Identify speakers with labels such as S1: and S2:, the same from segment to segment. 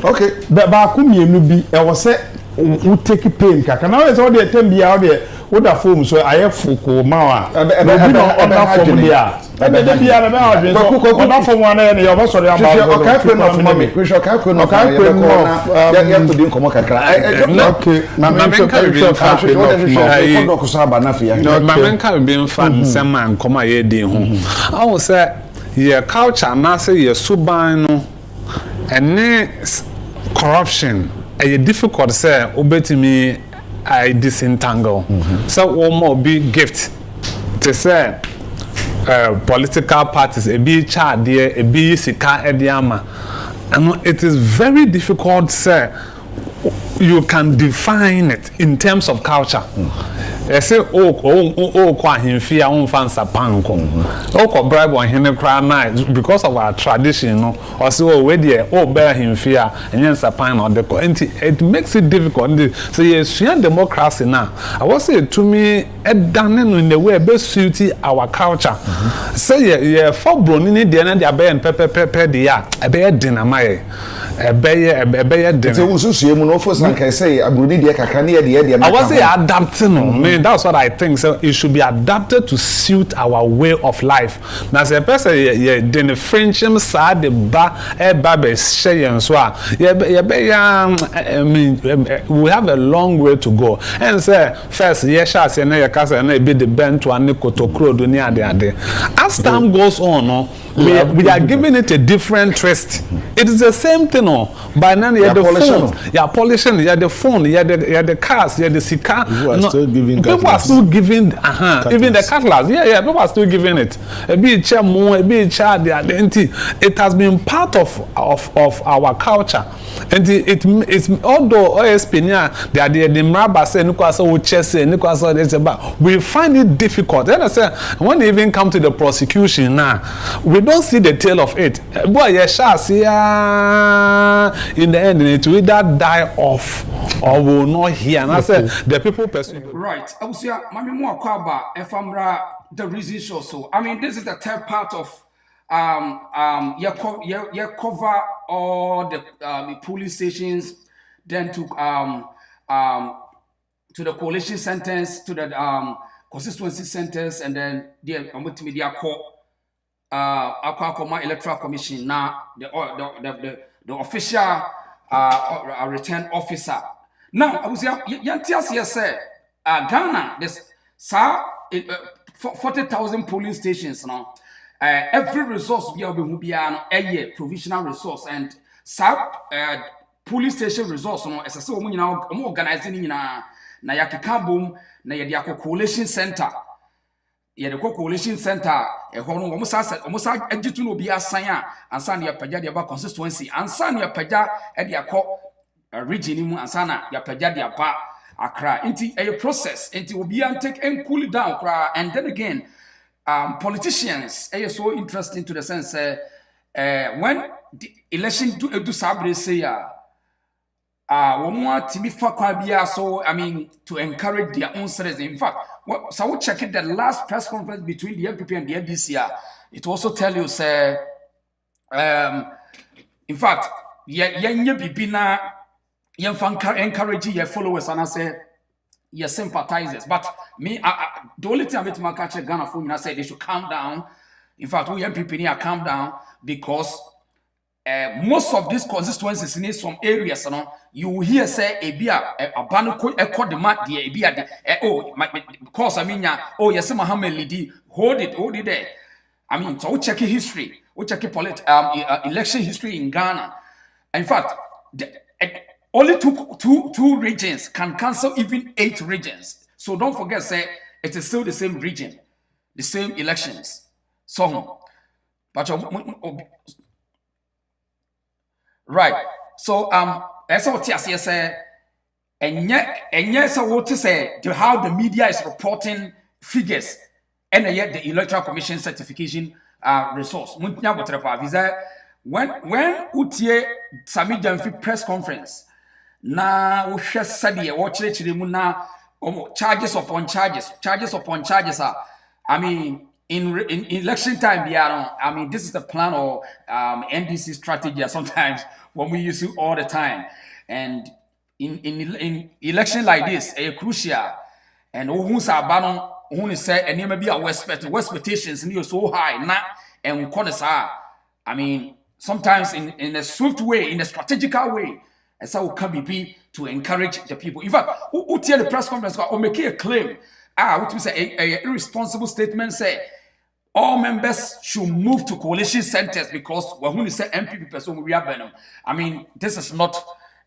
S1: Okay.
S2: Ba ku mienu bi e wo se wo take pain kaka na we say wo de tem bia wo de wo da form so ayefo ko ma wa e bi no oda form dia e de bia na ba adwen so oda form wa na ye oba sori amba
S1: o ka kwe no for me we ka kwe no ka kwe no ya to din komo kakra
S2: okay
S3: na men ka bi fa
S1: ko ko sa ba na fi ya
S3: na men ka bi fa nsem an komo ye din ho awu say ye culture na say ye suban no ene corruption a difficult say obetimi I disentangle so one more big gift to say political parties a be charge there a be sika ediama and it is very difficult say you can define it in terms of culture. I say kwa himfia unfansa panko. Ko bribe on hene cry night because of our tradition no. Or say we there bear himfia enyensa pan on the it makes it difficult. So yes, democracy now. I was say to me done in the way best suit our culture. Say yeah for broni dey na dey bear pepper dey ya e bear dinamai. Ebeye dem.
S1: So ususu mu no first na kai say abroni dey kakra na dey
S3: I was say adapting no. That's what I think. So it should be adapted to suit our way of life. Now, say person the friendship side the be share so I mean we have a long way to go. And say first sha say na yakasa na be the bent one kotokro do ni ade. As time goes on, no, we are giving it a different twist. It is the same thing, no. By now you the phone, you polishing, you the phone, you the cars, you the sika. People are still giving, even the cutlass. Yeah, people are still giving it. A bit chair more, a bit chair the identity. It has been part of our culture. And it's although OSP they are the mraba say nukwasa uchese nukwasa this about we find it difficult. And I say when you even come to the prosecution now, we don't see the tail of it. Boy, in the end it will either die off or will not hear. And I said the people pursue.
S4: Right. I will say mami mo akwaba efamra the reason show so. I mean this is the third part of you cover all the police stations, then to the coalition centers, to the constituency centers, and then the multimedia court, Electoral Commission. Now the official return officer. Now I was say Ghana there's 40,000 polling stations now. Every resource we have been a provisional resource and police station resource no as I say organizing na yakikabum na yediako collation center collation center hono almost agitu no bia san a ansa na yapaja de ba constituency ansa na yapaja e de akọ region mu ansa na yapaja de apa Accra into a process into will be and take and cool it down and then again politicians are so interesting to the sense when the election do sabre say one more to so I mean to encourage their own citizens. In fact, so we check it the last press conference between the MPP and the Nddc. It also tell you say in fact bibina encourage your followers and I say your sympathizers. But me, the only thing I met my catch Ghana for I said they should calm down. In fact, we MPP need to calm down because most of these constituencies in some areas, you will hear say a banuko echo the mat the because I mean yes Muhammad Lidi hold it there. I mean so we check history, we check election history in Ghana. In fact, only two regions can cancel even 8 regions. So don't forget, say it is still the same region, the same elections. So, but right. So as what I say, and yes, I want to say to how the media is reporting figures, and yet the Electoral Commission certification resource. When Utie Sami Jamfi press conference. Na we said ye watch mu na charges upon charges I mean in election time, yeah, I mean, this is the plan or NDC strategy sometimes when we use it all the time. And in election like this, a crucial and who's our banner, who is said, and maybe our expectations and you're so high, not and I mean, sometimes in a swift way, in a strategical way, and so can be to encourage the people. In fact, who tell the press conference or make a claim, what we say, a irresponsible statement say, all members should move to coalition centers because when we say MPP person, we are banning. I mean, this is not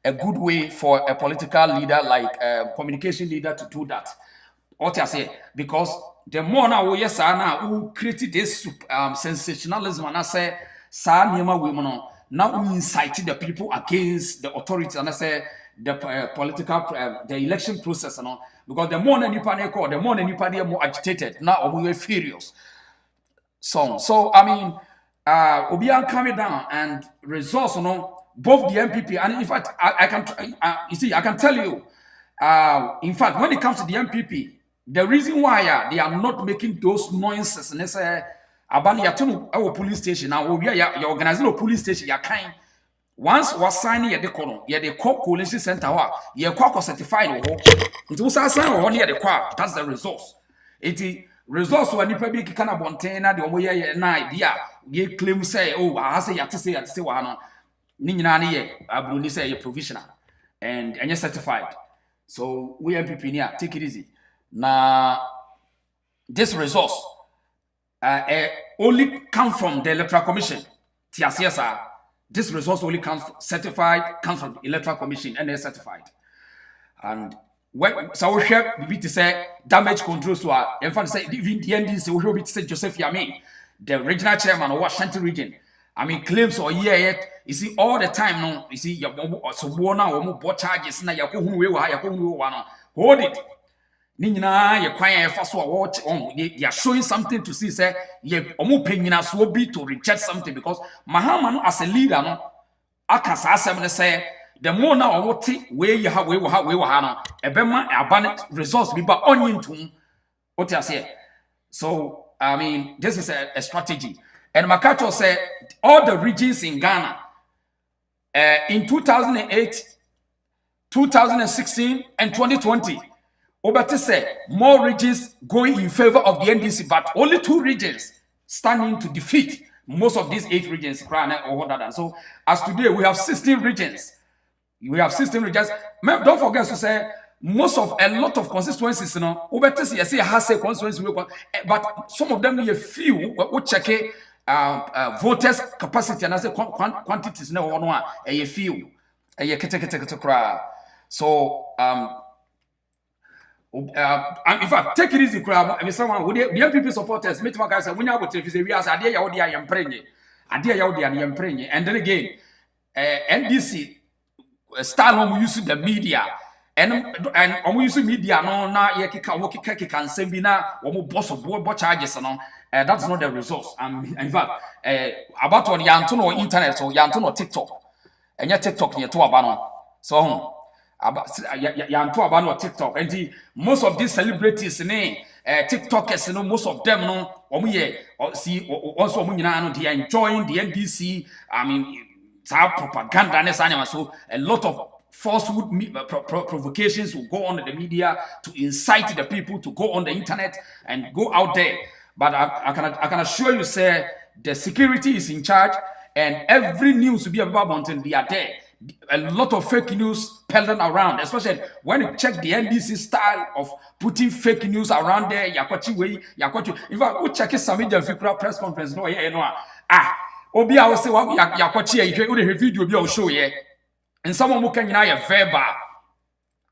S4: a good way for a political leader like a communication leader to do that. What I say, because the more now we now who created this sensationalism and I say, "Sa niyama women now we incited the people against the authorities and I say the political the election process and all because the more you panic or the more you panic more agitated now we were furious." So I mean, Obian coming down and results, both the MPP and in fact, I can tell you, in fact, when it comes to the MPP, the reason why they are not making those noises, and they say, "Abani yatunu our police station now, we are organizing a police station, ya kind." Once was signing at the corner, the coalition center, you are certified. It was a sign or near the car. That's the results. Results when you probably can have container the way an idea. You claim say, "Oh, I say you say one." Ninani Abruni say you're provisional and you're certified. So we MPP here, take it easy. Now this resource only come from the Electoral Commission. TSSR. This resource only comes comes from the Electoral Commission and they're certified. And when so we share we to say damage control so in fact say even the NDC we will say Joseph Yami, the regional chairman of Washington region. I mean claims or yet you see all the time no you see you so bona or more charges na yakohunu we wa yakohunu wa no hold it ni nyina ye kwan ye fa so watch on they are showing something to see say ye omo penyina so be to reject something because Mahama no as a leader no akasa asem ne say the more now what we you have we no ebema abane results be ba onyintum what you say. So I mean this is a strategy. And Makato said all the regions in Ghana in 2008, 2016, and 2020, Obate said more regions going in favor of the NDC, but only 2 regions standing to defeat most of these 8 regions. So as today we have 16 regions. We have 16 regions. Don't forget to say most of a lot of constituencies, Obate say has a constituency, but some of them need a few. We check it. Voters capacity and as a quantities no one a few a kete. So in fact take it easy crowd. I mean someone with the MPP supporters meet my guys when you go to we as idea ya yam prenye and then again NDC start on using the media and using media no na ye kika can say bi na wo boss of board charges no. That's not the results. In fact, about on Yanton internet or Yanton or TikTok, and your TikTok near to Abano. So, Yanto Abano or TikTok, and most of these celebrities, TikTokers, most of them, see also they are enjoying the NDC. I mean, it's our propaganda, so a lot of falsehood provocations will go on in the media to incite the people to go on the internet and go out there. But I can assure you, sir, the security is in charge, and every news to be about mountain, they are there. A lot of fake news peddling around, especially when you check the NDC style of putting fake news around there. In fact, we check some media press conference. Obi I will say what you video be show yeah, and someone who can verbal.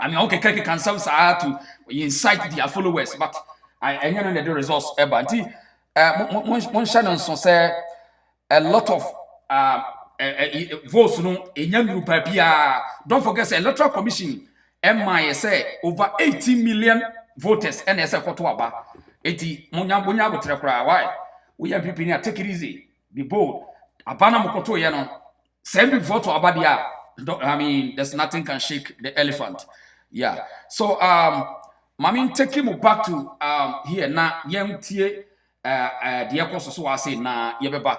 S4: I mean, okay, can some to incite their followers, but. I know the results but one channel say a lot of votes no don't forget say Electoral Commission MI say over 18 million voters and say koto aba 80 munya botre kra why we have people here take it easy be bold abana mokoto ye no send big vote aba dia I mean there's nothing can shake the elephant. So Mami taking me back to here now. Young tie deɛ kɔ so I say na yɛbɛba.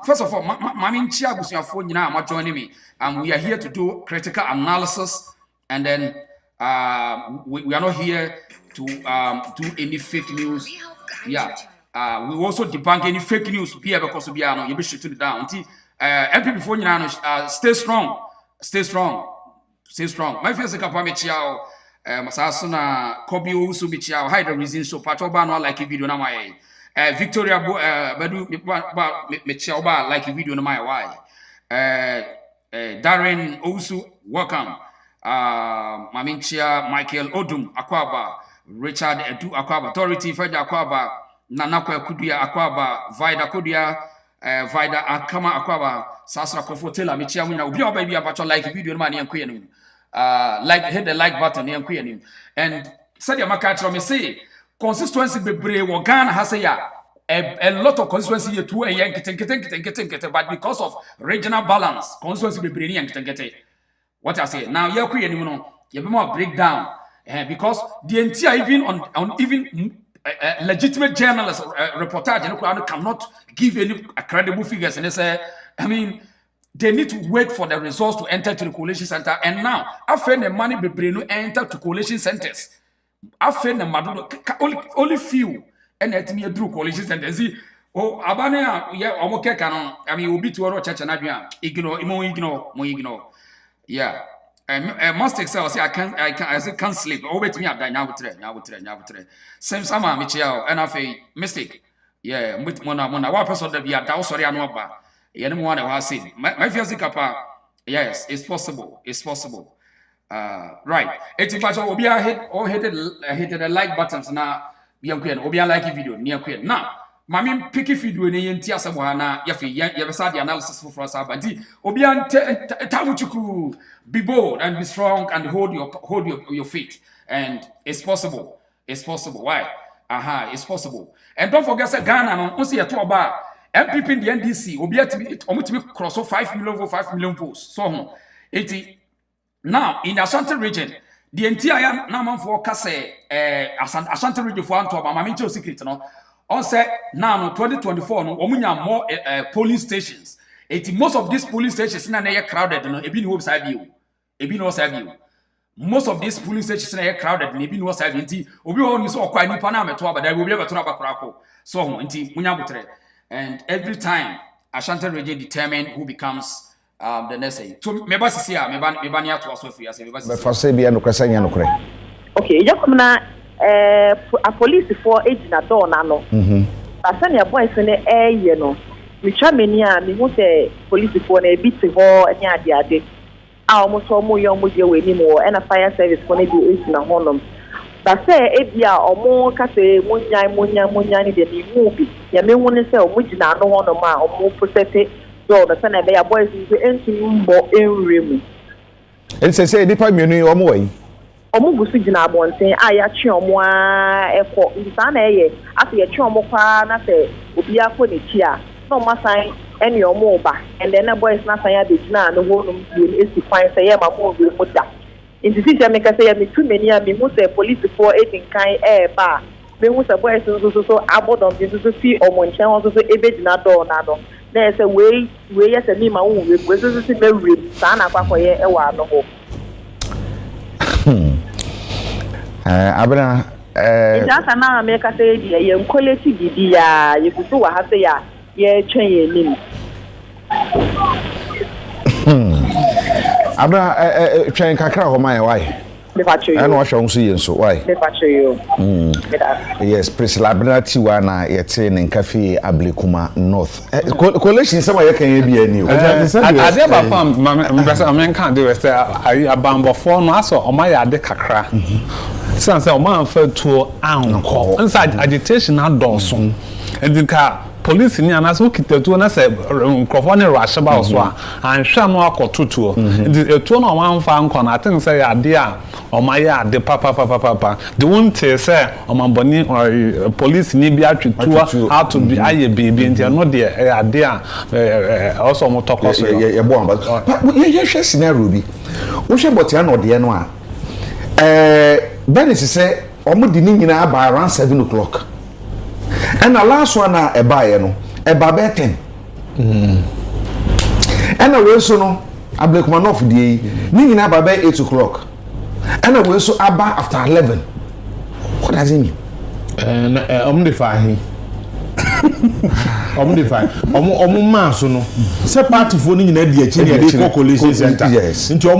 S4: First of all, mami nchi abusuafo nyina ma join me. We are here to do critical analysis, and then we are not here to do any fake news. Yeah. We also debunk any fake news because we are no you be shooting down. MP before you know stay strong. My face kapa me chiao masaso na kobi osu be chiao hide the reason so patch oba no like video na my Victoria badu me chiao ba like video na my why Darren Osu welcome Maminchia Michael Odum Akwaba Richard Edu Akwaba Authority Feda Akwaba Nanakwa Kudia Akwaba Vida Kudia Vida Akama Akwaba Sasra Kofotela Michia Wina Ubi baby about like video man and queen like hit the like button and queen and said ya makatra me say consistency be brave or Ghana has a lot of constituency here to a yank but because of regional balance constituency be brave and what I say now you queen you know you be more breakdown because the entire even on even legitimate journalists reportage cannot give any credible figures and they say I mean they need to wait for the results to enter to the collation center and now after the money be brand enter to collation centers after the only few and let me do collation centers see oh abane yeah omoke canon I mean obi to church and ignore yeah must excel say I can't sleep oh wait me up now same sama michia and afi mistake yeah mona wa person that be ada sorry anu ba yene mo na wa say my fear kapa yes it's possible right it's about obi hit the like buttons na yankwen obi like video near queen now mami pick video ne yenti asemo na yafi yebesa the analysis for us abadi obi tamuchuku be bold and be strong and hold your feet and it's possible why it's possible and don't forget say Ghana no once you talk about MPP in the NDC obi atimi cross 5 million votes so now in the Ashanti region the entire naman for kase Ashanti region for anto ba mami secret no on say now no 2024 no omunya more polling stations most of these polling stations na dey crowded no ebi ni hope sabi you most of these polling stations na crowded na ebi ni sabi nti obi ho ni so okwa nipa na meto abada obi beto abakorako so nti munya botre and every time Ashanti region determine who becomes the next say so meba sisi a meba ni ato aso fi ase meba sisi
S1: fa say bia no kwesa nya no kure
S5: okay yakomna a police for age na door na no asani a boys ne ye no mitwa meni a me hu say police for na ebi te ho ani ade a almost omo ye omo je we ni mo na fire service for na bi age na honom ba say ebia omo ka say munya ni de ni mu bi ya me hu ne say omo gina no honom a omo process door na sana be ya boys ni enti mbo enremu
S1: say nipa mienu omo wai
S5: omo gusu gina abonten a ya twe omo a ekọ ndisa na eye afi ya twe omo kwa na se obi akọ ne ti a no masan eni omo ba and then the boys na san ya be gina no honum bi esi kwan se ye ma mo bi mo da ndisi je me ka se ya me tu meni a me mu se police for edin kan ba me hu se boys so abodon bi so fi omo nchen ho so ebe gina do na do na se we ya se mi ma hu we so si me we sa na kwa koye e wa no ho
S1: abena
S5: asa na America say ye nkoleti gidi ya yefusu wa ha say ya ye twen ye nim
S1: abena twen kakra ho mai why
S5: me facho
S1: and wa hwon so ye nso why
S5: me facho yo
S1: yes Priscilla abena tiwa na ye te ne nkafe Ablekuma North Collation sama ye kan ye bia ni o
S3: ade ba fam mbesa amenkan de wese abambofo no aso omaya ade kakra sanse omanfa tuo anko nsa agitation adonso endika police ni anaso kitatuo na se nkrofo ne rush ba so a anhwa no akototuo etuo na omanfa anko na atin se ya ade a omaya ade papa the one te se omamboni police ni bi atwetua how to be aye bibi ntia no de ade a also motokoso
S1: ye bo amba ye hwe scenario bi wo hwe botia no de no a Dennis say omo di ni nyina ba around 7 o'clock And the last one a buyer no a babetten. And a so no a black man off the meaning about 8 o'clock. And I will so about after 11. What does it mean?
S2: I'm defining. Maso no. Se party phone in the Collation Center.
S1: Yes.
S2: Into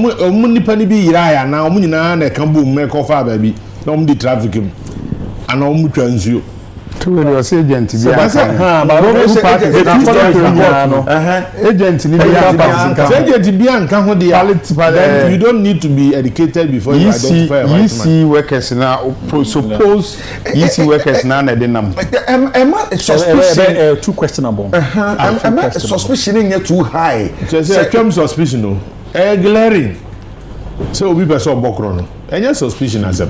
S2: nipa ni bi yira na omu nyina na kan bo me ko fa ba bi. Na omu di traffic mu. Ana omu twa nsuo.
S6: To the agent be agent ni
S2: agent be anka ho dia. You don't need to be educated before you identify a white man.
S6: Workers now suppose workers now na dey nam.
S1: Suspicion
S7: too questionable.
S1: Suspicion is too high.
S2: Say term suspicion no. Glaring. So we person bokro no. Any suspicion as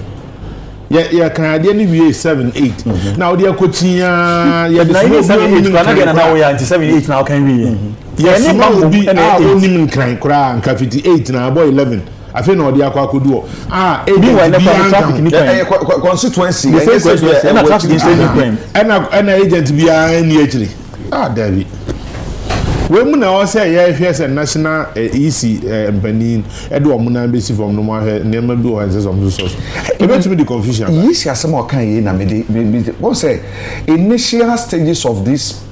S2: yeah, can any be 7-8. Now they are coaching. Yeah,
S7: 7-8. Now we are 7-8. Now can we?
S2: Yes, no be only crying. 58 now boy 11. I feel no they are could do.
S1: Constituency.
S2: And agent be any David. When we say yes, a national easy company, Edward Muna basic from no never do as some source. Eventually the confusion.
S1: Yes, as some can what say initial stages of this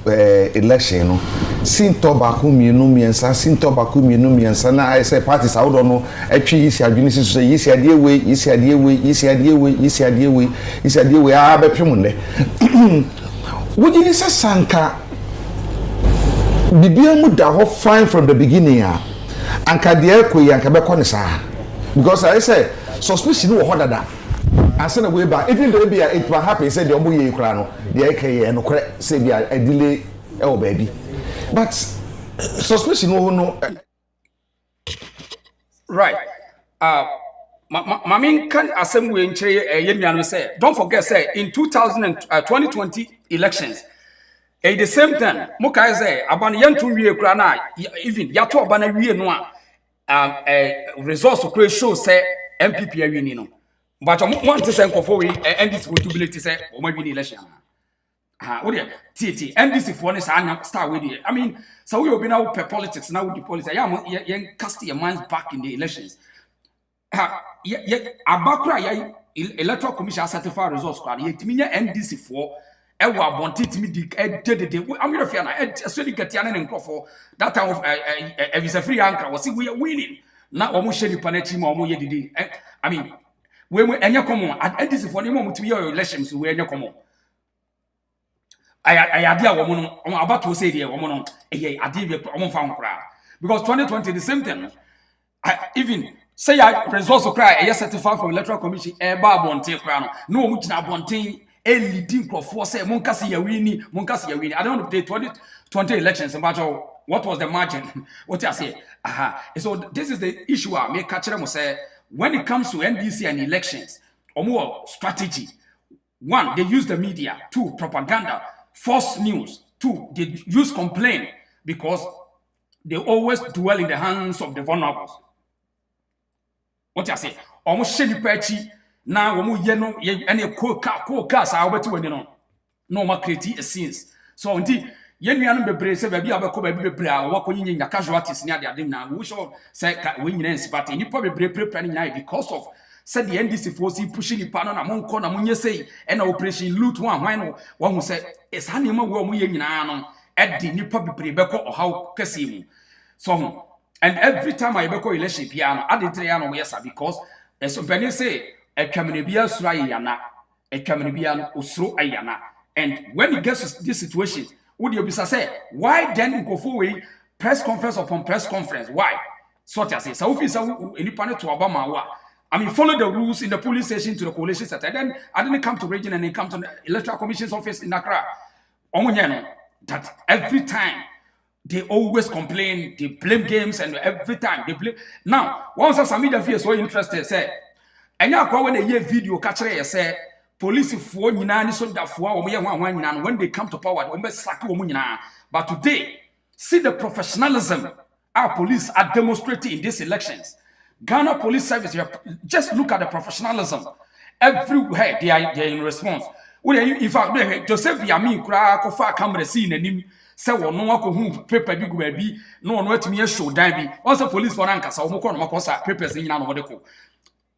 S1: election, sin tobacco miensa, sin tobacco miensa. Na I say parties I don't know. Actually, easy administration say easy idea way, easy idea way, easy idea way, easy idea way, easy idea way. Ah, be pimunde. What did you say, Sanka? Bibia mu da ho fine from the beginning anka de ekoyi anka be kone saa because I say suspicion wo hodada ase na we ba even though be it will happen say the omo ye kura no de ekeye no kore say be a delay e wo baby but suspicion wo no
S4: right mamin kan asem we nkyere ye nuanu say don't forget say in 2020 elections the same time, Mukai say, Aban Yantu Wie Krana, even Yato Bana Wie Noa, resource to create show say MPP Unino. But I want to send for and this would be to say, or maybe election. What dear, TT, NDC for this start with it. I mean, so we will be now per politics now with the politics. I am casting your minds back in the elections. Abakra, Electoral Commission certified results, yet me NDC for. Ewa bonti timi di did I'm your fan. So you get Tiana and Crawford that time of a free anchor was we are winning. Now almost shady panetti more yedi. I mean, when we any common at this for the moment to your elections, we are common. I idea woman I'm about to say the woman I did found crowd because 2020 the same thing. Even say I results of cry a certified from Electoral Commission a bar bonti crown. No much na bonti. Leading for say Monkasi Yawini. I don't know the 2020 elections about what was the margin. What I say? So this is the issue I make catch them say when it comes to NDC and elections or more strategy. One, they use the media. Two, propaganda. False news. Two, they use complaint because they always dwell in the hands of the vulnerables. What I say? Almost shady patchy. Now we no any car sa obeti we no ma create a scenes so until yen nuanu bebre se ba bi abeko ba bi bebre a wo ko nyinya casualties ni ade na we show say we nyina nsipate ni po bebre prepare ni because of said the NDC force pushing the panel na monko na munye say and operation loot one why no one who say it's hanima we mu ye nyina no edi ni po bebre beko ohaw kase mu so and every time I beko election piano ade tire no yes because so penny say Ekamibia Surayana, Ekamibia Usro Ayana. And when it gets to this situation, would you be say, why then go forward press conference upon press conference? Why? So to say, so if any panel to Obama, I mean, follow the rules in the police station to the coalition center. Then I didn't come to region and then come to the Electoral Commission's office in Accra. That every time they always complain, they blame games, and every time they blame. Now, once some media feel so interested, say. And now, when they video catcher, say, police for Yunani so that for one when they come to power, but today, see the professionalism our police are demonstrating in these elections. Ghana Police Service, just look at the professionalism. Everywhere they are in response. in fact Joseph Yami kura kofa camera see nanim say wono akohu paper bi guba bi no ono atimi show dan bi once police for ankasa wo ko no makosa papers nyina no de ko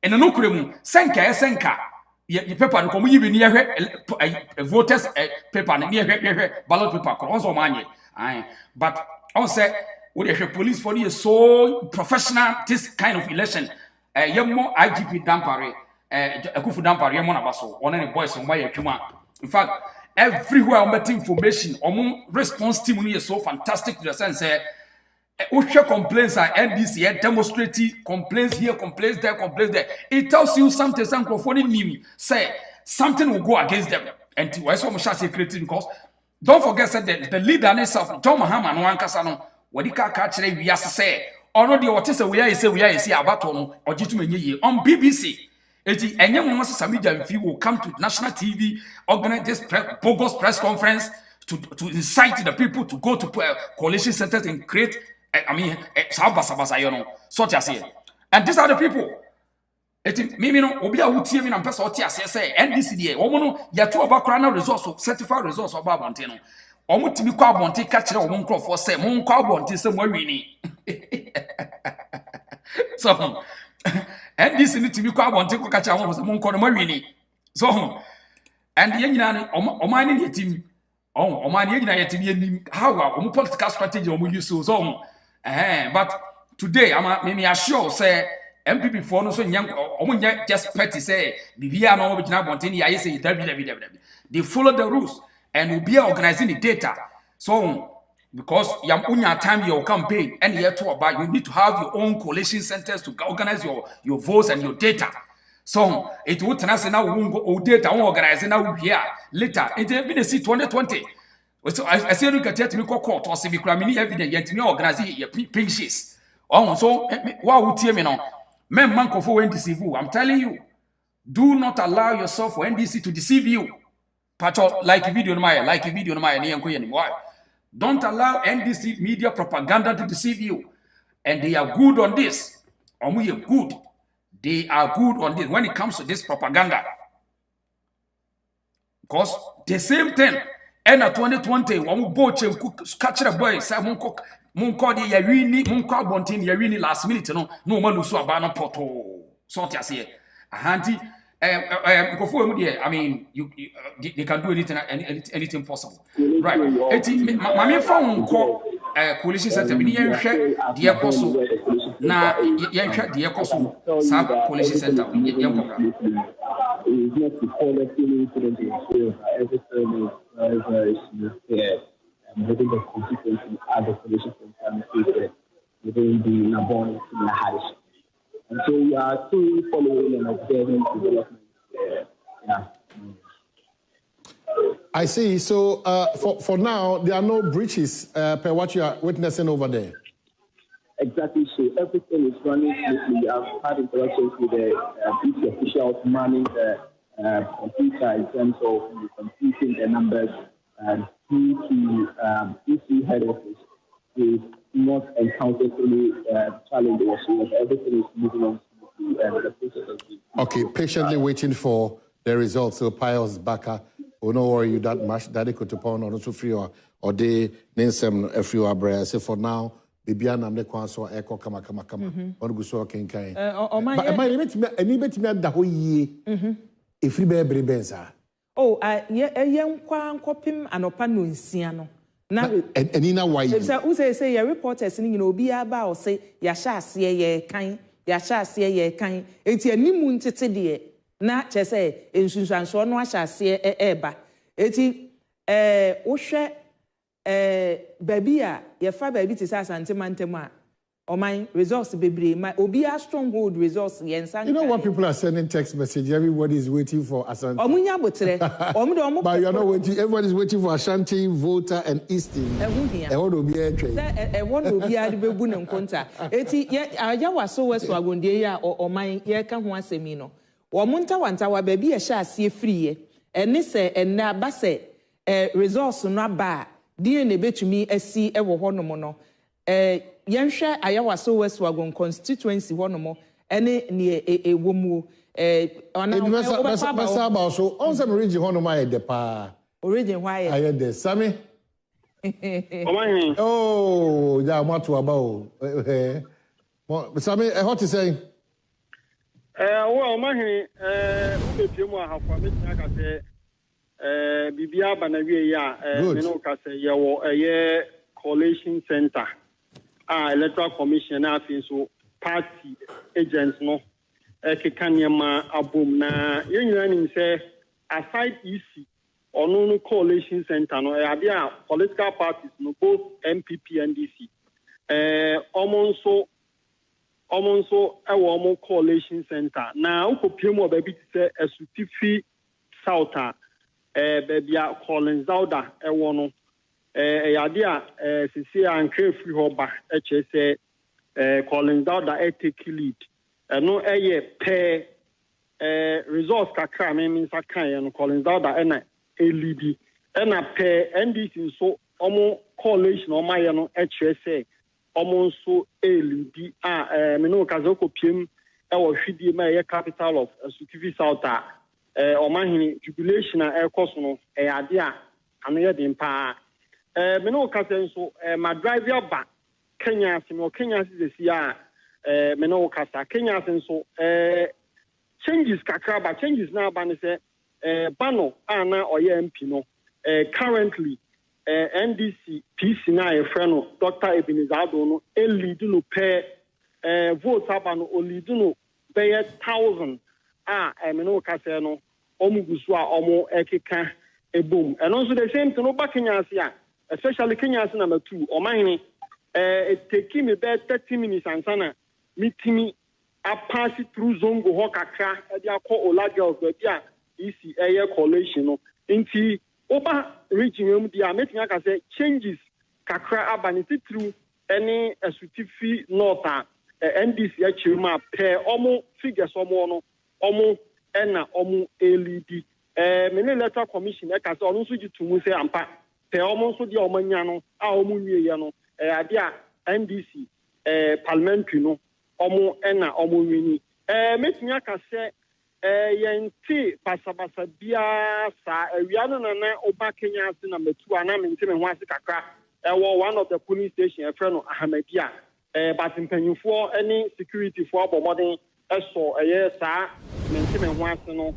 S4: ene no kure mu senka ye paper no ko mu yibi ni yehwe voters paper ni yehwe ballot paper ko once o manye but on say we the police for you so professional this kind of election yemo IGP Dampare Akufu Dampare yemo na baso one the boys on my twuma in fact everywhere on that information response team is so fantastic to the sense Usha complaints are NDC demonstrating complaints here, complaints there. It tells you something, some meme say something will go against them. And why so much security because don't forget that the leader itself, John Mahama, no one casano, what he can't catch we have to say. Or not the what is we are see about on or Jitu on BBC. And young ones media if you will come to national TV, organize this bogus press conference to incite the people to go to coalition centers and create such as here. And these are the people. Maybe no Obia Uti and Person say NDC, Omono, Yatu about resource, certified resource of Babontino. Omo to be Quabonti catcher or Monco for say Mon Quabonti somewhere winning. So NDC need to be Quabonti catcher was a Monco Marini. So and the young Omani your team. Oh, Omani team how political strategy or use so. But today, I'm assure say MPP for no so young just petty say the no original Bontini. I say they follow the rules and will be organizing the data. So because unya time your campaign and year to about you need to have your own coalition centers to organize your votes and your data. So it would turn us now go data organizing now here later. It will be see 2020. So I say look at me court or see me evidence yet me organize your pink sheets. Oh, so what would tell me now? Men man for NDC. I'm telling you, do not allow yourself for NDC to deceive you. Patch like a video my why? Don't allow NDC media propaganda to deceive you. And they are good on this. We are good. They are good on this when it comes to this propaganda. Because the same thing. And at 2020, one boat catch a boy, Simon Cook, Munko, the Yarini, Munko Bontin, Yarini last minute, no man who saw a banner poto. Sort as here. A handy, I mean, they can do anything possible. Right. Mammy found coalition center, the apostle. Now, the apostle, Sab coalition center,
S8: is not to follow any incident in the everything is very serious and within the constituency as a solution within the Nabon in the Harris. And so we are still following and observing development.
S9: I see. So for now, there are no breaches per what you are witnessing over there.
S8: Exactly. So everything is running smoothly. I've had interactions with the BC officials manning the computer in terms of computing the numbers due to BC head office. We've not encountered any challenge whatsoever. Everything is moving on smoothly and the process is
S9: okay, patiently waiting for the results. So Pius Baka, no worry you that much. Daddy could upon or free or they name some a few abra. So for now. Bibiana am the so echo kama on go so kenkan but my limit me da ho yie efri be bre benza
S10: oh yen kwa nkopim anopa no nsia no na
S9: eni na why
S10: you say your reporters ni na obi aba o say ya sha ase ye kan enti animu ntete de na che say ensunsuanso no asha ase eba enti wo hwe baby ye fa baby ti sa santimantem a my results bebre my obi a stronghold results yen san.
S9: You know what people are sending text message, everybody is waiting for Asante.
S10: Omunya botre
S9: but you are not waiting, everybody is waiting for Ashanti, Volta and Easton. Ehun obi e twe
S10: ehun obi a de bebu ne nkonta eti ya waso weso agondie ya my ye ka ho asemi no wo munta wanta wa baby ye sha ase free ene se enne aba se results no aba DNA betumi asi ewo honom no yenhwe ayawaso westwagon constituency honom ene ne ewomu ona
S9: Masa ba so on some region hono ma de pa
S10: origin why
S9: aye de sami oh ja mo to aba o sami what is saying
S11: well mahin ube piemu ahafo metina ka say bibia banawie ya me no ka say ye wo Collation Center Electoral Commission na afin so party agents no kekanyema abom na yenyina nim say aside EC ono Collation Center no abia political parties no both MPP and NDC omonso ewo Collation Center na ukopiem obabi say Esutifi South baby a Collins Zauda ewo no yadea sisi anke free hoba say Collins Zauda take lead no pe resource kakra means akan no Collins Zauda na lead na pe NDC so omo Collation o ma ye no say omonso elidi me no kazo kopiem e wo hwidie ma ye capital of Esutifi South o mahini jubilation ekoso no ade a ano ye den pa me no kazo so ma driver ba Kenya simo Kenya sisi me no kasa Kenya so changes kakra ba changes na ba ne se bano ana oye MP no currently NDC PC na e friend Dr. Ebenezado no lead no pair vote abano o lead no be 1,000 me no ka say no omugusu a omo ekeka ebom and also the same thing no back Kenya asia especially Kenya asia number 2 o mahini it take me be 30 minutes ansana meeting a pass through zongo ho kakra e dia call ola girls be dia EC Collation no inti Oba region dia meeting aka say changes kakra abaniti through any Esutifi North NDC achiruma pe omo figures omo no omo ena omo LED me Electoral Commission aka say onu so gitumu say ampa pe omo so dia omanya no a omo nwie no ade a NDC parliamentary no omo ena omo wini meeting aka say yenti pasabasa bia sa awia no na oba Kenya ase na metu ana mente me ho ase kakra one of the police station e friend no Ahmedia but mpanyufo any security for abomodin eso sa mente me ho ase no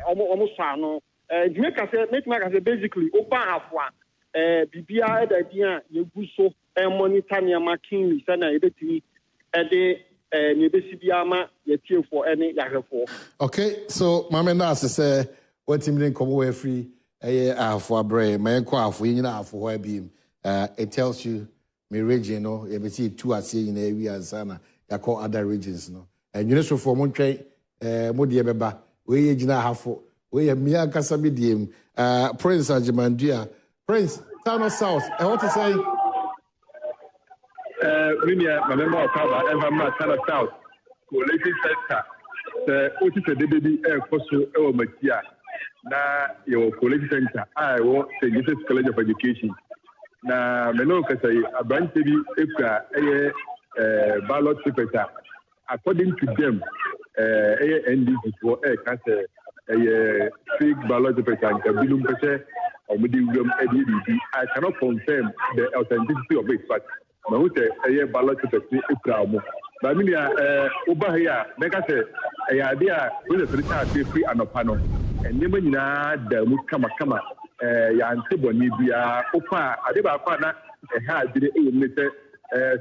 S11: omo so ano make say basically oba afwa bibia e da dia yegu so monitor ne makin say na ebetini de
S9: okay, so my man say what him come away free for brain man for beam it tells you me region no you see two are saying in area and sana you call other regions no and you know so for one try modi beba we gina hafo we me akasa bi diem Prince Ajimandia Prince town south and what to say
S12: my member of Power Ever South Collation Center what is the baby Koso Ewa Matia na your Collation Center I work the Jesus College of Education na meno kasai abran TV ekra ballot paper according to them NDC for kase fake ballot paper and bilum pese or medium I cannot confirm the authenticity of it but ma who say ballot paper ekra mo ba mi oba here make say ade a we the free anopa no enema nyina da mu kama ya antiboni bia opa ade ba kwa na ha adire me say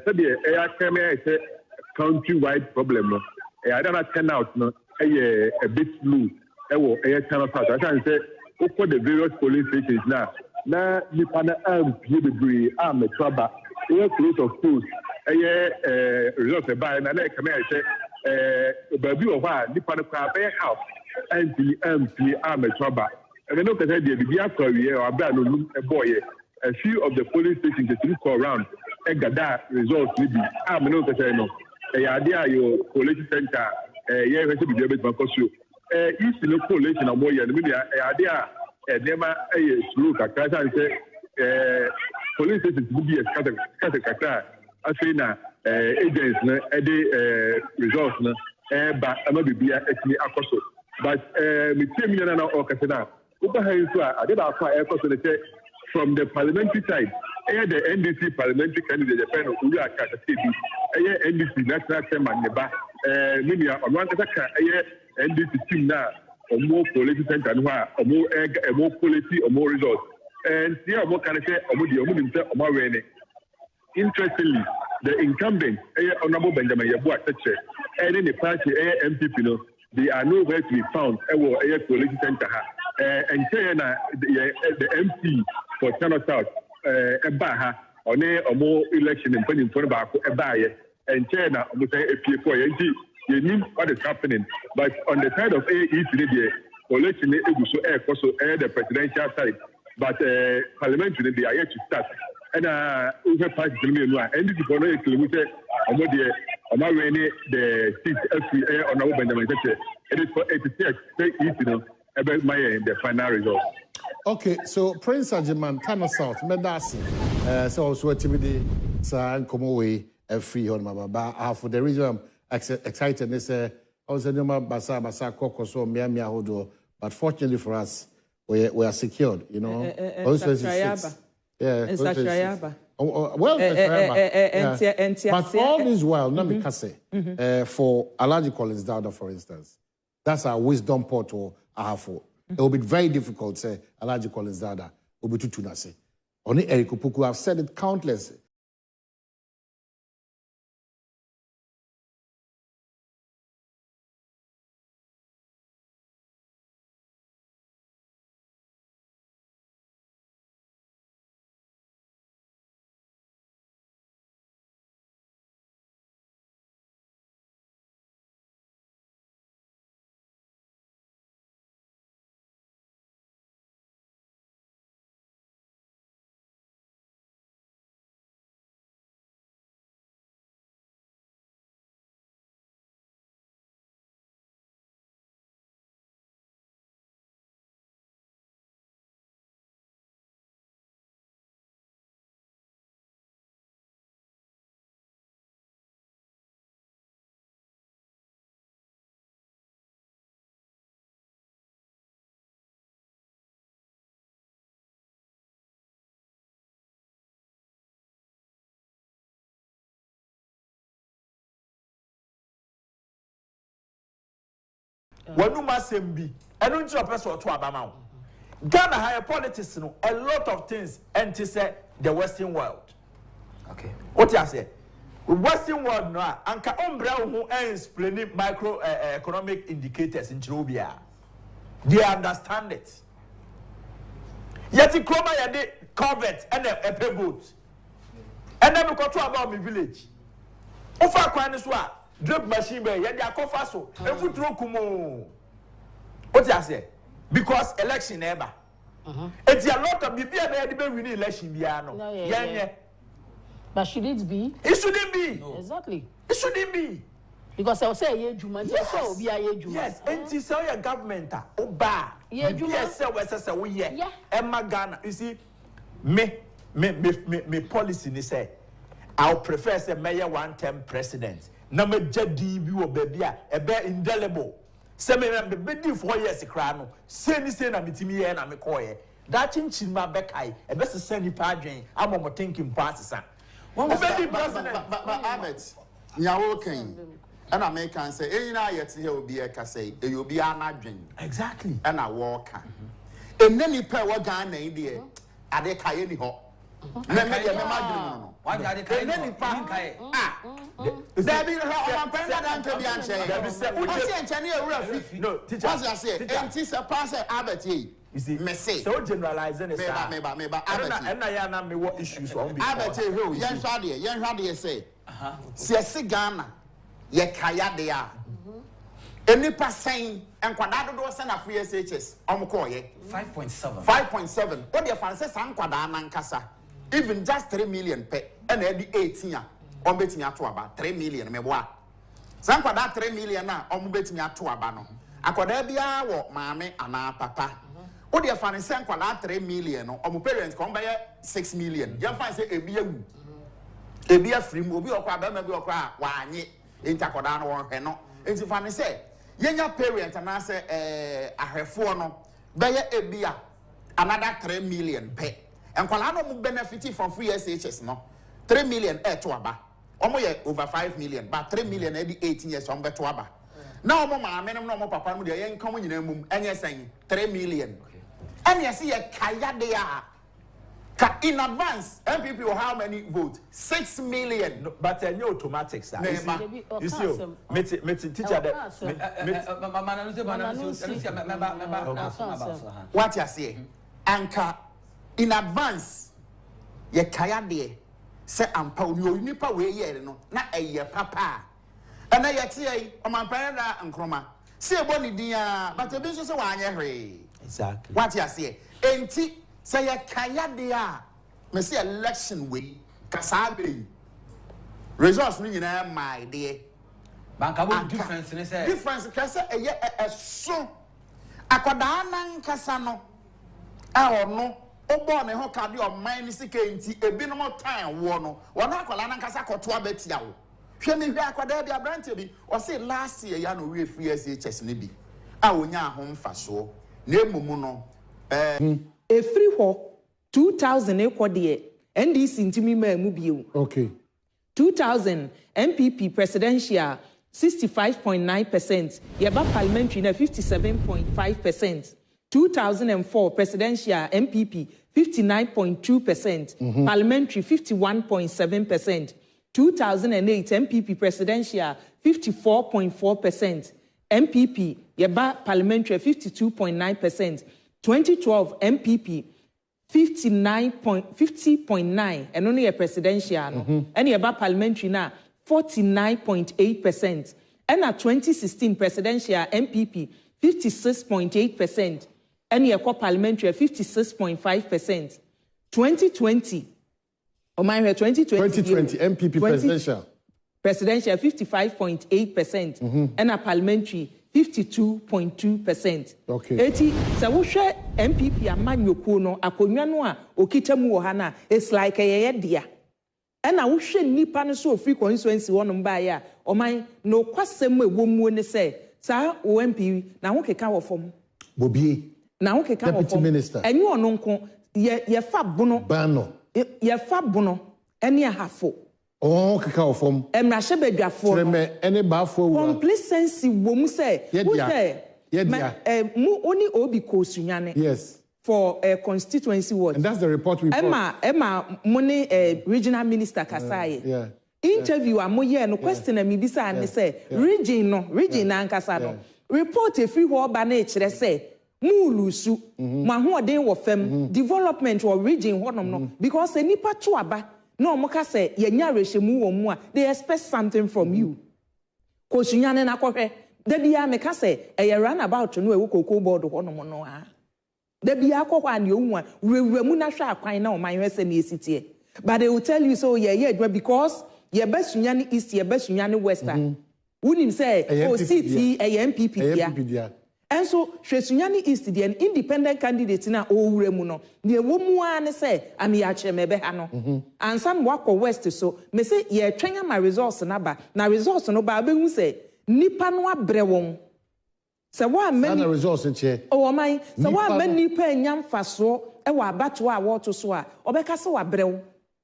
S12: sabe ya keme say country wide problem no ade na turn out no a bit low ewo channel south I can say for the various polling stations na nipa na ampie bebre ametraba we close of schools result by na keme say baby of ha nipa na kwa be house ampie ametraba and no can say the bia career or abia no boy a few of the police stations that look around gada results maybe no can say no ade your Collation Center we say be able to cause east no Collation am boy no ade never slow kakra say police stations be scatter kakra afei na agents no results no ba ama bibia etimi akoso but me team yana na okase na uba hayin so ade ba kwa akoso ne say from the parliamentary side the NDC parliamentary candidate the pen ulu akata bi NDC national chairman ne ba minia onwan kaka NDC team na omo policy center no a omo policy omo results and see omo kan say omo di omo nim say omo wene. Interestingly, the incumbent, Honorable Benjamin Yabua Teche, and in the party, MPP, they are nowhere to be found. Coalition Center, and China, the MP for Channel South, Ebaha, on a more election in front of Ebaye, and China, almost a P4. You knew what is happening, but on the side of the coalition, it was also the presidential side, but parliamentary, they are yet to start. And over party to me, and this is for no clue. The seat on Benjamin. It is for 86 about my the final result.
S9: Okay, so Prince Ajiman, Tana South, Nddc, so also activity, San Komoway, free on Mababa, for the reason I'm excited. They say, also, Basa, Coco, so Miami Hodo, but fortunately for us, we are secured, you know. Also, yeah, well, but all this while, for Alaji Collins Dowda, for instance, that's our wisdom portal. It will be very difficult, say, Alaji Collins Dowda will be too tunase. Only Eric Upuku have said it countless.
S13: Wanuma sembi, enu nti opese oto abama. Ghana higher politics no a lot of things enti say the Western world. Okay. What you say? Western world no anka ombra who explain micro economic indicators in Chirobia. They understand it. Yet the Chroma yade covert and a boat. And then we go to about my village. Ofa kwani swa drip machine be yade akofa so efu tro kumo. What you say? Because election ever. It's a lot of people that are winning election. Yeah.
S14: But should it be?
S13: It shouldn't be.
S14: No. Exactly.
S13: It shouldn't be.
S14: Because I will say, yes,
S13: and to say your government, Oba, yes, yeah, Emma Ghana, you see, me policy, they say, I'll prefer say mayor one-term president. Number JDB or baby, a bear indelible. Say me be 4 years a crown. Say ni say na mitimi ye na me koye. That chin ma bekai. E be se send padwen. I'm mo thinking pass san. One be president.
S15: But Ahmed, nyawo ken. And American say, "Eh, na yet here will be a case. You be an adwen."
S13: Exactly.
S15: And I walk. And then you pay what Ghana idea. Are they kaye ni ho? Me no.
S13: Why are they kaye? Ah.
S15: There be no president to be answered. No, teacher. What's I say? And it's a pass Albert. You see, message.
S13: So generalizing is
S15: Albert.
S13: And I am me what issues on be.
S15: Albert, who? Yan Shadi say. See Ghana. Ye kaya de ya. Any percent and quadrado do send a free SHS. Omkoye
S4: 5.7.
S15: 5.7. What the fancy san quadana and casa. Even just 3 million pay and every 18 on betting at about 3 million. Me boa. San quadra 3 million now on betting at Tuabano. A quadabia walk mammy and papa. What the fancy san quadra 3 million or my parents come by 6 million. You find say a beer. ebi afrim obi okwa ba ma bi okwa wa anye entakoda no won hwe no enti fa ne say yenya parent na say ahwefo no be ye ebia another 3 million pe enkwala no mu benefit from free SHS no 3 million to aba omo ye over 5 million but 3 million e di 18 years on beto aba na omo ma amenem na omo papa mu de ye nka mo nyina mum enye san 3 million and you see a kaya de ya in advance MPP will how many votes 6 million
S13: no, but no automatic sir you see me teacher that
S15: what you say anka in advance ye kaya de say ampa oni nipa we ye no na eye papa ana ye tie o man parada nkroma say boni dia but e bi so say wa anye hwe
S13: exactly
S15: what you say enti say ye kaya de a me say election we kasabe results ni nyina my de
S16: banka bo difference ni say
S15: difference ka say eye so akoda nan kasa no a ono obo ne ho kade o man ni sika enti ebi no time wo no wona akola nan kasa koto abetia wo hwe mi hwe akoda bia branch bi o say last year ya no we free SHS ne bi a onya ahomfa so na emumu no
S10: efiri ho 2000 ekode NDC ntimi ma mu bio
S9: okay
S10: 2000 MPP presidential 65.9%, yeba parliamentary na 57.5%. 2004 presidential MPP 59.2%, parliamentary 51.7%. 2008 MPP presidential 54.4%, MPP yeba parliamentary 52.9%. 2012 MPP 50.9 and only a presidential and yeba parliamentary na 49.8%, and at 2016 presidential MPP 56.8%, and your parliamentary 56.5%. 2020, oh my 2020
S9: MPP presidential
S10: 55.8%, and a parliamentary 52.2%.
S9: Okay.
S10: Eti sa wo hwe MPP amanyoku no akonwa no a okitamu wo ha na it's like a dia. And I will share nipa no so free constituency one by ya. O my no kwasem we womu ne say, sa OMP na ho keka wo fom.
S9: Bobie.
S10: Na ho keka wo fom.
S9: Deputy Minister.
S10: Enyu ono nko ye fa bono.
S9: Bano.
S10: Ye fa bono. Eni ahafo.
S9: Oh, keka wo fom.
S10: Emra hye badwafo.
S9: Treme ene baafo wa.
S10: Complacency womu say. Wo say. Mu oni obi ko sunyane.
S9: Yes.
S10: For a constituency ward.
S9: And that's the report we brought.
S10: Emma money regional minister Kasaye.
S9: Yeah.
S10: Interview amoye no question me bisa and say region na ankasa no. Report a free ho ba na kire say mu lusu ma ho den wo fam development or region honom no because nipa to aba na omoka say yenya rehemu wo mu a they expect something from you. Kosunyane na kohwe da bia me ka say e run about no e wo kokko board honom no a the be akwa and you mu na hwa akwan na o man hwese na esitie but they will tell you so because ye besunyane east ye besunyane west unim say o city MPP dia and so hwesunyane east the independent candidate na o wure mu no ne wo mu an say am ya chemebe ha no and some wako west so me say ye twenya ma resource na ba na resource no ba behu say nipa no abre won. So what many
S9: results in chair?
S10: Oh my! So what many pay nyam faso? E wa abato a wato so a obeka se wa brew.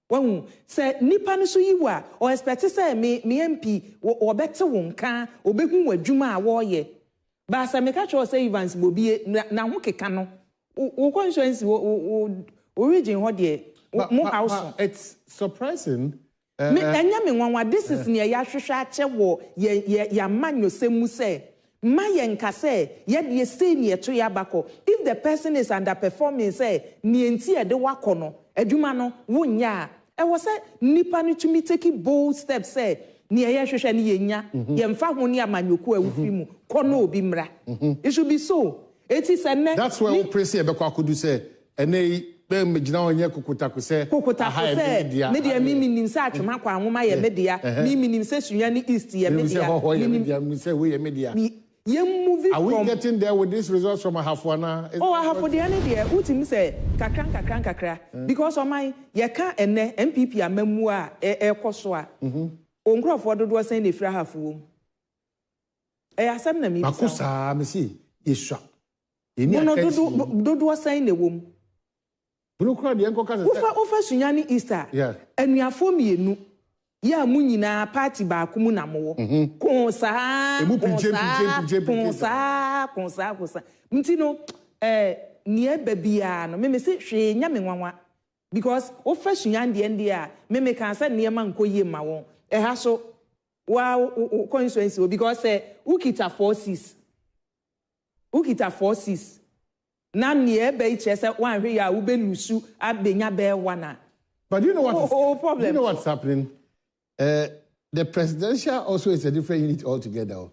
S10: When say nipa no so yiwa or expect say me MP obete won kan obehu wadwuma a wo ye. Ba say me ka cho say Evans Bobie na ho keka no. O constituency origin ho de mo house.
S9: It's surprising.
S10: Me anya me nwanwa this is near ya hwehwe ache wo ya manyo semu say Mayenka say, yet ye say near to yabako. If the person is underperforming, say, nienti de wakono, edumano, wunya. I was say, nipani to me taking bold steps, say, near yashani yenya, yemfa hunia manyuku ufimu, kono bimra. It should be so. It is a net.
S9: That's why we praise here, because I could say, and they. Media
S10: minim sa atwema kwa nwoma ye media minim se sunyane east ye media movie.
S9: Are we getting there with these results from Ahafuana?
S10: Oh, Ahafuana there. Utim say kakra. Because on my yeka ene MPP a memua ekoswa. Onkrofo dodo say ne fra Ahafu. Asem na me.
S9: Makusa me see isha.
S10: No dodo say ne wom.
S9: Bulukura de enko kasa.
S10: Ofa sunyani Easter.
S9: Yeah.
S10: Enuafo mienu. Ya mu nyina party ba ku mu na mo. Konsa. Ntino nie babia no me se hwe nya me nwanwa because ofa sunyani de ende a me kan say ne ma nkoye ma won. Ha so wa constituency because ukita forces. Na nie be say wan hwe ya ube lusu abenya be wana.
S9: But you know what?
S10: Problem.
S9: You know what's happening? The presidential also is a different unit altogether.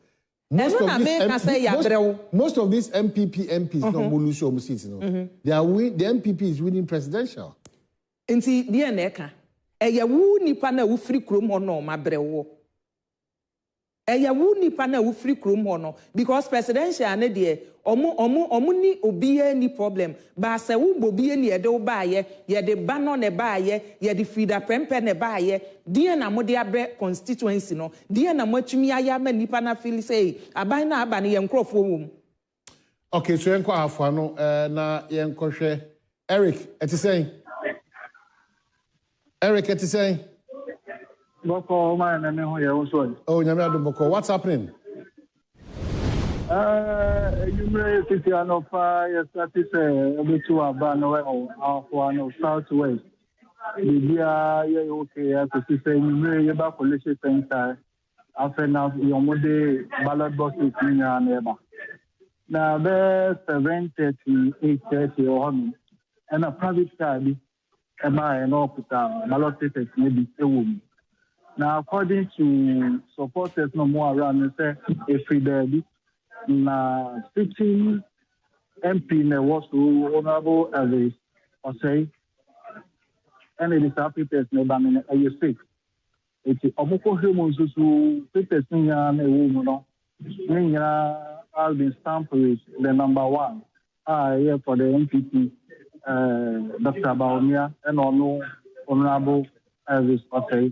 S9: Most of these MPs, no Mulusho seats, no. The MPP is winning presidential.
S10: Nti die na eka. Eya wu nipa na wu free krom ho no mabrewo. Eya wu nipa na wu free krom ho no because presidential na de omo ni obiye ni problem ba se wu bobiye ni ede wo baaye ye de ba no ne baaye ye de feeder prempe ne baaye die na mo de abre constituency no die na mo atumi aya ma nipa na feel say aban na aba ne ye nkrofo wom.
S9: Okay, so enko afo no na ye nkohwe Eric etisɛn
S17: Boko man na me ho ye wo so.
S9: Oh, nyame ado boko. What's happening?
S17: You may sit here no far, yes, that is a bit too abandoned for no southwest. Libya, yeah, okay, I could say you may about Collation Center. After now, your mode ballot boxes in your neighbor. Now, there's 7:30, 8:30 or and a private car, and I know ballot papers maybe a woman. Now, according to supporters, no more around, say a free baby. Na sitting MP na was honorable Elvis or say and it is happy person na me na you say it's omoko human so people na na wo no nya Alvin Stamperis the number 1 here for the MPP Dr. Baumia and honorable Elvis or say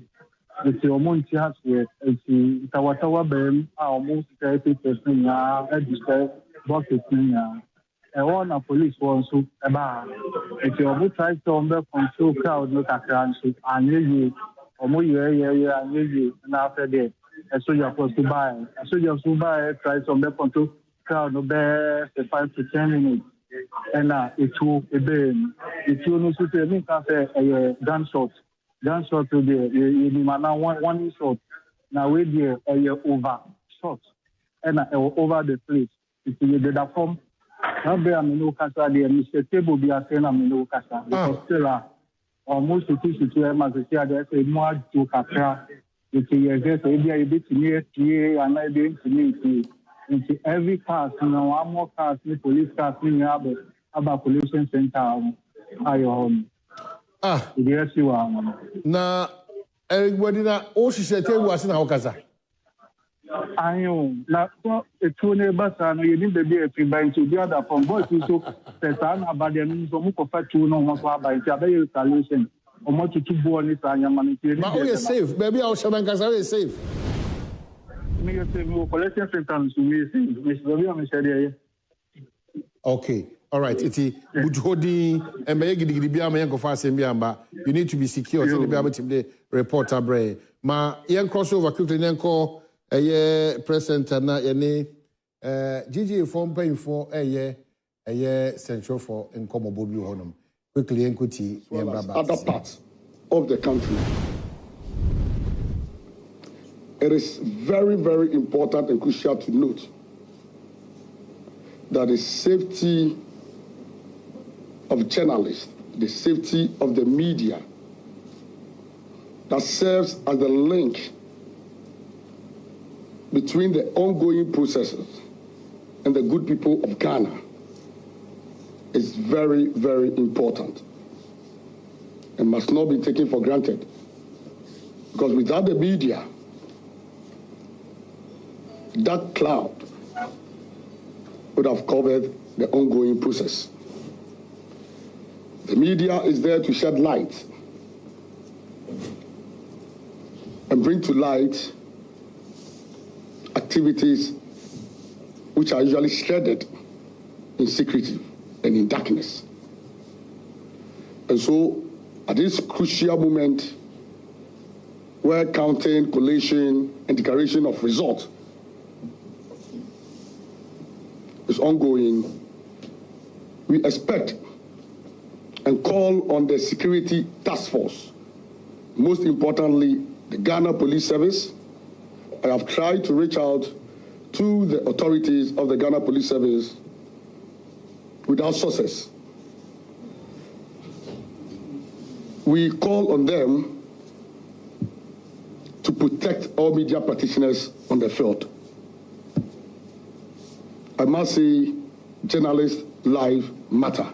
S17: it's omunti has here it's tawatawa bem almost 30% ya register bucket ya one a police one so eba it's omu try to control crowd no kakran so anye omu ye anye na after there so you are supposed to buy try to control crowd no be 5 to 10 minutes and it will no so say me can say gunshot to the you mana one shot now we there over shot and over the place if you did that come now be am no kasa there Mr. Table be saying am no kasa because still almost to am as say there say more to kakra if you get so be a bit near here and I be into every car now one more cars police cars in about Collation Center ayo home. Yes, you are.
S9: Na everybody na o shise tewu ase na okaza.
S17: Ayo, na so etu ne basa no yeni bebe e fi ban to the other from boys so pesa na ba de no so mo ko fa tu no mo so abai ti abai collation. O mo tutu bo ni sa anya man ti.
S9: Ma o ye safe, baby o shaban kasa we safe.
S17: Me ye safe o collection center so me safe. Me baby am share there.
S9: Okay. All right, iti budhodi embe gidigidi bia ma yenko fa asem bia mba. You need to be secure so the be able to report abre. Ma yen crossover quickly nenko present na ye GG form pay for central for incomo bodu honum. Quickly enkoti
S18: other parts of the country. It is very, very important and crucial to note that the safety of journalists, the safety of the media that serves as the link between the ongoing processes and the good people of Ghana is very, very important and must not be taken for granted. Because without the media, that cloud would have covered the ongoing process. The media is there to shed light and bring to light activities which are usually shredded in secrecy and in darkness. And so, at this crucial moment, where counting, collation, and declaration of results is ongoing, we expect and call on the Security Task Force, most importantly, the Ghana Police Service. I have tried to reach out to the authorities of the Ghana Police Service without success. We call on them to protect all media practitioners on the field. I must say, journalists' lives matter,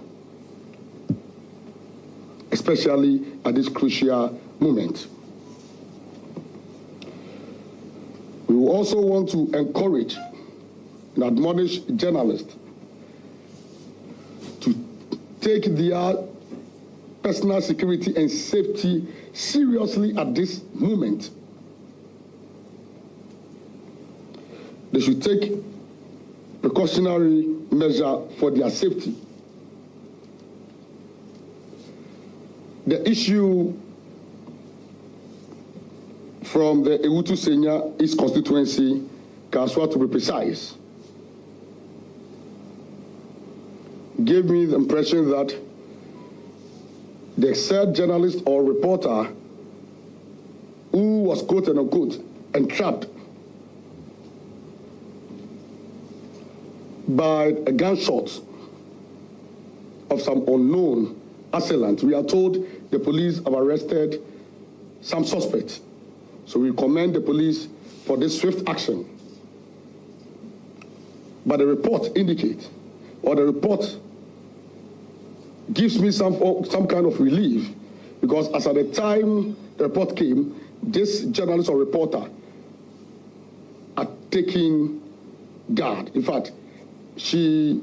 S18: especially at this crucial moment. We will also want to encourage and admonish journalists to take their personal security and safety seriously at this moment. They should take precautionary measure for their safety. The issue from the Ewutu Senya East Constituency, Kaswa to be precise, gave me the impression that the said journalist or reporter who was quote unquote entrapped by a gunshot of some unknown assailant. We are told the police have arrested some suspects. So we commend the police for this swift action. But the report indicates, or the report gives me some kind of relief, because as at the time the report came, this journalist or reporter are taking guard. In fact, she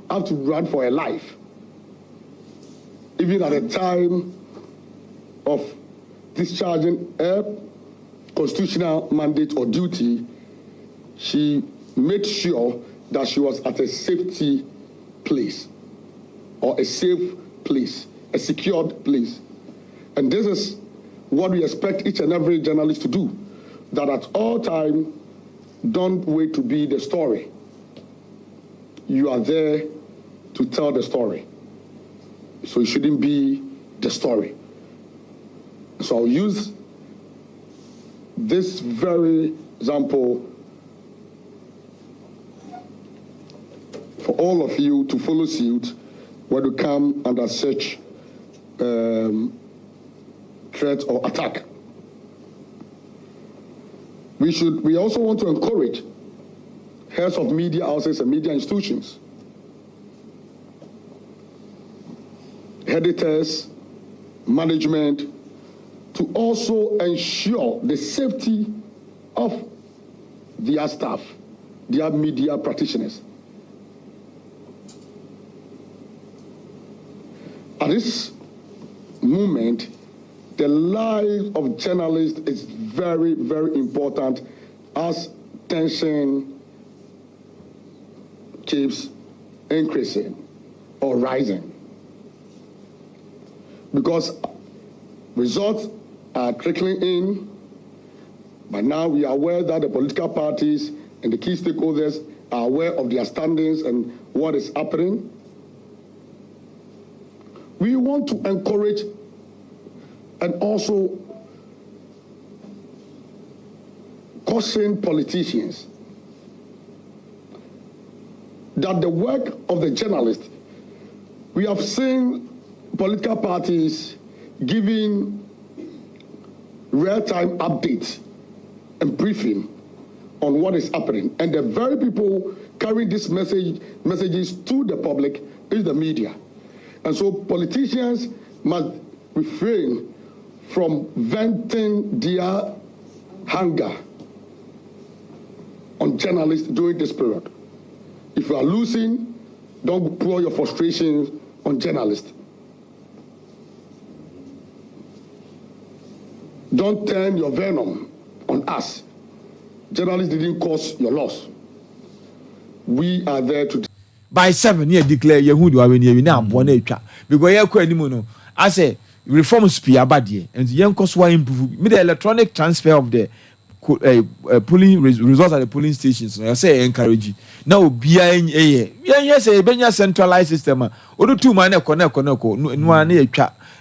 S18: had to run for her life. Even at the time of discharging her constitutional mandate or duty, she made sure that she was at a safety place, or a safe place, a secured place. And this is what we expect each and every journalist to do, that at all times, don't wait to be the story. You are there to tell the story. So it shouldn't be the story. So I'll use this very example for all of you to follow suit when you come under such threat or attack. We also want to encourage heads of media houses and media institutions, editors, management, to also ensure the safety of their staff, their media practitioners. At this moment, the life of journalists is very, very important as tension keeps increasing or rising. Because results are trickling in, but now we are aware that the political parties and the key stakeholders are aware of their standings and what is happening. We want to encourage and also caution politicians that the work of the journalist, we have seen political parties giving real-time updates and briefing on what is happening. And the very people carrying these messages to the public is the media. And so politicians must refrain from venting their anger on journalists during this period. If you are losing, don't pour your frustrations on journalists. Don't turn your venom on us. Journalists didn't cause your loss. We are there to.
S19: By 7 years declare Yehudu Aveni now born because you are no. I say reforms be abadie and the young cost why improve me the electronic transfer of the polling results at the polling stations. I say encourage now be yes a benya centralized system. Odo 2 man connect no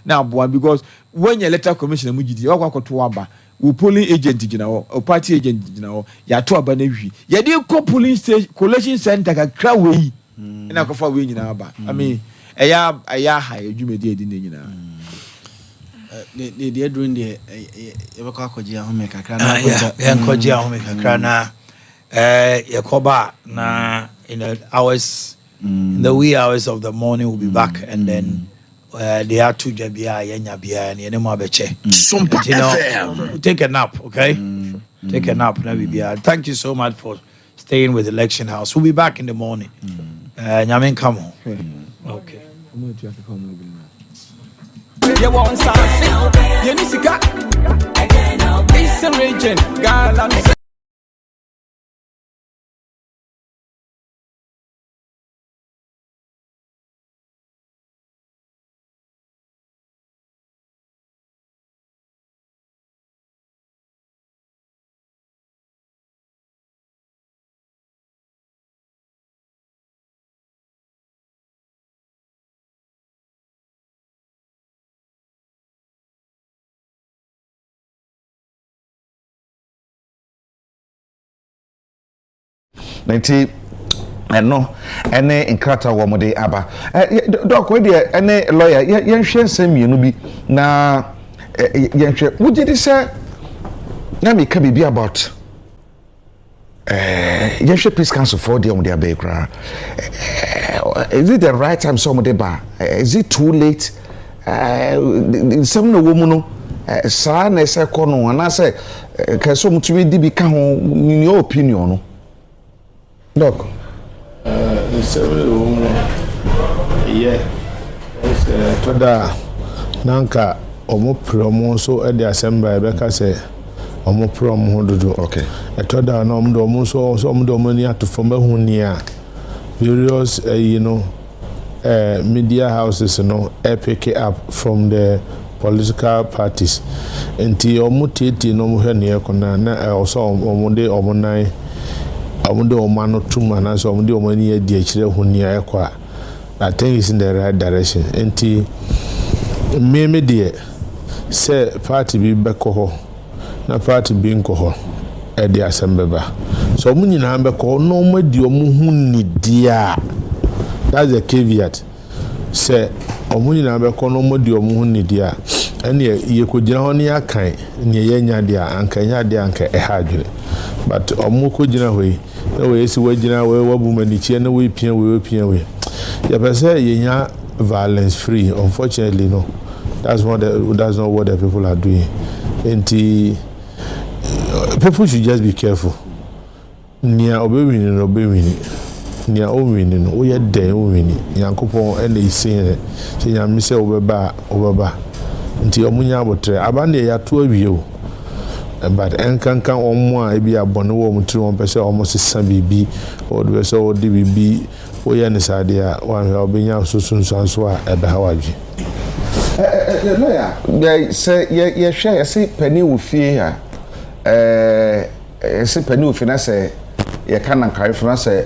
S19: now because when your electoral commission mujidi wakwa to aba wo polling agent gina o party agent gina o ya to aba na wi ya dey polling station collation center kakra we na ko fa we nyina aba I mean eya ha edwumedi edi na nyina
S20: they doing the yebekọ akọji ahome kakra na ya nkọji ahome kakra na yakoba na in the hours in the wee hours of the morning we'll be back and then they are two jabia yenya bia and yenemo abeche take a nap, okay? Take a nap na bibia. Thank you so much for staying with Election House. We'll be back in the morning. Nyamin come on. Okay.
S21: You want something? You need to got it's a region. God,
S1: Nti eno ene inkrata wo mode aba doc we de ene lawyer yenhwe nsemienu bi na yenhwe wugidi se na me ka bibi about yenhwe peace council for the mode abekra is it the right time some de ba is it too late some no wo mu no sa na se kono na se ka so mutumi di bi ka ho in your opinion no Doc.
S2: Toda nanka omo promo so e de assembly be ka say omo promo hododo.
S1: Okay.
S2: Toda na omo do omo so omo do omo ni atofo mahuni a various media houses pick it up from the political parties. Enti omo tete no mo hwe ne ekona na also omo de omo nan omude omano tuma na so omude omani adi akire hunia ekwa. I think it's in the right direction. Enti me de say party bi beko ho na party bi nko ho e de asembeba so omu nyina beko no madi omu hu ni dia. That's a caveat. Say omu nyina beko no madi omu hu ni dia ene ye ko gina ho ne akan ne ye nya dia anka nya dia anka e ha adwere but omu ko gina ho yi na we esi wagina we wabumanichie na we pia we ya pese yenya violence free. Unfortunately no, that's not what the people are doing. And people should just be careful. Nia obewini nia owini no we den owini yankopon ene isin se nyame se obeba nti omunya abotre abande ya to awie but enkankan omo a ebi abone wo mutri won pese omo sesa bibi o de pese o de bibi o ye ne sade a wan ha obenya sosunsanso a ebe hawaji
S1: lawyer say ye hwe say pani wo fie ha say pani wo fie na say ye kana nkarefo na say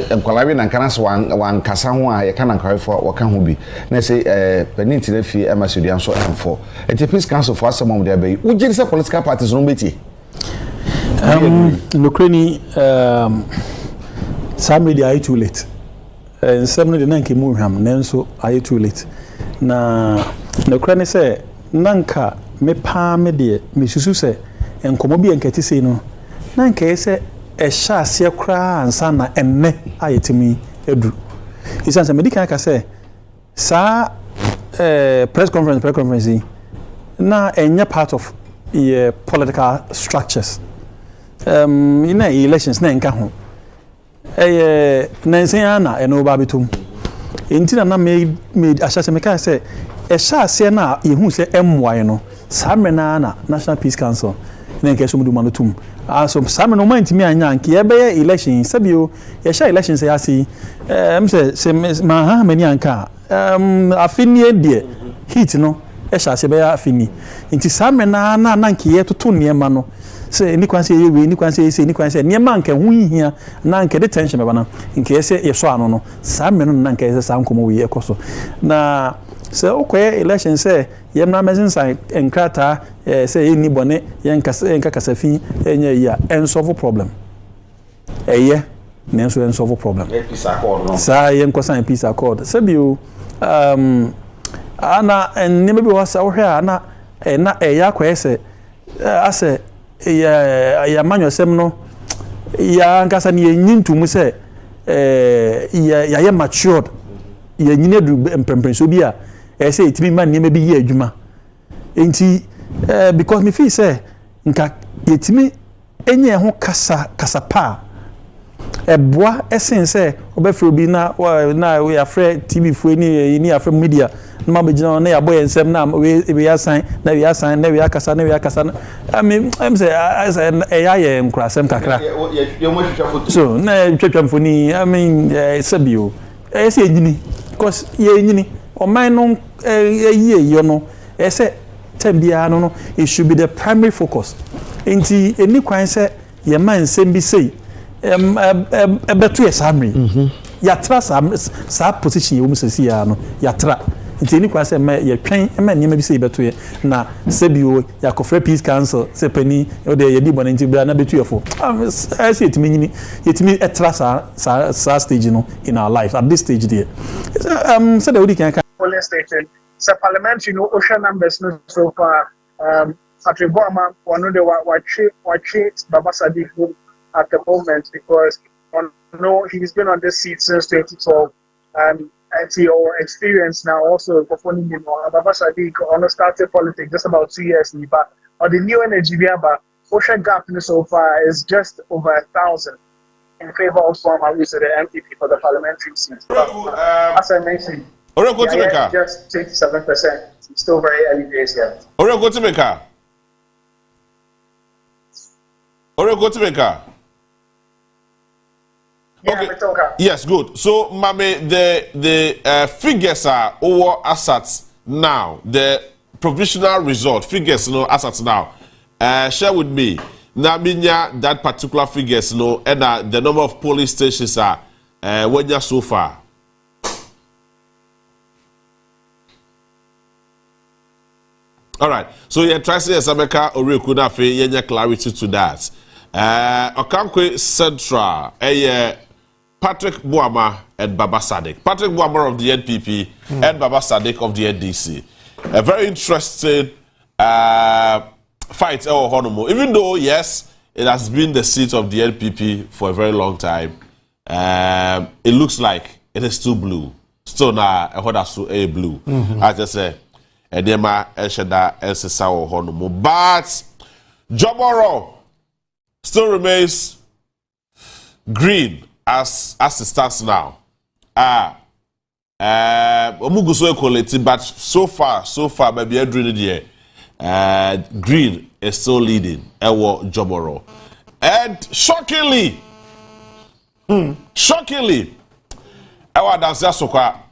S1: enkwalawe na nkana so wan kasa ho a ye kana nkarefo waka ho bi na say pani tire fie emasudian so emfo enti peace council for asem dey be ugiri say political parties no beti
S7: Ukraine some media are too late some no dey nanke mu hwam nanso are too late na Ukraine say nanka me pa me de me susu say enkomo bi enkati sei no nanka say e sha asie kra ansa na enne ayetimi edu isanse medical ka say sa press conference na enya part of political structures in elections na enka ho nansen ana eno ba betum entina na me ahyase me kai say ehya ase na yehu se emwaye no samena na National Peace Council na nke so muduma no tum so samena no mantimi anya nke ye be election sabio ehya election say ase se ma ha mani anka afini de hit no ehya ase be afini nti samena na nke ye toto niema no se ni kwanse ye we ni kwanse se ni kwanse niema nka hu hia na nke de tension be bana nke ye se ye so ano no samena no na nke ye se sankomo we ekoso na se okoye election say yemna mesin sai enkrata say ni bone yenka kasafi enya ya ensolve problem eye na ensolve problem
S1: peace accord no
S7: sa yenko sign peace accord sabio ana enni be wasa wo hwe ana na eya kwese ase ya manyosem no ya nkasa ni enyintumu say ya ye matured ya nyine du empempenso bi a say it man name be ye adwuma enti because me feel say nka yetimi enye ho kasa pa eboa esen say obefro bi na we afre TV fo ni afre media na ma begina na ya boy ensem na we asan na we asan na we akasa na we akasa I mean I'm say ye nkrasem kakra so na twetwamfo ni I mean sabio say enyini because ye enyini o man no ye no say tembia no it should be the primary focus enti eni kwan say ye man nsem bi say beto ye samri ya tra sa position ye umusesi ya no ya tra enti eni kwan say ye twen nyema bi say beto ye na sebio ya kofre peace council se pani o de ye di bon enti bra na beto ye fo I say it mean yetimi etra sa stage no in our life at this stage there so the we can
S5: polling station. So parliamentary no ocean numbers no so far. Patrick Boama one of the watch Baba Sadiq at the moment because he's been on this seat since 2012. And he experience now also performing Baba Sadiq on started politics just about 2 years but on the new energy we have ocean gap so far is just over 1,000 in favor of Boama who's the MPP for the parliamentary seat. As I mentioned. Just 27%. Still very early days yet.
S22: Go to Mecca. Okay. Yes, good. So, Mame, the figures are over assets now. The provisional result figures, assets now. Share with me. Now, that particular figures, and the number of police stations are when you're so far. All right. So you try to say Sameka Orikuna fe yenya clarity to that. Okankwe Central, Patrick Boama and Baba Sadiq. Patrick Boama of the NPP and Baba Sadiq of the NDC. A very interesting fight. Even though yes, it has been the seat of the NPP for a very long time. It looks like it is still blue. Still now, a blue. I just say. Edema Esheda Elsesa Honomo. But Joboro still remains green as it stands now. Omuguso Collation, but so far, maybe every green is still leading. Ewo Joboro. And shockingly, Ewa Dansia Soka.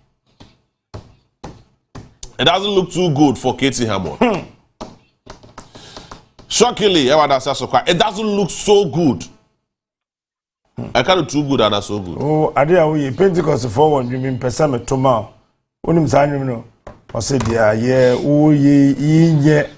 S22: It doesn't look too good for Katie Hammond. Shockingly, it doesn't look so good. I can't do too good and that's so good.
S2: Oh, I did we Pentecost forward, you mean Pesame Toma. When I'm saying, you know, I said, yeah, oh, yeah,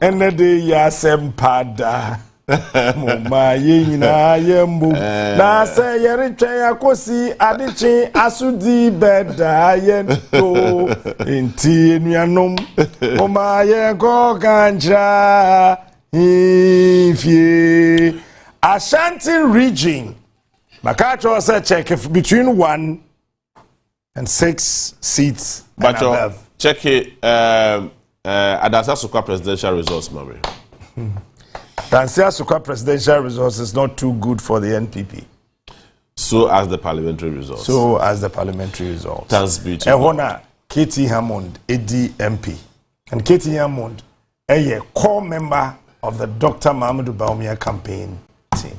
S2: and the day, ya sempada. Mama yina yembu na se yeriche yakosi adichi asudi beda yento enti enuanom mama yeko kancha ifie Ashanti region makacho say check if between 1 and 6 seats
S22: but check it Adasa Sukwa presidential results mama.
S2: Tansi Asukwa presidential results is not too good for the NPP.
S22: So as the parliamentary results.
S2: Thanks be to God. Katie Hammond, AD MP. And Katie Hammond, a core member of the Dr. Mahamudu Bawumia campaign team.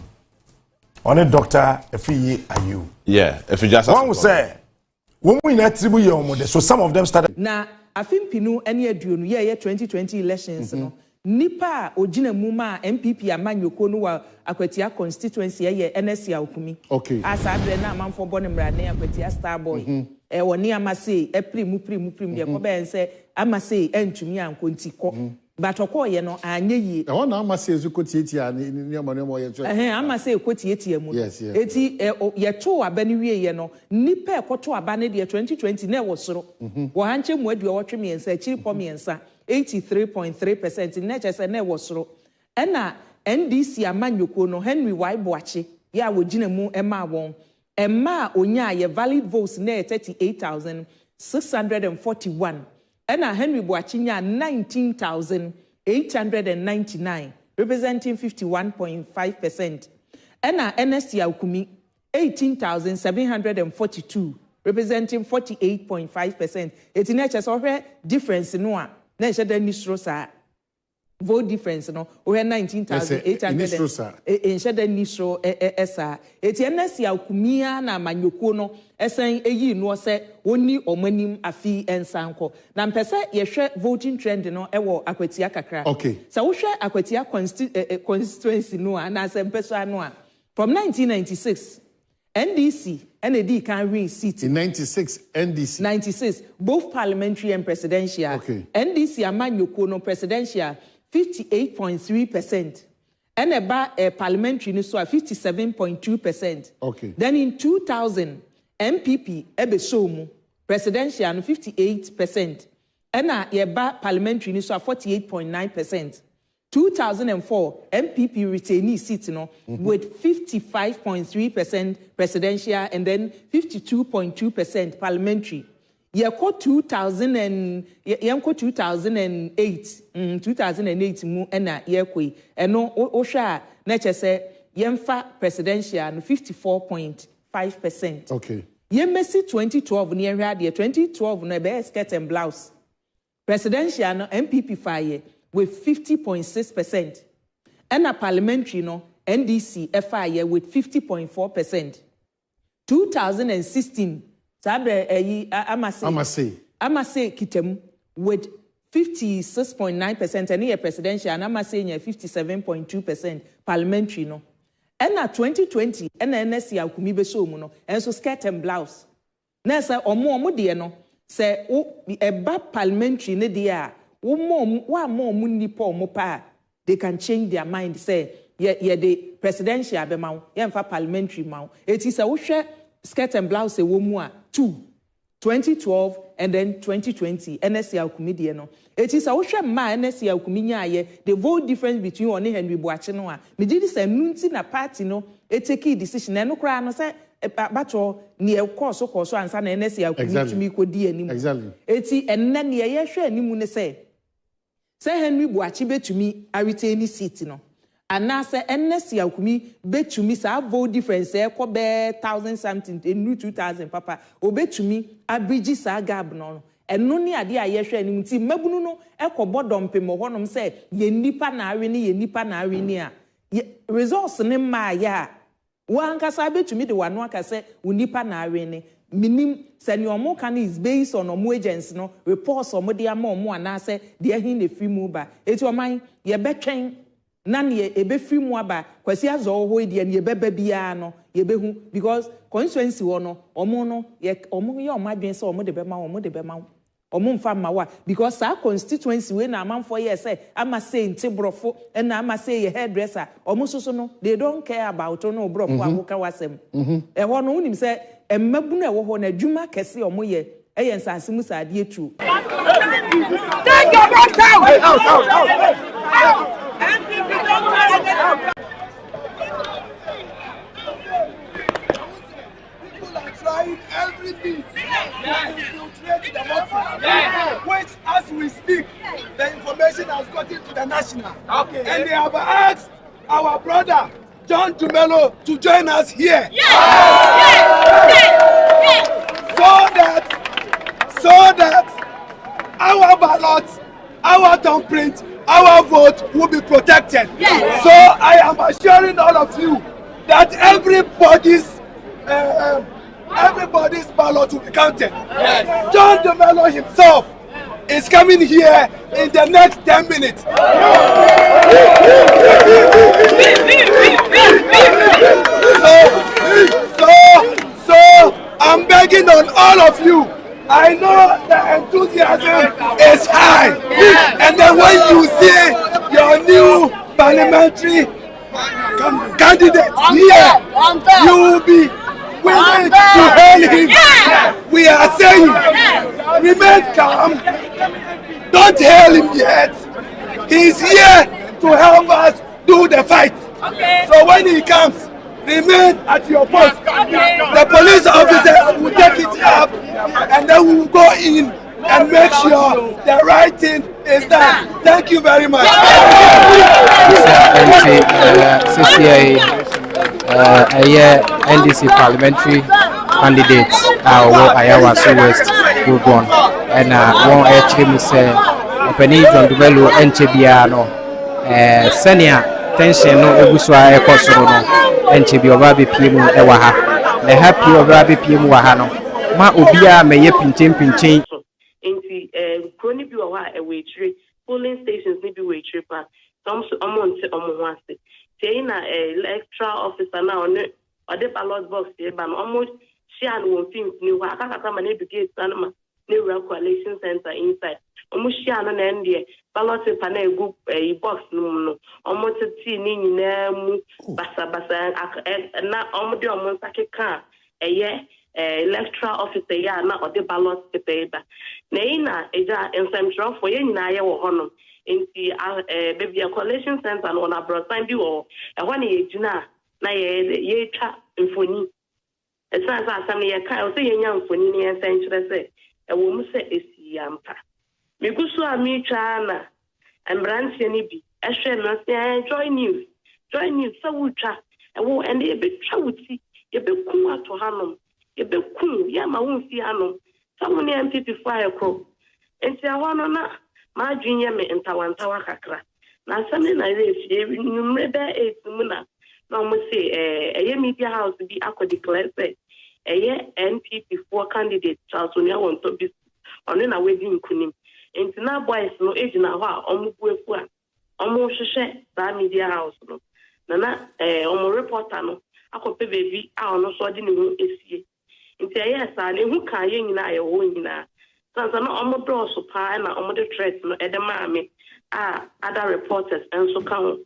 S2: On a doctor, if you are you.
S22: Yeah, if you just
S2: one will say, when we net so some of them started.
S10: Now, I think Pinu any adunu yeah 2020 elections no. Nipa ojina muma MPP amanyoko no wa akwatia constituency ye NSC akumi.
S9: Okay.
S10: Asadre na amamfo bone mrade akwatia Starboy. Woni amase prim de ko be nse amase entumi ankonti ko. But okoye no anye yi.
S9: E wona amase ezukotietia ni amane ye so.
S10: Amase ekotietia mu.
S9: Yes.
S10: Eti ye to aba ni wie ye no nipa ekoto aba ne de 2020 na e wo soro. Wo hanche mu adu wotwe miensa akiri po miensa 83.3% na chese na e wo soro. Ena NDC amanyoko no Henry Waiboache ya wogina mu ema won. Emma onya ye valid votes na 38,641. Ena Henry Boachinya 19,899, representing 51.5%. Ena NSC Akumi 18,742, representing 48.5%. Eti na chese difference no a na chede ni strosa vote difference no we 19,800 in shede nisro esa eti NSC Akumia na manyoko no esen eyi no se oni omanim afi ensanko na mpese ye hwe voting trend no ewo akwatia kakra
S9: okay
S10: so wo hwe akwatia constituency no na se mpeso ano a from 1996 NDC NAD can win seat
S9: in 96 NDC
S10: 96 both parliamentary and presidential
S9: okay
S10: NDC amanyoko no presidential 58.3%. And about parliamentary ni so 57.2%.
S9: Okay.
S10: Then in 2000, MPP ebesomu presidential 58%. And yeba parliamentary ni so 48.9%. 2004, MPP retainee seat with 55.3% presidential and then 52.2% parliamentary. Yeko 2008 mu ena yekoi eno ohwa na chese yemfa presidential no 54.5%.
S9: Okay.
S10: Yemesi 2012 ni ehwa de 2012 no be skirt and blouse. Presidential no MPP faye with 50.6%. Ena parliamentary no NDC faye with 50.4%. 2016 Sabre Amase Kitem with 56.9% and here presidential and Amase 57.2% parliamentary no. And at 2020 and NSC Akumi beso mu no and so skirt and blouse. Na say omo de no say eba parliamentary ne de a wo mo nipa omo pa they can change their mind say ye the presidential be ma ye mfa parliamentary ma. It is a wo hwe skirt and blouse wo mu a 2012 and then 2020 NSC Akumidie no it is a wohwe ma NSC Akuminya aye the vote difference between one Henry Boache no a me did say nunti na party no e take decision na no kra no say bato ne e course ansa na NSC Akumidie ko di anim
S9: exactly
S10: eti enne ne ye hwe animu ne say Henry Boache betumi a retain seat no anase NSC Akumi betumi sa vote difference e ko be 1,000 something enu 2,000 papa obetumi abridge sa gap no eno ni ade a ye hwe anim ti mabunu no e ko bodom pem honom se ye nipa na awe ni a results ne ma ya wankasa betumi de wano aka se unipa na awe ni minim se ni omo kan is based on omo agents no reports omo de ama omo anase de ahin ne free move ba eti oman ye betwen na ne ebefiri mu aba kwasi azo ho ide ne ebeba bia no yebehu because constituency wo no omo no ye omo adwen se omo de bema omo mfa mawa because our constituency we na amanfo ye say ama say ntibrofo na ama say ye hairdresser omo soso no they don't care about no brofo awoka wasem e ho no unim say emmabu na wo ho na adwuma kese omo ye eye nsanse mu sa ade etu take your back out
S3: People are trying everything to infiltrate democracy. Which, as we speak, the information has gotten to the national. Okay. And they have asked our brother John Dumelo to join us here. So that our ballot, our thumbprint, our vote will be protected. So I am assuring all of you that everybody's ballot will be counted. John Dumelo himself is coming here in the next 10 minutes. So I'm begging on all of you. I know the enthusiasm is high. And then when you see your new parliamentary candidate here, you will be willing to hail him. We are saying, remain calm. Don't hail him yet. He's here to help us do the fight. So when he comes, remain at your post. The police officers will take it up and then we will go in and make sure the right thing is done. Thank you very much.
S6: Nddc parliamentary candidates Ayawa West Wogon and one HM say Open John Dumelo and Chebiano senior tension no Ebuswa Ekosoro and Chebi Obabi PM Ewaha. The happy Obabi PM Wahano. Ma Ubia may ye pinching.
S8: Inti Crony Biwa away tree, polling stations maybe way tripper. Some amount on saying electoral officer now or the ballot box here, but almost she and one thing new. I can't come and educate Sanama new Collation Center inside. Almost she and an India ballot panel group a box no almost a tea name basa na almost almost like a car a year. Electoral officer ya na or the ballot paper. Neina eja in central for ye na ye wo hono. Inti baby a collation center on a broad time bi wo. E ho na ye gina na ye twa mfoni. E san sa asam ye ka o se ye nya mfoni ne ye san kire se e wo mu se esi ampa. Me gusu a mi twa na embranche ni bi. E hwe no se joy news so wo twa e wo ende ye be twa wuti ye be ku ato hanom. Ebe kun ya ma won fi anom someone MPP fire crow enti awano na ma dwunye me ntawantawa kakra na asame na refi numre be 8 mu na mo say eye media house bi akọ declare say eye NPP for candidate Charles Onia won to bi ono na wedi nkunim enti na boys no ejina ho a omubu efu a omu hwehwe ba media house no na omu reporter no akọ pe baby a ono so de ne ho esie nti yes and who can ye nyina ye wo nyina sansa no omodo so pa na omodo threat no edema other reporters and so kan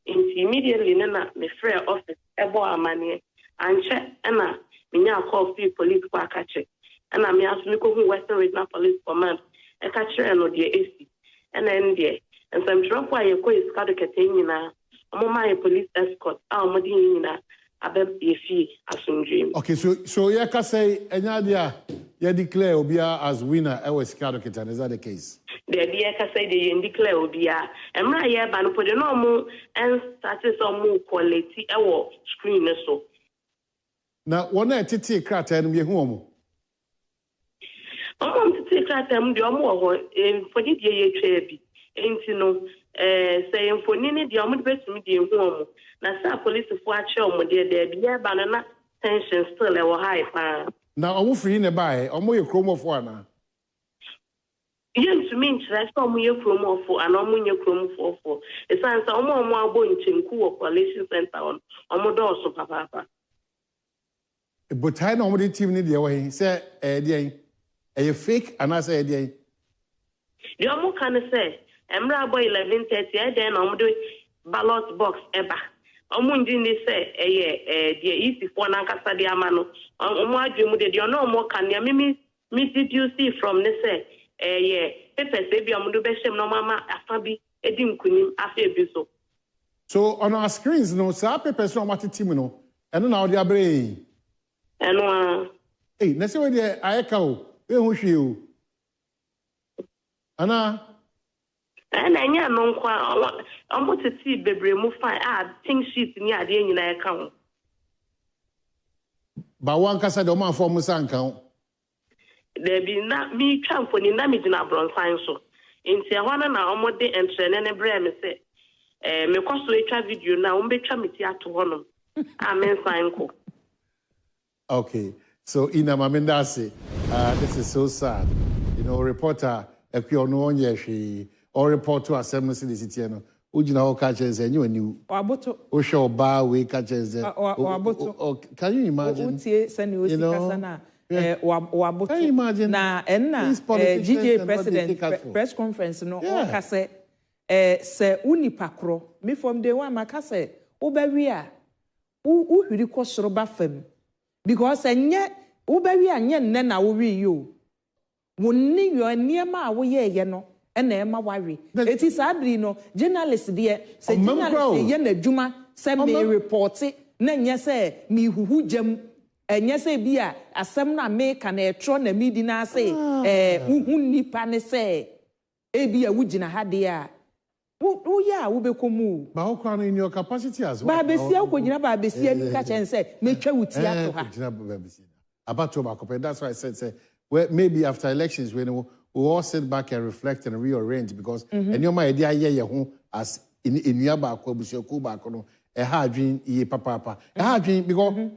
S8: nti immediately na me free office ebo amane anche na me nya call free police kwa kache na me aso me ko hu Western Regional Police Command e ka kire no de AC na ndie and some drop why ye ko iskado kete nyina omo my police escort omodi nyina
S9: Okay, so you can say Enyadia, you declare Obia as winner. I was scared of it, and is that the case?
S8: The idea can say they declare Obia. And my year, but put the normal and started some more quality our screen so.
S9: Now, one night to take crack and be home.
S8: I want to take that time, the more for the year trade. Ain't you know, saying for Nini, the only best medium home. Na sa police for action mo there be banana tension still e high.
S9: Now omo free ne buy omo ye chromo for na.
S8: Yen to mean that omo ye chromo for and omo ye chromo for. E san sa omo abo nchinku wo Collation Center on omo do so papa.
S9: But I know the team need the way say e fake and I say the
S8: omo can say emra boy 11:30 e den omo do ballot box eba. Omundi ni say the easy for nankasa de amano omo adwemu de no omo kan ya me did you see from ne say papers e bi omudo be shem no mama afa bi edi nkunim afa ebi
S9: so on our screens no sa papers no mati team no eno na odi abre
S8: eno
S9: na say we de ayeka o e hu hwe o ana
S8: And I know quite almost to see bebre mu fine think sheet near the end in account.
S9: But one can say the man for Musanka.
S8: There be not me tramp for the damage in our bronze fine so. In Tijuana, now almost the entry and a brand say, me cost to a video now, betra me to one. Amen, sign.
S9: Okay, so in Amamendasi, this is so sad. You know, reporter, if you know on yeshi, or report to Assembly City, Ujina catches and you knew. Or show bar we catches. Can you imagine? You know,
S10: can you imagine? Na GJ president press conference no ka say se unipakro me from day one maka say ubewi a uhiri kwosoro ba fam because enye ubewi anye nne na wo wi yo wonni yo niema a wo ye no na ema wari eti sabri no journalist de se journalist ye na djuma se me report na nye se mi huhu jam enye se bi a asem na me ka na etro na mi di na se uhu nipa ne se e bi a wugina ha de a wo ya wo be komu
S9: ba ho kwa in your capacity as well
S10: ba besia ko gina ba besia ni ka chen se metwa wuti ato ha
S9: gina ba besia about to back up and that's why I said well, maybe after elections when we'll all sit back and reflect and rearrange because and your my idea ye ho as in yaba ko busioku ba ko no e ha adwin ye papa e ha adwin because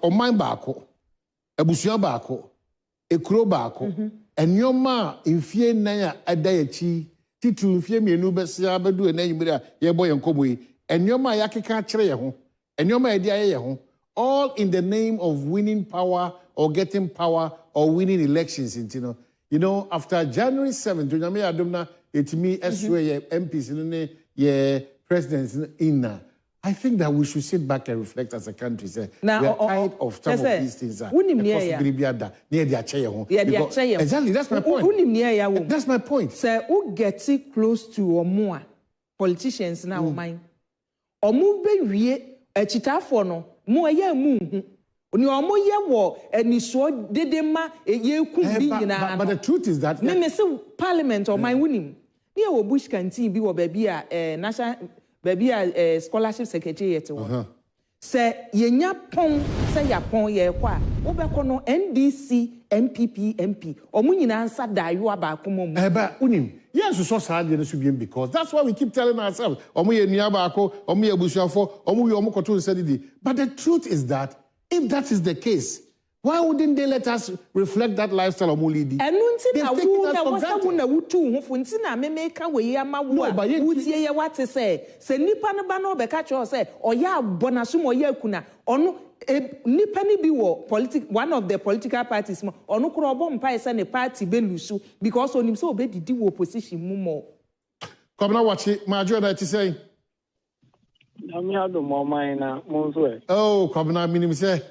S9: o mind ba ko abusua ba ko ekuro ba ko enyoma mfie nan a ada yachi titu mfie mienu besia bedu na yimira ye boy enkomo yi enyoma yakeka kire ye ho enyoma edi aye ye ho all in the name of winning power or getting power or winning elections you know after January 7th Jonyame Adomna etimi eswe ye MPs ne ye presidents in I think that we should sit back and reflect as a country. Say, now, we are tired of some of these things. Exactly, that's my point. That's my point.
S10: Sir, who gets it close to or more politicians now, mine? Or move be a chita for no more ye moon. When you are more ye war and you saw Dedema a year could be
S9: but the truth is that
S10: Parliament or my winning. Near Bush can see be or baby a national. Baby a scholarship secretary yet say yenya pon say ya pon ye kwa obeko no NDC MPP MP omu nyina ansa dayo abako mom
S9: eba unim yes so sad ye no so bien because that's why we keep telling ourselves omu ye nua abako omu ye busuafo omu ye omu koto nsadidi but the truth is that if that is the case why wouldn't they let us reflect that lifestyle of Mulidi?
S10: And na wu na wasa na wutu hu funti na me make we ama wu a wutie ye what say se nipa no ba no be ka cho say oya bonaso mo ya kuna ono nipa ni bi wo one of the political parties mo ono kro obo mpa say ne party be lusu because onim say obedidi wo opposition mu mo
S9: come na watch majo na ti say
S17: na mi ado mo man na mo so e
S9: oh come na minim say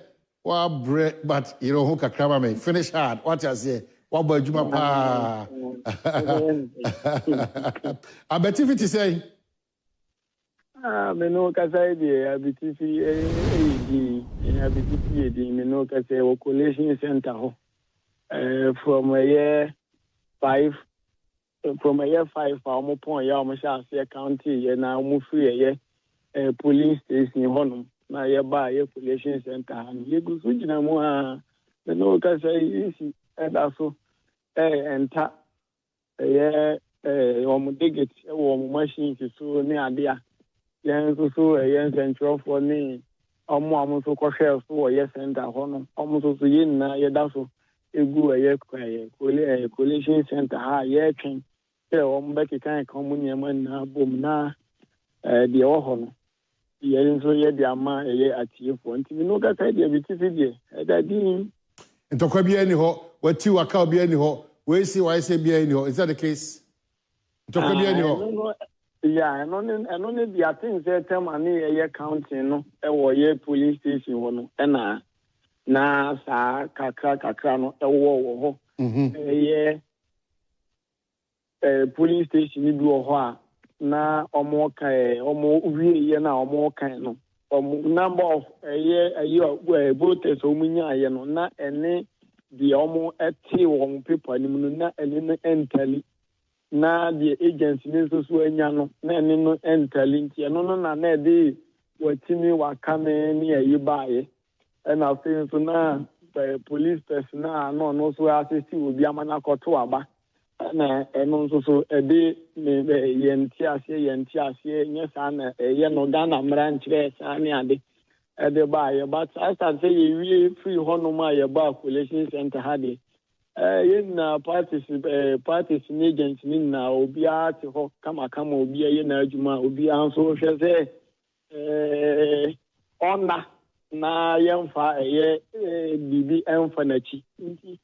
S9: wa bread but you know who kakrama me finish hard what you say wa ba adwuma pa abetifity say
S17: me no ka say dey abetifity abetifi me no ka say Collation center ho from a year 5 am pon ya am sha say county ye na am free ye police station honum na ye ba ye Collation center and ye go so jina mo a no ka say isi da so enta ye o digit e wo machine so ni ade a ye so ye central for ni omo am so ko share so ye center hono omo so ye na ye da so egu ye Collation center ha ye twen e o mbe kan mu nyama na bom na de o hono ye so ye de ama ye atiefo nti no ka sai de bitifi de da din
S9: ntokwa bia ni ho wati waka bia ni ho we see why say bia ni ho is that the case ntokwa bia ni ho
S17: yeah no ne bia things say term ani ye counting no e wo ye police station ho no e na sa kakra no e wo ho ye police station ni bi wo ho a na omo wie ye na omo kan no number of voters omunya ye no na ene the omo eti won paper ni mu na ene no entally na the agency ne nso so anya no na ene no entalinti eno no na na de watimi wakame ne ayi baaye and I feel so na police personnel no so assist obi amana koto aba na eno nso so ede yenti ase nyesa na ye no Ghana mra nkyere sa ne ade ede baaye but I start say we free honoma ye ba collation center hade yen parties agents na obi ate ho kama obi ye na adwuma obi anso hwe se onda na yemfa bibi enfa nachi nti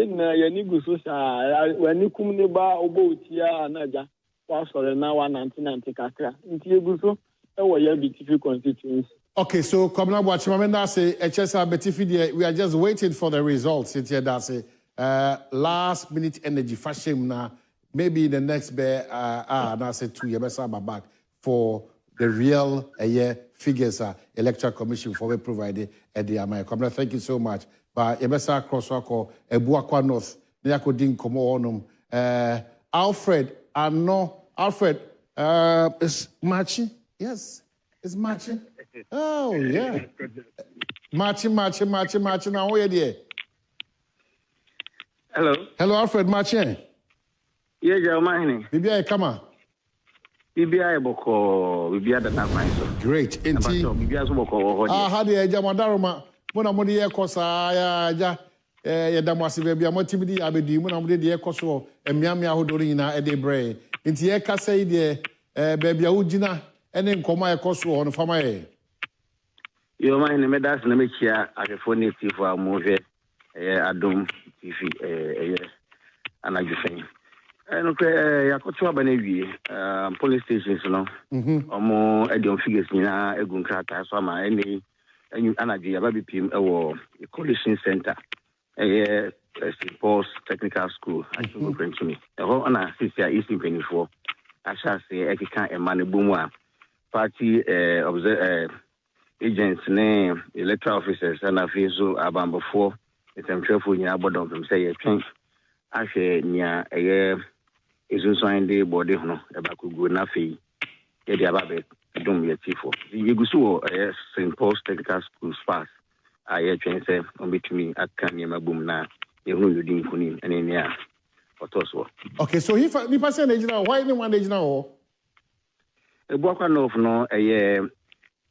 S17: na yani guso sa wani kum ne ba obotia anaja wasore na 199 kakra nti eguso wo ya BTF constituency.
S9: Okay, so Commissioner Bwachimamenda say HSR BTF, we are just waiting for the results. It's here that say last minute energy fashion now maybe the next now say 2 years back for the real figures electoral commission for we provided at the Amaya. Commissioner, thank you so much. But Yebesa Crosswalk Ebuakwa North Nyako Komo Onum Alfred is matching. Yes, it's matching. Oh yeah. Matching. Now where there? Hello, Alfred Matching.
S11: Yeah, Germany.
S9: Bibia, come on.
S11: Bibia Boko, Bibia the Nafai.
S9: Great.
S11: Bibia Boko.
S9: How the Jamadaruma, Monamodia Cosa, Yadamasi, Bibia Motibidi, Abedi, Monamudi, Koso, and Miamia Hodorina, Ede Bray. Intieka say the Baby Ujina, and then Koma Koso on Famae.
S11: Your mind, Medas, Nemechia, at a phone for a movie, Adum. TV and I just saying and yakoto abanewie police stations no omo edion figures nyina egun krata so ama eni anaje ababipim ewo Collation center Post Technical School actually friend to me ho na sisia isi penifo asha say ekika emane bomu a party agents ne electoral officers and afiso abambofo it's a careful near bottom from say a change. I say near a year is also in the body, no, about good enough. Get the ababe, don't be a tifo. You go to St. Paul's Technical School fast. I train say on between at Kanyama boom now. You know you didn't put in any near or toss.
S9: Okay, so if I say now, why anyone age now?
S11: A book of no a year.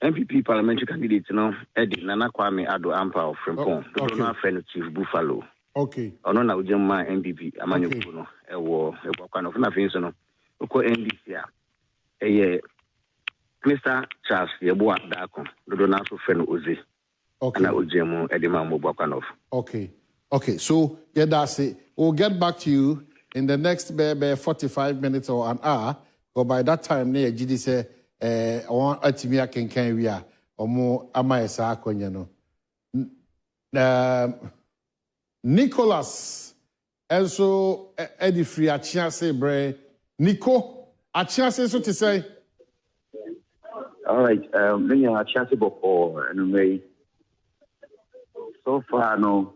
S11: MPP parliamentary candidate, no, Eddie Nana Kwame Ado Ampa of Frempong, the donor friend Chief Buffalo.
S9: Okay.
S11: Ono na ujema MPP amanyo kuno ewo kwano na finso no uko NDC a Mr. Charles Yeboa Dako dodo na so friend Ozi.
S9: Okay.
S11: Na ujemu edema mo kwano.
S9: Okay, so yeah, that's it. We'll get back to you in the next 45 minutes or an hour, but by that time near GD say on atimia can we are or more amaesa akonyano. Nicholas also Eddie Free a chance bre Nico a chance so to say.
S11: All right, when you are chance before and so far no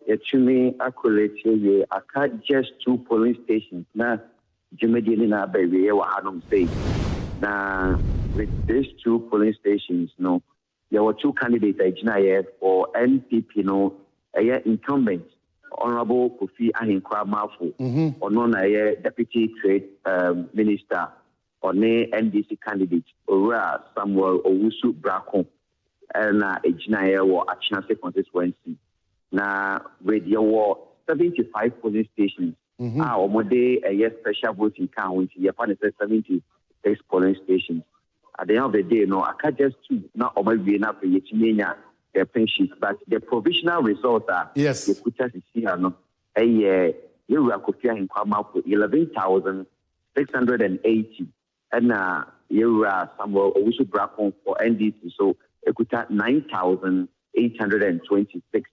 S11: to me accurate here I can't just 2 polling stations now Jimmy na baby Hanum say. Now, with these 2 polling stations, no, there were 2 candidates for NPP, no, incumbent, Honorable Kofi Ahinkwa Mafu, or non Deputy Trade Minister, or NDC candidate, or Samuel Owusu Brako, and a or a chance constituency. Now, with your 75 polling stations, our model a special voting count, you find 76 polling stations. At the end of the day, no, I can't just choose not over enough for the pensions, but the provisional results are
S9: yes.
S11: The put us here, no, you are copying come up with 11,680, and you are somewhere also brought home for NDC, so it could have 9,826.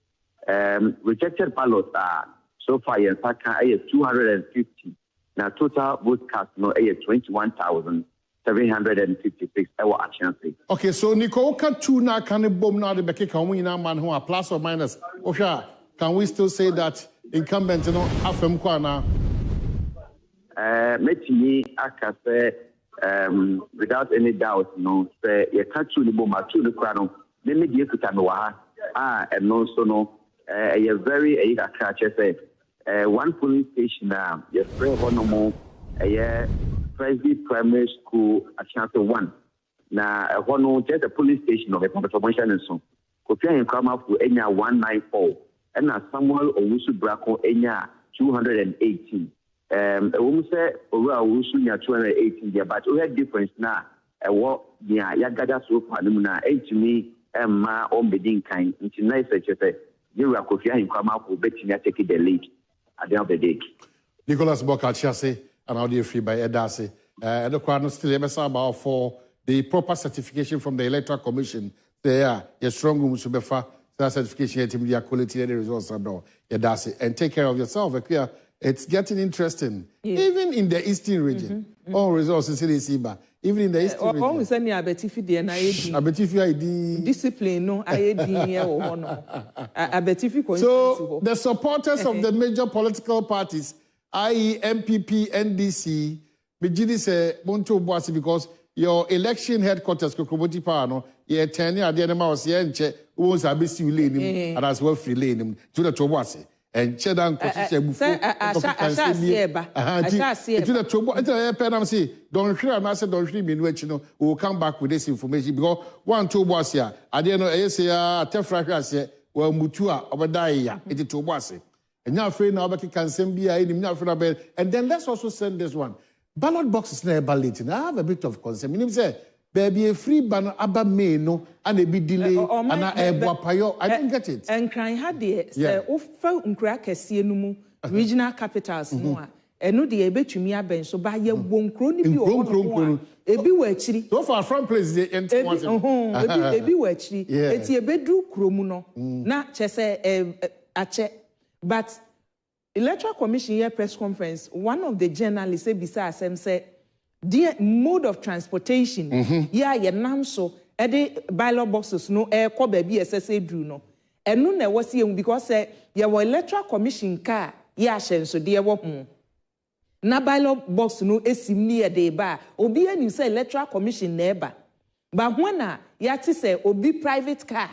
S11: Rejected ballots are so far in fact 250. Now total vote cast no 21,756
S9: Okay, so Nico two na can bomb now the Becky can win man who are plus or minus. Okay, can we still say that incumbent no afem kwana?
S11: metimi aka say without any doubt no say ye ka tu ni boma tu ni kwa no me me die kuta no wa and no so no ye very aka say one police station ye free honomo Presby Primary School Chance 1 na hono just a police station of a promotion and so Kofi and come up with enya 194 and na Samuel Owusu Brako enya 218 we say Owusu nya 218 there but we had difference na what ya gada so far no na me ma on bedin kan nti na say you are Kofi and come up with betting take the lead at the end of the day.
S9: Nicholas Bokachase and audio free by Nddc. And the crowd still about for the proper certification from the Electoral Commission. They are strong Musubefa certification media quality and the results of Nddc. And take care of yourself. It's getting interesting. Yeah. Even in the Eastern region, all results in Siba. Even in the Eastern region.
S10: Always any abetifi de na ID.
S9: Abetifi ID.
S10: Discipline no ID here or no. Abetifi.
S9: So the supporters of the major political parties, i.e. MPP, Nddc, Bijini say Monto Boasi because your election headquarters Kokroboti Pano, ye tenny at the end of the year, was a busy lane and as well free lane to the Tobasi. And Chedan to the Tobo, and say, don't hear and I said, don't hear me, which we will come back with this information because one Tobosia, I didn't know, I say, Tefrakas, well, Mutua, over Daya, it's Tobasi. And now, afraid now, but can send be and then let's also send this one. Ballot boxes never balloting. I have a bit of concern. Meaning, say, baby, a free banner, abba may no, and a bit delay, and I don't get it.
S10: And crying had the felt crack a CNU regional capitals, no, and no, the ebe to me a bench, so by your won't crony be a be wetchy.
S9: So far from place, the end a
S10: be wetchy. It's a bedroom cromuno, not just a check. But Electoral Commission here press conference, one of the journalists besides him said, the mode of transportation, yeah, so the ballot boxes no air ko baby SSA drew no. And no ne was here because yeah, Electoral Commission car, yeah, so dear what na ballot box no esimni de ba obi ani say Electoral Commission neighbor. But when ya say obi private car,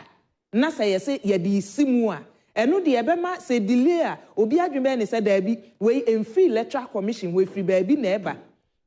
S10: na say ye di simua. And no, the Ebema say delay, Obi Adriman said there be way in free Electoral Commission, way free baby neighbor.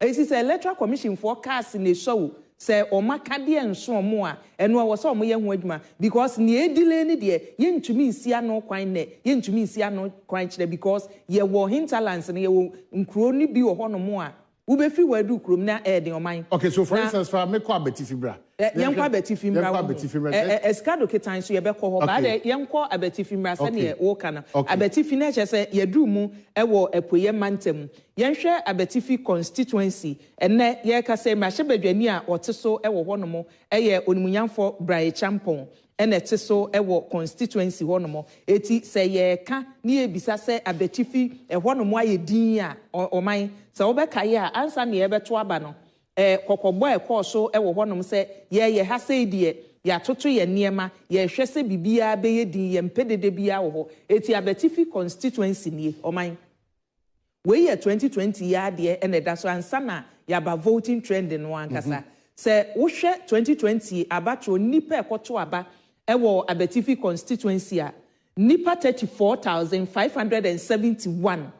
S10: It is a Electoral Commission forecast in the show, say, or Macadi and so more, and what was some young wedma, because near delay any day, yen to me see no quine, yen to me see no quine because ye were hinterlands and ye will crony be or one more. Ube free where do crumna air in your mind.
S9: Okay, so for instance, for me, Betifibra.
S10: Young Betifimra, Escado Ketan, so you be called by young call a Betifimra, Sanya, Okana. A Betifina, say, ye do mu, a war a poem mantem. Yan share a Betifi constituency, and net ye can say, Mashabenia or Tiso, a one more, a year on for Bray Champon. And a tiso ewo constituency one more. Eti say ye ka near bisase a betifi a one more ye dinya or mine. So obekaya answer near betwabano. Kokoboy so ewo one say ye has say dear ya toto ye niema ye shese bibia be ye din ye mpede de bia wo. Eti a betifi constituency ni or mine. We ye 2020 ya dear and that's why ansana yaba voting trend in one kasa. Say ushe 2020 abatro nipe koto aba. Ewo Abetifi constituency nipa 34,571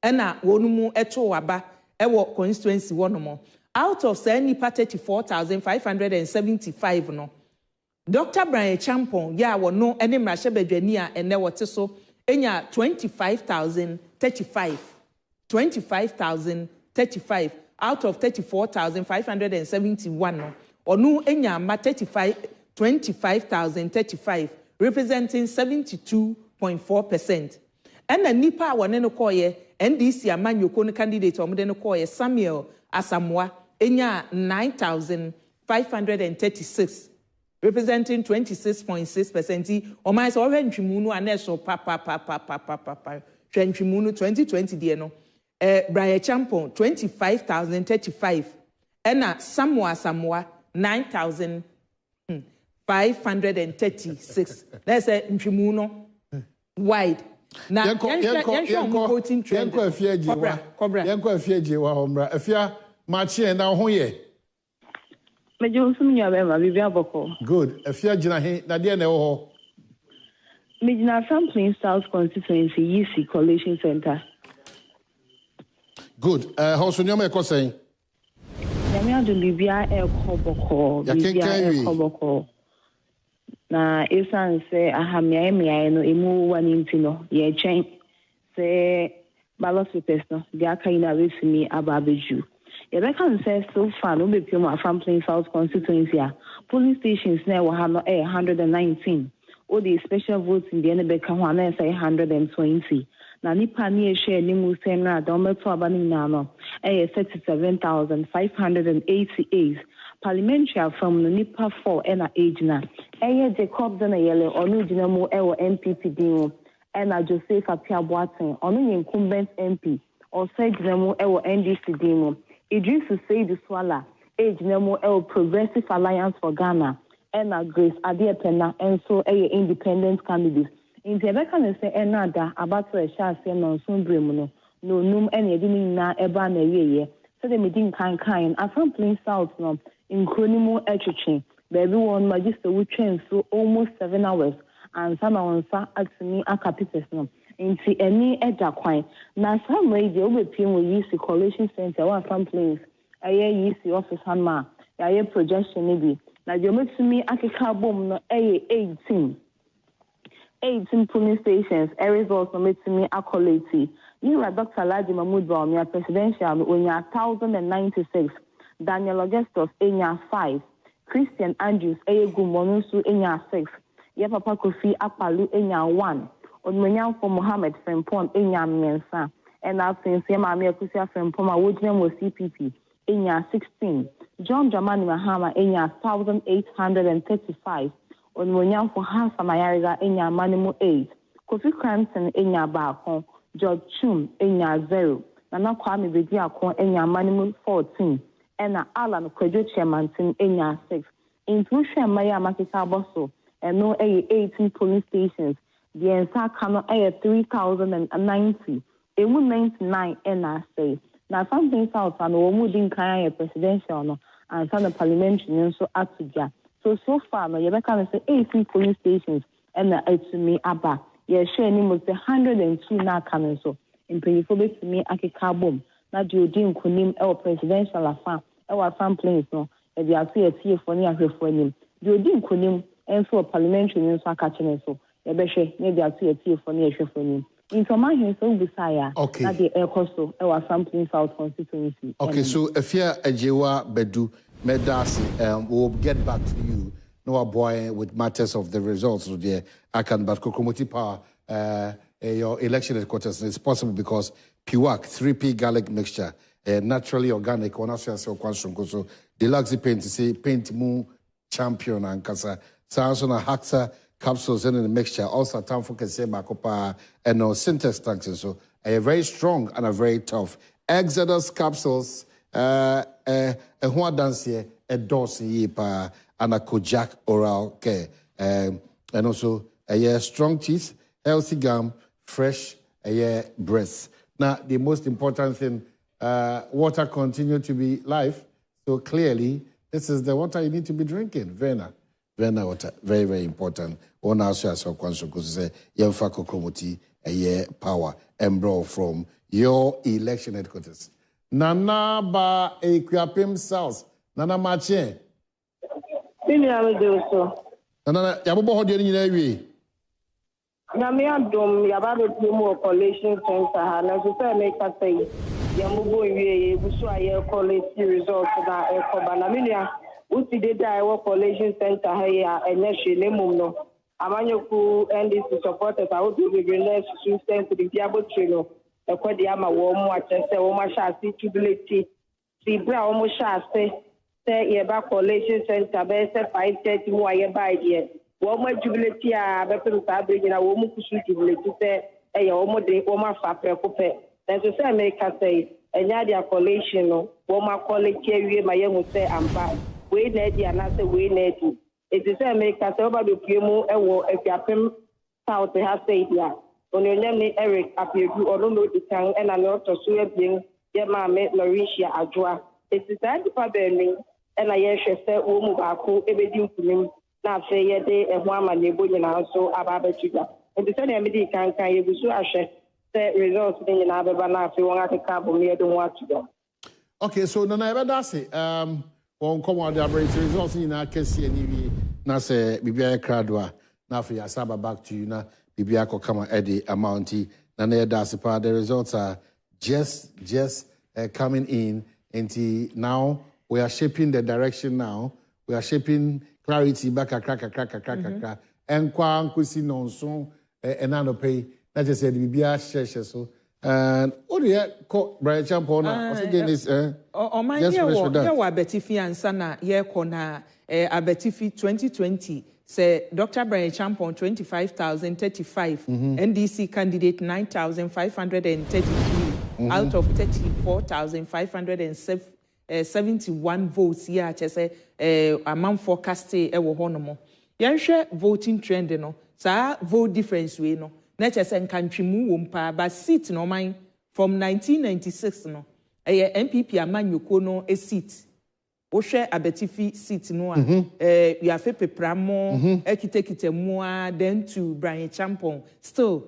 S10: ena wonumu eto waba ewo constituency wonumo out of say nipa 34,575 no Dr. Brian Champon ya wo no ene mrahye badwani a ene wote so enya 25,035 out of 34,571 no onu enya ma 25,035, representing 72.4%. And the Nipa waneno koye NDC amanyoko candidate omudeno koye Samuel Asamoah enya 9,536, representing 26.6%. Oma is already ntwimunu aneso pa. Ntwimunu 2020 die no. Brian Champon 25,035. Ena Asamoah 9,536. Let's say Nchimuno wide. Na
S9: yanko afia jiwa. Yanko afia jiwa homra. Afia machi na ho ye.
S8: Mejo nsum nya be ma bibia boko.
S9: Good. Afia jina he na de na ho.
S8: Mejina Sampling South Constituency UC Collation Center.
S9: Good. How soon you make us saying?
S8: Yamia do Libya Koboko. Libya Koboko. Na esan se ahamia no emu wanintino ye chen se ballot papers no they aka ina resumi ababeju. Ye be kan say so far no be pure Sampling South Constituency polling stations na we have no 119. All the special votes in the NBK one say 120. Na nipa ni ehwe animu senra da ometo abani na no 37,588. Parliamentary from the nipa 4 na age na Jacob na yele onu gina mu ewo MPP din na Joseph Apiaboaten onu incumbent MP o say gina mu ewo NDC din Idris Said Swala age na mu ewo Progressive Alliance for Ghana na Grace Adiepena enso independent candidate in the American say enada about to share say no sunbremu no num ene di na eba na yeye so the meeting kan Sampling South no in Chronimu Etchin baby one magister we train so almost 7 hours and some on sa atimi akapites no inti any eja kwan na some way the obepin we use the Collation Center one Sampling use the office hanma ya projection ni bi na the ometumi akeka bom no 18 polling stations results no metumi akoleti you Dr. Laji Mahmoud Bawumia presidential onya 1096 Daniel Augustus enya 5 Christian Andrews Gumonunsu enya 6 ye Papa Kofi Akpalu enya 1 Onmenyanfo Mohammed Frempon enya mensa and after Mami Akusia Frempon awojina mo CPP enya 16 John Dramani Mahama enya 1835 Onmenyanfo Hansa Mayariga enya manimu 8 Kofi Crampton enya baako George Chum enya 0 Nana Kwame Bediako enya manimu 14 and Alan Kwejo Chairmanton enya 6. Intuition Maya Makika Bosso and no 18 police stations. The entire Kano 3,090. It would 99 and I say. Now something south and we didn't carry a presidential and some parliamentary so Atuja. So far no you can say 18 police stations and it's me Abba. Yeah, share name was 102 now coming so in Pennyphobia to me Akika Boom. Na Jodin kunim ewo presidential afa ewo Sampling no e dia to tie for ni ahwefo anim Jodin kunim enso parliamentary nso akachene so e behwe ne dia to tie for ni ahwefo anim intoma hin so bisaya na de ekoso ewo Sampling South Constituency.
S9: Okay, so Afia Ejewa Bedu Medasi we'll get back to you no boy with matters of the results of the Akan but Kokomoti power your election headquarters is possible because Piwak 3P garlic mixture naturally organic one so deluxe paint to say paint mu champion and kasa so na haxa capsules in the mixture also time for kase makopa and no synthesis tanks so a very strong and a very tough Exodus capsules who dance here a dose pa and a Kojak oral care and also a strong teeth healthy gum fresh breath. Now, the most important thing, water continue to be life. So clearly, this is the water you need to be drinking. Vena water, very, very important. One also has a question because Yemfa Kokomoti, power, embroil from your election headquarters. Nana ba equiapim south. Nana Martin. Nana, Yabubo Hodian.
S8: Namiadum Yababe Plumo Collation Center and as you make a say, Yamubo Bushua college results that Ekobanaminia, Uti data I Collation Center here and Neshi Lemuno. Amanyoku NDC supporters I would be released to send to the Diabo Trino, a Quadiama Womo, Woma Shasi, Jubility, see Brown Moshase, say Yaba Collation Center, best 530 more by year. Woma Jubility, Beppin Fabric, and a woman who should jubilate to say, a woman de Woma Fapre Cope. Then to say, make us say, and Yadia Collation, Woma College, my young would say, I'm back. We need the another way, Netty. It is a make us over the Pumo and war if you are South, they have said, yeah. Onyonyam Eric Apegu or no the tongue and a lot of sweating, your mamma Mauricia Adjoa. It is that the burning and I shall say, Omubaku, everything to him. Now say ye day and one man you also about sugar. And the same medic can you so ashe say results in Ababa if you want to come near the want to go.
S9: Okay, so Nana ever does it. On come on the results in our case and na say Bibia Cradwa. Now for your Saba back to you now. Bibia ko come Eddie amounty. Nana does it. The results are just coming in. And now we are shaping the direction now. We are shaping clarity back a crack. And kwa nkusi nonson enano pay. That just said Bibia share so. And oh yeah, Brian Champona. Again is
S10: my dear, wa betifi ansana ye kona abetifi 2020 say Dr. Brian Champon 25,035 NDC candidate 9,533 out of 34,571 votes here say amount forecast e wo honomo yenhwe voting trend no sa vote difference we no na chese nkantwemu wo mpa ba seat no man from 1996 no MPP amanyoko no a seat wo hwe abetifi seat no a we afa pepramo ekitekite mu a then to Brian Champon still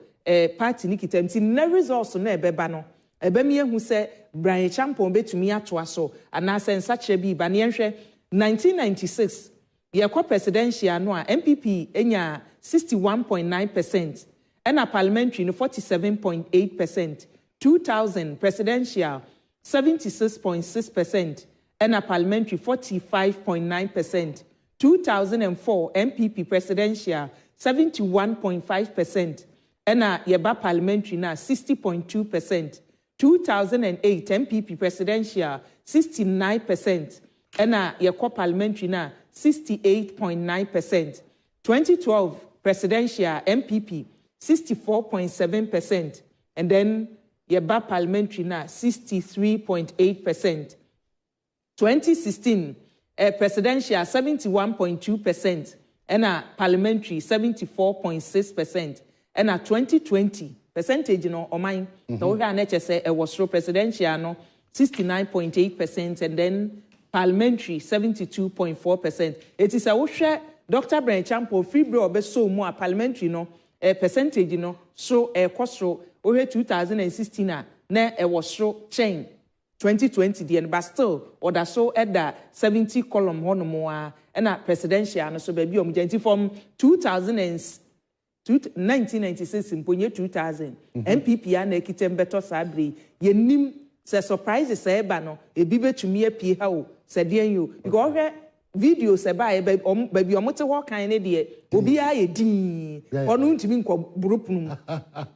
S10: party ni kitamti na results no ebeba no ebemi ehu se Brian Champon betumi ato aso ana sensache bi ba ne yenhwe 1996 yekwa presidential no a MPP enya 61.9% and a parliamentary no 47.8%, 2000 presidential 76.6% and a parliamentary 45.9%, 2004 MPP presidential 71.5% and a yeba parliamentary na 60.2%, 2008 MPP presidential 69% and a yekwa parliamentary na 68.9%, 2012 presidential MPP 64.7%, and then Yeba parliamentary na 63.8%. 2016 presidential 71.2%, and a parliamentary 74.6%, and a 2020 percentage no omine. So we can say it was presidential no 69.8%, and then parliamentary 72.4%. It is a share Dr. Brian Champon free bro be so more parliamentary no percentage no so costo over 2016 na was so chain 2020 the but still or that so at that 70 column one more and a presidential no so baby from 1996 in 2000 MPP and ekitem beto sabre ye nim se surprises se eba no e bi betumi apie ha o se de you because videos eba baby omote ho kan ne de obi a ye din onu ntimi nkọ buropunu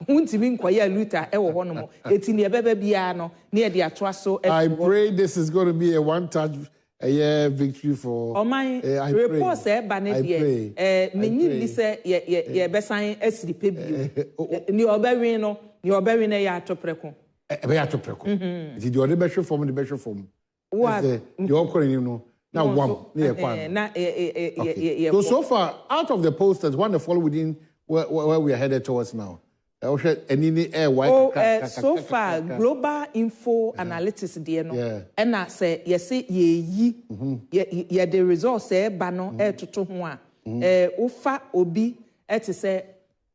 S10: ntimi nkọ ya luta e wo ho no mo eti ne beba bia no ne de ato so
S9: I pray this is going to be a one touch victory for
S10: my report say ba ne de menyi bi se ye besan asiri pe bio ni obawe no ya atopreko
S9: be ya atopreko did you be show from the be show from what you all calling no now one so far out of the posters one that fall within where we are headed towards now so
S10: far global info analytics there no and I say yes ye the results say ba no toto ho a ufa obi to say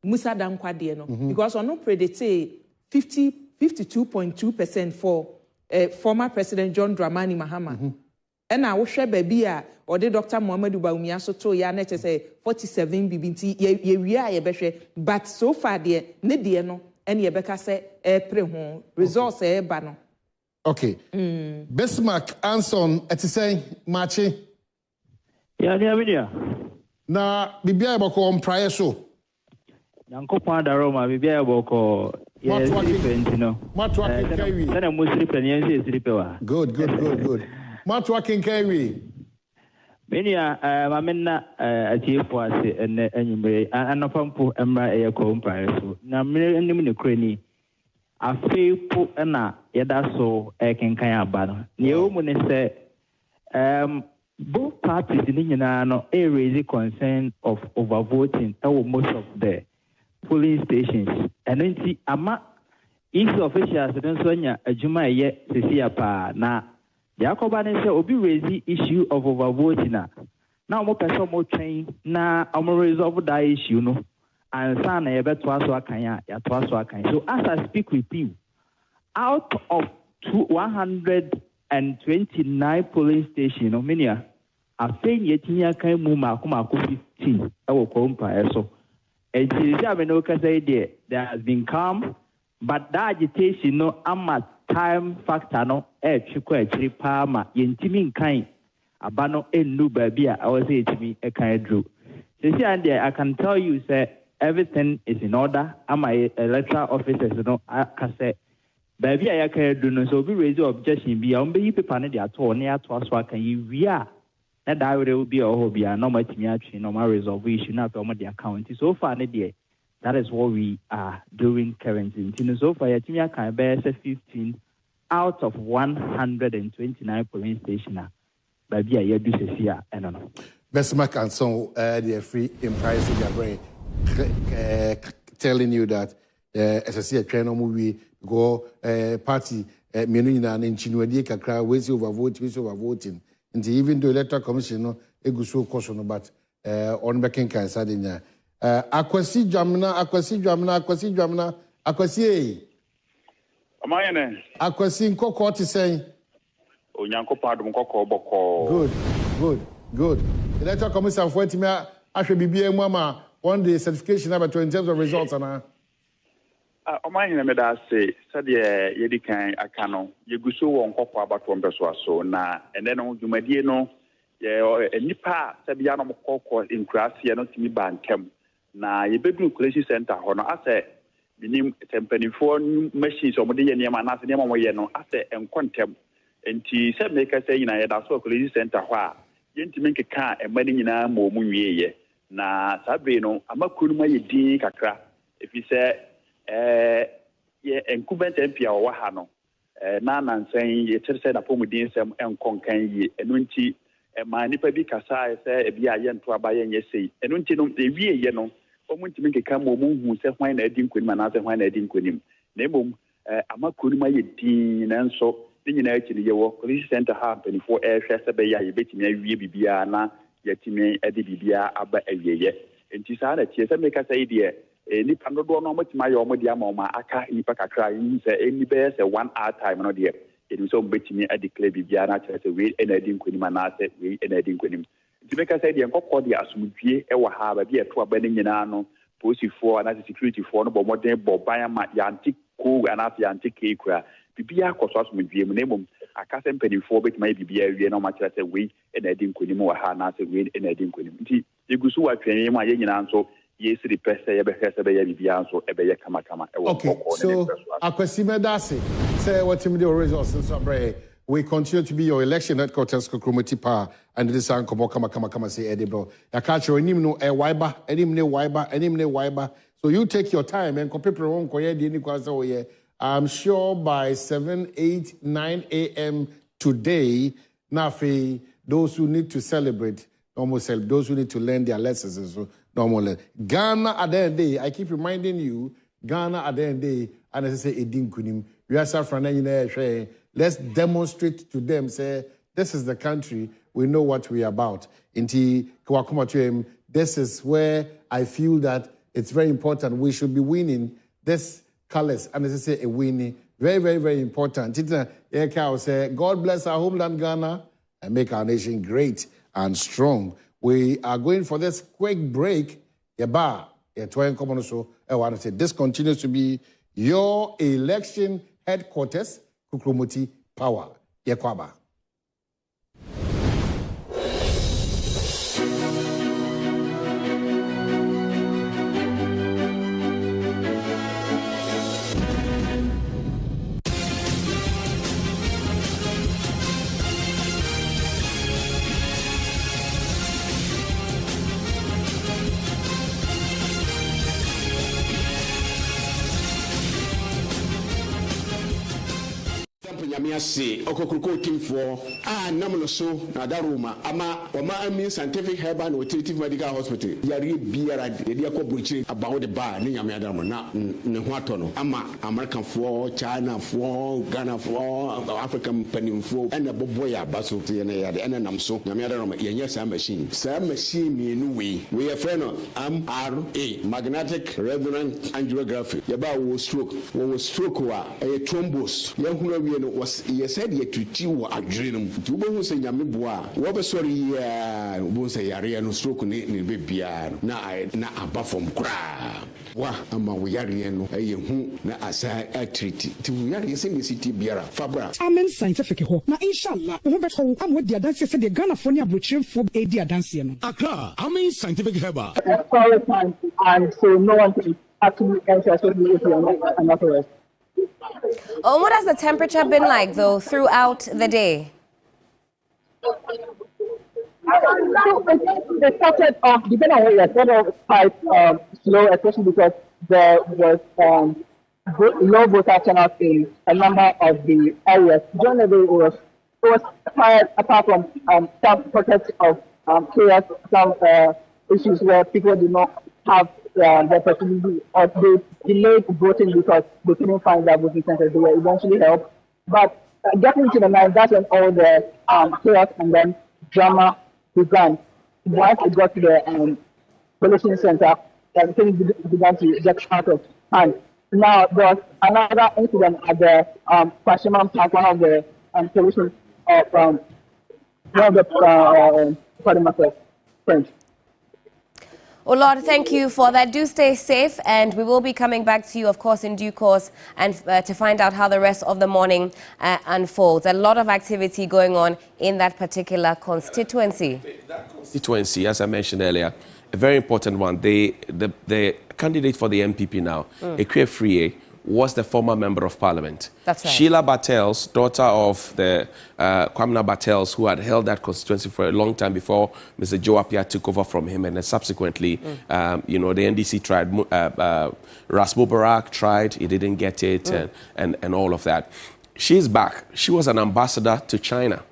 S10: Musa Dankwa there no because on no predict 52.2% for former President John Dramani Mahama and I will share baby or the Dr. Muhammadu Bawumia so to ya net say 47 BBT ye but so far there ne de no and ye beka say pre ho results ba no
S9: okay Bismarck Anson say machi
S12: ya dia
S9: na bibia e boko on prior so
S12: Yankopon Daroma bibia e boko yes different no sana musiri penyense siripewa
S9: good Matwa Kinkawi.
S12: Many mamena atiefo ase ene enyimre anopampo emra eyeko mpare so na mre enim ne krani afepo na yeda so kenkan aba no ne omu ne se both parties ni nyina no raise concern of overvoting most of the polling stations. And then ama each officials don't sonya ajuma ye sesia pa na Jacoba say obi raise issue of overvoting na. Now mo person mo train na omo resolve that issue no. And son e be to aso akan ya to aso akan. So as I speak with you, out of 129 polling stations, no many are saying yetinya kan mu mako 15 ewo kompa eso. And there has been calm, but that agitation no ama time factor no chiko actually palma yentimin kind abano enu baby I was say to me a kind drew. I can tell you say everything is in order. Ama electoral officers no I say baby I can do no so be raise objection be on be paper na dia to na to aso kan yi wia na da will be a hobby and no much me no resolve issue na pe the account so far na there. That is what we are doing currently. So far, Yatimia can bear 15 out of 129 polling stations. Baby, I do say here, I don't know.
S9: Best Mark and so they are free in price in their brain, telling you that as I see a train movie go party Menuna and Chinuadi Kakra, ways over voting. And even the Electoral Commission, no, a good so caution, but on backing can Sardinia. Akwasi Jamna.
S4: Amayene.
S9: Akwasi Nkoko ti say.
S4: Onyanko padum Nkoko boko.
S9: Good. The Electoral Commission for Timia ahwe bibia mu ama one day certification about in terms of results ana.
S4: Amayene me da say said ye kan aka no yeguso wo Nkoko abato mbeso aso na ene no dwumadie no ye enipa sabia no Nkoko in Cries no timi bankem. Na yebedru Collation center hono ase binim tempanifo machines omode ye niam na ase niam omoye no ase enkontem enti se meka say nyina ye da so Collation center ho a yentimi nkeka emani nyina ma omu nwieye na sabe no amakuru ma ye din kakra efi se ye incumbent MP wa ha no na nansan ye tere na pomudin sem enkonkan yi enu nti ma nipa bi kasa se ebi aye nto abaye nye sei enu nti no ewie ye no omunti keka mo hu se hwan na adi nkonim na se hwan na adi nkonim na emom amakuru ma ye din na nso ni nyina akini ye wo Collation center ha 24 hwe se be ya ye betimi awie bibia na yatimi adi bibia aba awieye enti sa na tie se meka sai de nipa dodo no matima ye omodi ama ma aka nipa kakra yi se eni be se 1 hour time no de eni so betimi adi declare bibia na chere se we ena adi nkonim na se we ena adi nkonim Timeka said the Nkoko de asumdie e wa ha ba bi eto aba ne nyina no posifo na security for no bo modern bo ban ma yanti ko na yanti ke kura bibia akoso asumdie mu nemum akase mpanifo betima bibia wie na ma kira se we e na edi nkonim wa ha na se we e na edi nkonim nti egusu wa twen mu aye nyina nso yesiri pese ye be hese be ya bibia nso e be ye kama e wo Nkoko ne
S9: so akwasi medase say what him the results so bre. We continue to be your election headquarters Kokromoti Pa and this is kama say edible. Ya catch your enim no waiba, enim ne waiba. So you take your time and compare on koye di ni kwasa oye. I'm sure by 7, 8, 9 a.m. today, Nafi, those who need to celebrate, those who need to learn their lessons, so normal. Ghana at the end of the day, I keep reminding you, Ghana at the end of the day, and as I say, Edin Kunim, we are suffering. Let's demonstrate to them, say, this is the country, we know what we are about. This is where I feel that it's very important. We should be winning this colors. And as I say, a winning, very, very, very important. Say, God bless our homeland, Ghana, and make our nation great and strong. We are going for this quick break. This continues to be your election headquarters, Kokromoti Power. Yekwaba.
S13: nyame ase okokurko timfo nam no so na daruma ama ami scientific herbal and alternative medical hospital yare biara de akobunchi abawo de ba ne nyame adarmo na ne ho atono ama American fo China fo Ghana fo African panimfo ena bobo ya baso te ne ya de ena nam so nyame adarmo yenye sa machine me nu we a friend MRA magnetic resonance angiography yaba wo stroke wa a thrombus yahuna we no was ye said ye tuti wo adwere no tu bo hu se nyame boa wo be sori ya bo se yare no stroke ne be bia na aba from kra wa ama wo yare no ye hu na asa treat ti wo yare se ne city biara fabra
S14: amen scientific ho na inshallah wo be so am wo dia dance se de Ghana fo ne abrochirefo e dia dance no
S23: Accra amen scientific herbal
S17: and so no one can actually enter with another rest.
S24: Oh, what has the temperature been like, though, throughout the day?
S17: They started off, depending on where you're sort of quite slow, especially because there was low voter turnout in a number of the areas. During the day, it was quiet, apart from some pockets of chaos, some issues where people did not have the opportunity, or they delayed voting because they couldn't find their voting centers. They were eventually helped. But getting into the night, that's when all the chaos and then drama began. Once it got to the Collation center, things began to get out of hand. Now, there was another incident at the Pashiman Park, one of the Collation of one of the friends.
S24: Oh, Lord, thank you for that. Do stay safe, and we will be coming back to you, of course, in due course, and to find out how the rest of the morning unfolds. A lot of activity going on in that particular constituency.
S25: That constituency, as I mentioned earlier, a very important one. The candidate for the MPP now, Ekwe Friye, was the former member of parliament.
S24: That's right.
S25: Sheila Bartels, daughter of the Kwamina Bartels, who had held that constituency for a long time before Mr. Joe Appiah took over from him, and then subsequently, you know, the NDC tried, Ras Mubarak tried, he didn't get it, and all of that. She's back. She was an ambassador to China,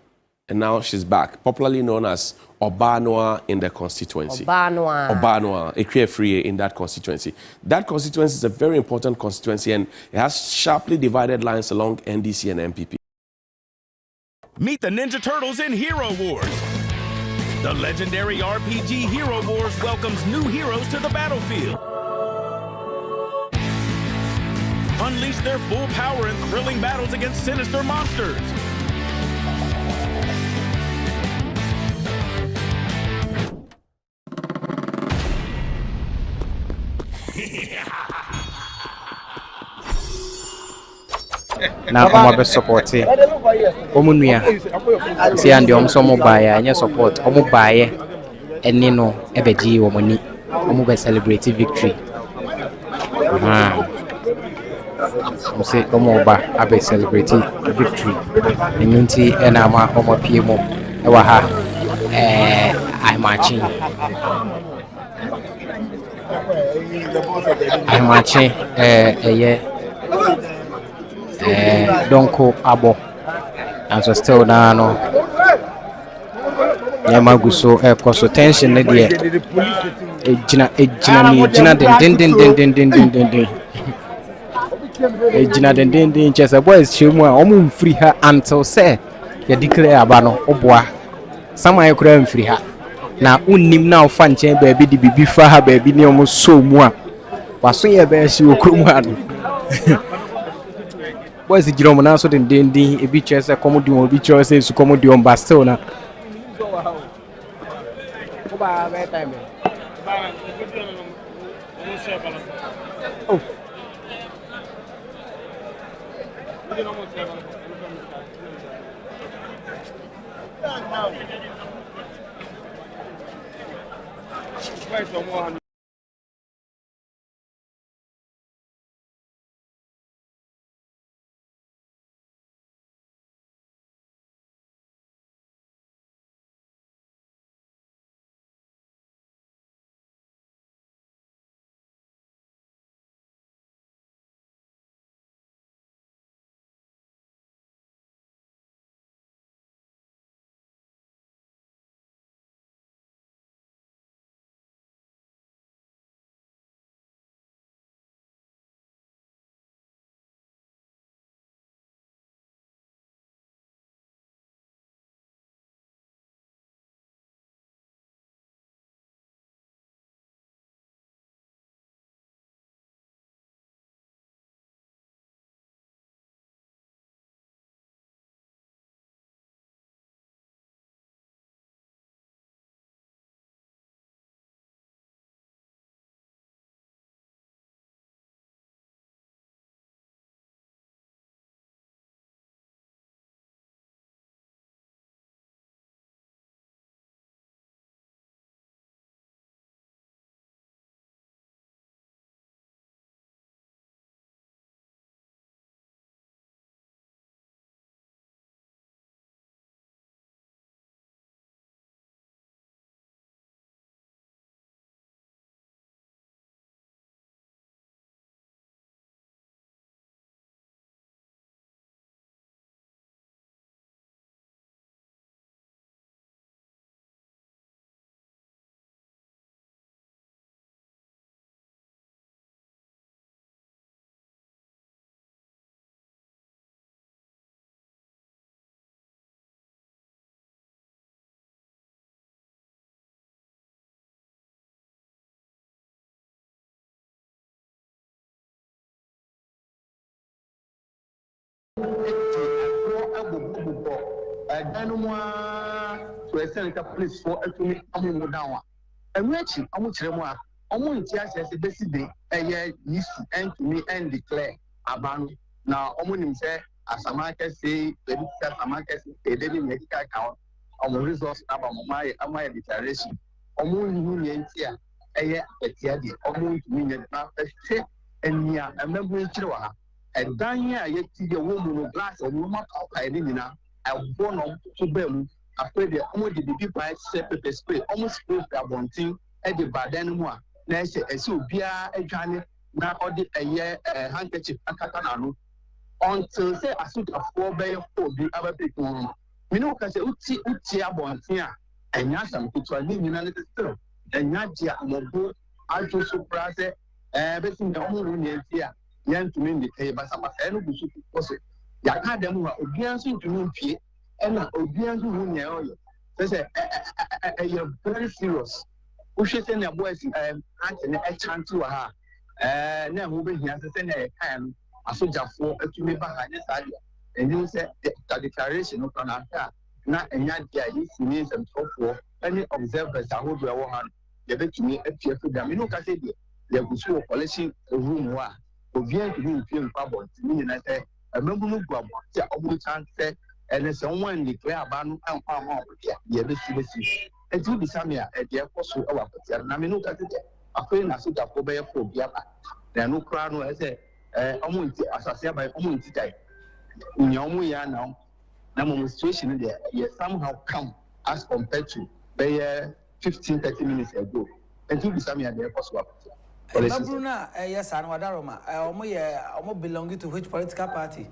S25: and now she's back, popularly known as Obanwa in the constituency. Obanwa, Ekwe Friye in that constituency. That constituency is a very important constituency, and it has sharply divided lines along NDC and MPP.
S26: Meet the Ninja Turtles in Hero Wars. The legendary RPG Hero Wars welcomes new heroes to the battlefield. Unleash their full power in thrilling battles against sinister monsters.
S6: na ọmọ be support ọmọ nua si ande ọmọ so ọmọ bae anya support ọmọ bae eni no ebeji ọmọ ni ọmọ be celebrate victory ọmọ se ọmọ ba abe celebrate victory enunti ena ama ọmọ pie mo e wa ha I'm marching donko abo and so still na no nyama guso so tension ne de ejina den chesa boys chemu a omu mfiri ha until say ya declare aba no oboa sama ya kura mfiri ha na unnim na ofa nchen ba bi di bibi fa ha ba bi ne omu so mu a waso ye ba shi okromu ha no boys jiro mo na so den e bi chese comedy o bi chese su comedy on ba still na ko ba be time oh Where's the one?
S15: Danuma to a Seneca police for a to me Amudawa. And reaching Amutrema, Omuntias as a basic day, a year used to end to me and declare Aban. Now, Omunim say, as a market say, the market a daily medical account on the resource about my declaration. Omun here, a year at Yadi, Omun to me, and near a memory chua. And Dania yet see the woman with glass of woman I didn't know. I born on to them. After the only the people I said pepper spray almost spoke about thing at the baden. Next, a so beer a journey now or a year handkerchief and catanano until say I should afford by for the other people. We know because Uti about here and Yasam to a living still. And Nadia Mobu, I to surprise everything the only here. Yan to mean the table, but I know the super. Yakadam were obedience to me, and obedience to me. They say, you're very serious. Who should send a voice and a chance to her. Now moving here to send a can, a soldier for to me behind this idea. And you said the declaration of Canada, not a young guy, means and so forth. Any observers are who were one. They bet to me a fear for them. You know, Cassidy, they will show Collation a room. Vient to be film problem to me, and I say, I remember no problem. Yeah, almost said, and there's someone declare about yeah, this and to be some year at the airport. So, and I mean, look at it. A friend I said, I'll be a for Biaba. There are no crown, I say, almost as I say by almost today. In your way now, demonstration there, you somehow come as compared to 15-30 minutes ago. And to be some year at the airport.
S16: Bruna, yes, and Wadaroma, I belonging to which political party?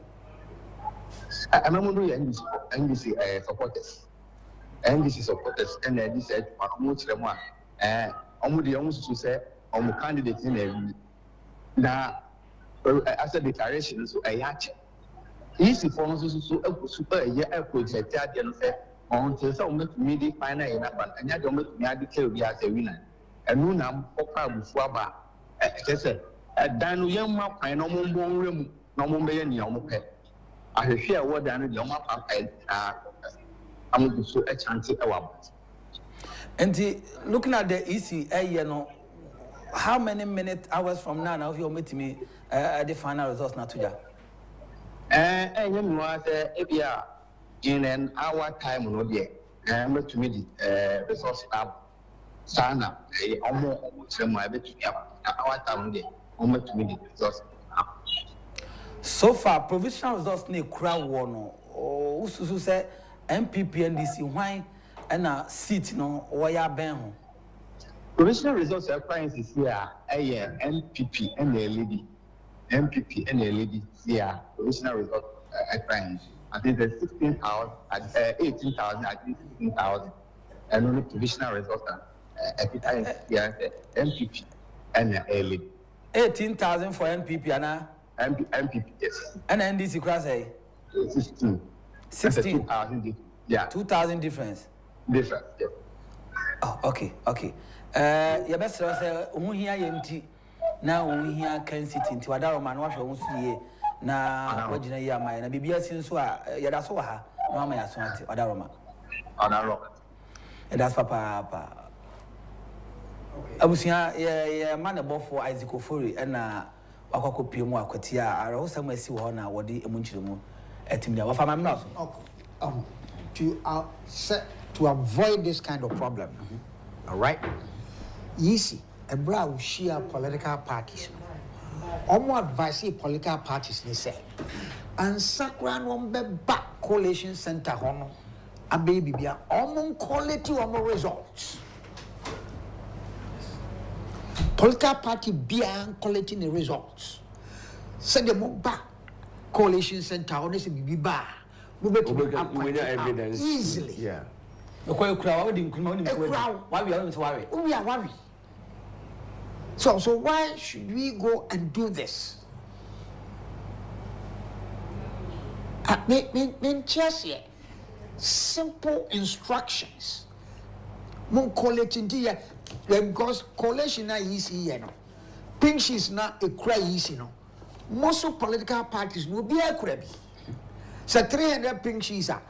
S15: I'm not doing NDC supporters. NDC supporters, and then this said, much the one. The almost to say, candidates in every. Now, as a declaration, so a yacht. Easy for us to super year project, and say, until some media final enough, and I don't make me declare we as a winner. And no number of Jesse, a Danu young map, I no more room, no more million young pet. I share what Danu young map I'm going to show a chance at our.
S16: And looking at the EC, you know, how many hours from now if you're meeting me the final results not today?
S15: And you know, if you are in an hour time, no, dear, I'm going to meet the resource now. Sana, almost my bit our town there, almost to me.
S16: So far, provisional results near crowd one or who say MPP Nddc why and a seat no or ya ben.
S15: Provisional results are crying this year, MPP and a lady. MPP and a lady here, provisional results are crying. I think there's 16,000 at 18,000, I think 16,000, and only provisional results are. MPP and LA.
S16: 18,000 for MPP and
S15: MPP, yes.
S16: And Nddc class
S15: 16. 2,000. Yeah.
S16: 2,000 difference.
S15: Difference, yes.
S16: Oh, okay. Your best say here empty. Now we here can sit into Wadaroma wash your own na wajina ya my na bibia sinso ya da so ha no ma ya so ate Wadaroma. And that's papa. Abusia ya man abofo Isaac Ofori na akwakopi mu akwatia arawo samasi wo na wodi emunchiremu etimdia wa fama mna
S18: to avoid this kind of problem. All right, easy a brow share political parties omo advise political parties ni say and sakra no be back collation center hono abe bibia omo quality omo results. Political party being collecting the results. Send them back. Collation center, honestly, be bar. Move to evidence easily.
S16: Yeah. Why we are worried?
S18: We are worried. So why should we go and do this? Just simple instructions. Mon collecting here. Because collation na easy, you know. Pink sheets na a cry easy, no. Most of political parties will be a crabby. So 300 pink sheets are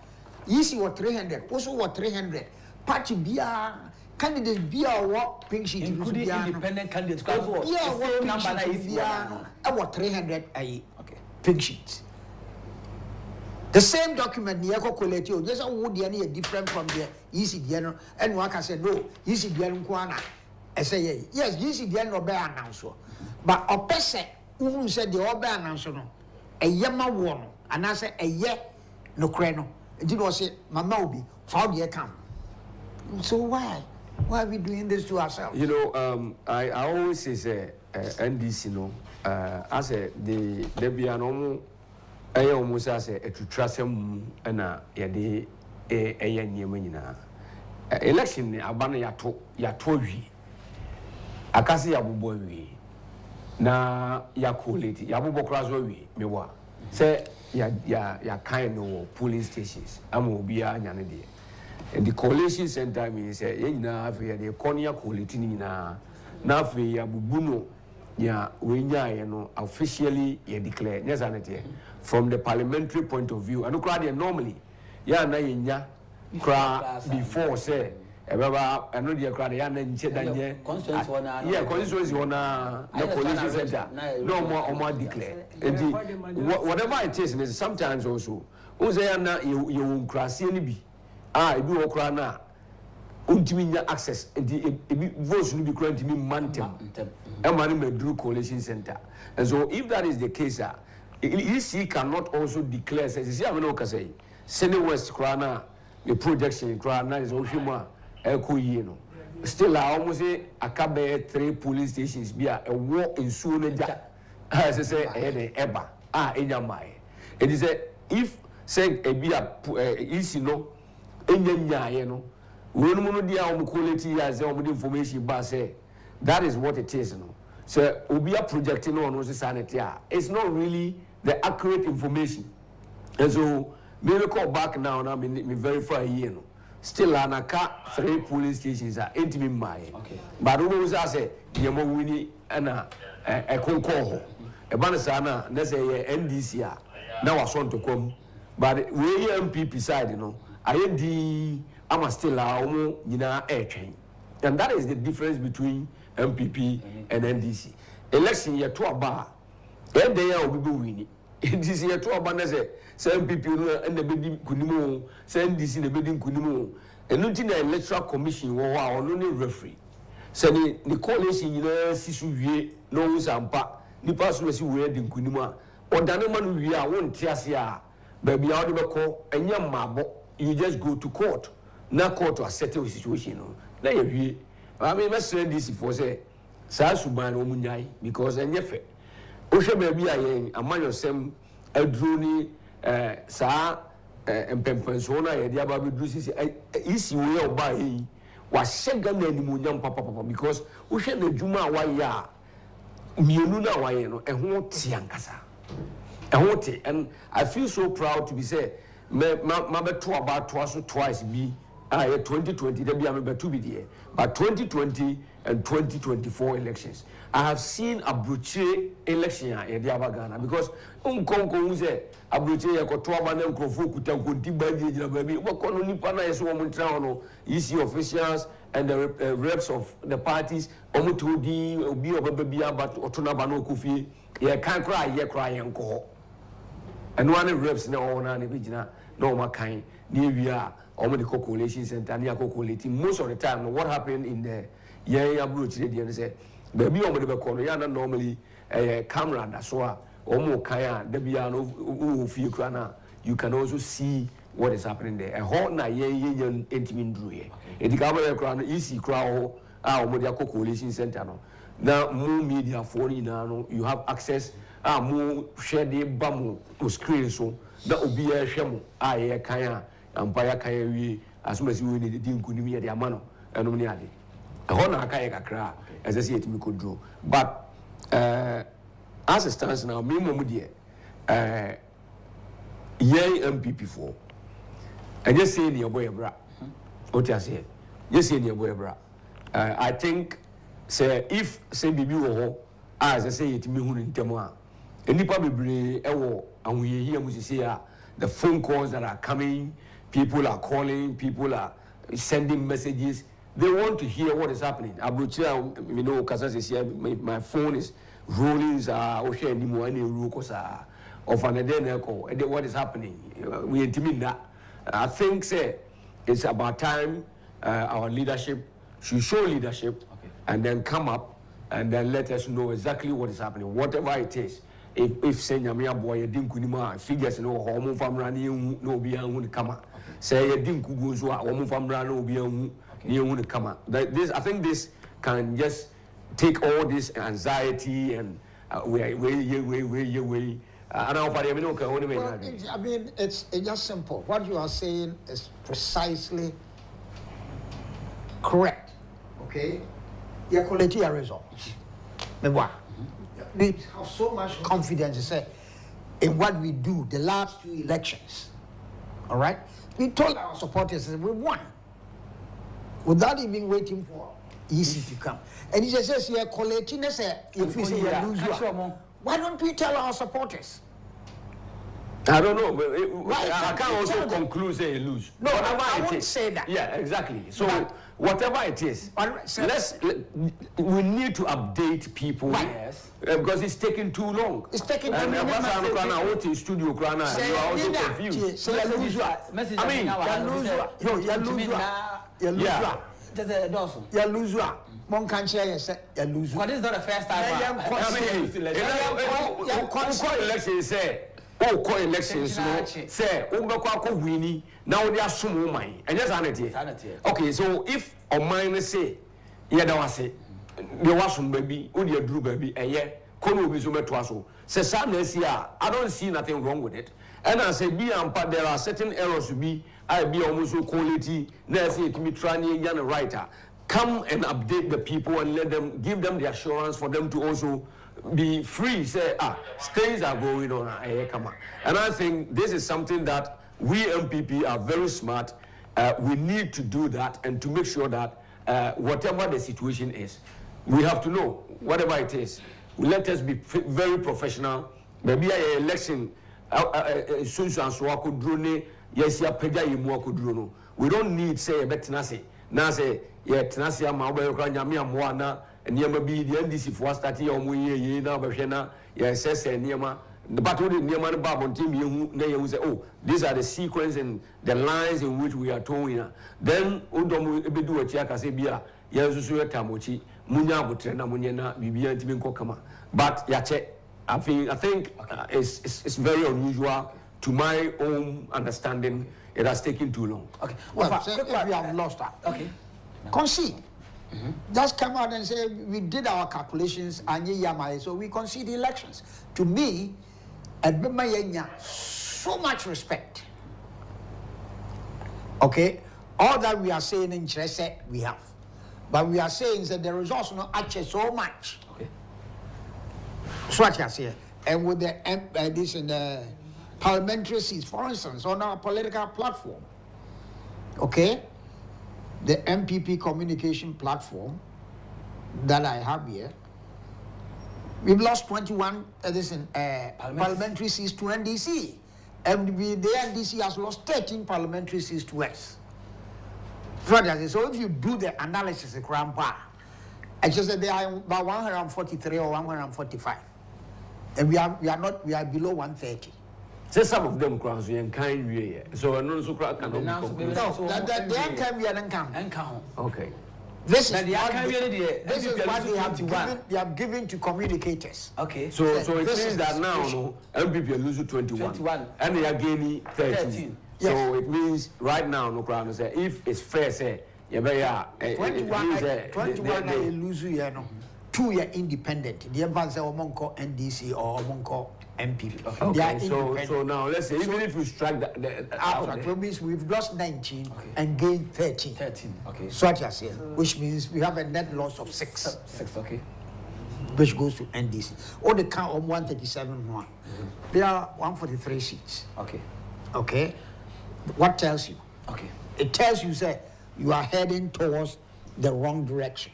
S18: Easy what 300, also what 300. Party Bia, candidate Bia, what pink sheet,
S16: including independent candidates.
S18: Yeah, what number is Bia? What 300 okay. Pink sheets. The same document, Niako Collation, just a wood any different from the easy Diano, and Waka said, no, easy Diano Kwana. I say, yes, easy Diano bear announcer. But a person who said the old bear announcer, a yama one, and I said, a ye no crano. And you know, say, Mama be found your camp. So why are we doing this to ourselves?
S1: You know, I always say, NDC, no, as a the Debiano. I almost as a to trust him and a day a year election. Abana ya toji. Akasi ya bubowi na ya quality ya bubo crossway mewa. Say ya kind of polling stations. Amu biya nyane de. And the collation center means na afi the corner quality na afi ya bubuno. Yeah, we know officially declare. Yes, from the parliamentary point of view. And normally, yeah, na before say, I know the crowd. Yeah, constituency on the coalition center. No more declare. Whatever it is, sometimes also. Who's there? You cross any be. If you walk na. Ultimate access. The votes will be granted me mantem. And Drew Collation Center. And so, if that is the case, EC cannot also declare, says, I mean, okay, Senate West Krana, the projection Krana is Oshima, Elko Yeno. Still, I almost say, a cabe 3 police stations be a war in Suneja, as I say, Eba, in your mind. It is a, if, say, a be a EC no, in your know, when we do quality as information, but say, that is what it is, you know. So we are projecting on sanity. It's not really the accurate information. And so me call back now and me verify here. No. Still anaka 3 police stations are intimate my. Okay. But who say yemo wini ana a concoho. E banasana na say NDC na wason to come. But we MPP side, you know. I'm still and that is the difference between MPP and NDC. Election year to a bar, then they are winning. This year to a banner say MPP and the bidding Kunimo, send NDC the bidding Kunimo, and not in the Electoral Commission or only referee. Send the coalition, Sisu, no Zampa, the person was wearing Kunima, or Danaman, we are one Tiasia, baby out of a call, and young Mabo, you just go to court. Now court to a settled situation. Now you I mean, let's say this for say, Sasuban Omunyai, because and yefe. Osha baby, I am yourself a drone, sa and Pempensona, and the Ababi Drusis, easy way of buying was second and Munyam Papa, because Osha the Juma Waya, Miununa Wayano, and what Tiankasa. And I feel so proud to be said, Mabba to about twice be. 2020, there be a 2 BDA, but 2020 and 2024 elections. I have seen a brutal election in the Abagana because Unkonko say a brutal Kotoman and Krofu Kutankunti baby. What Kononi Pana is Womuntrano, EC officials and the reps of the parties, Omutudi, Obi Obabia, but Otunabano Kufi, ye can't cry, ye cry and call. And one reps now on an original, no kind, near we are. The Collation Center, most of the time, what happened in the Yaya say, baby, normally a camera that's why Kaya, you can also see what is happening there. A whole night, intimate drew here. It covered crown easy crowd, Collation Center. Now, more media for you have access, more share the bamu to screen so that will be a shame. Kaya. Empire Kayawi, as much as we need the Dinkunimi at the Amano, and Uniadi. A honor Kayaka cry, as I see it, we could draw. But as it stands now, me, Momudia, yay MPP4. I just say in your boy, bra. What I say, just say in your boy, bra. I think, say, if say Bibi or as I say it, me who in Temoa, and the public, and we hear Musisia, the phone calls that are coming. people are calling, people are sending messages. They want to hear what is happening. Abuchira, you know, Kasa says here, my phone is rolling. What is happening? We intimate that. I think say it's about time our leadership should show leadership and then come up and then let us know exactly what is happening, whatever it is. If say Nyamia boy dinkunima figures no home family no be an come. Say a dinku goes home family no be an come. This I think this can just take all this anxiety and way. I
S18: mean, it's just simple. What you are saying is precisely correct. Okay? You collect your results. We have so much confidence in what we do the last 2 elections. All right? We told our supporters that we won without even waiting for EC to come. And he just says, you're collecting, if we say you lose, why don't we tell our supporters?
S1: I don't know, but I can't also conclude say you lose.
S18: No, I won't say that.
S1: Yeah, exactly. So whatever it is, we need to update people. Yes. Because it's taking too long.
S18: It's taking too long.
S1: And studio, you are also confused.
S16: I mean,
S18: you lose. Mon can't share you lose.
S16: What is not the first time?
S1: Election say. Call elections, say, winning. Now they are some woman, and just sanity. Okay, so if a minor say, yeah, that was it. There was some baby, only a drew baby, and yeah, Kono be so much to say, sadness, yeah, I don't see nothing wrong with it. And I say, there are certain errors to be, I be almost so quality, let's say, to be trying young writer. Come and update the people and let them give them the assurance for them to also be free. Say, things are going on. And I think this is something that we MPP are very smart. We need to do that and to make sure that whatever the situation is, we have to know whatever it is. Let us be very professional. Maybe an election, we don't need say a betinasi. Now say, yeah, Tenasia Mauba, and Yamabi, the Nddc for starting on we now, Bashena, yes, and Yama. The battle in Yaman Babon team, you say, oh, these are the sequence and the lines in which we are towing. Then Udom Ebedu Chaka Sebia, Yazusu Tamochi, Munya Butrena Munyana, Bibian Timinko Kama. But Yache, I think it's very unusual to my own understanding. It has taken too long.
S18: Okay. Well, if we have lost that, okay. Concede. Just come out and say we did our calculations and so we concede the elections. To me, so much respect. Okay, all that we are saying in Chese we have, but we are saying that the results not actually so much. Okay, so what you say, and with the this in the parliamentary seats, for instance, on our political platform. Okay. The MPP communication platform that I have here, we've lost 21 parliamentary seats to Nddc. And the Nddc has lost 13 parliamentary seats to us. So if you do the analysis, I just said they are about 143 or 145. And we are below 130.
S1: Say some of them crowns and kind way. So I know so crowd can
S18: no, they can be an income.
S1: Okay.
S18: This is what they have given to communicators.
S1: Okay. So it means that now no MPP are losing 21 and they are gaining 13. Yes. So it means right now no crowd say if it's fair say you better
S18: 21 they lose you know. 2 year independent. The advance Omonko Nddc or Omonko MPP.
S1: Okay. So now let's say even if you strike
S18: that means we've lost 19 and gained 13.
S16: 13. Okay.
S18: So what you're saying, which means we have a net loss of 6.
S16: 6. Okay.
S18: Which goes to Nddc. All the count on 137 one. There are 143 seats.
S16: Okay.
S18: Okay. What tells you?
S16: Okay.
S18: It tells you that you are heading towards the wrong direction.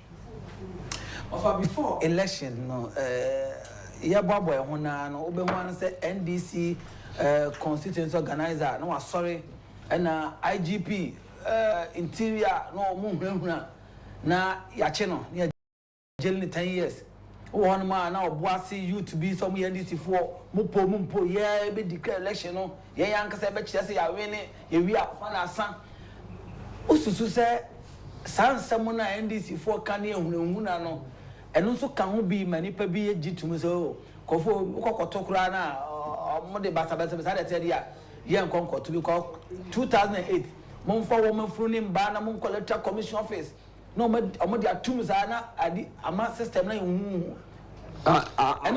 S16: Before election, no, Nddc constituency organizer, no, sorry, and IGP interior no mu na ya cheno na jail 10 years. One man now bossy you to be some NDC for mumpo yeah be declare election no yeah yanka say be chese ya win ye wi afa na san osusu say sansam na NDC for kan ye hunhuna no eno so kan ho bi manipa bi ye gitum so kofo kokoto kura na mo de basa that tell ya ye nkonkoto bi ko 2008 mo mfa wo mafuru ni mba na mo Electoral Commission office no omo dia tum za na adi ama system na hu I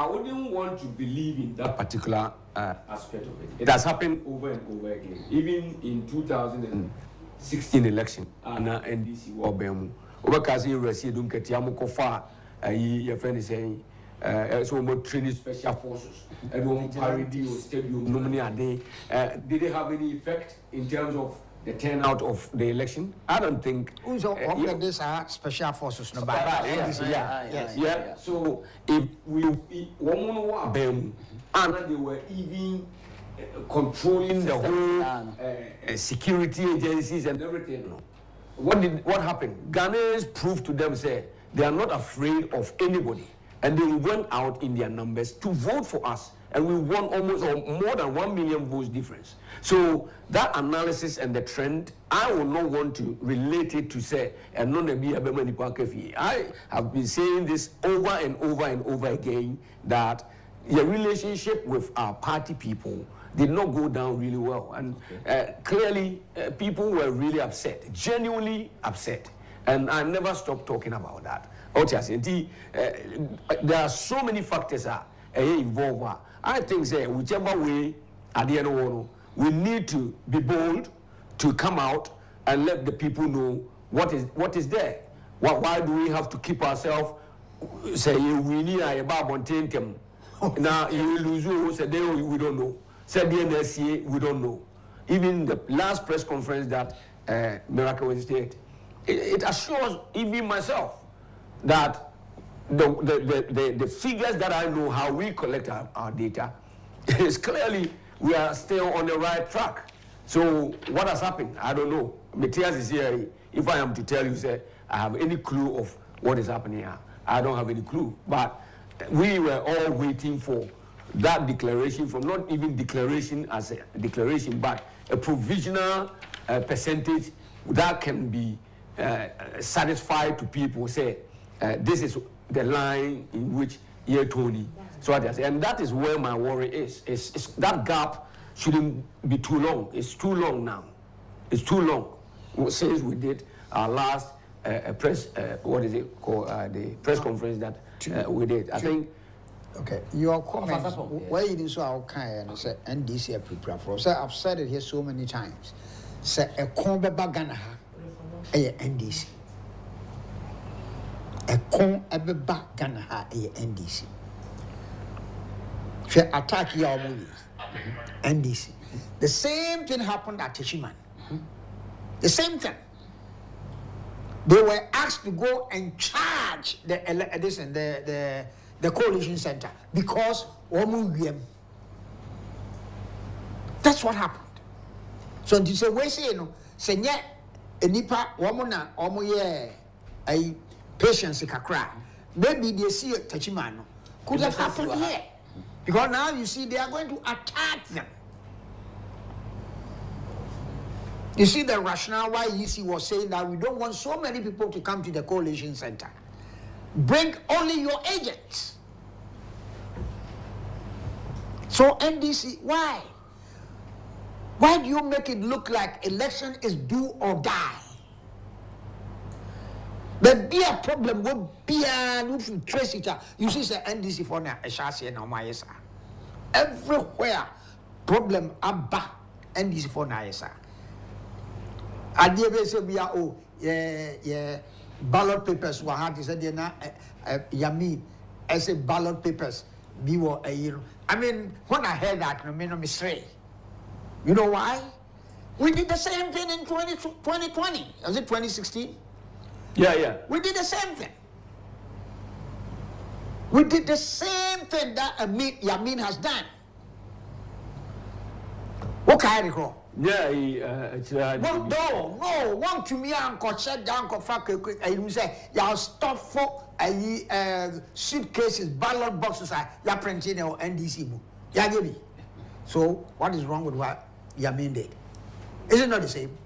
S1: wouldn't want to believe in that particular aspect of it. It has happened over and over again. Even in 2016 election, Anna NDC war bemu. Obakazi resi dum ketiamu kofa your friend is saying so more training special forces. Everyone parody or stadium nominee did they have any effect in terms of the turnout of the election? I don't think.
S18: These are special forces. No,
S1: yeah. So if we and they were even controlling the whole security agencies and everything. What happened? Ghanaians proved to them say they are not afraid of anybody, and they went out in their numbers to vote for us. And we won almost more than 1 million votes difference. So that analysis and the trend, I will not want to relate it to say, I have been saying this over and over and over again, that the relationship with our party people did not go down really well. And clearly, people were really upset, genuinely upset. And I never stopped talking about that. There are so many factors involved. I think whichever way at the end of the we need to be bold to come out and let the people know what is there. Why do we have to keep ourselves say we need a barb now you lose we don't know. Said the NSC, we don't know. Even the last press conference that Miracle was state, it assures even myself that the figures that I know how we collect our data is clearly we are still on the right track. So what has happened? I don't know. Matthias is here. If I am to tell you, say, I have any clue of what is happening here, I don't have any clue. But we were all waiting for that declaration, from not even declaration as a declaration, but a provisional percentage that can be satisfied to people. Say, this is the line in which year 20. So and that is where my worry is. It's that gap shouldn't be too long. It's too long now. It's too long. Since we did our last press, what is it called? The press conference that we did. I think.
S18: Okay, your comments. Why you didn't so our kind and say NDC prepare for? So I've said it here so many times. Say a combe bagana, a NDC. A con ever back Ghana a NDC. She attack your movies. NDC. The same thing happened at Tishiman. The same thing. They were asked to go and charge the coalition center because that's what happened. So to say we say no, say nye enipa womuna omoye a patience kakra. Maybe they see Tachimano. Could have happened here. Because now you see they are going to attack them. You see the rationale why EC was saying that we don't want so many people to come to the coalition center. Bring only your agents. So NDC, why? Why do you make it look like election is do or die? There be a problem with if you trace it. You see the NDC for now, a chassis and Omayesa. Everywhere problem abba NDC for Naesa. Idea say we are ballot papers were hard to say Yamin as a ballot papers be what a year. I mean, when I heard that, no me stray. You know why? We did the same thing in 2020. Was it 2016?
S1: Yeah.
S18: We did the same thing. We did the same thing that Yamin has done. Okay, Rico.
S1: Yeah,
S18: no, want to me uncle shut down you say y'all stop for suitcases, ballot boxes are printing your NDC book. Yeah, give me. So what is wrong with what Yamin did? Is it not the same?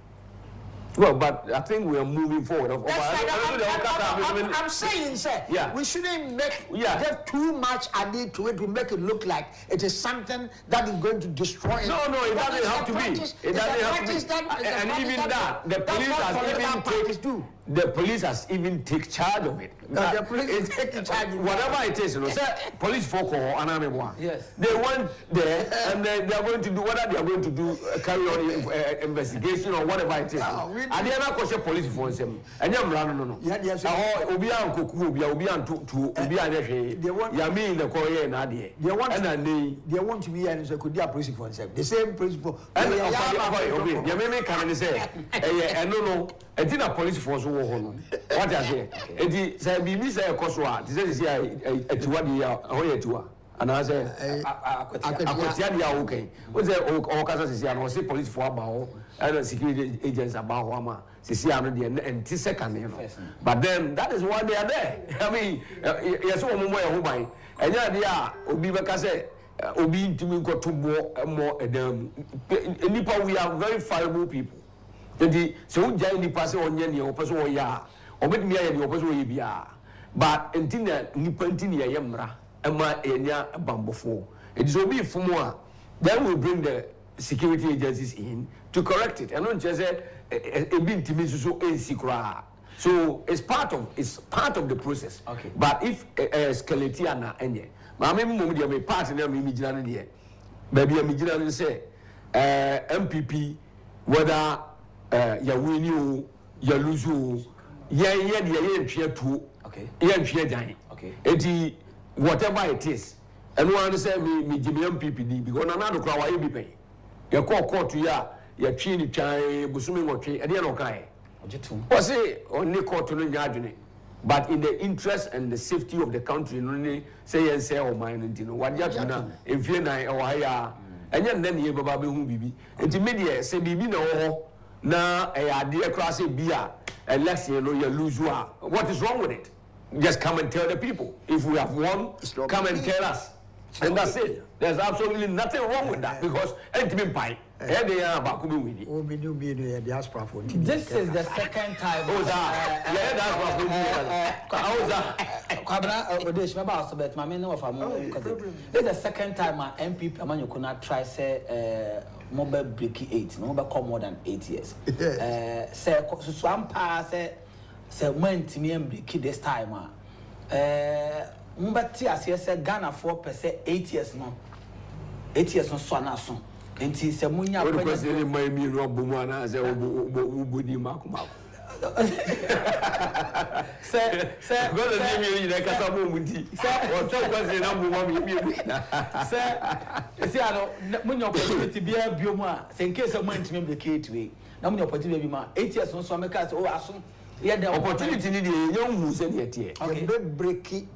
S1: Well, but I think we are moving forward.
S18: I'm saying, sir, we shouldn't get too much added to it to make it look like it is something that is going to destroy it.
S1: No, it doesn't have to be. It doesn't have to be. And even that, the police has even take charge of it.
S18: The police take charge of
S1: whatever it is, say police folk or anamebwa.
S16: Yes.
S1: They went there and they are going to do whatever they are going to do, carry on investigation or whatever it is. And they are not question police for them. And you no.
S18: Yes.
S1: Obi an koku obi an to obi an hwe. Ya me in the koye na de.
S18: They want to be and so could be police for themselves. The same principle.
S1: And obi ya me can say no. Etina police force wo ho no. What I say? Enti say bibi say ekoso a, say etiwa de ya ho ya etiwa. And I say akotia dia okay. We say o kasa sisi an o say police for about and security agents about ama sisi an de and second you know. But then that is why they are there. I mean, yes o mo ya ho ban. Enya dia obi be ka say obi ntimi nkoto mo edam. Nipa we are very fallible people. So we join the person on any person or ya or maybe me any person or bia. But until Nipantin Yamra and my enya bambofo. It is only for more. Then we bring the security agencies in to correct it. And not just a bit to so it's part of the process.
S16: Okay.
S1: But if Skeletiana and my memory part in the baby a say MPP whether ya win you, ya lose you, ya two,
S16: okay,
S1: okay, whatever it is, and one say me Jimmy MPPD because another crowd will be paying. Ya call court to ya chini chai, busumi mochi, and ya no kai. Was it only court to no but in the interest and the safety of the country, no say and say, oh, mine, and you know what you have if you're not or higher, and then you have a baby who be. And the media say, be no. Na idea class beer unless you lose you are. What is wrong with it? Just come and tell the people. If we have won, come and tell us. And that's it. There's absolutely nothing wrong with that because anything pie. They are about to win it.
S16: This is the second time. This is the second time my MP man you could not try say mobile breaking 8 no mobile come more than 8 years. Say so am pass say when me break this time mbati as say Ghana 4% 8 years no 8 years no so na so enti say munya
S1: president mai mi ro bo mu ana say ubudi makuma
S16: say
S1: go to me you like kasa mo mundi o so president na bo mu mi
S16: say see ano munya opportunity bia bio mu a say in case someone ntimi be K2 na munya opportunity bi ma 8 years no so make us oh aso yeah, the
S1: opportunity need young who said yet.
S18: Okay, break it.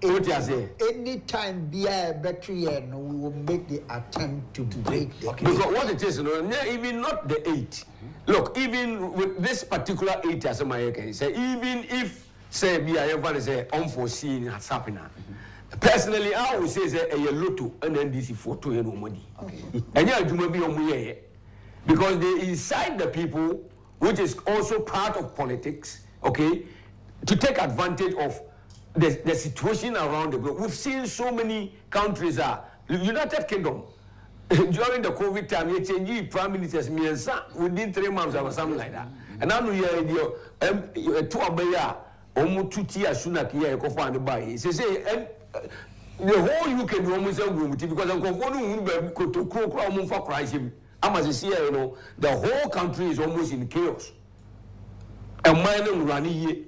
S18: Anytime be a battery and we will make the attempt to break the
S1: because what it is, even not the 8. Look, even with this particular 8 as I can say, even if say be a ever say unforeseen has happened. Personally, I would say a lotto and Nddc photo and money. And yeah, you may be on because they incite the people, which is also part of politics. Okay, to take advantage of the situation around the globe. We've seen so many countries United Kingdom during the COVID time, you change prime ministers within 3 months or something like that. And now you hear two abaya almost 2 years sooner here go find buy. Say the whole UK do almost because I'm confused to crow for Cries. I must say, you know, the whole country is almost in chaos. And mining running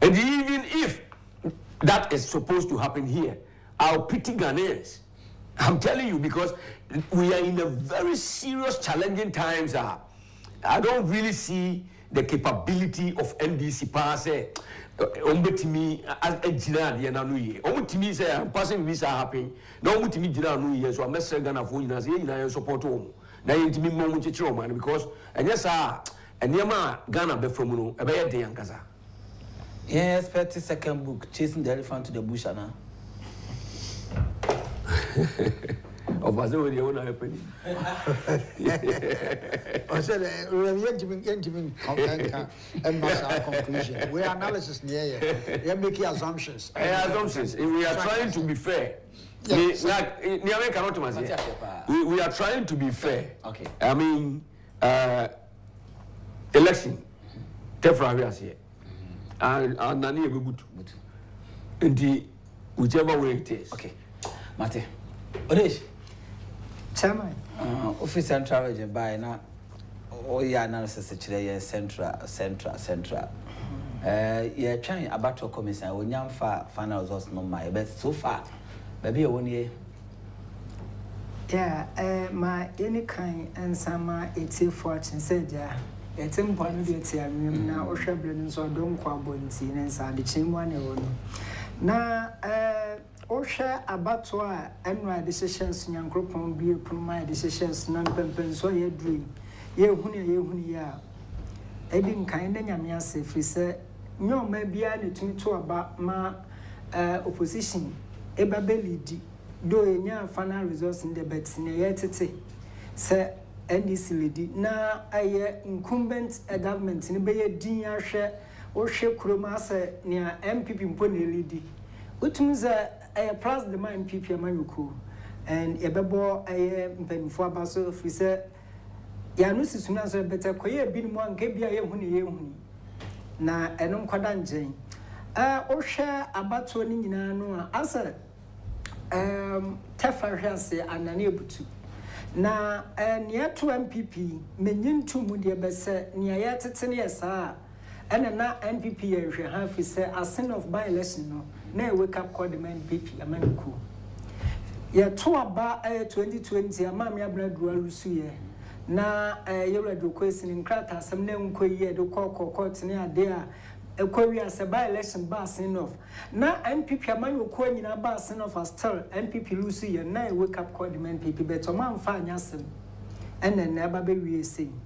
S1: and even if that is supposed to happen here, our pity Ghanaians, I'm telling you, because we are in a very serious, challenging times. I don't really see the capability of Nddc pass. Me as engineer, to me say I'm passing visa happy. No to me so I'm not saying Ghana for you support home. na yentimi mo nchichiro man because enya sa eniema Ghana be from no ebe ye den yankasa.
S16: Yeah, expect the second book, Chasing the Elephant to the Bush, Anna.
S1: Of us, we don't happen.
S18: I said, we are giving conclusion. We are analysis near you. We are making assumptions.
S1: Assumptions. We are trying to be fair. We are trying to be fair.
S16: Okay.
S1: I mean, election. Tefra here. And Nani a good. Indeed, whichever way it is.
S16: Okay. Mate. Odesh.
S18: Chairman.
S16: Office Central Region by now. Oh, yeah, analysis today, Central. Yeah, trying about to commission. When young final results, no, my best so far. Maybe 1 year.
S5: Yeah, my any kind and some 80 fortune said, yeah. It's important to now or shabblin so don't quabontin and sad the chain 1 year. Now, Osha abattoir and my decisions, young group on beer, my decisions, non pempen, so ye dream. Ye huni ya. I didn't kind of yamia safe, he said, no, maybe I need to about my opposition. Eba belly, do a near final resource in the beds in a yet, say, Nddc lady. Now, I incumbent a government in a bay dinner share or share Kromasa near MPP Pony lady. Which means a plus the man MPP Amanuku and a babo a pen for Basso officer. Yanus is not better, queer been one gabia yehuni. Na a non quadan jane. Or share about 20 no answer. Tefa and unable to. Na near 2 MPP, menin 2 mudia bese near yet 10 years, and na NPP have is a sin of by election no. Na wake up call the man MPP Amanuku. Ya 2 about 2020, a mammy abred rusuye. Na you read the question in Crata, some name quay do court near there. A query as a by election basin of. Na MPP Amanuku in a basin of a still MPP Lucy and na wake up call the man MPP better man fine yasim. And then never be saying.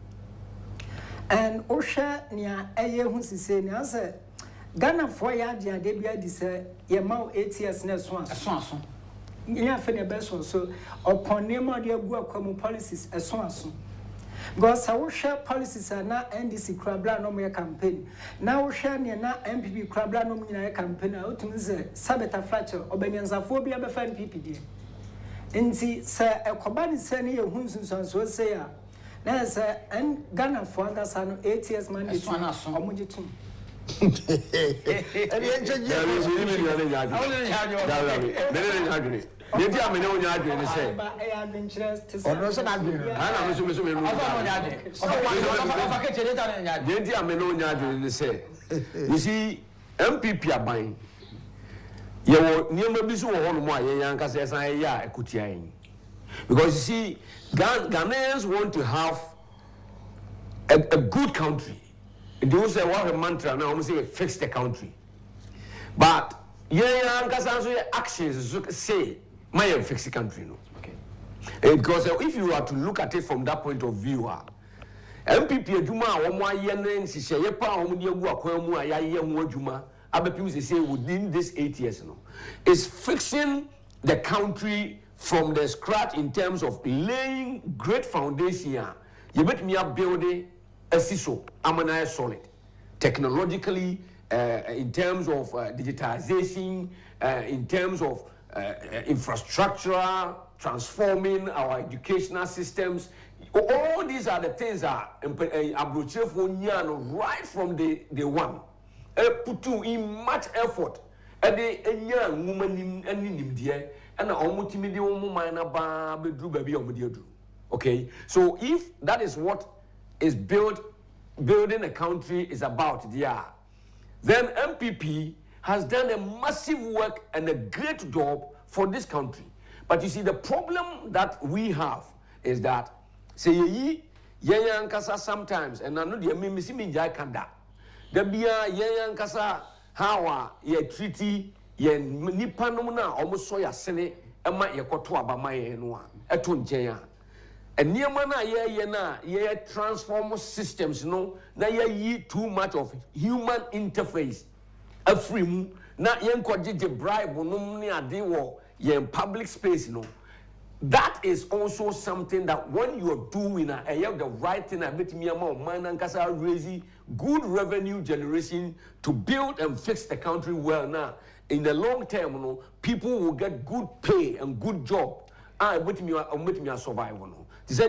S5: And Osha near a year who say, answer Ghana for ya, dear Debia, this your mouth 8 years next one. Yeah, for the best one. So, upon name of your work common policies as soon as soon. Because our share policies are not Nddc Crabla no more campaign. Now, share near not MPP Crabla no more campaign out to Sabata Fletcher or Benyanzaphobia before PPD. And see, sir, a Kobani sending your hoons and so say. Now, sir, and Ghana for others are 8 years man. It's one as on Mujitum.
S1: You see, MPP are buying. You never be so one more young as I ya Kutiain. Because you see, Ghanaians want to have a good country. They will say what a mantra now, almost say fix the country. But actions say my fix the country no. Okay. Because if you are to look at it from that point of view, MPP adwuma a omo aye si she yepa omo de agu akwamu a yaye ho adwuma abepim say within this 8 years no is fixing the country from the scratch in terms of laying great foundation. You bet me up building a CISO, amana solid, technologically, in terms of digitization, in terms of infrastructure, transforming our educational systems. All these are the things that right from day one. Put in much effort. And a young woman in India, and a multimedia woman about baby. Okay, so if that is what is building a country is about, yeah, then MPP has done a massive work and a great job for this country. But you see, the problem that we have is that say ye yankasa sometimes, and I know the missing kanda. The bia yankasa how ye treaty ye nipanumna almost so ya sene ema ye koto abama ye noa eto nchen and near mana ye transform systems no na ye too much of human interface a free na yen kwaje bribe no ni ade wo ye public space no. That is also something that when you are doing you have the right thing, I bet me amount man and kasa raising good revenue generation to build and fix the country well. Now, in the long term, people will get good pay and good job. I bet me a survival. These are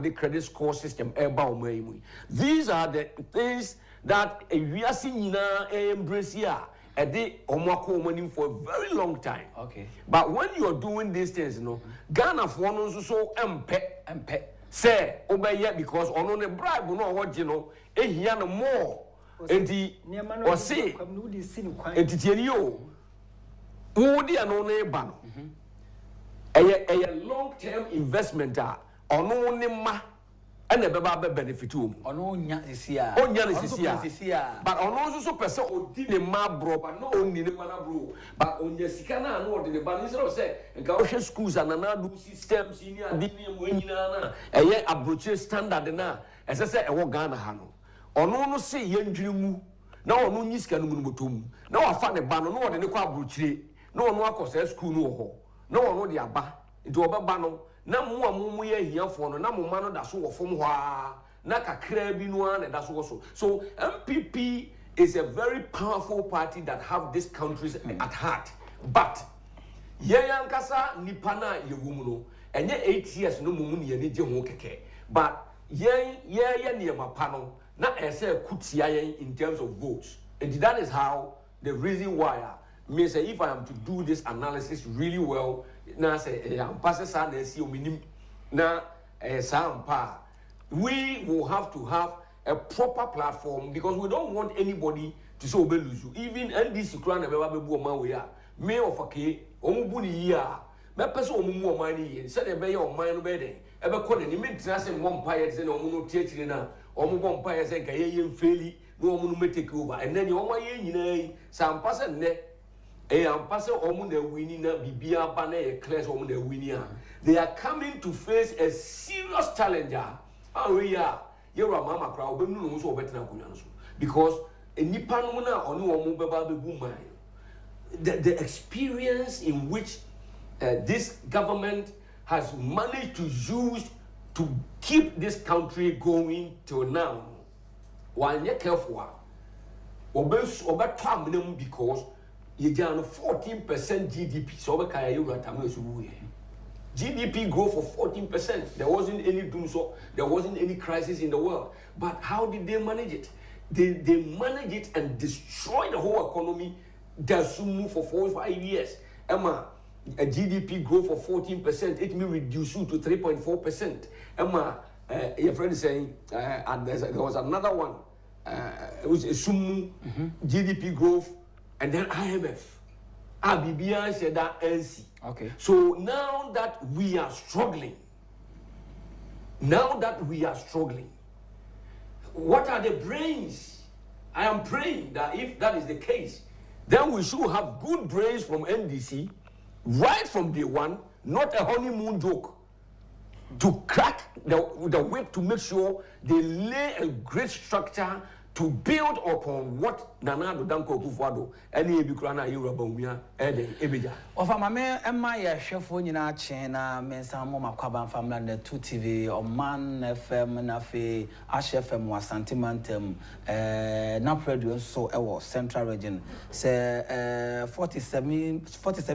S1: the credit score system. These are the things that we are seeing embrace here. A day for a very long time. Okay. But when you are doing these things, Ghana for one also MP. Say, obey because on the bribe, what here no more. And the or say, and you, Woody and only ban. A long term investment on only ma. And the baby benefit to Onya is here. But on also person who did the ma bro, but no only the mana bro. But on the Sikana and what the balance of say, and Gaussian schools and another system, senior, Dinian, a year approach standard na, as I said, a Wagana Hano. On no say young Jimu, now no Niskan Mutum. Now I found a banner, no one in the Quabruchi, no one walks a school no one the Abba, into a bano. Na mumu here for no na mumano da so from hwa na kakra bi no and that's also. So MPP is a very powerful party that have these countries at heart. But yankasa nipana yewumuno enye 8 years no mumu ne ye je ho keke. But ye ne mapano na ese kutia in terms of votes. And that is how the reason why me say if I am to do this analysis really well na say pastor na see ominim na sampa we will have to have a proper platform because we don't want anybody to so be lose even Nddc kura na beba bebu oman we a me ofake omubu ni yi a me pese omumu oman ni yi say dey be ye oman no be den e be ko ni me tina say mo mpa ye say na omu no tiachire na omu bo mpa ye say nka ye mfeli no omu no metake over and then omu ye nyina sampa say ne I'm passing on the winning Bibia Bane class on the winning. They are coming to face a serious challenger. Oh, yeah, you're a mama crowd, but no so better because a Nipanuna or no mobile boom. The experience in which this government has managed to use to keep this country going till now. While you're careful, because you down 14% GDP. So GDP growth of 14%. There wasn't any doom, so there wasn't any crisis in the world. But how did they manage it? They managed it and destroyed the whole economy. That's move for 4 or 5 years. Emma, a GDP growth of 14%, it may reduce you to 3.4%. Emma, your friend is saying, and there was another one. It was a sumu GDP growth. And then IMF, ABBI said that NC. Okay. So now that we are struggling, what are the brains? I am praying that if that is the case, then we should have good brains from Nddc, right from day one, not a honeymoon joke, to crack the whip to make sure they lay a great structure to build upon what Nana Danko Kufado any Bikrana Eurobomia Ebeja.
S16: Of a man and my chef when you are China, Mensa Moma Kaban family and the 2TV or Man FM Nafe Ash FM was sentimentum Napredu so I was Central Region say 47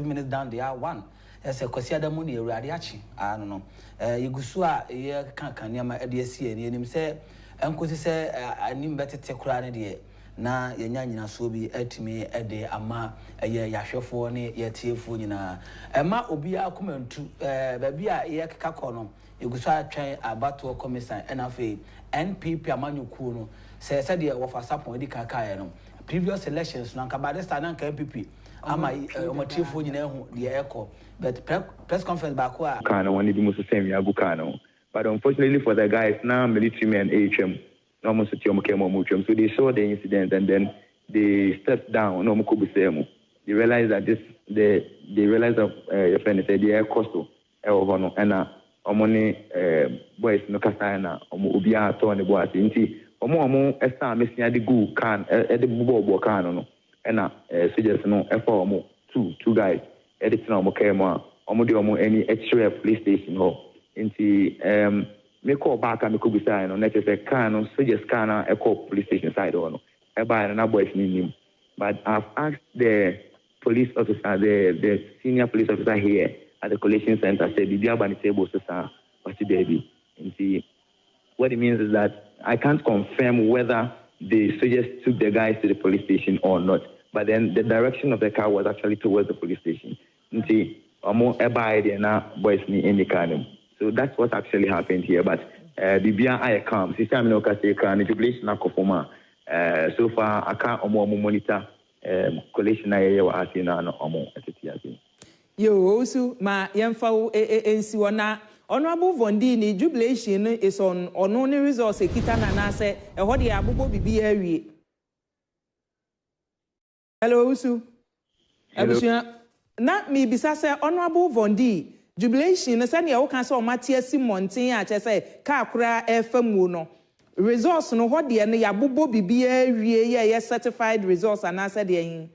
S16: minutes down the R1. As a Cosia Muni Radiachi, I don't know. Yugusua ye can't Yama EDC and him say. Uncle say, I need better take cranny na yanya so be at me a day ama a year yashofone yet tifuna. Emma obia come to babia yak kakono. You could try a battle commissar and a fee NPP Amanu Kuno says a dear of a sapon with the Kakayano. Previous elections, Nankabadesta and NPP. Am I a chief when you know the echo, but press conference back where Kano when you must say Yagukano. But unfortunately for the guys, now military men HM, almost so they saw the incident and then they stepped down. They realized that they realized that your friend said they are coastal.
S11: ɛwɔ no ɛna ɔmo ne boys no kasa na ɔmo obiara tɔ ne bo ase nti ɔmo ɛsa mesia de gu kan ɛde bobɔ kan no ɛna soldiers no ɛfa ɔmo two guys ɛde tena ɔmo kaa mu a ɔmo de ɔmo ani ɛkyerɛ police station hɔ nti me call back and me could be saying on next can so just can a call police station side or no by an boys name. But I've asked the police officer, the senior police officer here at the Collation Center, said the Diabani table sister what's baby. And see what it means is that I can't confirm whether the soldiers took the guys to the police station or not. But then the direction of the car was actually towards the police station. And see boys ni any kind. So that's what actually happened here. But Bibia I come. Sister Minoka say can jubilation na kofoma. So far I can't monitor collation na ye wa asina no omo etiti.
S10: Yo also ma yemfa ensi na honorable Vondi ni jubilation is on only resource ekita na say e ho de abobo bibia awie. Hello also. Abusia na mi bisa say honorable Vondi jubilation no say na wo kan say o matia simontin a che say ka akura efamu no resource no ho de no ya bobo bibia wie ye certified resource ana say de yin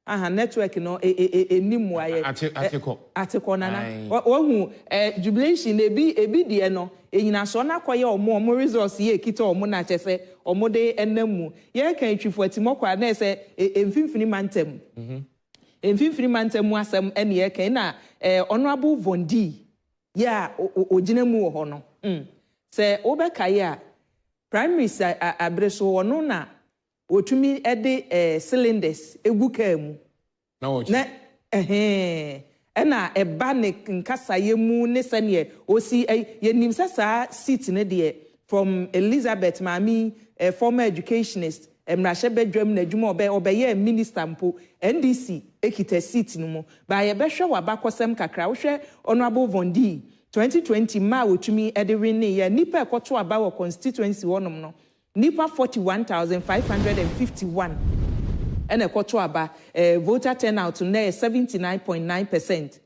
S10: aha network no enimu aye atiko nana wo jubilation ebi de no enyina so na koye omo resource ye kita omo na che say omo de enamu ye kan twifo atimokwa na say emfimfini mantem emfimfini mantem asem ene ye kan na honorable Vondi ya oginemu ho no se obekaye a prime minister abreso wono na otumi ede cylinders egu kamu na ena eba ne nkasa yemu ne sene osi yenim sasa seat ne de from Elizabeth Mami former educationist emrahye bedwam na adwuma obeye minister mpo NDC ekita seat no mu ba ye behwe wabakosem kakra wo hwe honorable Vondi 2020 ma otumi ede win ya nipa ekoto aba wo constituency wonom no nipa 41,551 ene ekoto aba voter turnout na 79.9%.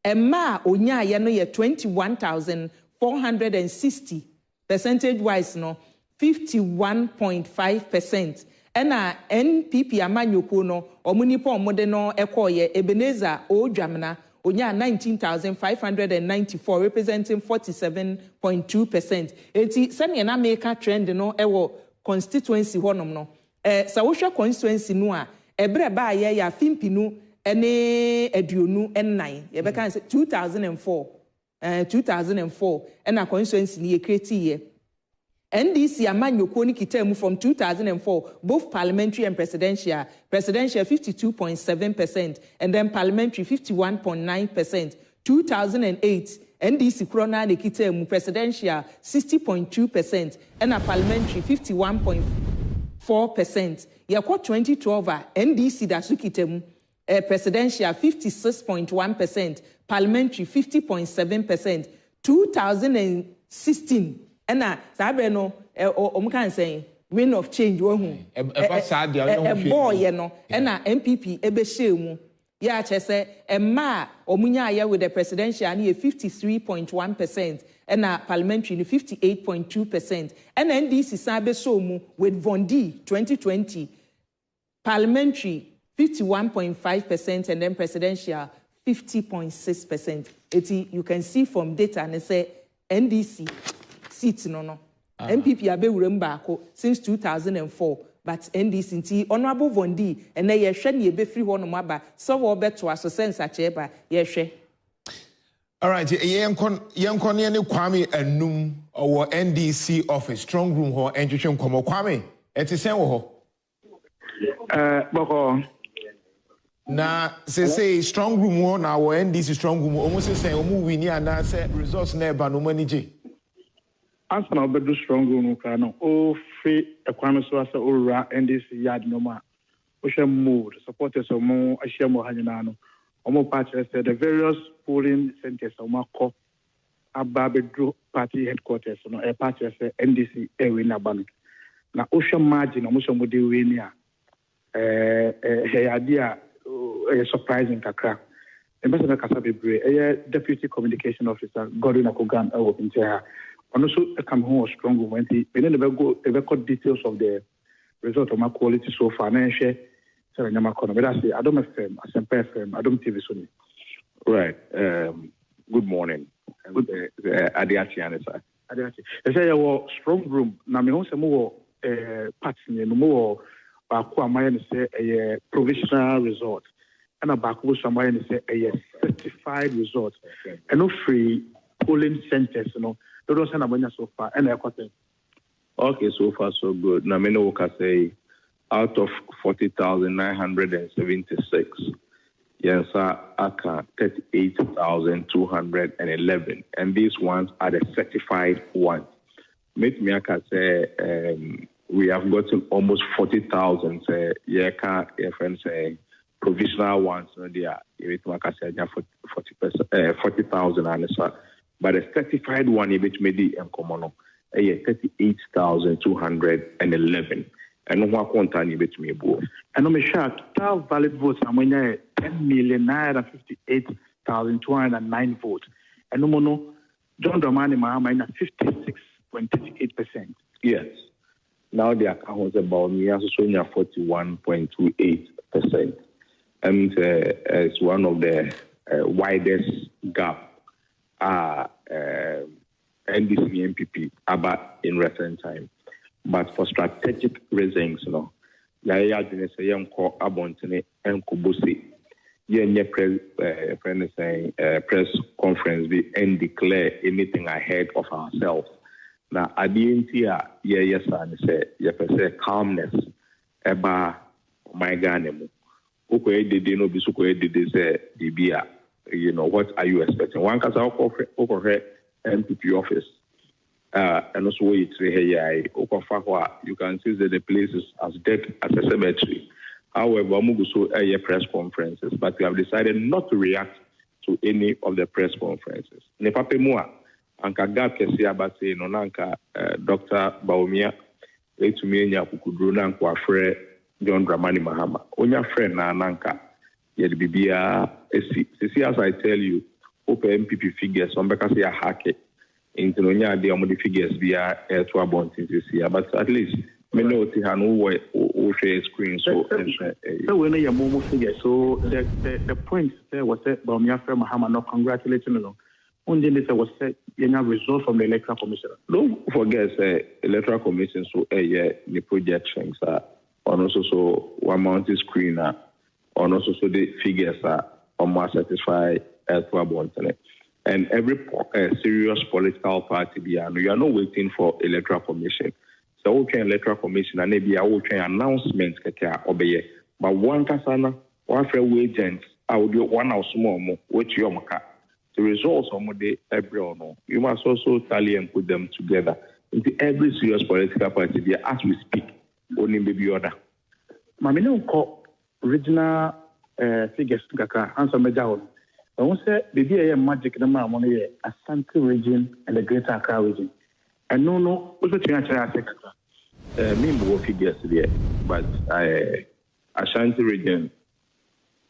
S10: Emma onya ye no ye 21,460 percentage wise no 51.5%. Ena NPP amanyoko no omunipa omode no ekoye Ebenezer Odwamna onya 19,594 representing 47.2%. Eti sene na make trend no ewo constituency honom no sa wo hwe constituency no a ebre ba ye ya fimpinu ene aduonu ennan ye be kan say 2004 ena constituency ni ye create ye NDC amanyoko ni kitamu from 2004 both parliamentary and presidential 52.7% and then parliamentary 51.9%. 2008 NDC krona ni kitamu presidential 60.2% and a parliamentary 51.4%. Yakwa 2012 NDC da sukitemu presidential 56.1%, parliamentary 50.7%. 2016 ena sabe no omkan say wind of change wo hu boy no ena MPP ebe shemu ya chese emma omunya aya with the presidential na 53.1% ena parliamentary ni 58.2% ena NDC sabe so mu with Vondi 2020 parliamentary 51.5% and then presidential 50.6%. You can see from data and say NDC seats no MPP abewurem baako since 2004 but NDC nti honorable Vondi and na ye hwe ne ye be free ho no maba so wo beto aso sense acheba ye hwe.
S2: All right, yenkon ne Kwame Anum or NDC office strong room ho entwetwe nkomo Kwame etisen wo ho
S4: boko
S2: na say strong room ho na wo NDC strong room almost say omu wini and say results na eba no manage
S4: as na obedu strong room ka no o free ekwano so asa ora NDC yard no ma o hwe mood supporters omo ahia mo hanyina no omo party said the various polling centers omo akọ ababedu party headquarters no a party said NDC ewe na banu na o hwe margin omo so mo de we ni a idea surprising kakra
S17: Ambassador Kasabibre, Deputy Communication Officer, Gordon Akogan, and also a come home strong when he go the record details of the result of my quality so far. And I share but I say I don't FM, I FM, I don't TV Sony.
S3: Right. Good morning. Good Adiachi Anisa.
S17: Adiachi. I say our strong room. Now me also more parts no more say a provisional result. And a backward somewhere say a certified result. And no free polling centers, those are so far. And
S3: okay, so far so good. Now, I can say out of 40,976, yes, I can 38,211, and these ones are the certified ones. Make me, I can say we have gotten almost 40,000. Say, yeah, can say provisional ones. No, they are. If I can say 40,000 answer. But the certified one, which may be in common, 38,211. And no one can which me both.
S17: And I'm sure total valid votes are 10,958,209 votes. And no John Dramani Mahama 56.38%.
S3: Yes. Now the account about me as showing 41.28%. And it's one of the widest gap. NDC MPP about in recent time, but for strategic reasons, Yaya didn't say young call Abontine and Kubusi. Press conference be and declare anything ahead of ourselves. Now, I didn't hear yes, and say, say calmness about my Ganemu. Okay, did you know Bisuko did say Dibia? What are you expecting? One can say, over MPP office. And also, you can see that the place is as dead as a cemetery. However, we go to press conferences, but we have decided not to react to any of the press conferences. Nepape mua, anka gap kesi abase no nanka Dr. Baumia, to me nya kukudru na kwa frɛ John Dramani Mahama. Onya friend na nanka. Yet bibia see as I tell you, open MPP figures, some because they are hacked into the figures via to about this year, but at least many of the who share screen. So when you move figures, so the point there was that Baumia Mahama not congratulating them. Only this was said, result from the Electoral Commission. Don't forget Electoral Commission, so the projections are also so one mounted screener. And also, so the figures are almost satisfied to Abontine. And every serious political party, you are not waiting for Electoral Commission. So, okay, Electoral Commission, and maybe I will train announcements, obey. But one kasana, one fair agents, I will do one house more, which you are the results of the every no. You must also tally and put them together into every serious political party, as we speak, only maybe order.
S17: Mamino call original figures kaka answer major one. I want to say the magic number among the Ashanti region and the Greater Accra region. And no, also change
S3: me more figures there, but Ashanti region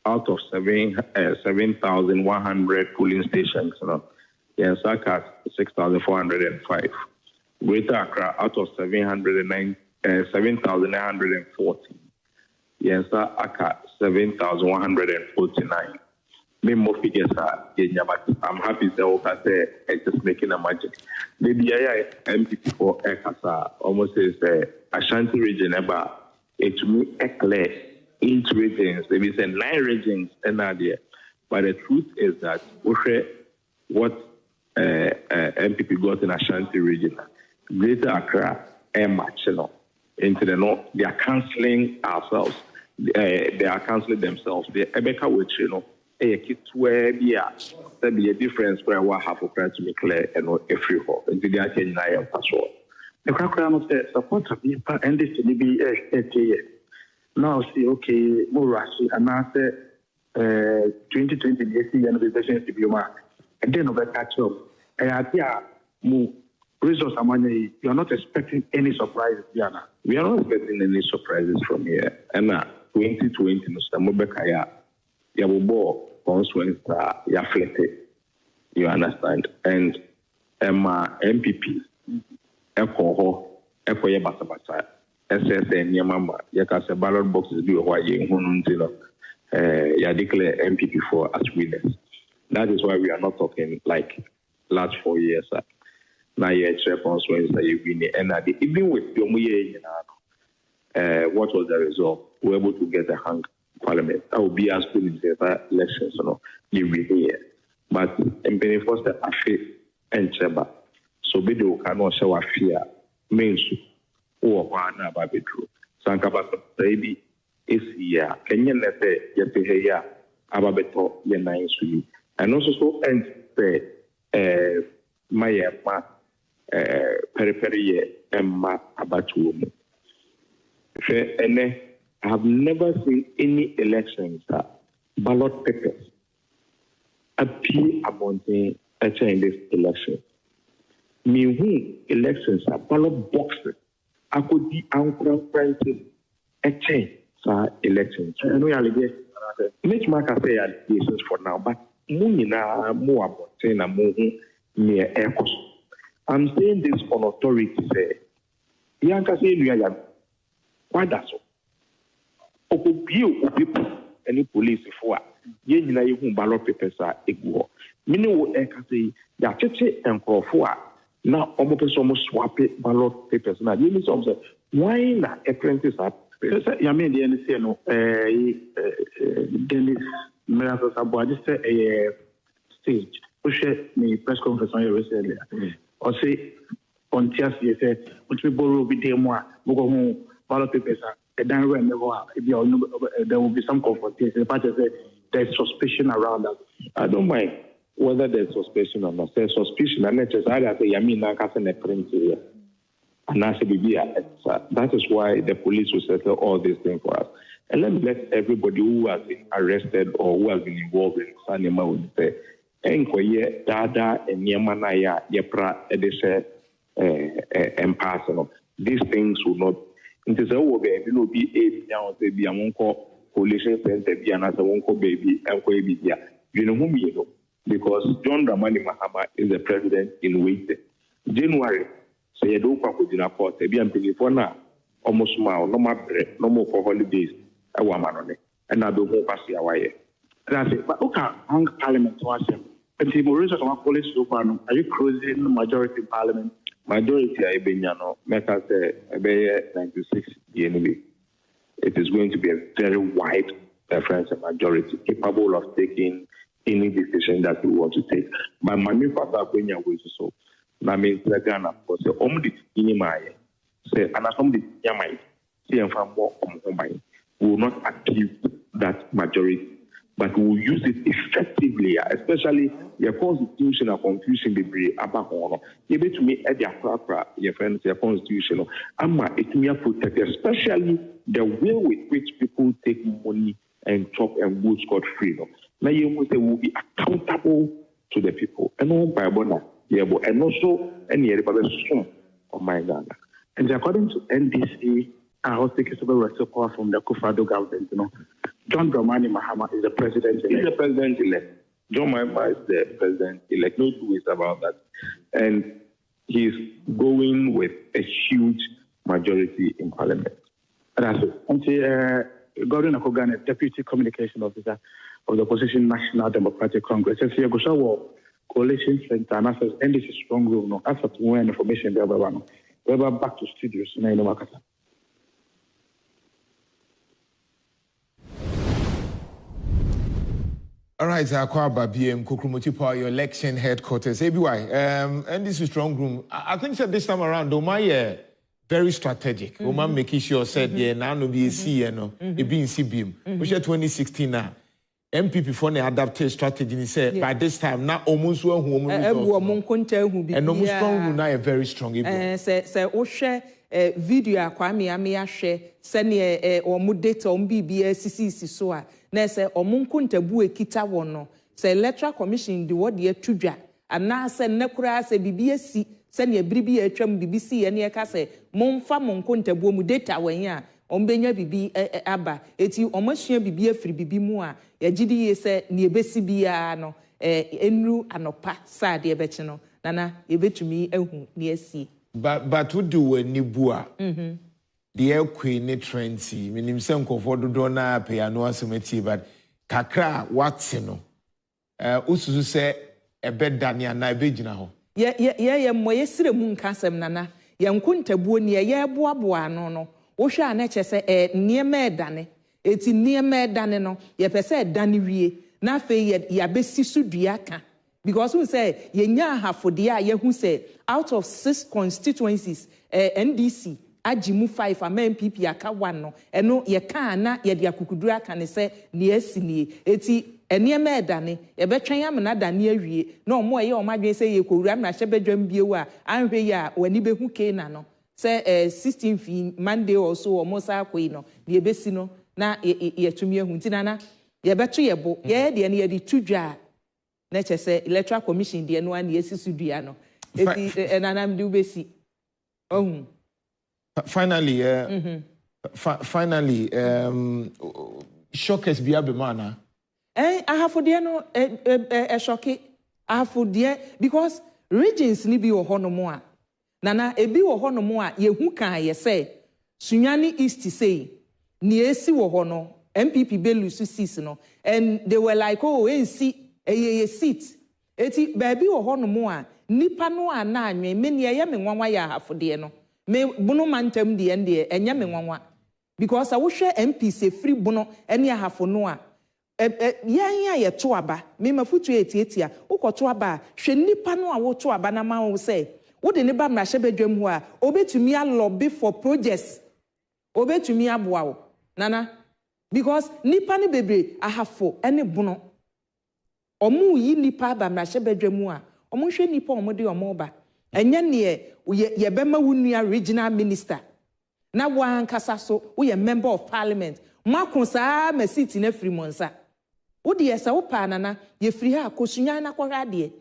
S3: out of 7,100 polling stations, Saka 6,405. Greater Accra out of 7,940. Yes, Aka 7,149. Me more figures are I'm happy that it's just making a magic. Maybe I MPP for Ekasa almost says Ashanti region about it to me clear 8 regions. Maybe say 9 regions and idea. But the truth is that what MPP got in Ashanti region, Greater Accra and Machino into the north, they are cancelling ourselves. They are cancelling themselves. The Ebeka which a difference where we have to clear and a free hole. And the idea password.
S17: The Crackdown says support of the NDC be now see okay more rashi and now say 2020 the and the to be mark and then over catch up. And move results among you are not expecting any surprises, Diana.
S3: We are not expecting any surprises from here. And 2020 no Mobekaya Yabubo constituencies are afflicted. You understand? And MPP, Echo Basabasa, SSN Yamama, Yakasa ballot boxes be why you declare MPP for as winners. That is why we are not talking like last 4 years. Now, constituencies that you win, and even with Yomuye, what was the result? We were able to get a hung parliament. That would be as good in the elections, you win here. But in Benefos, the Afi and Cheba. So, Bido cannot show a fear, means or one about it true. Sankaba, baby, is here. Kenyan Nete, Yetihaya, Ababeto, Yenai Sui. And also, so, and Maya, Periphery, Emma, Abatu. And I have never seen any elections ballot papers appear amounting in this election. Me who elections are ballot boxes. I could be anchor printed a change for elections. I know you'll get much more can say allegations for now, but Munina more about saying a moving near airport. I'm saying this on authority say Yanka say you are why that's so? People, any police for ye na you ballot papers are equal. Meaning what I can say, ya cheche and for now almost swap ballot papers. Now you need some say why not apprentice up?
S7: I mean the NDC no Dennis Miracle Sabo just say a stage. Push me press conference on your recently. Or say on TSC say what we borrow with them more ballot papers are there will be some confrontation. But there's suspicion around that.
S3: I don't mind whether there's suspicion or not. There's suspicion, and it's either say Yamina Castle a print here. And that is why the police will settle all these things for us. And let everybody who has been arrested or who has been involved in Sanima would say, Enkoye, Dada, and Yamanaya, Yepra, Edeshe, and Personal. These things will not. It is a be a now be a monko collation center be another monko baby and baby here. You know whom you know because John Dramani Mahama is the president in waiting. January, so you don't come with a port, be until for now almost now, no more bread, no more for holidays. I want money and I don't pass the away.
S7: That's it. But okay, hung parliament to us. And the Maurice of our police so far, are you closing the majority in parliament?
S3: Majority I benyano make us a 96 anyway. It is going to be a very wide preference and majority capable of taking any decision that we want to take. But my main father Benya was so. Na means the Ghana for the only inimai say and somebody yamai see and from more we will not achieve that majority. But we will use it effectively, especially your constitutional confusion degree about honor. Give it to me at your proper, your friends, your constitutional. It may protect, especially the way with which people take money and chop and go scot free. Now you will be accountable to the people. And no Bible, and also any other soon of my Ghana.
S7: And according to NDC, I was taking civil rights support from the Kufado government, John Dramani Mahama is the president-elect.
S3: He's the president-elect. John Mahama is the president-elect. No two ways about that. And he's going with a huge majority in parliament.
S7: That's it. And Gordon Akogane, Deputy Communication Officer of the Opposition National Democratic Congress. And see, Collation Center, and after NDC strong room, no, after more information, we're back to studios.
S2: All right, Akwaba BM Kukrumutipa, your election headquarters. ABY, and this is strong room. I think that this time around, Oma very strategic. Oma making sure said, yeah, now no be see, it be in CBM. Which 2016 now. MPP for the adaptive strategy. He said by this time now almost one who and almost strong now very strong.
S10: Say video Kwame Amia share send or data on BBS so na say omunkunta bu ekita wono say electoral commission the word ye tudwa ana say nekura say BBS send ye bribi atwam BBC ye ne ka say momfa monkunta bu mu data wan ya ombenya bibi aba eti omashia bibi afiri bibi mu a yagidi ye se ne ebesi bia no enru anopa sade ebechi no nana ebetumi ehu ne asi
S2: but would do when Nibua. The queen ne trendy, meaning some comfort do na pay no asumeti, but kakra what's no. Usu say a bed dania na bejina ho.
S10: Yeah, moye sire mun kasem nana. Yankunta buoni ya boa no. Osha na chese nieme dane. Eti nieme dane no. Ye pese dane wie. Na fe ya besi sudua ka. Because we say ye nya hafodia ye hu say out of 6 constituencies NDC ajimu 5 ama MPP aka 1 no eno ye ka na ye de akukudura aka ne se ne asini eti eniema edane ye betwen amna dane awie na omo ye omadwen se ye kowura na hyebedwam biewu a anhwe ya wani behu kena no se 16 fi Monday also omo sa akoi no de ebesi no na ye tumi ehu ntinana ye beto ye bo ye de ne ye de tudwa na chese electoral commission de no an ye sisudua no eti enanam de ubesi ohun.
S2: Finally, shockers be abemana.
S10: I have for dear no a shocky. I have for dear because regions ni bi wo hono mo a. Nana ebi wo hono mo a ye hu kan ye say Sunyani East say ni esi wo hono MPP belusu seats no and they were like oh NC a seat. Eti baby wo hono mo a nipa no a na anwen me ne ye me nwanwa ya have dear no. Me bunu mantem de ende enya me nwanwa because wo hwe MP se free bunu ene ahafo no a yan ya to aba me mafutu etietia ukoto aba hwe nipa no a wo to aba na ma wo se wo de ne ba mra hyebedwam ho a obetumi a lobby for projects obetumi aboa wo nana because nipa ne bebre ahafo ene bunu omu yi nipa ba mra hyebedwam a omu hwe nipa omu de omu ba enya ne ye bema wunua regional minister na wankasa so we member of parliament makon saa ma seat na free monsa wo de yesa wo pa nana ye free ha kosunya na kwhwa de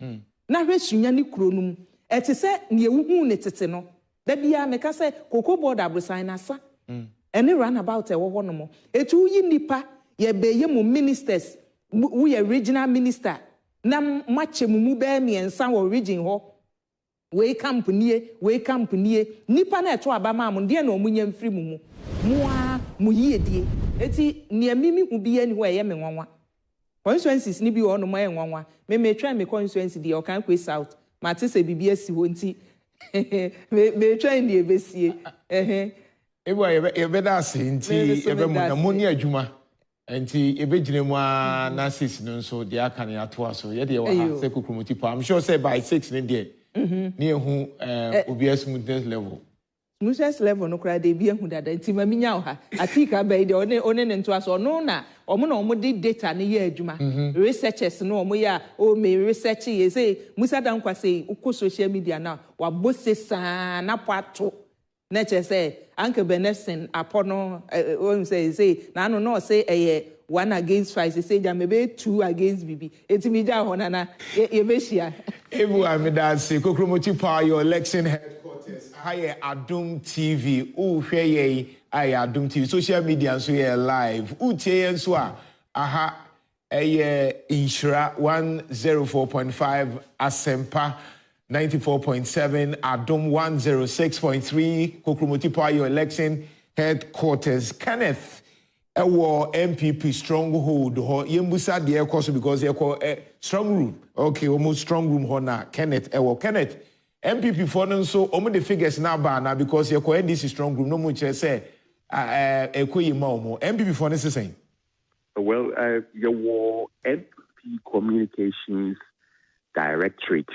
S10: na hwesunya ni kronum ete se ne wuhu ne tete no da bia meka se koko board abrosan na sa ene run about e wo ho no mo etu yi nipa ye beye mu ministers we regional minister na mache mu be miensa wo region ho we company nipa na eto aba ma mo de na omunya mfiri mu mua mu yiedie eti ne amimi hu bi ani ho eye me nwanwa constituencies ni bi wo no mo eye nwanwa me try me constituency de o kan kwe south ma te se bibia si ho nti me try ni ebesie
S2: ebo ye be da se nti ye be mo na mo ni adwuma nti ebegyina mu na 6 no so de aka ne ato aso ye de wa ha se kukrumuti pa I'm sure say by 6 ne de near who obi smoothness level.
S10: Smoothness level no cry de bi ehu dada nti ma minya ha atika ba de one ne nto aso no na omo na omo de data ne ye adwuma researchers no omo ya o me research ye say Musa Dankwa say uko social media na wa bose sa na pato na che say Uncle Benson apono o say na no say 1 against 5 say ja maybe 2 against bibi etimi ja ho na ye meshia
S2: ebu amida se kokromoti power your election headquarters higher Adum TV o hwe ye Adum TV social media so ye live utie nso aha Inshira 104.5 Asempa 94.7 Adum 106.3 kokromoti power your election headquarters Kenneth Ewo MPP stronghold ho yembusa de ekoso because ye strong room okay almost strong room ho na Kenneth MPP for no so omo the figures na ba na because ye NDC strong room no mo che say ekoyi ma omo MPP for no say
S3: well your MPP communications directorate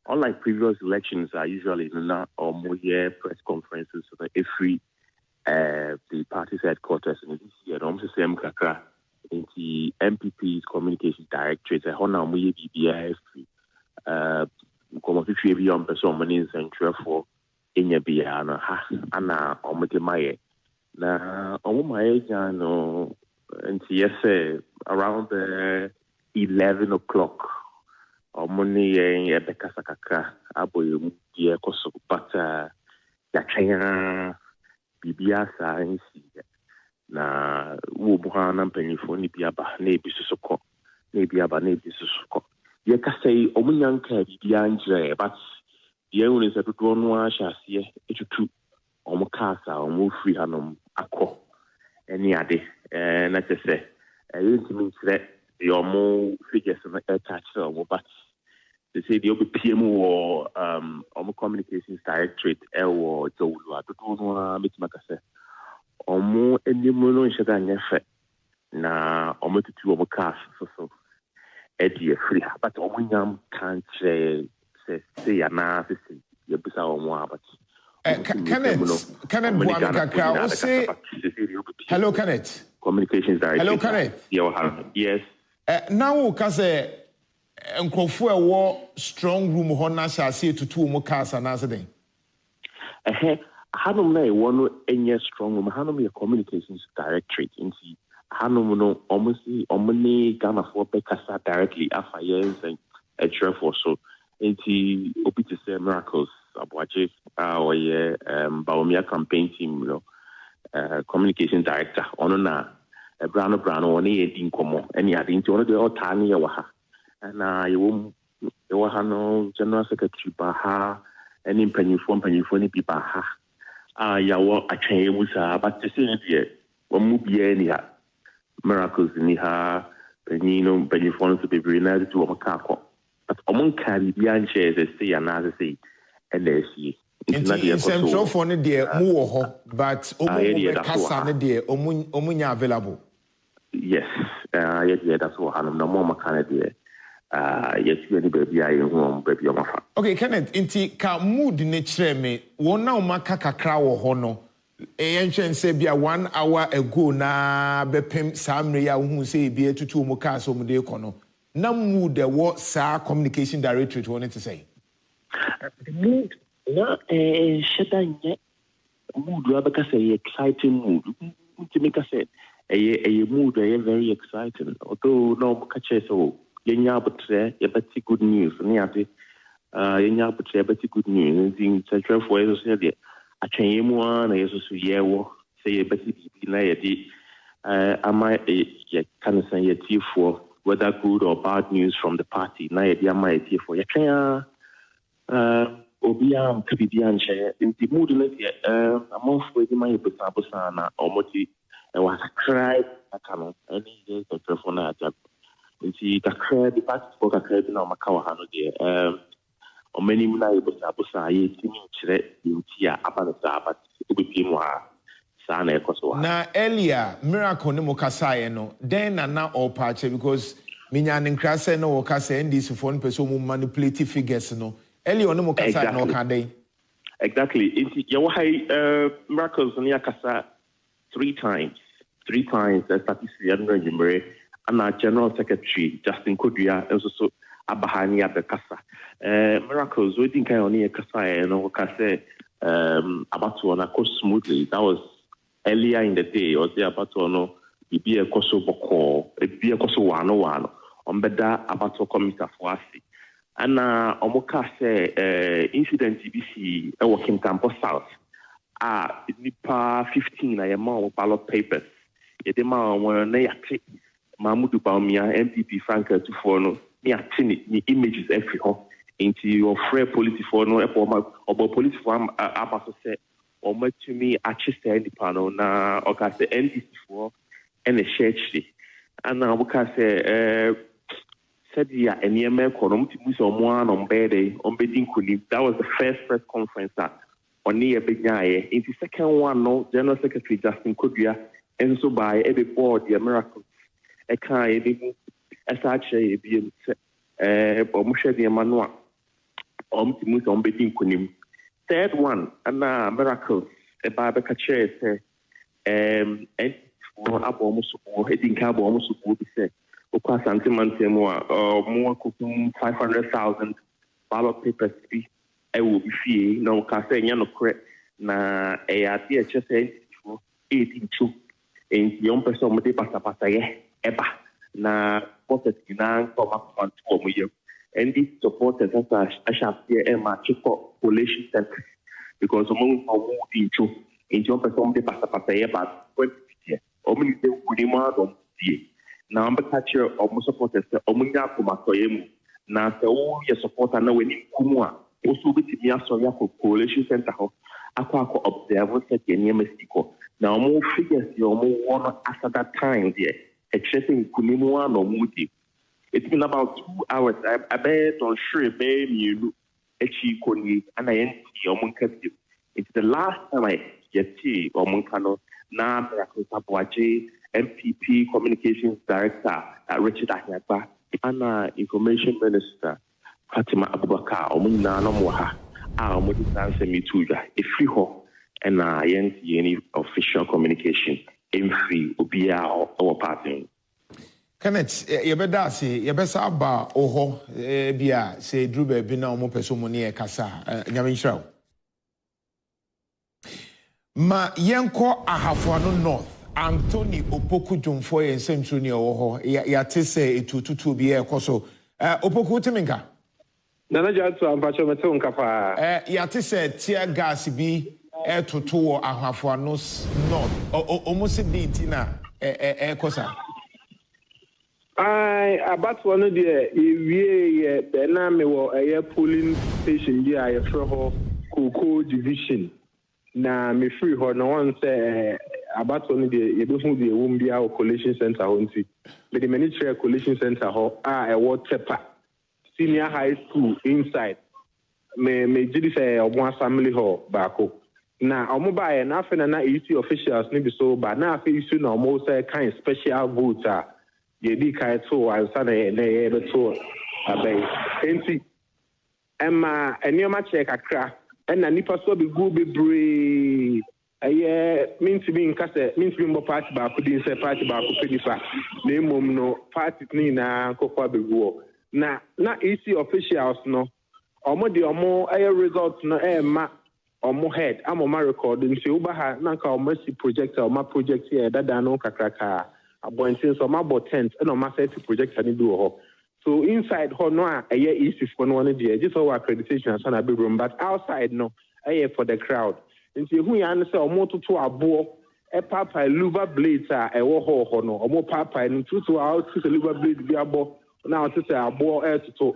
S3: unlike previous elections are usually not or more press conferences so every the party's headquarters in this year, almost the same kakra in the MPP's communications directorate. I honor me BBI come to trade beyond person money central for in your biana ha ana omete maye na omumaye jano and yes around 11 o'clock omuni ebeka sakaka aboye die koso but ya chanya bibia saa nsi na wo buha na mpanyifo ni biaba na ebi susukọ na biaba na ebi susukọ ye ka say omunyanka bibia njre but ye woni se dodo no ahyasie etutu omukasa omufri hanom akọ eni ade na tese yentimi nkyerɛ the omo figures na attach omo but they say the OPM or communications directorate or Jolu adodo no metimaka se omo enimu no nheda nyefe na omo tutu omo cars so edi free but omo nyam can't say na say ye bisa omo abat
S2: Kenneth Buanakakra, say hello Kenneth.
S3: Communications director.
S2: Hello Kenneth.
S3: Yes.
S2: Now kase nkrofo e wo strong room ho na sha se tutu mo cars na se den.
S3: Hanom na e wo no enye strong room hanom ye communications directorate nti hanom no omni Ghana for bekasa directly afa years and a trend for so nti obi to say miracles Abuaje or ye Baumia campaign team communication director ono na brano oni ye din komo eni ade nti ono de otani ye wa ha na ye wo ha no general secretary ba ha eni mpanyifo ni bi ba ha ya wo atwen musa but to say ye wo mu bia ni ha miracles ni ha mpanyifo no so bebre na de to ka akọ but omon ka bia nche ze say na ze say LSE
S2: in central for ne de mu wo ho but omo kasa ne de omunya available.
S3: Yes, that's what I'm no more makana de yes any baby I home baby o mafa.
S2: Okay, Kenneth, inti ka mood ne kire me won na o maka kakra wo ho no yenhwen se bia 1 hour ago na bepem samre ya hu se bia tutu mu ka so mu de kono na mood the what sa communication directorate wanted to say.
S3: The mood na shedanye mood wa beka say exciting mood to make us say a mood very exciting although no catch so yenya butre yebeti good news ni ade yenya butre yebeti good news in central for eso say de atwen mu na yeso so yewo say yebeti bibi na yedi ama ye kan san yeti for whether good or bad news from the party na yedi ama yeti for yetwen Obiam Kabidian share in the mood among the my Busabusana or Moti was a cry Akano any day the telephone at the cry the party spoke a credit on Macawahano dear or many Busabusa in Tia Abanasa but Ubimwa Sana Kosoa.
S2: Na earlier miracle no Mokasai no then and now all party because Minyan and Krasa no Kasa and this phone person manipulative figures no. Exactly.
S3: Exactly. Miracles on Yakasa 3 times. 3 times as Statistics and our General Secretary Justin Kodria and also Abahani at the Casa. Miracles we think I only a Casa and Okase about to go smoothly. That was earlier in the day, or the about to be a Koso Boko, be a Koso 101 on Beda about to come Mr. Fuasi. And omoka say incident TBC working campus south nipa 15 na yema ballot papers yede ma won na yate Mahmoud Baumia MPP Frank Tufo no ni ate ni images every ho into your free political no obo political abaso say o matumi achise nipa no na oka say NDC for and a church and omoka say said yeah, and that was the first press conference that on near big guy. In the second one, no, General Secretary Justin Kodria, and so by every board, the Americans, a kind of such a being Musha the Manua, Timus on Bedin Kunim. Third one, and miracles, a Barbecue chair, and for up almost heading cabo almost would be said. More 500,000 ballot papers be will be fee no casting no correct na DHS for 82 in young person with the pasa eba na supported in come and this supporters as I shall see a Collation center because among into in your person de pasa but when omni de kunima dom die na amba catcher almost supporters omunya kumatoyemu na se wo ye supporter na weni kumwa oso bitimi aso ya Collation Center ho akwa observe set ye niamestiko na omo figures ye omo one at that time there excepting kunimwa no mudi. It's been about 2 hours. I bet on sure baby you echi koni and I enti omunkati. It's the last time I get tea omunkano na Miracle MPP Communications Director Richard Ahyagba and Information Minister Fatima Abubakar omuna no moha omudi sanse mituja efriho and yenti any official communication free obia our party.
S2: Kenneth, yebeda se yebesa aba oho bia se drube bi na omo peso mo ne kasa nyame nhyiraw. Ma yenko ahafo no north Anthony Opoku Jomfo ye nsentru ne oho ya te se etututu bi ekoso Opoku timinka
S8: Nana jatu ampacho mete onka fa
S2: ya te se tear gas bi etoto wo ahafo no north omo se dinti na ekosa
S8: about one of the we Bename or a polling station here from Cocoa Division. Na me free her no one say about one of the you don't know the Wumbia Collation Center hunty. But the Ministry Collation Center a water senior high school inside. Me did say one family hall bako. Na omoba na fe na EC officials ni bi so ba na fe issue na almost kind special voter. Yedi kai to ansa na ye beto abey enti emma enioma check akra na nipa so be go bebre mean to be in kase mean to be more party ba ko din say party ba ko pedifa na emom no party ni na kokwa beguo na EC officials no omo de omo result no ma omo head amoma record nti uba ha na ka omo si projector omo project here dada no kakraka abontin so ma tent and ma set project ani do ho so inside ho no a easy for no one there just our accreditation and na be room but outside no for the crowd nti hu ya no say omo toto abo papa luva blades a wo ho no omo papa ni tutu out to luva blade bi abo na to say abo toto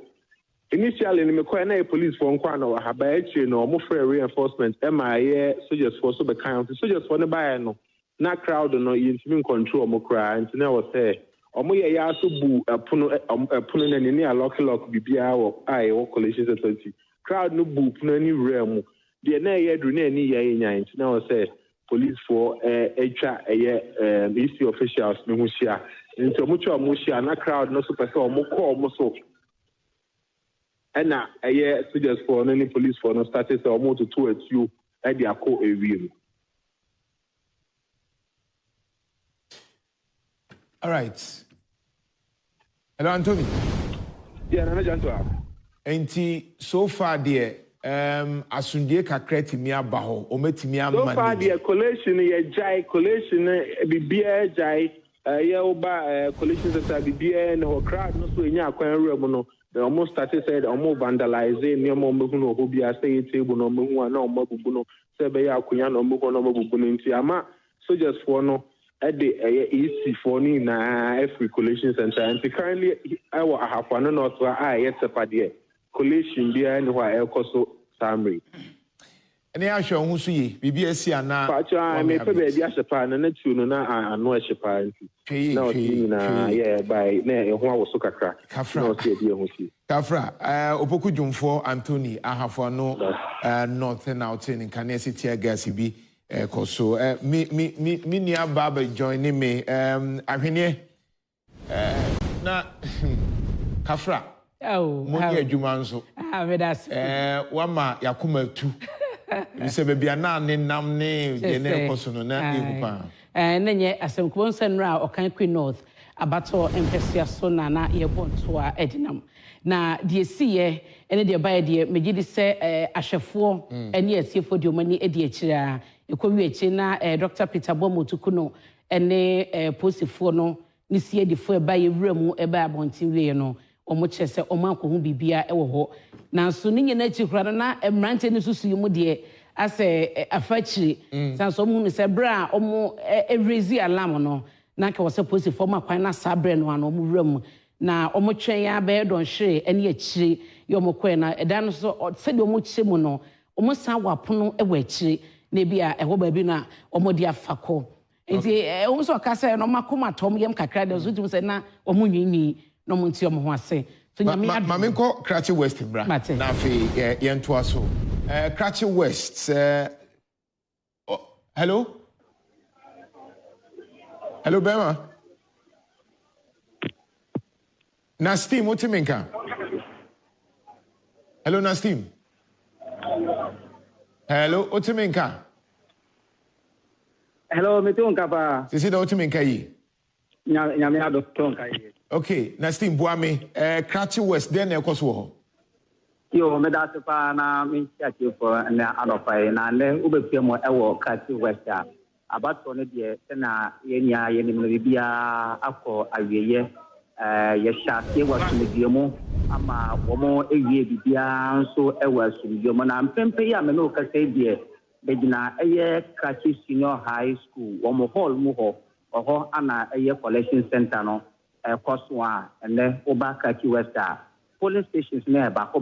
S8: initially me call na police for nkwa na ha ba echi no omo free reinforcement soldiers for so be kind soldiers for no buy no na crowd no yintimi control mo cry nti na wo say omo ye ya so bu puno na ni lock bibia wo wo Collation Center crowd no bu puno ni rem de na ye dru na ni ye nyan nti na wo say police for etwa EC officials no hu sia nti omo twa omo sia na crowd no so pese omo call omo so na soldiers for no ni police for no started say omo to atu e dia ko ewiem.
S2: All right. Hello, Anthony.
S8: Yeah, Nana Jantua.
S2: Enti so far there, asundie kakreti mi abaho, ometimi amani.
S8: So far there, Collation ye jai, Collation bibia jai, ye oba Collation Center bibia no crowd no so nya akwan room no. They almost started said almost vandalizing near Momu no hobia stay table no mu na omabubu no se be ya akunya no mu no mabubu no nti ama soldiers for no at the EC for ni na every Collation Center and currently I will have one not to yet sepade Collation bia ni wa ekoso summary
S2: ene ahwe ho so yi bibia si ana
S8: pacha me pe be dia sepa na tu no na ano a sepa nti na o ti na by na e ho awoso kakra na o ti e ho si
S2: Kafra Opoku Jomfo Anthony ahafo no north and out in Canesi tear gas bi koso me nia baba joining me ahwene na Kafra mo ye adwuma nso
S10: me das
S2: wama yakoma tu mi se bebia na ne nam ne de ne koso no na ekupa
S10: na nye asemkubo nsanra okan Queen North abato empesia so na ye bonto a edinam na de siye ene de bae de megidi se ahwefo ene asiefo de omani edi akira ekowi achi na Dr. Peter Bomotuku no ene posifo no ni sie de fo bae wuramu eba abontin wie no omo chese omo akohu bibia ewo ho na so ni nyina achi kura na emrante ni susu mu de asɛ afakyiri san so mu no sɛ bra ɔmo raise alarm no na ka wɔsɛ police form akwan na sabre no ano ɔmo wura mu na ɔmo twɛn ya bɛyɛ dɔnhwere ɛne akyire yɛ ɔmo kɔɛ na ɛda no so sɛdeɛ ɔmo kyɛ mu no ɔmo san wɔ apono ɛwɔ akyire na bi a ɛhɔ baabi na ɔmo de afa kɔ nti ɔmo so ɔka sɛ no makoma tɔm yɛm kakra de so tum sɛ na ɔmo nwinwi na ɔmo nti ɔmo ho ase so nyame
S2: mame nkɔ Cratchit West bra na afei yɛntoa so Cratchit West hello Bema Nastim utiminka hello Nastim hello utiminka
S9: hello mitunka pa
S2: sisi da utiminka yi
S9: nyame ado tonka yi
S2: okay Nastim buame Cratchit West den na ekoso ho
S9: yo me da se pa na mi chati for na anopai na le ubefie mo ewo Cratchit West a abato ne de na yenya yenim no bibia akọ awieye ye hyaase wasumdie mu ama wo mo ewie bibia nso ewo asumdie mu na mpempe ya me no ka sai de begina eye Cratchit Senior High School wo mo hall mu ho oho ana eye Collation Center no koso a ene oba Cratchit West a polling stations ne ba ko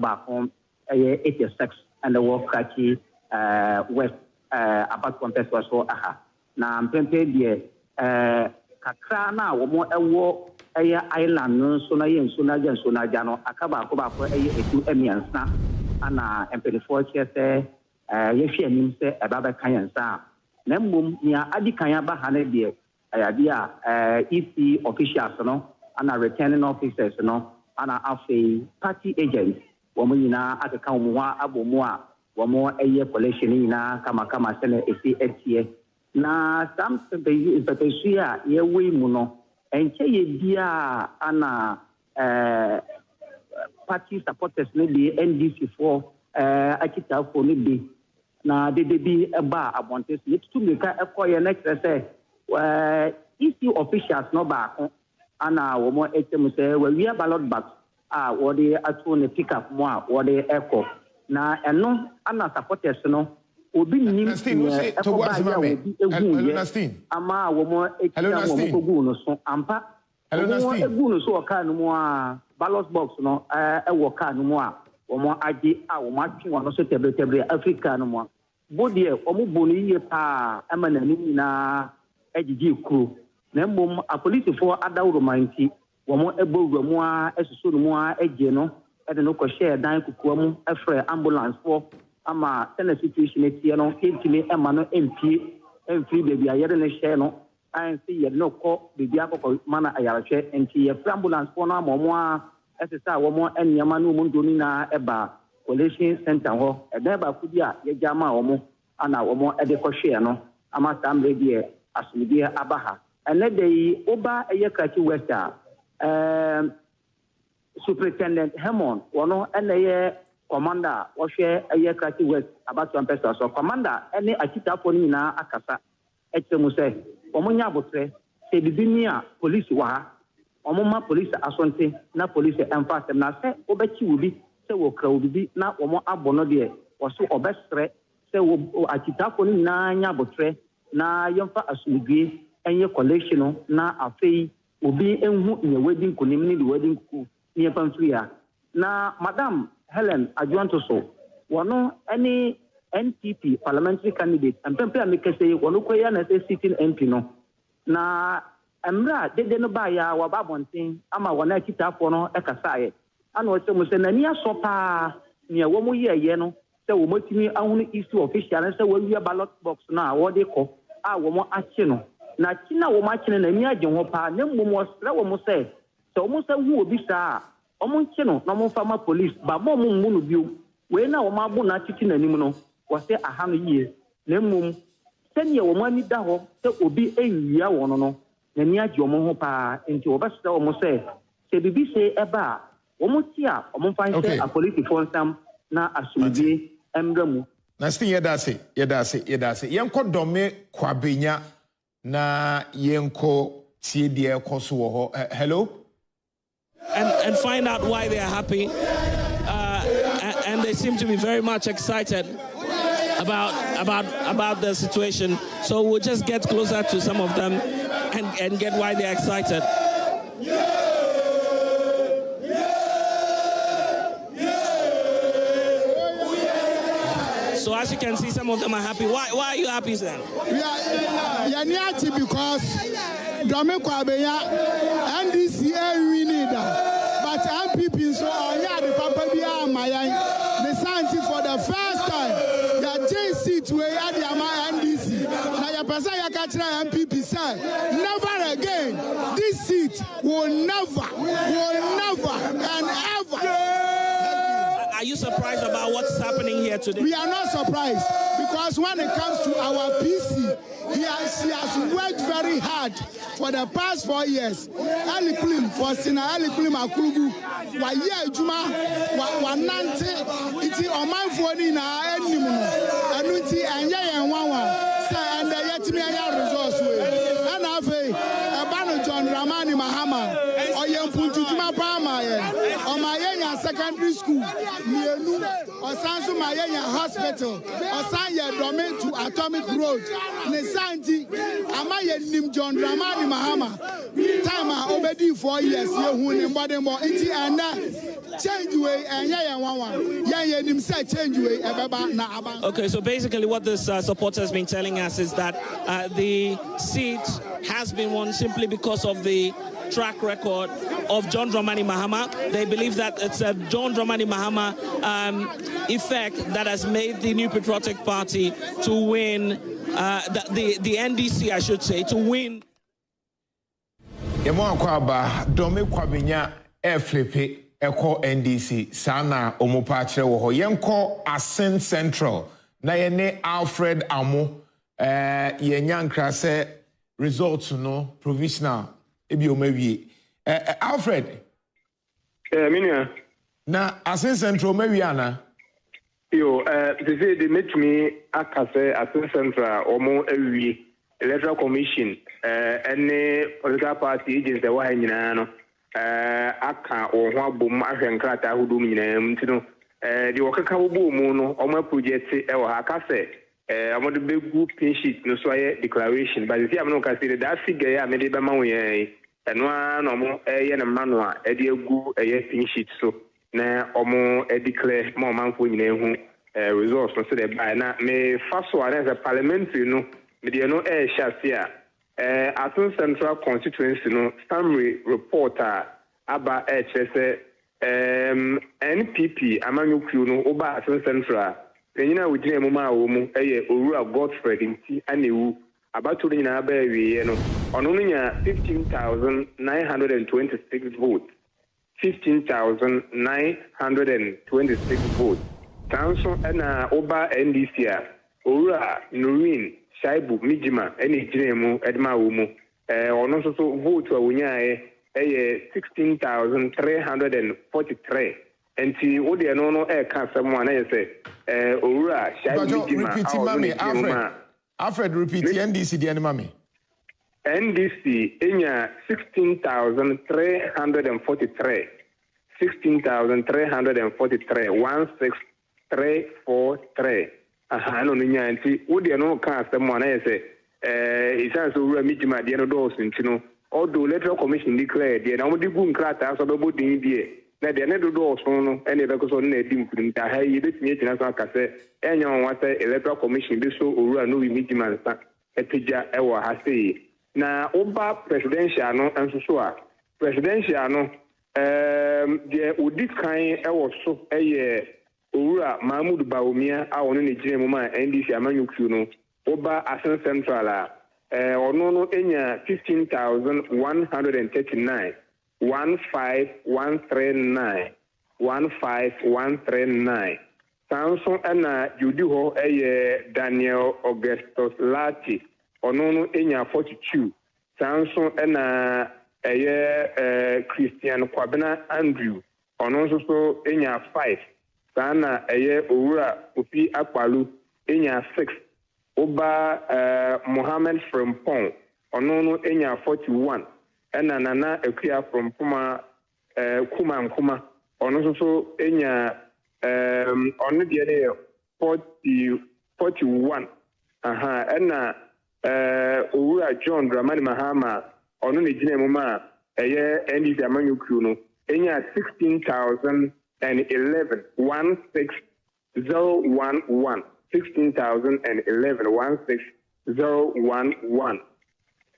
S9: eye 86 and the wo Cratchit West about contest so aha na mpempe de kakra na wo mo ewo eye island no so na ye nso na je nso na ja no akaba ko eye etu emiansa ana empelifo che se ye hwe anim se eba be kan yansa na mmom nia adi kan aba ha na de ayade a EC officials no ana returning officers no ana afei party agents wo mo nyina akeka wo mo abomu a wo mo eye Collation nyina kama se na esi etie na something be a ye we mu no enche ye bia ana party supporters ne be NDC for akita for ne be na de bi eba abontes ne tumika ekoye na kire se EC officials no ba ko ana wo mo etem se we ballot box wo de atu ne pick up mo a wo de eko na eno ana supporters no obi nim to what ama wo mo etia wo mo gu no so ampa wo egu no so ka no mo a ballot box no wo ka no mo a wo mo age a wo ma twi wo no so tebre Africa no mo bodie wo mo bonu yie pa ama na ni na ejiji kuro na mbom a police for adawro manti wo mo ebowura mo a esusu no mo a eje no e de no ko share dan kukuwa mu efre ambulance for ama tena situation etie no entimi ema no empie baby ayere ne share no an si ye no ko baby akoko mana ayarahwe enti ye ambulance for no amomo a esesa wo mo enyama no mo ndoni na eba Collation Center ho eda ba kudi a ye jama wo mo ana wo mo ede ko share no ama sambe die asumdie abaha ene dey oba eye Cratchit West Superintendent Hammond wono ene ye commander wo hwe eye Cratchit West about one person so commander ene akita fo ni na akasa etemu se omunya abotre se bibini a police wa ha omuma police asonte na police emphasize na se obechi wobi se wo kra wobi na omo abono de wo so obesre se wo akita fo ni na nya abotre na yemfa asumdue enye Collation na afei obi enhu nye wedding kunim ni the wedding ku ni pamfria na madam Helen Adjuantoso wono any NPP parliamentary candidate empempe amekese wono koya na say sitting MP no na emra dede no ba ya wa babonten ama wona kitafo no ekasaye ana o se mo se na ni asopa ni wo mo ye no se wo motimi ahunu issue official se wo wi ballot box na wo de ko a wo mo ache no na kina wo ma kina na mi agye ho pa na mmom sra wo mo se wo se hu obi saa omo nkino na mo fama police ba mo mu no bio we na wo ma bu na titi na nim no wo se aha no yie na mmom sene wo ma ni da ho se obi enwia wo no na ni agye wo ho pa enti wo ba sra wo mo se bibi se eba wo mo ti a wo mo fa nse a police for sam na asumdie emramu
S2: na stin yedase yenko dome kwabenya na yenko tie de ekoso wo ho hello
S12: and find out why they are happy and they seem to be very much excited about the situation. So we'll just get closer to some of them and get why they're excited. So as you can see, some of them are happy. Why are you happy, sir?
S13: We are happy because Nddc we need but MPP so the papa be my the for the first time the JC to the Nddc. Now your person you catch MPP say never again. This seat will never and ever.
S12: Are you surprised about what's happening here today?
S13: We are not surprised because when it comes to our PC, she has worked very hard for the past 4 years. Ali Kulim, Faustina, Ali Kulim Akulugu, Waya Juma, Wanante, iti Omanfoni na Enimuno, Anuti, and Yaya Wawa, and the Yetimi resource way. And Ave, Abano John Ramani Mahama, Oyampuntu Juma Pama, Omayenya Secondary School, Mienu, Osansu Mayenya Hospital, Osanya Domain to Atomic Road, Nesanti, Amaya Nim John Ramani Mahama, Tama Obedi 4 years, you who body more, iti and change way, and Yaya Wawa, Yaya Nim say change way, na.
S12: Okay, so basically what this supporter has been telling us is that the seat has been won simply because of the track record of John Dramani Mahama. They believe that it's a John Dramani Mahama effect that has made the New Patriotic Party to win, the Nddc, I should say, to win.
S2: Yemo akwaba dome kwabenya flippe eko Nddc sana omopa kire wo ho yenko Asin Central na yene Alfred Amo yenyankra se results no provisional ebi omawie Alfred
S8: minia
S2: na Asin Central mawie ana
S8: yo they say they met me akase Asin Central omo awie Electoral Commission any political party agents that were nyina no aka o ho abom ahwenkrata ahudum nyina mtino the okaka wo mu no omo project e wo akase omo de begu pin sheet no so aye declaration but if am no ka say that figure ya me de be ma wo yen eno an omo ye na mano a e de egu ye pin sheet so na omo declare mo manfo nyina hu results no so de by na me faso as a parliamentary no media no shasia Asin Central Constituency no summary reporter aba chese NPP amanyukwu no oba Asin Central enyina wudine mu ma wo mu Owura Godfred nti anewu abaturu nyina aba wiye no ono no nya 15,926 votes 15,926 votes tanso na oba NDC a Owura Noreen Shaibu Mijima any Jinemu Edma Wumu ono so vote wa wunyae 16,343 enti wo de no no ka samwa na yese Owura Shaibu Mijima
S2: Alfred repeat NDC de mami
S8: NDC enya 16,343 16343 no nya nti wo de no ka asem na yese isan so Owura Mijima de no do sintino odo Electoral Commission declare de na mo de gu nkrata so be bodin die na de ne do so no ene be ko so na edi mfurim ta ha yi betimi etina so aka se enya won se Electoral Commission be so Owura no Mijima nsa epeja e wo ha sei na oba presidential no enso so a presidential no de odi kan e wo so eye Owura Mahmoud Bawumia a ono ne gire mu ma NDC amanyukwu no oba Asin Central a ono no enya 15,139 15139 Samson na judi ho Daniel Augustus Lati ono no enya 42 Samson na Christian Kwabena Andrew ono so enya 5 Sana Owura Opi Akpalu enya 6 Oba Mohammed Frimpong ono enya 41 ena Nana Ekia from Kuma ono so enya ono de 44 41 ɛna owura John Dramani Mahama ɔno ne gyina mu ma ɛyɛ NDC amanyɔkuo no enya 16,011 16011 16,011 16011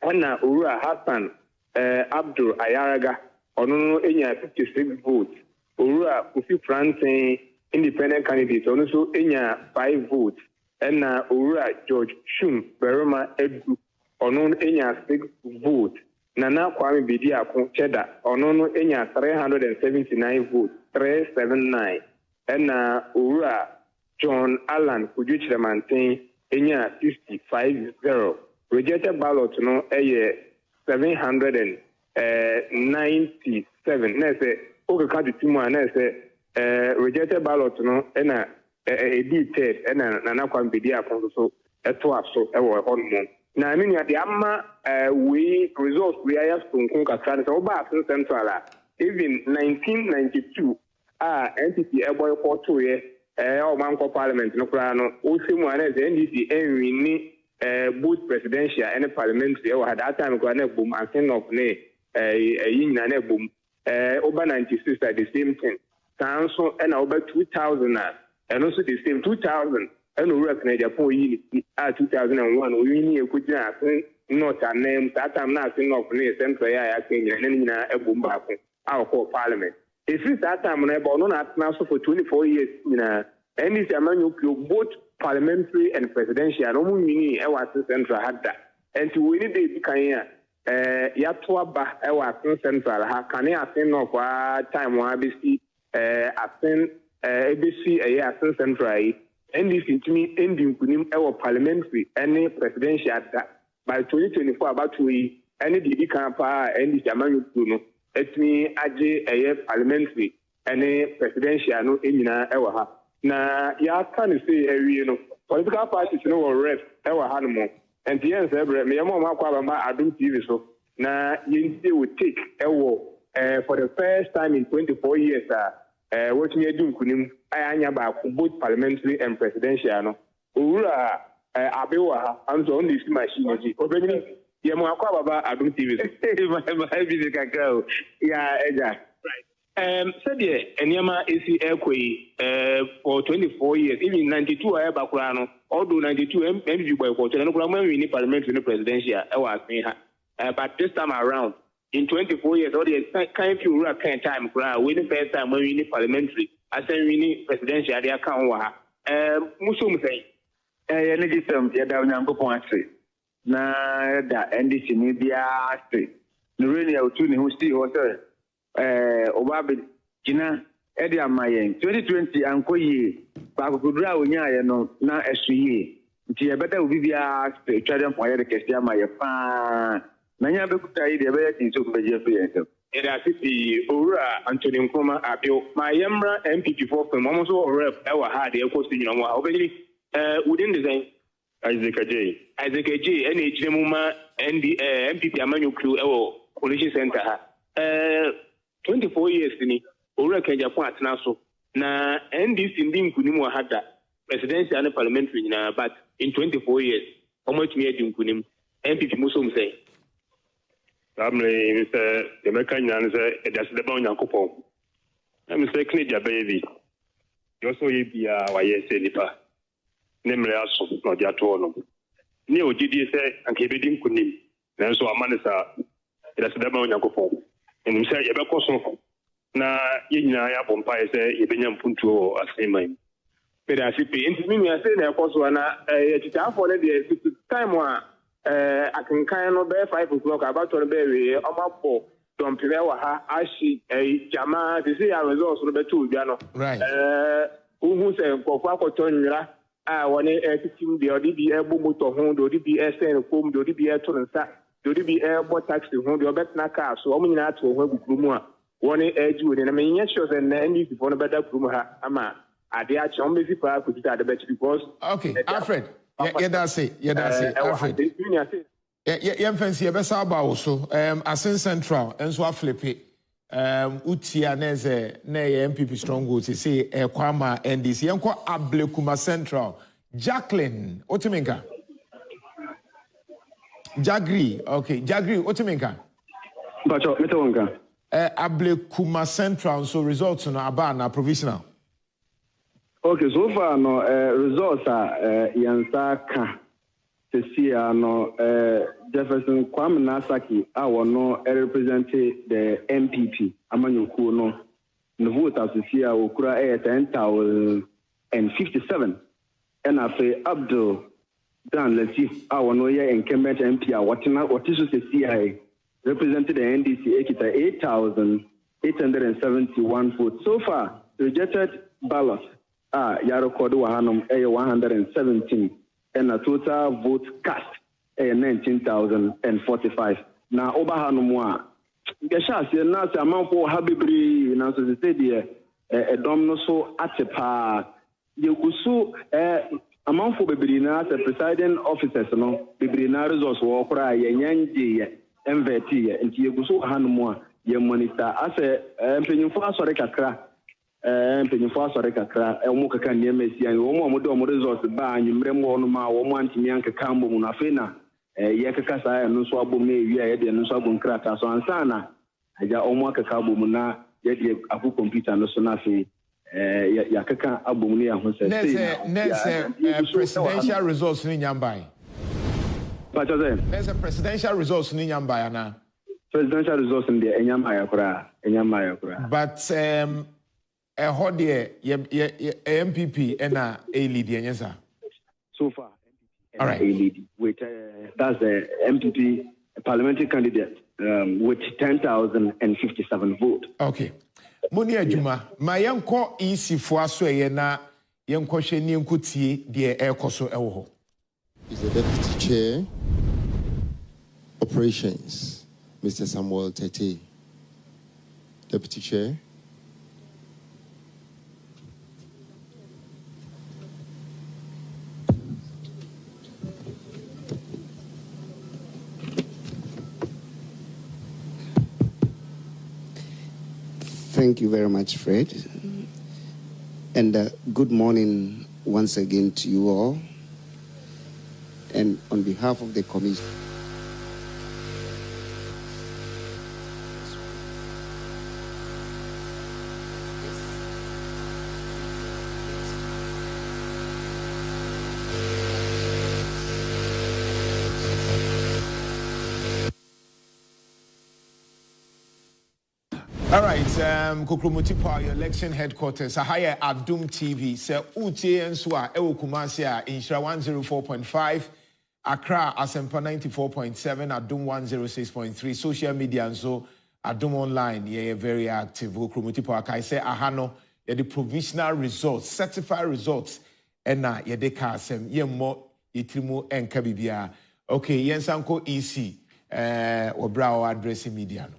S8: ɛna owura Hassan Abdul Ayaraga ɔno no enya 56 votes owura Kofi Franklin independent candidate ɔno so enya 5 votes ɛna owura George Shum Beroma Edu ɔno no enya 6 votes Nana Kwame Bediako Cheda ɔno no enya 379 votes 379 ɛna owura John Allen Kujuchiremanten enya 65-0 rejected ballot no 797 na say okeka dutimu na say rejected ballot no na edited na Nana Kwame Bediako so eto aso ewo honmo na aminu ade amma we results we are stonkun kakra so ba Asin Central even 1992 NPP boycott to ye o man ko parliament no kra no o semu ana NDC enwini both presidential and parliamentary we had that time ko na bom Asin of ne yinyina na bom over 96 at the same thing so and over 2000 and also the same 2000 and we work in Japan 2001 we need a good not a name that time not thing of ne central ya Kenya and na a bom back our core parliament if it's that time na but not now for 24 years na and this amanyɔkuo both parliamentary and presidential no mu nyini e wa central had that and to we need the kan ya to aba e wa central ha kan ya Asin no kwa time wa besi Asin ABC Asin central and this intimi ending kunim e wa parliamentary and presidential that by 2024 about we any the kan pa and this amanyɔkuo no etni age parliamentary and presidential no enyina e wa ha na ya can say every political parties no were rep e wa ha no mo and the answer me yamo ma kwa ba Adum TV so na yinti will take for the first time in 24 years what me adum kunim anya ba both parliamentary and presidential no owura abewa ha am so on this machine ji obeni yamo akwa ba Adum TV so my busy kakao ya eja said Enyama AC Airquay for 24 years, even 92 Bakurano, although 92 MG by quarter, and we need parliamentary presidential, but this time around, in 24 years, all the kind of rule kind time, we the first time when we need parliamentary, I say we need presidential, they account Musum say, energy terms, yeah, down Yango Point. Na da NDC media street. No really, I would tune who still was Obabe Gina Eddie Amayen 2020 Ankoye Bakudra Unya no na SUE. Tia better will be a trading for the Kestia Maya Fan. Nanya Bekuta, the ability to be Jeffrey. It has the Ura Anthony Nkoma Abio, my Yamra MPP for almost all rep our hard the question within the Isaac J. Any Jemuma and the MPP amanyɔkuo Collation Center. 24 years ni owura Japan atena so na NDC ndi nkunimu had that presidential and parliamentary nyina but in 24 years omatumi adi nkunimu MPP musom say amre Mr. Demeka nyana say edas de ba onyankopon am say kneja baby yo so ye bia wa ye say nipa ne mre aso no dia to no ne ogidi say anke bedi nkunimu na so amane sa edas de ba onyankopon and we say Yabakoso na yina ya bompa say yebenya mpuntuo asemai but as it be interview I say na koso na tita for the time akenkan no be 5 o'clock about to be we omapo don pere wa ha ashi jama they say our results no be to bia no
S2: right
S8: who say nkofo akoto nwira woni team the odi ebo moto ho the odi sn kom the odi to nsa the odi airport taxi ho the obet na car so omo nyina to ho agukuru mu a woni eju na me nya sure say na NDC for no better kuru ha ama ade a chom bezi pa ko tita de bechi because
S2: okay Alfred that's it Alfred fancy be sa ba wo so Asin Central enso aflipe utia neze na MPP stronghold say Kwama NDC enko Ablekuma Central Jacqueline, Otiminka. Jagri, okay. Jagri, Otiminka.
S14: Bacho, Metawonka.
S2: Able Kuma Central, so results on Abana Provisional.
S14: Okay, so far, no, results are Yansaka. No, Jefferson Kwame Nasaki, our no represented the MPP. Amanyuku no, the vote as you see, Okura 10,057. And I say Abdul Dan Latif, our no year incumbent MP, what is the CIA represented the NDC 8,871 votes. So far, rejected ballots are Yarokodo Wahanum 117. And a total vote cast 19,045. Now, Obahanumwa, Gashas, you're not a man for Habibri, and as I said, a domino at a par. You could so a man for Bibrina as a presiding officer, no, Bibrina resource war cry, a Yanji, MVT, and Yaguso Hanumwa, your monitor, as a penny for Soreka. Pennyfo sorry kakra omo kaka ne mesi an omo amodo resource ba anyumremo no ma omo antimi anka kambo mu na fe na ye kaka sa ya no so abom na ewia ye de no so abom krata so ansa na aja omo kaka abom na ye de afu computer no so na fe ya kaka abom ne ya ho se
S2: presidential results ni nyambai
S14: Pacho ze
S2: there's a presidential results ni nyambai na
S14: presidential results in the enyamaya kura
S2: but MPP and a lead, yes, sir.
S14: So far,
S2: all right.
S14: A lead with that's the MPP parliamentary candidate with 10,057 votes.
S2: Okay. Moni Ajuma, my yanko easy for us na yanko sheni yankuti the air koso ewo.
S19: Is the deputy chair operations, Mr. Samuel Tete. Deputy chair.
S20: Thank you very much, Fred. And good morning once again to you all. And on behalf of the commission,
S2: all right, Kokromutipa, your election headquarters, a higher Adum TV, Sir Uti and Swa, Ewo Kumasia, Inshra 104.5, Accra, Asempa 94.7, Adum 106.3, social media and so, Adum Online, yeah, very active. Kokromutipa, I say, Ahano, yeah, the provisional results, certified results, and na yeah, the Kasem, yeah, more, Yitimu and Kabibia. Okay, Yensanko EC, or Brow addressing media.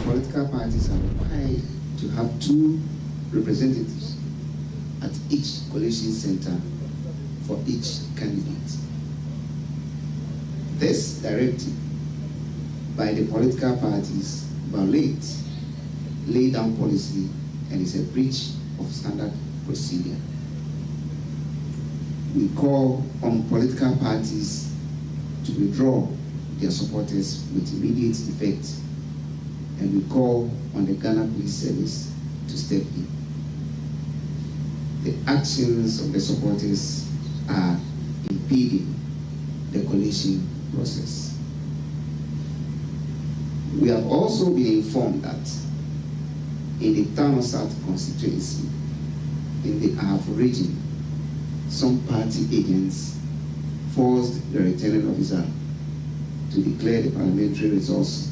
S20: Political parties are required to have 2 representatives at each collation center for each candidate. This directive by the political parties violates laid down policy and is a breach of standard procedure. We call on political parties to withdraw their supporters with immediate effect, and we call on the Ghana Police Service to step in. The actions of the supporters are impeding the collation process. We have also been informed that in the Town South constituency, in the Ahafo region, some party agents forced the returning officer to declare the parliamentary results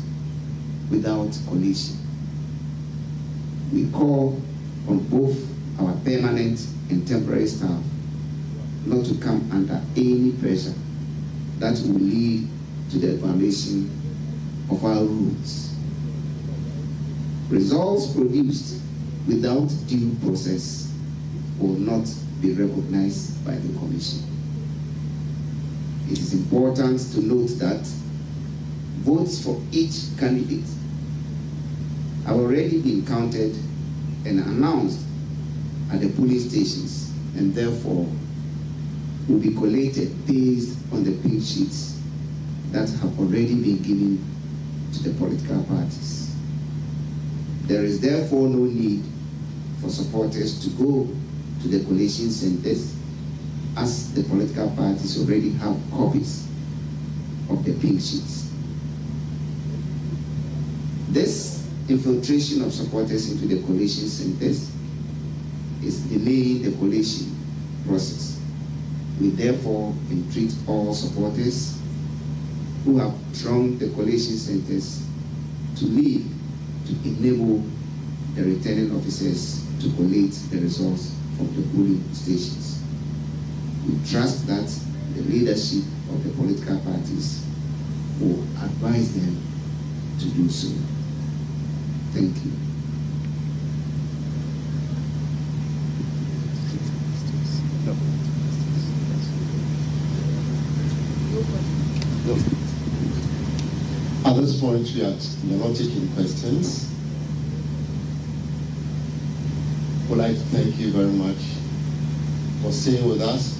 S20: without collation. We call on both our permanent and temporary staff not to come under any pressure that will lead to the violation of our rules. Results produced without due process will not be recognized by the Commission. It is important to note that votes for each candidate have already been counted and announced at the polling stations, and therefore will be collated based on the pink sheets that have already been given to the political parties. There is therefore no need for supporters to go to the collation centers, as the political parties already have copies of the pink sheets. This infiltration of supporters into the collation centers is delaying the collation process. We therefore entreat all supporters who have thronged the collation centers to leave to enable the returning officers to collate the results from the polling stations. We trust that the leadership of the political parties will advise them to do so. Thank you.
S19: At this point, we are not taking questions. I'd like to thank you very much for staying with us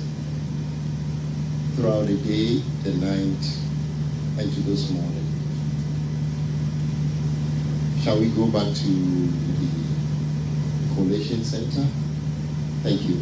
S19: throughout the day, the night, and to this morning. Shall we go back to the Collation Center? Thank you.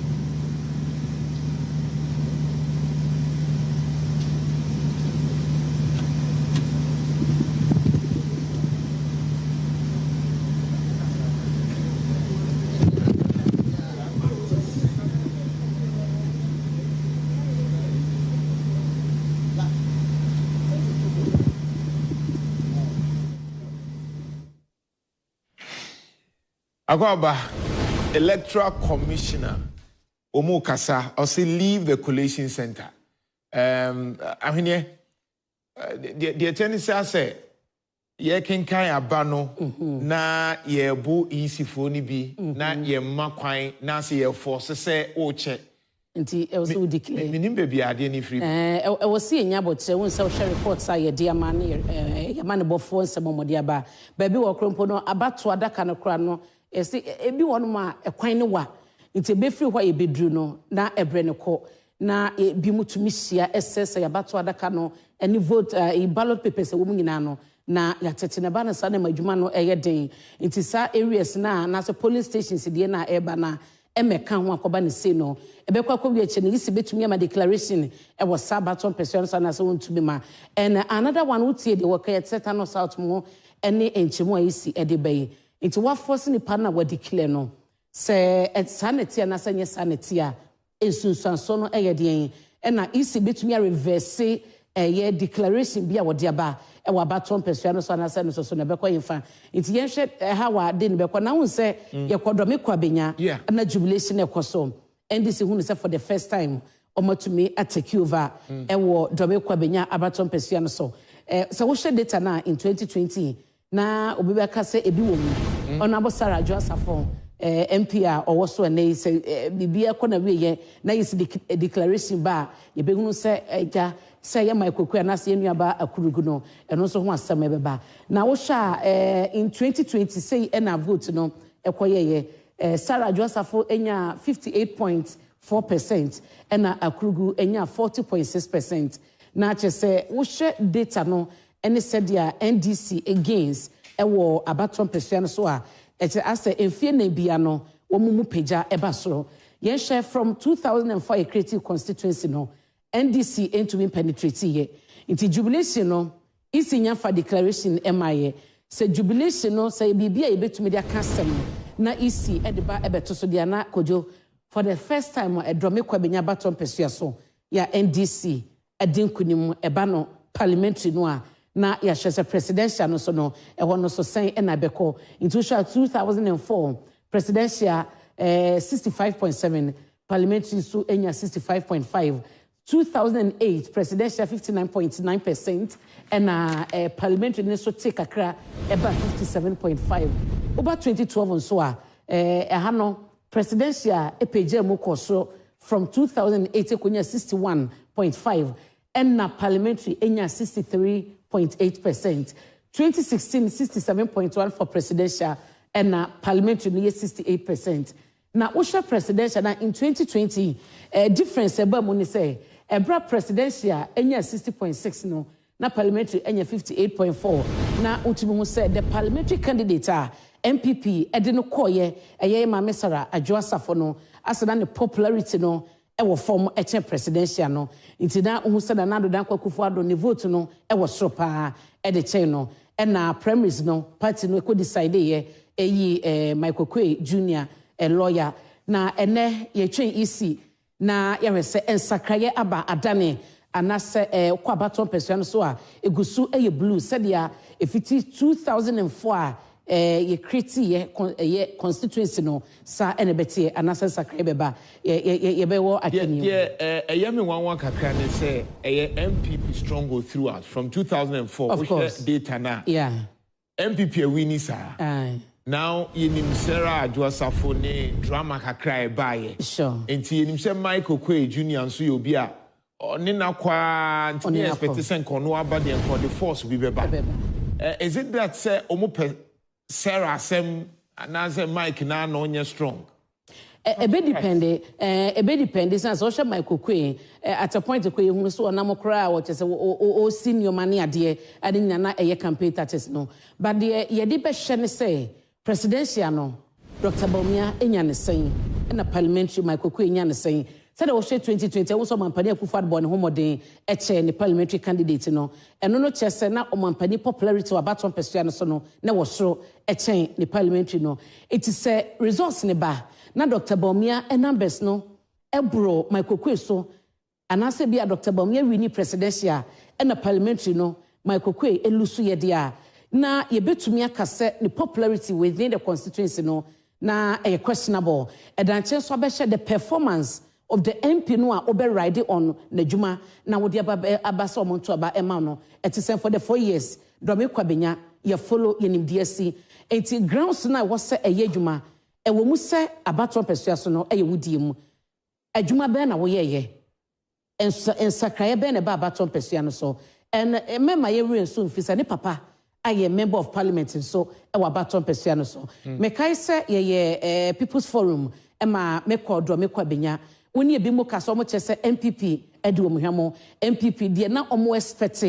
S2: Akwaba, Electoral Commissioner Omo Kasa also leave the Collation Center. I mean, the attorney says, ye can kind abano na ye bu easy phone bi na ye makwan na se ye force say oche.
S21: Nti e was declare.
S2: Minim baby ade ni free.
S21: E was see nya botre won say share reports say dia man ye man bofo nsem aba. Baby wo krompo no abato adaka no kra no esi ebi wono ma ekwan ne wa. Nti be free hwa ye bedru no na ebre ne ko na bi mutumi hia SS ya bato adaka no any vote ballot papers wo mu nyina no na ya tete ne ba na sa na madwuma no eye den. Nti sa areas na so police stations de na eba na emeka ho akoba ne se no ebekwa kwabia che ne yisi betumi ama declaration e was sabaton person so na so wontumi ma and another one wotie de work set no south mo ene enchemu ayisi e de bayi nti wa force ni pa na wa declare no se sanity na sanye sanity a ensunsanso no eye de en na yisi betumi a reverse ye declaration bia wo de aba e wa baton person so na se no so na bekwa yimfa nti yen hwe ha wa de ne bekwa na hu se ye kodome kwabenya na jubilation e koso Nddc who say for the first time omotumi take over ewo dobe kwabenya abaton person so so wo share data na in 2020 na obibe ka say ebi wo mu onabo Sarah Joasafo MPR or so and say bibia ko na wiye na yisi declaration ba ye behunu say eja say ya maikoku na say enuaba akurugu no eno so ho asem ebeba na wo sha in 2020 say na vote no ekoyeye Sarah Joasafo enya 58.4% and akurugu enya 40.6%. Na che say wo share data no any said dia Nddc against ewo abaton person so a ase enfie na bia no wo mu pagya eba soro yen share from 2004 a creative constituency no Nddc into win penetrate ye into jubilation no isinya for declaration emaye se jubilation no say bibia e betumi dia kasem na isi edeba ebeto so dia na kojo for the first time a drome kwabenya baton pesua so ya Nddc edinkunim eba no parliamentary no a na ya shese presidential no so no e wono so sen na beko in 2004 presidential 65.7 parliamentary so enya 65.5 2008 presidential 59.9% and parliamentary ne so take akra about 57.5 over 2012 so hano presidential epeje mo koso from 2008 konya 61.5 and na parliamentary enya 63.8%. 2016 67.1 for presidential and parliamentary 68%. na wohwɛ presidential na in 2020 difference eba mu ni say ebra presidential enya 60.6 no na parliamentary enya 58.4 na utimi hu say the parliamentary candidate MPP ede no koye eye Mame Sarah Adwoasafo no asana ne popularity no ewo form eche presidential no nti na hu say na Nana Akufo-Addo ne vote no ewo soro pa ede chen no na primaries no party no ko decide ye eyi Michael Kwe Jr. a lawyer na ene ye twen EC na ye se ensakraye aba adane anase kwa baton person so a egusu eye blue said ya efiti 2004 ye create ye constituency no sa ene betie anase ensakraye beba ye bewo akeni
S2: ye me wan kakra ne say MPP strong go throughout from 2004 which data na MPP win sir now yenim Sarah Adwoasafo ne drama kakra e baye
S21: sure
S2: enti yenim se Michael Kwe Jr. nso ye obi a oni na kwa enti expectation kono aba de for the force bi beba is it that say omo Sarah sem anaze Mike na no onye strong
S21: ebe depend since social Michael Kwe at a point Kwe hu so na mokra what say o senior man ade ade nyana eye campaign tactics no but the ye de be hye ne say presidential no Dr. Bawumia enya ne sen na parliamentary Michael Kwe enya ne sen said o 2020 wo so mampani Akufo-Addo ne homoden eche ne parliamentary candidate no eno no chese na o mampani popularity wa baton pesua no so no na wo soro eche ne parliamentary no it is results ne ba na Dr. Bawumia numbers no ebro Michael Kwe so anase bia Dr. Bawumia wini presidential na parliamentary no Michael Kwe elusu ye dia na yebetumi akase the popularity within the constituency no na questionable edanche so abehye the performance of the MP no a obe ride on najuma na wodi abasa omonto aba ema no etisen for the 4 years Dome Kwabenya ye follow ye Nddc enti grounds na wo se eyedwuma ewo mu se abaton pesua so no eye wudie mu adwuma be na wo ye ensakraye be na ba abaton pesua no so en mema ye renso mfisa ne papa I am member of parliament so ewa baton pesua no so me kai se ye people's forum ema me call Dome Kwabenya woni ebi mo kaso mo chese MPP edi omuhwamo MPP de na omo expect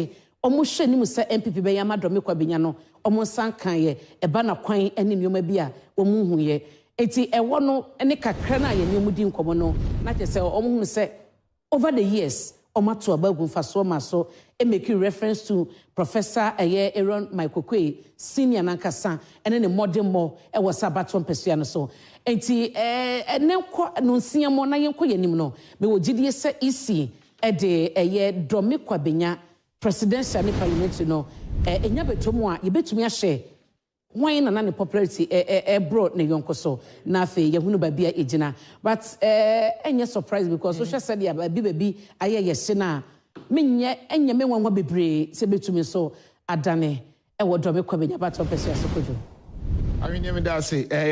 S21: omo hwe ni mu se MPP be yama Dome Kwabenya no omo sankan ye eba na kwan ene nioma bi a omo hu ye eti ewo no ene kakra na ye nioma di nkomo no na chese omo hu se over the years omato abagu faso maso making reference to Professor Aaron Michael Kwe senior nankasa ene ne modern mo e was abaton pesua no so enti ene ko no nsia mo na yenko yanim no me wo gidie se EC e de Dome Kwabenya presidential ne parliamentary no enya betomu a yebetumi ahye wan na ne popularity bro ne yonko so na fe yehunu ba bia ejina but enye surprise because social said ya baby aye yehye na menye enye menwanwa bebre se betumi so adane wo Dome Kwabenya baton pesua so kojo
S2: I mean, you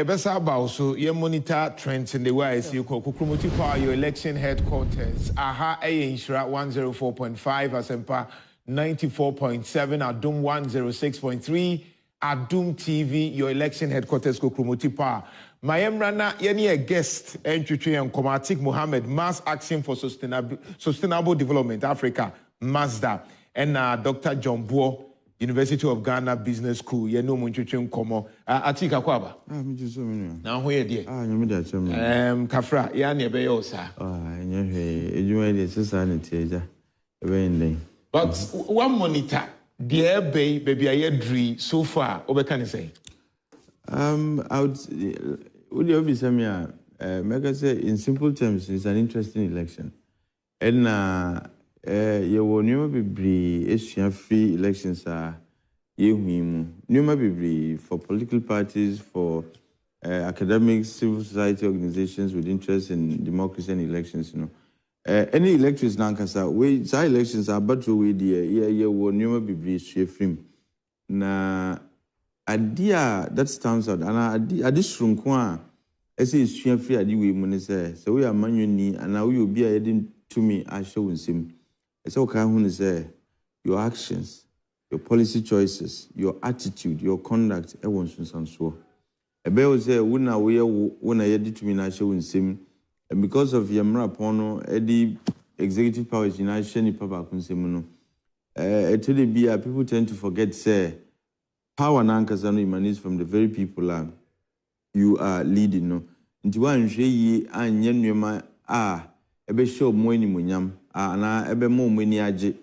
S2: best about so you monitor trends in the way I see you promoting power your election headquarters. Aha, Inshra 104.5, Asempa 94.7, Adum 106.3, Adum TV, your election headquarters promoting power. My Emrana, any guest entry and Komatik Mohammed, Mass Action for Sustainable Development Africa, MASDA, and Dr. John Buo. University of Ghana Business School, you know, Munchuchum Komo, Atika Kwaba. Now, where dear? Kafra, Yanni Beyosa. But one monitor, dear baby, I dream so far, over can I say?
S6: I would you say, Mega say, in simple terms, it's an interesting election. And you will never be Asian free elections are never be for political parties, for academic, civil society organizations with interest in democracy and elections. You know, any elections now, we elections are but we you will never be free. Na idea that stands out, and this room, I say it's free. I do we say so we are manually, and now we will be adding to me. I show him. It's okay when say your actions, your policy choices, your attitude, your conduct, everyone's and so. ebe o say wona wo ye wona ye determination wo nsem and because of yamra pono edi executive powers in sheni papa kunsem no actually people tend to forget say power na ankasa no emanates from the very people you are leading no nti wan hwe yi anye nwema ebe show mo animunyam na ebe mo ni age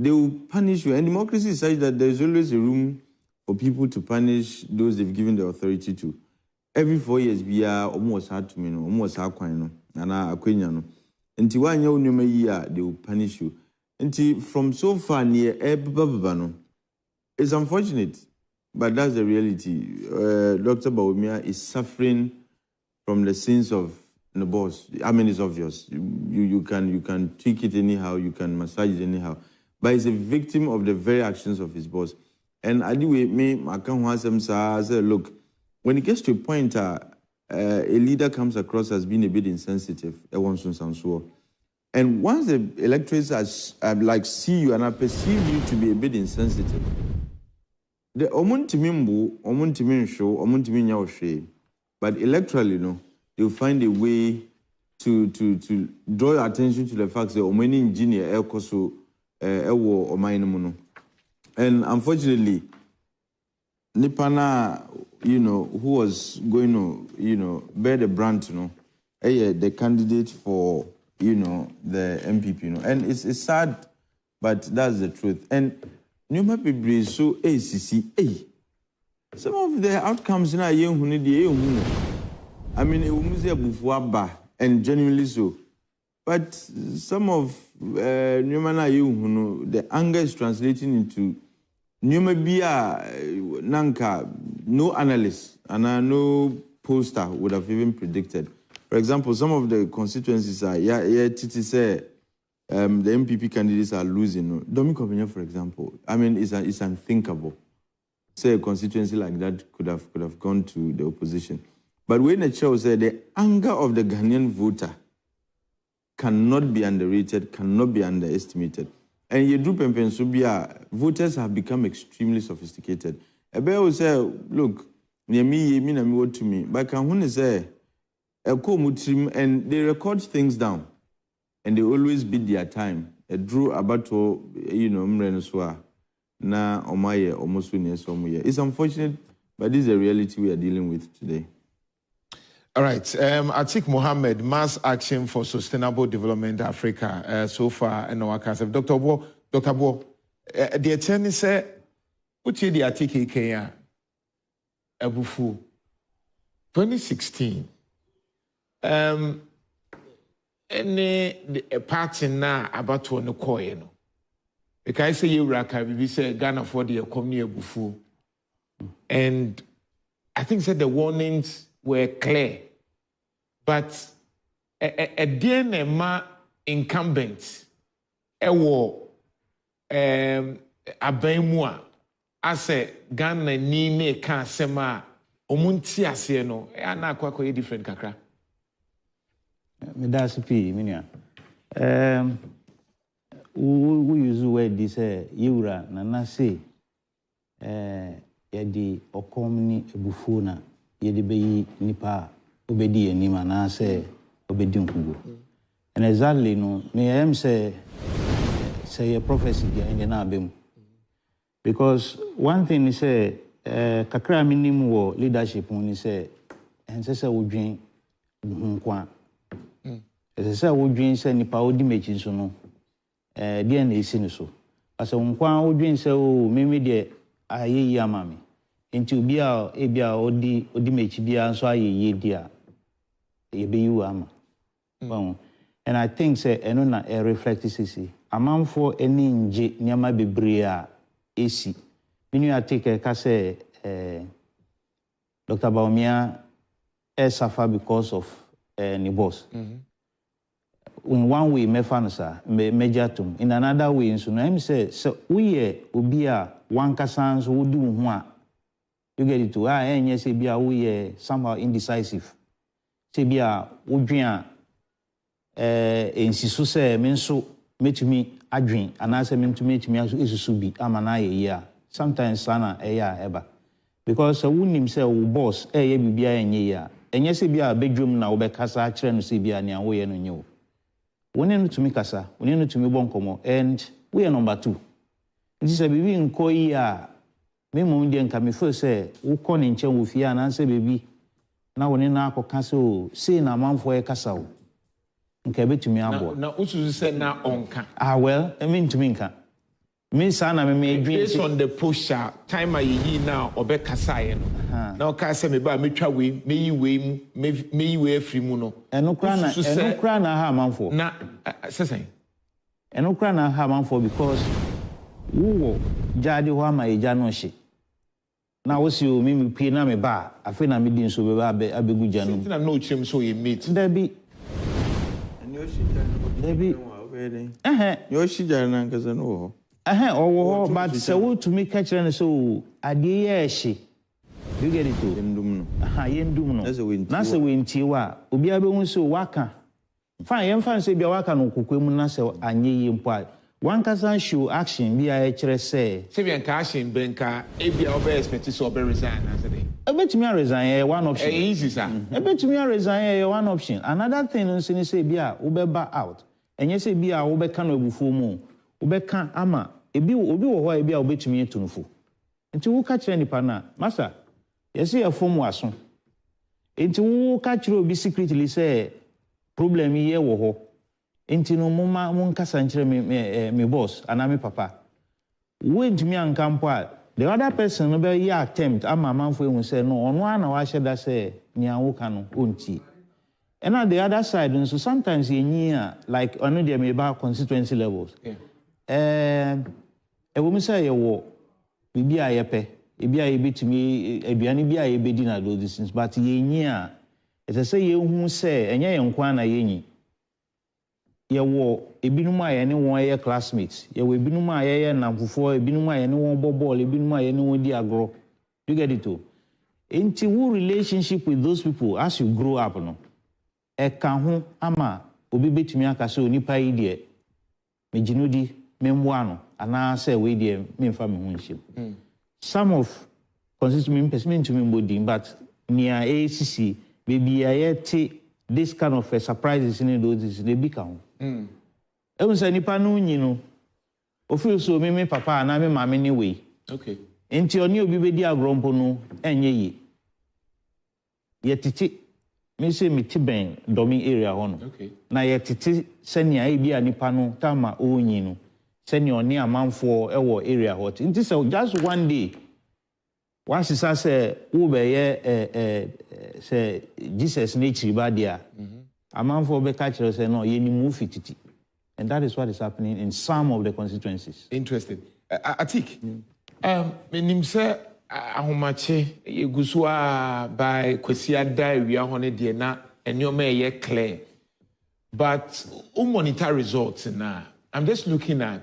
S6: they will punish you and democracy is such that there is always a room for people to punish those they've given the authority to. Every 4 years, we are almost hard to me, almost hard no, and akwenya no. Until 1 year, they will punish you. Until from so far near no, it's unfortunate, but that's the reality. Dr. Bawumia is suffering from the sins of the boss. I mean, it's obvious. You can tweak it anyhow, you can massage it anyhow, but he's a victim of the very actions of his boss. And anyway, I can't say, look, when it gets to a point, a leader comes across as being a bit insensitive. And once the electorates like see you and I perceive you to be a bit insensitive, the but electorally, they'll find a way to draw your attention to the fact that many engineer and unfortunately, Nipana, who was going to, bear the brunt, the candidate for, the MPP, and it's sad, but that's the truth. And Numa people so ACC, some of the outcomes now, I mean, and genuinely so. But some of the anger is translating into nanka, no analyst and no pollster would have even predicted. For example, some of the constituencies are Titi say the MPP candidates are losing. Dominic, for example, I mean, it's unthinkable. Say a constituency like that could have gone to the opposition. But when the chair said the anger of the Ghanaian voter cannot be underrated, cannot be underestimated. And Yedu Pempensubia, voters have become extremely sophisticated. Ebe will say, look, near me, to me, but can say, and they record things down, and they always beat their time. Drew abato, mrenoswa, na omaye, omosunie somuye. It's unfortunate, but this is the reality we are dealing with today.
S2: All right. Atik Mohammed, Mass Action for Sustainable Development Africa, so far in our case. Dr. Bo, the attorney said, what year the Atik Kenya? Abufu. 2016. Any party now about to no coin. Because I say you raka, we say Ghana for the economy Abufu. And I think that the warnings were clear. But a DNA incumbent, Abemua, as a Ghana Nine Kansema, Omunti Asieno, and I quite different kakra.
S15: Medasipi, Minia. We use the word this Yura, Nanase, Yedi Okomni Bufuna, Yedi Nipa. Obedi anima na say obedi nkugo and exactly no me am say a prophecy in na abem because one thing is say kakra minimum wo leadership ni say ense say wodwen nkwa ense say wodwen say nipa odi mechi so no dia na esi ni so asa nkwa wodwen say o meme de ayeyi amame enti obi a ebia odi mechi bia so ayeyi dia and I think say enona reflect this amount for any nje nyama bebrea esi minu atake ka say Dr. Bawumia suffer because of ni boss in one way me fansa major tum in another way so no am say so we obi a one kasan so wodi wo ho a you get it to enye say bia we somehow indecisive Tibia Udria insisu se menso metumi adwen anase mentum metumi aso esusu bi amana ye ya sometimes sana eya eba because wunim say wo boss ye bibia enye ya enye se bia bedwom na wo be kasa akere no se bia ne awo ye no nye wo woni no tumi kasa woni no tumi bonkomo and we are number 2 nti se bibi nko yi a me mum de nka me feel say wo kɔ ne nkyɛn wo fie ana se bebi na woni na akɔka se o sei na manfo ye kasa wo nka betumi abo
S2: na usuzu se na onka
S15: well I mean tumi nka me sana me
S2: based on the posture time ayi na obekasa ye no na o ka se me ba metwa we meyi we afiri mu no
S15: eno kra na ha manfo
S2: na sesen
S15: eno kra na ha manfo because wo jade ho ama eja no hye na wo si o mi pie na me ba afi na me din so be ba abegu ja no
S2: na no chim so ye mate
S15: da bi
S6: yo shi jare na nkasa no ho
S15: owo but se wo to me catch na so ade ye hye you get it to
S6: yendum no
S15: yendum no na se we ntie wa obi abehun so waka fine yem fan se bia waka no kokwem na se anye ye mpo one kasa show action bia e kire se
S2: bia nka action benka e bia obe expect so obe resign na se dey
S15: ebetumi resign one option
S2: easy sir
S15: ebetumi resign one option another thing nso ni say bia wo be back out enye say bia wo be ka no ebufuo mu wo be ka ama obi wo ho e bia obetumi etunufo nti wo ka kire nipa na master yesi e form waso nti wo ka kire obi secretly say problem ye wo ho nti no mo nkasa nkire me boss ana me papa wo ntumi ankampo a the other person no be ya attempt ama manfo ehun say no ono ana wa hye da say nia wo ka no onti and on the other side so sometimes you like ono dey me ba constituency levels wo mi say ye wo bibi a ye pe ebi a ye betumi aduane bi a ye bedi na those things but ye nyia it say ye hu say enye ye nkwa na ye nyi ye wo ebinum a ye ne won ye classmates ye wo ebinum a ye namfofo ebinum a ye ne won ball ebinum a ye ne won di agro you get it too enti wo relationship with those people as you grow up no e ka ho ama obi betumi aka so nipa yi de mejinudi memwa no ana say we de memfa me ho nhim some of constituent person to me body but near ACC baby ayete this kind of surprises in those they become e say nipa no nyi no o feel so me papa na me mama ni we
S2: okay
S15: enti oni obi bedi agrompo no enye yi ye titi me say me tiben domi area ho no
S2: okay
S15: na ye titi senia e bia nipa no tama o nyi no senia oni amanfo e wo area hot enti so just one day once is say wo be ye say Jesus nature ba dia amanfo be ka kire say no ye ni mu fititi and that is what is happening in some of the constituencies.
S2: Interesting. Atik menim say ahomache ye gusua by Kwesi Ada wi ahone de na enioma ye clear but monitor results na I'm just looking at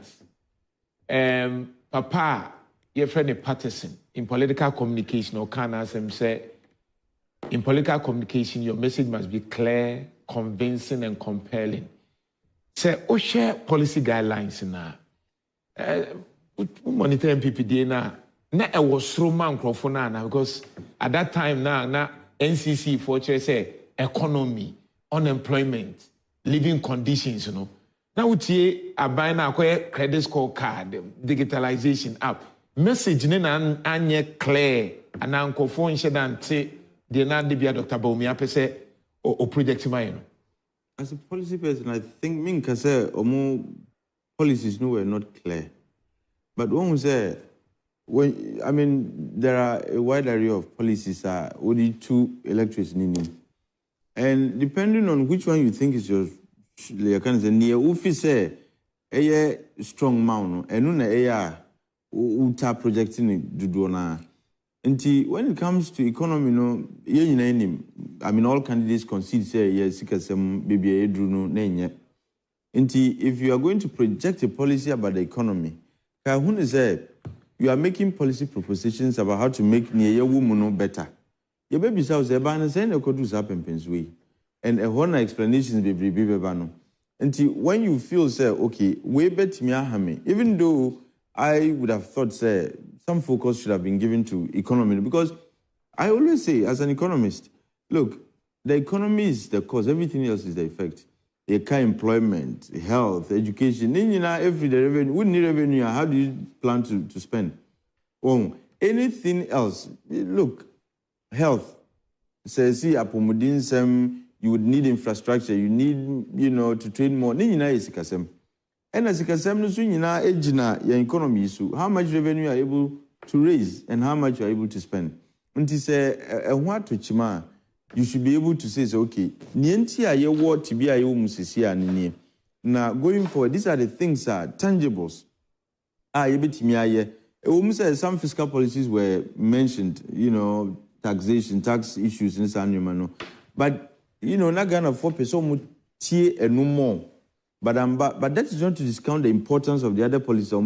S2: papa your friend Patterson in political communication or can as him say in political communication your message must be clear, convincing and compelling. Say o share policy guidelines na monitor MPPD na e was Roman microphone na because at that time na NCC for say economy, unemployment, living conditions, you know. Now we aban na akwa credit score card, digitalization app. Message ni na anye clear ana nkofo nhye dante de na de bia Dr. Baumi apese o project man no.
S6: As a policy person, I think me can say omo policies no were not clear. But when we say there are a wide array of policies only 2 electorates needing. And depending on which one you think is your can say near officer a strong mount and no uta projecting dudona. And when it comes to economy, no, all candidates concede say yes, baby no nenya. And if you are going to project a policy about the economy, you are making policy propositions about how to make near woman better. Your baby says a ban and saying a could do something way. And a honor explanations baby bano. Until when you feel say, okay, we bet me ahame, even though I would have thought say some focus should have been given to economy, because I always say, as an economist, look, the economy is the cause, everything else is the effect. The car employment, health, education, every the revenue, we need revenue, how do you plan to spend? Oh, anything else, look, health, see, you would need infrastructure, you need, to train more. And as your economy issue, how much revenue you are able to raise and how much you are able to spend. And to say, you should be able to say, okay, now going forward, these are the things are tangibles. Some fiscal policies were mentioned, taxation, tax issues in San Romano. But not gonna focus so much and no more. But that is not to discount the importance of the other policies. For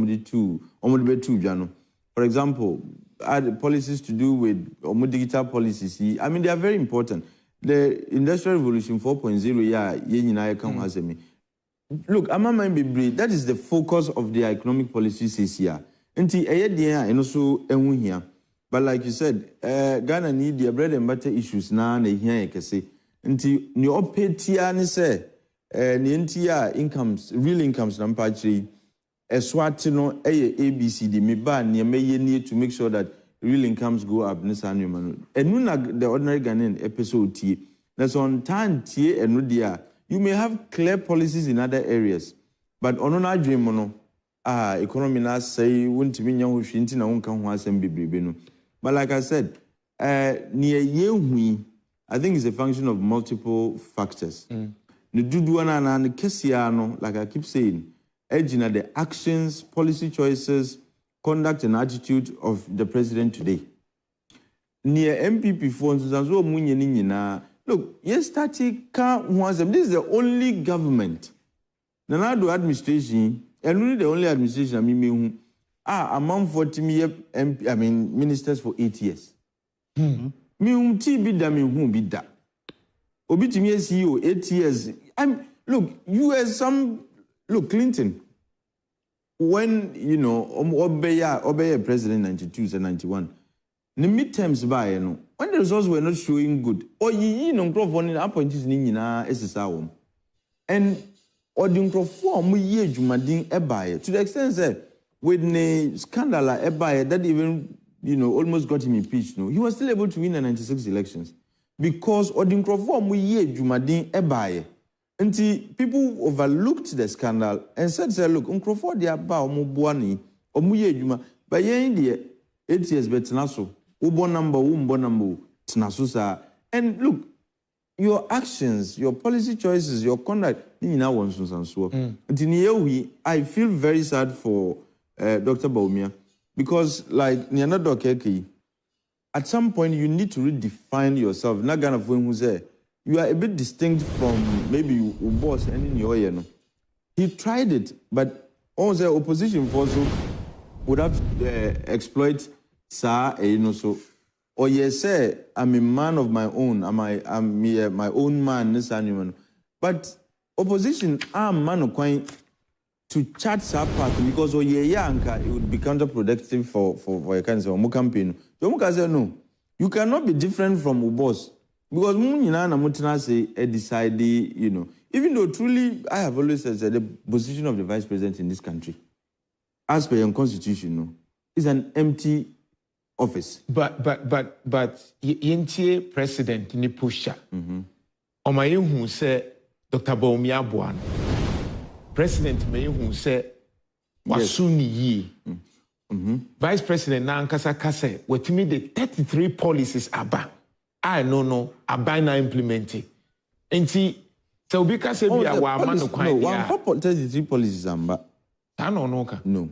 S6: example, policies to do with digital policies. I mean, they are very important. The Industrial Revolution 4.0, look, that is the focus of their economic policies this year. And also, but like you said, Ghana need their bread and butter issues now. Until new petty say incomes, real incomes, nampachi, Swatino, ABCD, me ban, you need to make sure that real incomes go up. And the ordinary Ghanaian episode T. That's on time T and Nudia. You may have clear policies in other areas, but on our dream mono, economy na say won't be young shinty na won't come once and be bribeno. But like I said, near ye, I think it's a function of multiple factors. Like I keep saying, edging at the actions, policy choices, conduct and attitude of the president today. Near MPP phones, look, yes, this is the only government. Nanado administration, and only the only administration among 40 ministers for 8 years. Obitimi CEO 8 years. Look, Clinton, when Obeya president 92 and 91, the midterms by when the results were not showing good, or appointees SSR, and or the to the extent that with the scandal that even almost got him impeached, he was still able to win the 96 elections. Because people overlooked the scandal and said, look, they are about but 8 years, but number, and look, your actions, your policy choices, your conduct, I feel very sad for Dr. Bawumia, because like at some point, you need to redefine yourself. Not gonna who say you are a bit distinct from maybe your boss and in your He tried it, but all the opposition force would have exploit so. Or yes, say I'm a man of my own. I'm my own man. This animal, but opposition I'm man of quite to chart that path because it would be counterproductive for a kind of campaign. No, you cannot be different from your boss because decide, even though truly I have always said that the position of the vice president in this country, as per your constitution, is an empty office.
S2: But Yintie president ni pusha. Omayin who say Dr. Bawumia Buan. President may who say Wasuni Yi. Vice President Nankasa Kase, with me the 33 policies aba. I no aba na implementing. And see, so because we are one no
S6: 33 policies amba. No.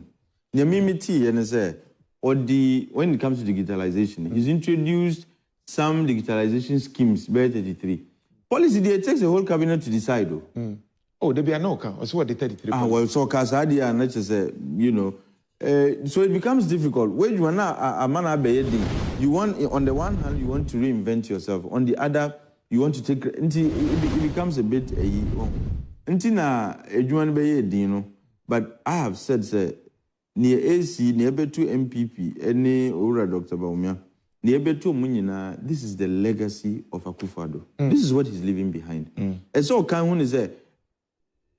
S6: Nyamimiti and say when it comes to digitalization, he's introduced some digitalization schemes by 33. Policy it takes the whole cabinet to decide though.
S2: Oh, there be a no count. So what the 33
S6: well, so Kasadia and let's say, so it becomes difficult. When you are now a man, you want on the one hand you want to reinvent yourself. On the other, you want to take it becomes a bit but I have said near AC, near betu MPP, any Ora Dr. Baumia, near betu Munina, this is the legacy of Akufo-Addo. This is what he's leaving behind. And so, Kanhun is there.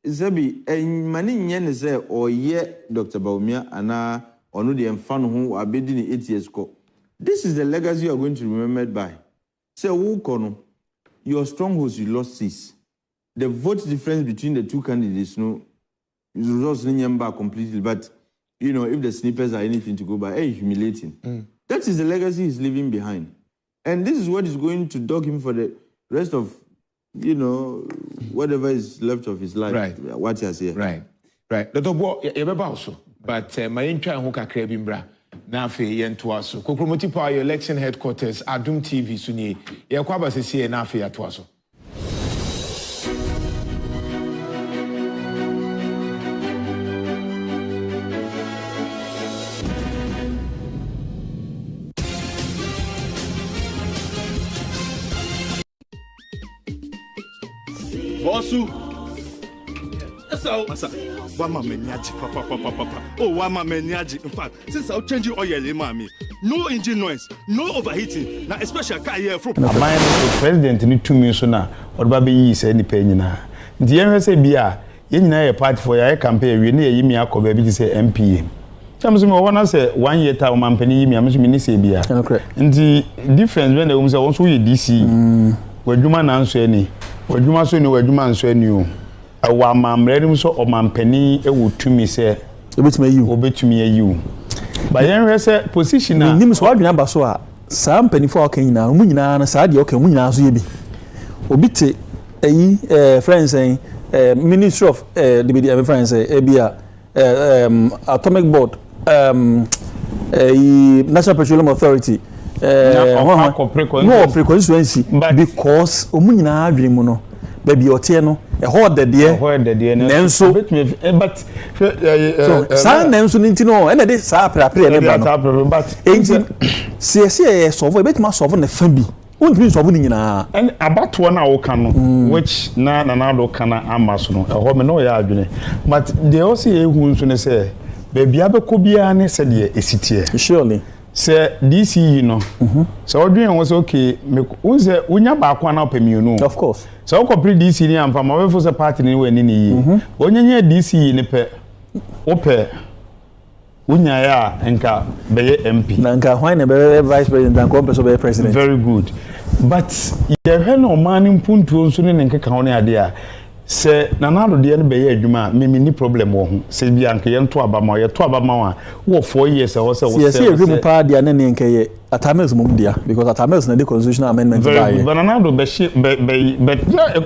S6: Zebi, and many yen is there, or yet Dr. Baumia, and or the fan who are bidding 8 years ago. This is the legacy you are going to be remembered by. Say, Wukono, your strongholds you lost seats. The vote difference between the two candidates, no, is lost back completely. But you know, if the snippets are anything to go by, humiliating. That is the legacy he's leaving behind, and this is what is going to dog him for the rest of, you know, whatever is left of his life.
S2: Right.
S6: What he has here.
S2: Right. Dr. Bo, you also, but my intern who can create Nafe Yentuaso. Kokromoti Power election headquarters, Adum TV Sunye. Yakwaba Sisi Nafe Yatuaso.
S18: Bosu. So, Wama Menyaji, papa. Oh, Wama Menyaji. In fact, since I'll change oil, mommy, no engine noise, no overheating. Now, especially car here from.
S22: My president need 2 minutes now. Or baby is any pain now. The NSA BR, you know, a party for your campaign. We need a yimia baby to say MP. Sometimes I want to say 1 year time, man, penny, me, I'm saying BR. Okay. And the difference when they also DC, where you man answer any, where you must know where you man answer new. Awa mamredim so o mampani e wotumi se obetumi ayu ba yen say position na
S23: nim so adwena ba so a saa mpanifo aka nyina mu nyina na saa de aka mu nyina so ye bi obite friends ministry of the friends bia atomic board national petroleum authority no pre-constituency because o mu nyina adwene mu no baby otie no hold the dear nenso but so nenso ninti no and dey sa prapre e ba but engine see solve e betima solve na fa bi won't solve ni nyina
S22: and about one na wo kan no which na do kana amaso no e ho me no ya adwene but they also ehun so ne say baby abeko bia ne se de esitie
S23: surely
S22: say DC you know so odwen was okay me unze unya ba kwa na opemiunu
S23: of course
S22: so complete DC ni amfa ma we for say party ni we ni yi onyenye DC ni pe ope unya ya nka be MP
S23: na nka hwan na be vice president and ko person be president
S22: very good but ye hwe no man mpuntu nso ni nkeka ho ne ade a se nanado de ne be ye adwuma me ni problem wo ho se bia nka ye nto abama ye to abama wa wo 4 years e wo se wo
S23: se ye pa dia ne nka ye atamels mum dia because atamels na the constitutional amendment
S22: by but nanado be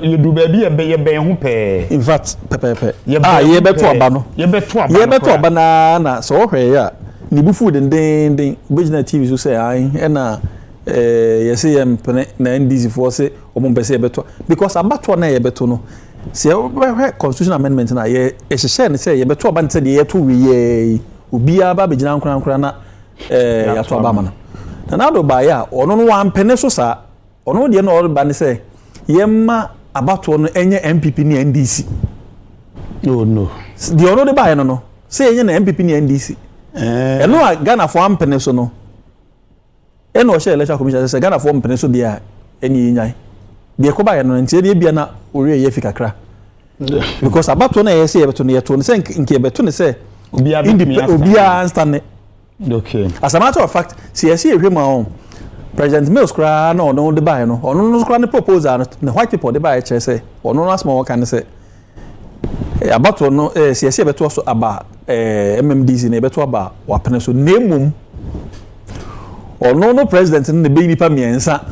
S22: you do be ye be ho pe
S23: in fact pepe ye be to aba no
S22: ye be to
S23: aba na so hwe ya ni bufu den Provisional TV so say ai na yes yem na Nddc for say o mo be say ye be to because abato na ye be to no se constitutional amendment na ye ehye ne say ye beto oba nte de ye to wiye obi aba be gina nkran na ya to aba ma na do ba ya ono no wan pene so sa ono de na o ba ne say ye ma abato no enye MPP ni Nddc
S22: no
S23: de ono de ba ya no say enye na MPP ni Nddc eno a Ghana for am pene so no eno o share electoral commission say Ghana for am pene so de a enye nyai de ko ba ya no ntie de bia na ori ye fikakra because abato na ye say ye beto no ye to ne say nke beto ne say obi stand
S22: okay
S23: as a matter of fact see ye say hwema on President Mills kra na ono de ba no ono no kra ne proposal no white people de ba ye che say ono no asma wo kan say abato no see ye say beto so aba MMDC na beto aba wa pene so nemum ono no president ne be nipa miensa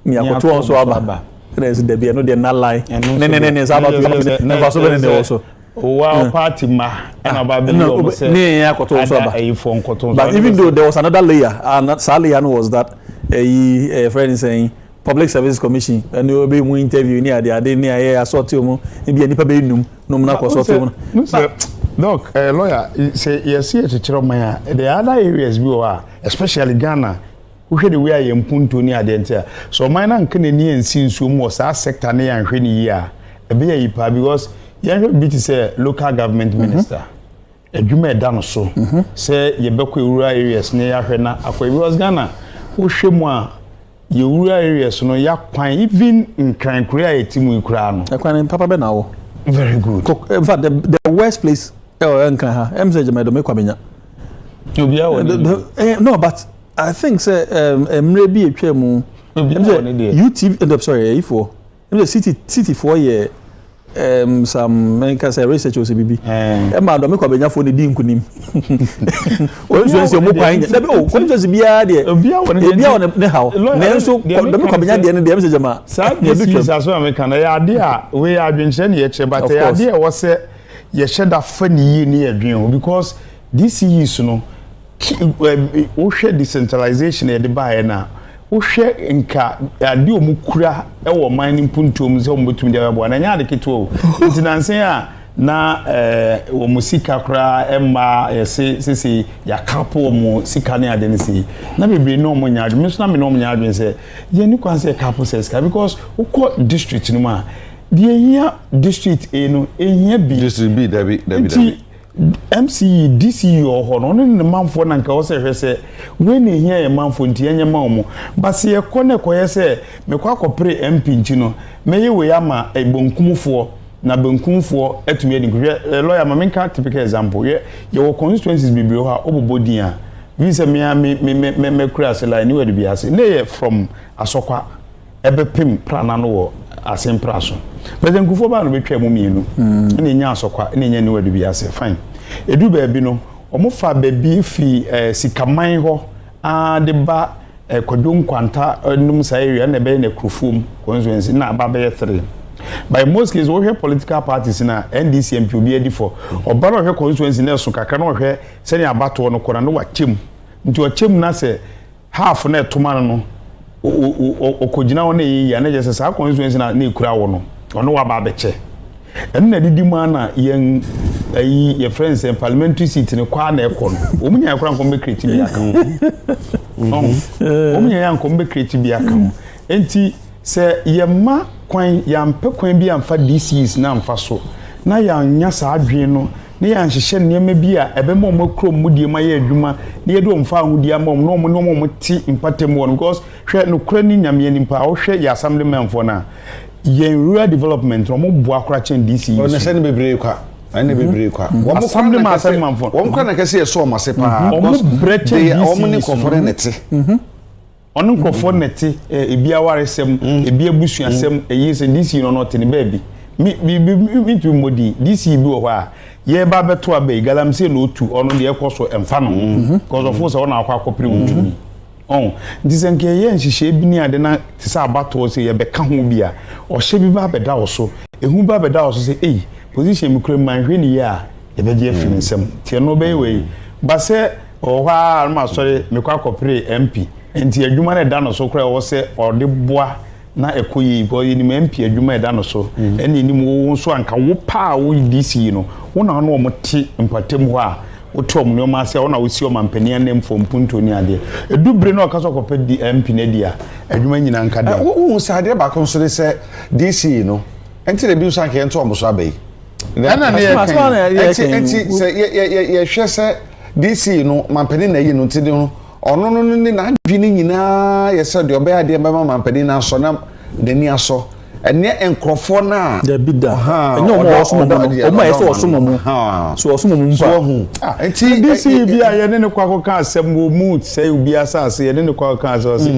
S23: mi akoto so aba there's the be no dey na lie ne say about never so be also
S22: wow party ma and about be no
S23: ne akoto so aba but even though there was another layer and that layer was that a friend saying Public Service Commission and you be mu interview ni ade ni aye assorti omo e bi nipa be num na ko assorti omo
S22: look lawyer say yes here to chiro man the other areas we are especially Ghana we the way I mpunto ni ade so man na nkene ni ensi nsuo mu sa sector na yanhwe ni yi a e be yipa because yanhwe bi to say local government minister adwuma eda no so say ye beko ewura areas ne ya hwe na akwa because Ghana wo hwe mu a ye ewura areas no ya kwan even nkran kura etimu ikura no
S23: kwan papa be na wo
S22: very good
S23: in fact the worst place nkran ha emse jemedo me kwamenya no but I think say emre bi etwa mu UTV sorry ifo city for year some make say research o se bibi ma do me ko benya fo ne di nkunim o so se mo kwan da be o ko so se bia de bia won ne hawo ne so do me ko benya de ne de me se jama
S22: sa de so America na ya de a we adwenche ne ye che but ya de wo se ye sheda fa ni yi ne adwen because this is no o hwe decentralization e de bae na wohwe nka ade omukura ewo mining puntom ze ombetum de abo na nya de keto ntinansen a na wo musika kra emma se ya kapo mu sika ne ade ne si na bebre no mo nya adwin so na me no mo nya adwin se ye ni kwanse kapo se ska because uko district no ma de ehia district e no ehia bi
S1: district bi David
S22: MC DC ho no ne manfo na nka wo se hwese we ne hia ye manfo nti enye ma omo base ye kone koye se me kwa kopre MP nti no me ye we ama ebonkumfo na bonkumfo etumi edi hwe lawyer ma menka typical example ye wo constituencies bibiro ha obobodin a wi se me Cries line ni we de biase ne ye from asokwa ebepim prana no wo asempra so but nkufo ba no betwa mu mienu ene nya asokwa ene nya ni we de biase fine edu ba bi no omofa ba bi fi sikaman ho a de ba kwadon kwanta num sa area na be na krofom constituency na ba be 3 by most cases we hear political parties na NDC MP obi edi for obara we constituency na so kakra no we se ni abato no kora no wachem nti wachem na se half na etoma no okojina wona yi ya na je se sa constituency na ekura wo no ono wa ba beche enu na didi mu ana yen ayi ye friends and parliamentary seat ne kwa na ekọ no omunya ekura nko be create bi aka omunya ya nko be create bi aka enti se ye ma kwan ya mpe kwan bi amfa DCs na amfa so na ya nya sa adwen no ne ya nhihye nneema bi a ebe ma omo krom mudie ma ye adwuma ne ye do mfa ahudie ma omo no omo ti mpatem won because hwe no kura ni nyame ni mpa wo hwe ya assembly memfo na ye rural development omo bo akora chen DC
S1: o ne se ne bebre kwa ane bebre kwa wo mo
S22: assembly ma assembly memfo
S1: wo mo kwa na kase ye so ma se pa
S22: omo breche DC
S1: omo ni kofore nete
S22: onu nkofo nete ebi awaresem ebi abusuasem eyise DC no no tene baabi mi tu modi DC bi wo ha ye ba beto abai galamse no otu onu de ekoso emfa no because of force ona akwa akopre mutumi ndisenke ye nhihye bi ni ade na tisa abato se ye beka ho bia ohye bi ba beda wo so ehu ba beda wo so se position mi kure manhwe ni ya ye be je fini nsem tie no be we ba se ohwa ma sori me kwa akopre MP enti adwuma na da no so kure wo se ode boa na ekoyi bo yi ni MP adwuma da no so eni ni mo so anka wo pa wo DC no wo na no mo ti mpatem ho a wo tom no ma se wo na wo si o mampani na mfom punto ni ade edubre no kaso ko pe di MP na dia adwuma nyina nka da
S1: wo sa de ba kon so se DC no enti de bi so anka ento omo so abai
S22: na
S1: enti se ye hwe se DC no mampani na yi no ti de no ono no ni na adwini nyina ye se de oba ade ba mampani na so na de ni aso ene enkrofo na
S23: da bida enye omo oso mo omo ye so oso mo so oso mo mpa
S22: enti DC bia ye ne kwa ko ka asem wo mu say obi asase ye ne kwa ka so se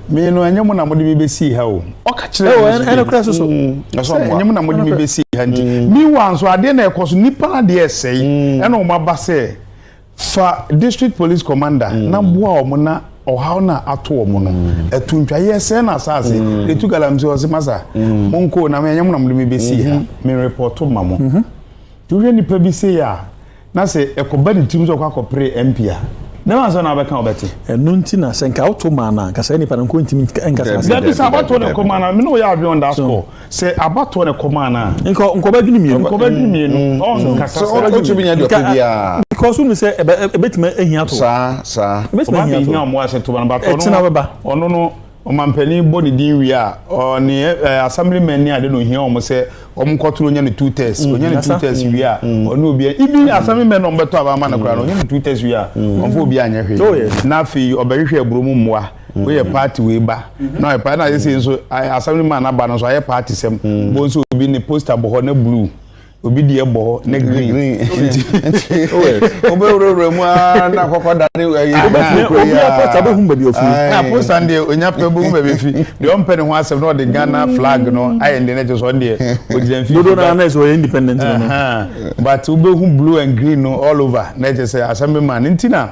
S22: me no enye mo na mo de be si ha o ka kire
S23: ene kra so
S22: enye mo na mo de be si ha nti mi wan so ade na ekoso nipa na de esei ene o ma ba se fa district police commander na boa omo na ohaw na ato omo no etuntwa yese na asase etu galamzi o se masa monko na me nyam na mo de be si ha me report ma mo tuwe ni pa bi se ya na se ekoba ni tim so kwa kopre MP a na ma so na be kan obeti
S23: enu nti na se nka auto ma na nka se ni pa na nko ntimi nka se
S22: da bi sa abato ne koma na me no ya adwe on that score se abato ne koma na
S23: nko ba dwuni mienu
S22: on nka
S1: so o go to bi nya de opia
S23: because we say ebetima ehia to
S1: sa
S22: ebetima ehia mo ase to ba na bato no ono no omampani body din wi a on assemblyman ni ade no hia o mo se o mo kotoro nya ne 2 tests onya ne 2 tests wi a onu obi even assemblyman no beto aba na kra no nya ne 2 tests wi a on fo obi anya hwe na fi obehwe abromu mmoa we ye party we ba na e pa na ye say so assemblyman na ba no so aye party sem bo so obi ne poster bo ho na blue obi die bo na green obe mu na kokoda ne obi poster bo hum ba bi ofu na poster ndie onya pe bo hum ba bi fi de on pe ne ho asem no de Ghana flag no aye ndie na so ndie ojidan fi
S23: dodo na so independent no
S22: but obe hum blue and green no all over na je say assemblyman ntina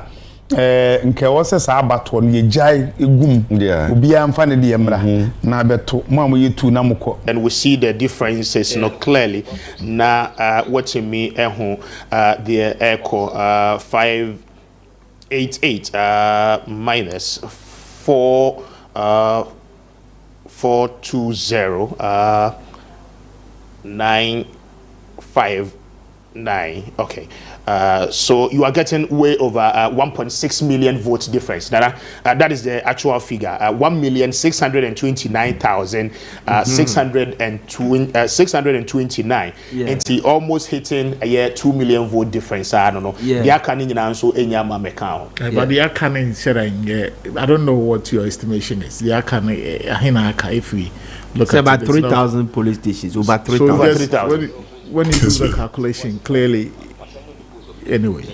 S22: nke wose sa abato no ye jai egum obi amfa ne de mra na beto mo amoyetu na moko.
S5: And we see the differences not clearly na what me the echo 588 minus 420 959. Okay. So you are getting way over 1.6 million votes difference. That is the actual figure. 1,629,629. And almost hitting a 2 million vote difference. I don't know. They are canning also in Yamamekao.
S2: But they are canning said I don't know what your estimation is. They are canning if we look at
S11: about 3,000 police stations. Over 3,000.
S2: So when you do the calculation, clearly. Anyway,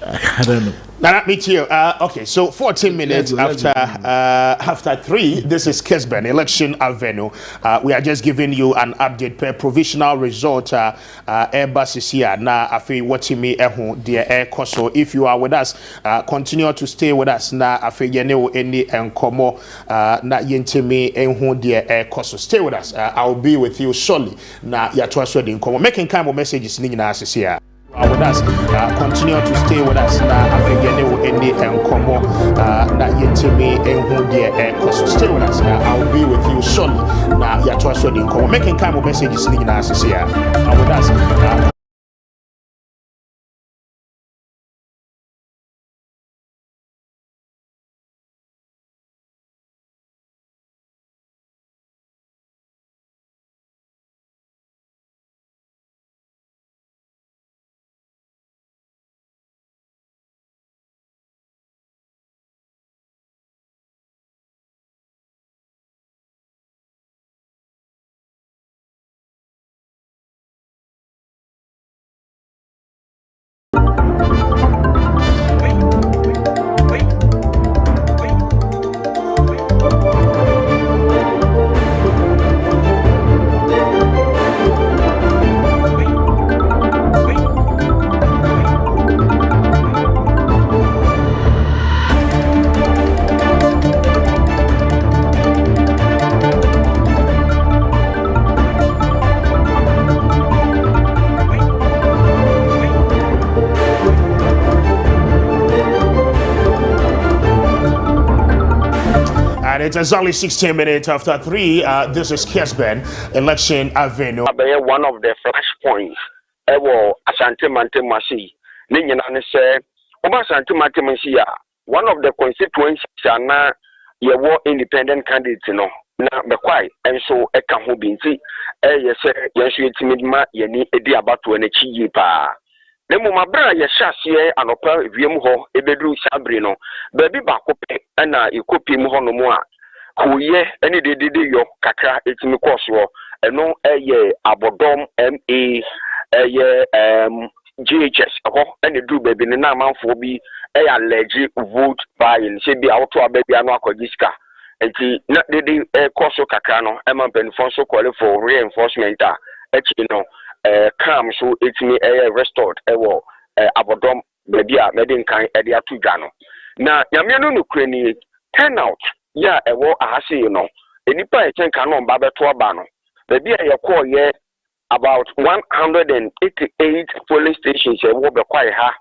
S2: I don't know.
S5: Now meet here. Okay, so 14 minutes after 3. This is Kesben Election Avenue. We are just giving you an update per provisional result. Airbus is here now. Afi watching me dear air so if you are with us, continue to stay with us. Now afi yene any enkomo na yentimi enhu dear air so stay with us. I'll be with you shortly. Na yatwa the enkomo making kind of messages ni na here. With us, continue to stay with us. Now, I think you know any enkomo that you tell me who dear so stay with us. I'll be with you shortly. Now, you're to us the enkomo making kind of messages in us here. With us. It is only 16 minutes after 3. This is Kesben Election Avenue.
S16: One of the flashpoints. Asante Mante Masi. One of the constituencies are now your independent candidates. No, be quiet. And so a Kahubinti, yes, you timidma, Yeni, Ediabato, and a Chipa. Nemu mabra ya shasie anopa wiem ho ebedu sabrino baby bakope na ikopi mu ho no mu a kuye ene de yo kakra etimi koso eno eye abodom ma eye GHS ho ene du baby ne na manfo bi eye allege vote buying se bi auto ababi anu akodiska enti na de koso kakra no e man penfon so call for reinforcement a echi no calm so etimi restored ewo abodom baby a medin kan e de atu dwa no na nyame no nukure ni turnout ya ewo ahase no enipa e chenka no mba beto aba no baby a ye call ye about 188 polling stations ewo be kwai ha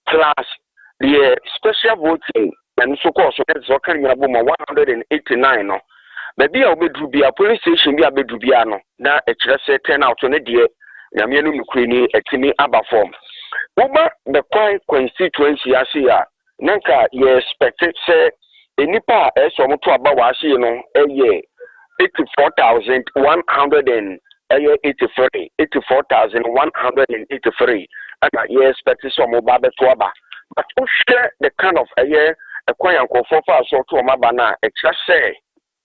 S16: plus the special voting and so called so kan nyabo ma 189 no baby a obedru bia polling station bia bedru bia no na e kire se turnout no de nyame no nukure ni etimi aba form uba the kwai constituency asia nanka ye expect say enipa eso mo to aba wa ahye no 84,183 84,183 and I expect some mobile to aba but to share the kind of a kwan yankofo fa so to aba na e kira say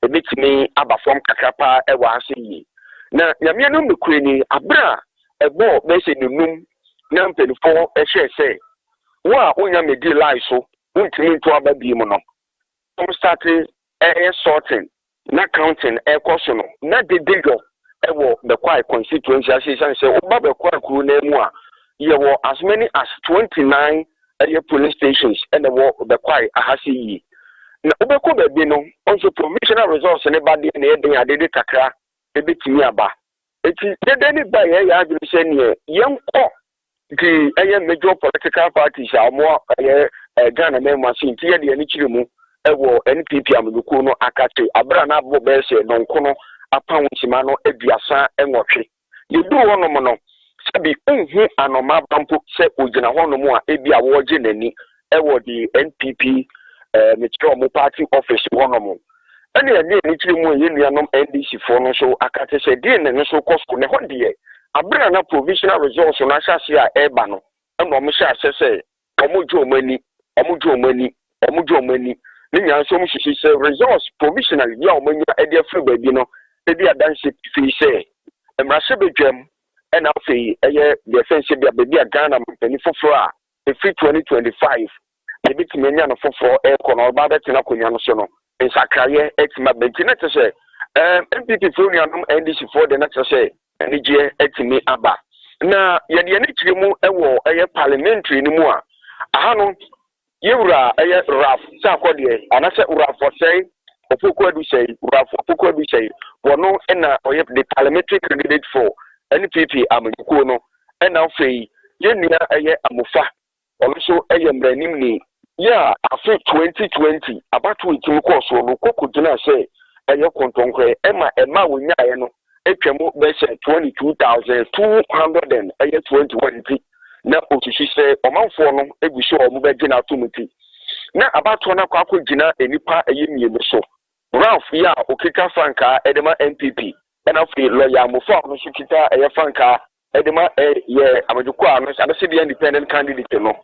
S16: e bitimi aba from kakapa e wa ahye yi na nyame no mekure ni abra ebo be se nunum na mpelifo e share say wa onya medi lie so untimi to aba bi mu no starting sorting na counting course no na de yo ewo the Cries constituency association say oba be Cries kru na mu a ye wo as many as 29 police stations and the Cries ahasi yi na obeko be bi no also provisional results ne ba de na eden adede kakra e betimi aba eti de ni ba ye ya adwene se ne yenko the major political parties are more Ghana member since ye de ni kire mu ewo NPP amuduku no akate abra na abo be se no nkono apan chima no aduasa enwotwe ye du wono mo no sabi unhu anoma bampo se ogina hono mu a ebi a woje nani ewo di NPP metro mo party office wono mo ene ye ni kire mu ye nuanom NDC fo no so akate se de ne so kosko ne ho de abra na provisional results no ahase a eba no eno mo sha se omojo mani Ninya so mushi say results provisionally ya omanya ede free baby no ebi adanse fi say emrase bedwam ena afei eye defense bia baby Ghana mpani foforo a free 2025 ebi timenya no foforo kono ba betina konya no so no nsakraye etima bentina te say MPP for nuanom NDC for the next say enije etimi aba na ye de ne kiremu ewo eye parliamentary ni mu a aha no Yura raf sakode anase raf say opokuadu say raf opokuadu say wono na oye the parliamentary candidate for NPP amukuo no na afei yenua amufa also mranim ni ya afi 2020 abatu itim course no kokudina say kontonkwe ema wonya no etwemu be say 22,221 na otushi se omanfo no eguso omo be gina atomiti na abato na kwakọ gina enipa eyemienu so Ralph ya okika franka edema NPP na free lawyer mofo no so kita franka edema ye amadukwa no abese the independent candidate no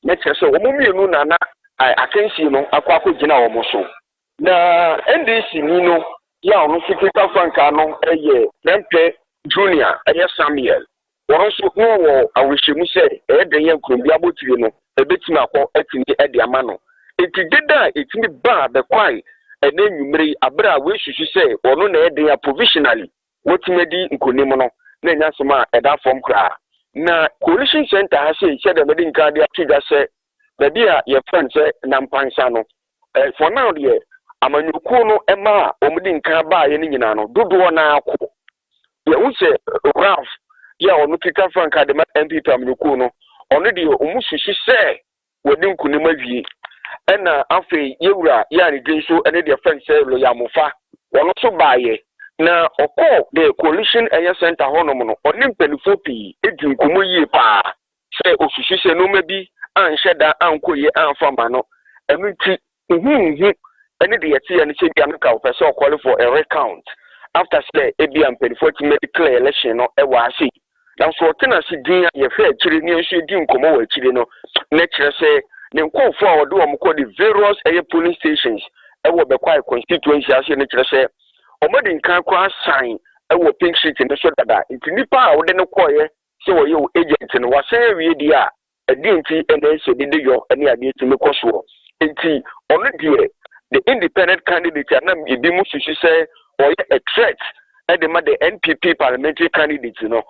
S16: na kyerɛ sɛ omo mienu na akansi no akwakọ gina omo so na NDC ni no ya ono so kita franka no Prempe Junior Samuel wọ́n so wọ́n awuhyɛmu sɛ ɛyɛ yɛn kurumbi abotire no ebetumi akɔ etimi ɛde ama no eti deda etimi ba the Cries ɛna nwumere abere a wesusu sɛ ɔno na ɛde ya provisionally wotumi di nkonim no na nya sema ɛda fam kra na Collation center ha sɛ hyɛ da mede nka de atwida sɛ baabi a yɛ fan sɛ nampansa no for now deɛ amanyuku no ɛma a ɔmde nka ba yɛ ne nyina no dodoɔ na akɔ yɛ wo sɛ Ralph ya onu pika franka de MPP amnuku no onu de omusushi se wodi nkunima wie ena afei yewura ya ne dwenso ene de friend se lo ya mofa wono so baaye na okọ the Collation center honom no oni mpelifo pii edi nkumu yie pa se osushi se no mabi anhyeda ankoye anfama no eminti ene de yete ya ne se bia no ka ofese okole for a recount after say ebia mpelifo ti medical election no ewa ase na so tena si din ye fe akire ni nso di nkomo wa akire no na kire se ne nkofo a wode wo mko the various police stations ewo be Cries constituency ase ne kire se omodi nkan kwa sign ewo pink sheet ne so dada nti nipa a wode ne koye se wo ye agent no wasan wie di a edi nti ene se de yo ene ade ti me koso nti ono die the independent candidate na ebi mu susu se or a threat at the NPP parliamentary candidate no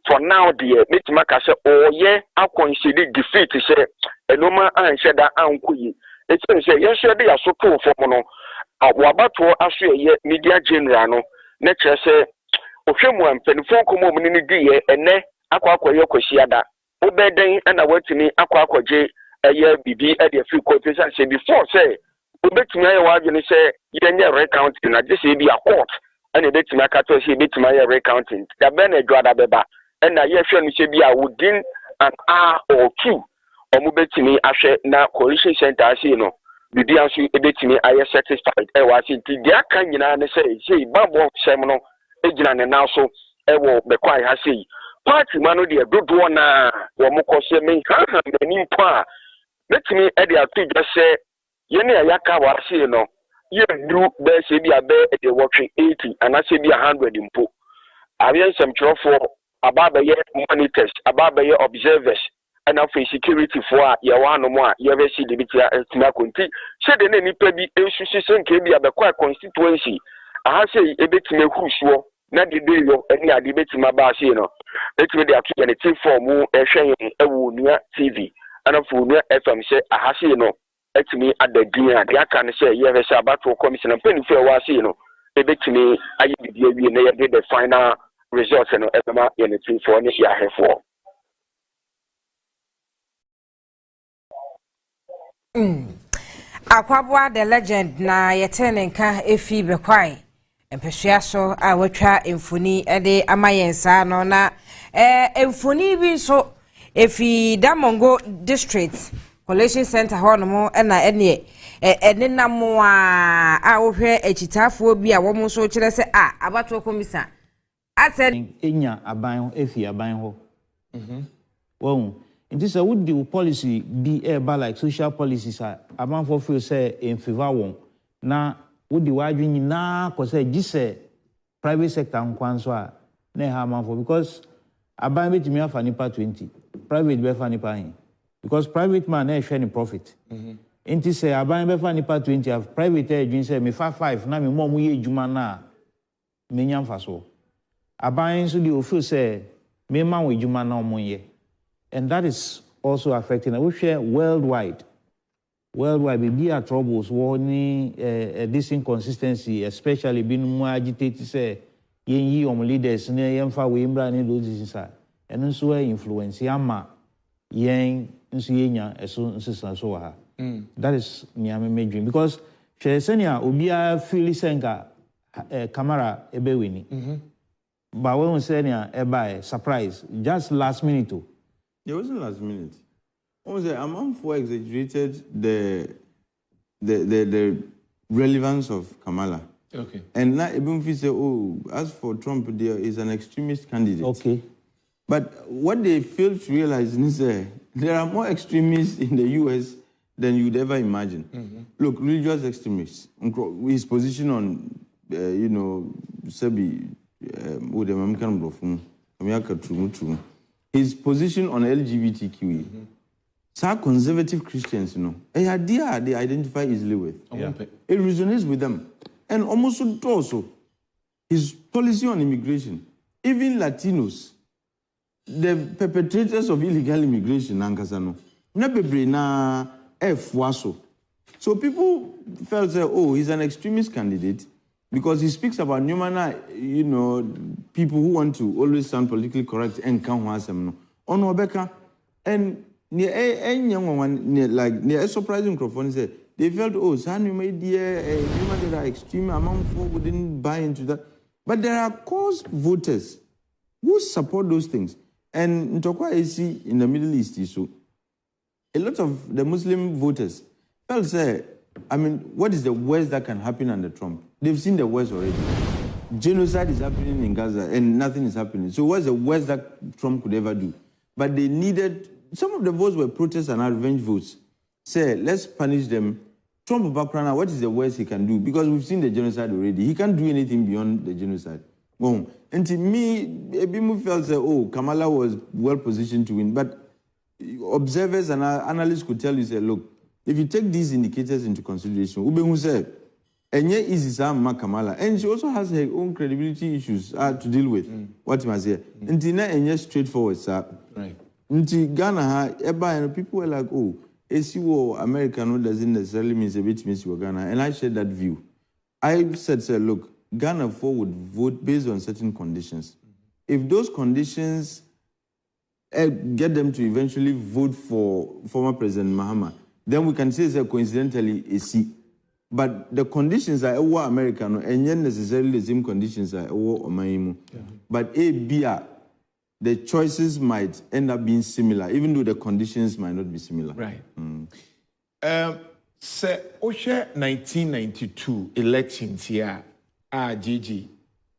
S16: for now the metimaka say oye akonsider defeat say enoma anhyeda ankoyi it say yehwede yasoto fom no wabato aso ye media general no na kire say ohwemu ampanifo komo mu ni die ene akwakoye kwasiada obeden na watini akwakoje eye bibi e de free quotation say before say obetumi aye wadwene say yenye recounting na just be a court and ebetumi akato say ebetumi aye recounting da be na dwada beba na yehwe no say be a within an hour or two omubetumi ahwe na Collation center say no bibi aso ebetimi aye satisfied e wa nti dia kan nyina ne say babo hyem no ejina ne na so e wo bekwai ha sei party mano de dodo na wo mokose men ha mani mpo a betimi e de atudwa se ye ne yaka wa sei no ye dru be se bia be de wotwe 80 anase bia 100 mpo abian semtrofo ababa ye monitors ababa ye observers and for security for ye wano mo ye be see debitia estima konti se de na nipa bi ensusu se nke bia be kwa constituency aha sei ebetime husuo na de de yo eni ade betima ba sei no betime de atu ne team form ehwen ewu nua TV ana fu nua FM se aha sei no etimi adadin ade aka ne se ye be se abato commission pen fe wa sei no ebetime ayi bibia wie na ye de the final results no ebema ye ne team for ne ya hefo.
S4: Akwabwa the legend na yetene nka efi bekwai empehwea so a watwa emfuni ede amayensa no na emfuni bi so efi Damongo district Collation center ho no mo na ene namo a wohwe echitafo bi a wo so kire se abato komisa asen
S15: enya aban efi aban ho wo it is a would do policy be like social policies are among for feel say in favor one. Na would the wide na cause say private sector nkwanso na ha man for because aban bit me afa nipa 20 private be fa nipa hin because private man na share ni profit enti say aban be fa nipa 20 have private edwin say me fa 5 na me mom ye adwuma na me nyam fa so aban so the feel say me man we adwuma na omon ye. And that is also affecting. We share worldwide. Worldwide, we be troubles. Warning, this inconsistency, especially being more agitated. Say, ye leaders, ne yemfa we imbra ne those inside. And also influence. Yama, yen, nsiyenya, so ha. That is nyame major because she senya ubia feel senga camera ebewini. But when we senya eba surprise, just last minute.
S6: It wasn't last minute. Among exaggerated the relevance of Kamala.
S2: Okay.
S6: And now even if you say, as for Trump, there is an extremist candidate.
S15: Okay.
S6: But what they fail to realize is there are more extremists in the U.S. than you'd ever imagine. Look, religious extremists. His position on, Sebi, with the American his position on LGBTQ. Some conservative Christians, a idea they identify easily with. It resonates with them. And almost also, his policy on immigration, even Latinos, the perpetrators of illegal immigration, so people felt that, he's an extremist candidate because he speaks about people who want to always sound politically correct and can't want them. On Obeka, and near a surprising microphone said they felt, son, you made human that are extreme among folk who didn't buy into that. But there are cause voters who support those things. And Ntokwa AC in the Middle East, so a lot of the Muslim voters felt say, what is the worst that can happen under Trump? They've seen the worst already. Genocide is happening in Gaza and nothing is happening. So what's the worst that Trump could ever do? But they needed, some of the votes were protests and revenge votes. Say, let's punish them. Trump background, what is the worst he can do? Because we've seen the genocide already. He can't do anything beyond the genocide. And to me, Ebimu felt that, Kamala was well positioned to win. But observers and analysts could tell you, say, look, if you take these indicators into consideration, Ubengu said, Enye is Kamala, and she also has her own credibility issues to deal with. What you must say, and Tina Enye straightforward, sir.
S2: Right.
S6: Nti Ghana, and people were like, ACO American doesn't necessarily mean a bit miss Ghana, and I shared that view. I said, sir, look, Ghana would vote based on certain conditions. If those conditions get them to eventually vote for former President Mahama, then we can say that coincidentally a C. But the conditions are American and not necessarily the same conditions are Omaimu. But the choices might end up being similar, even though the conditions might not be similar.
S2: Right. Say, Osha 1992 elections here, GG.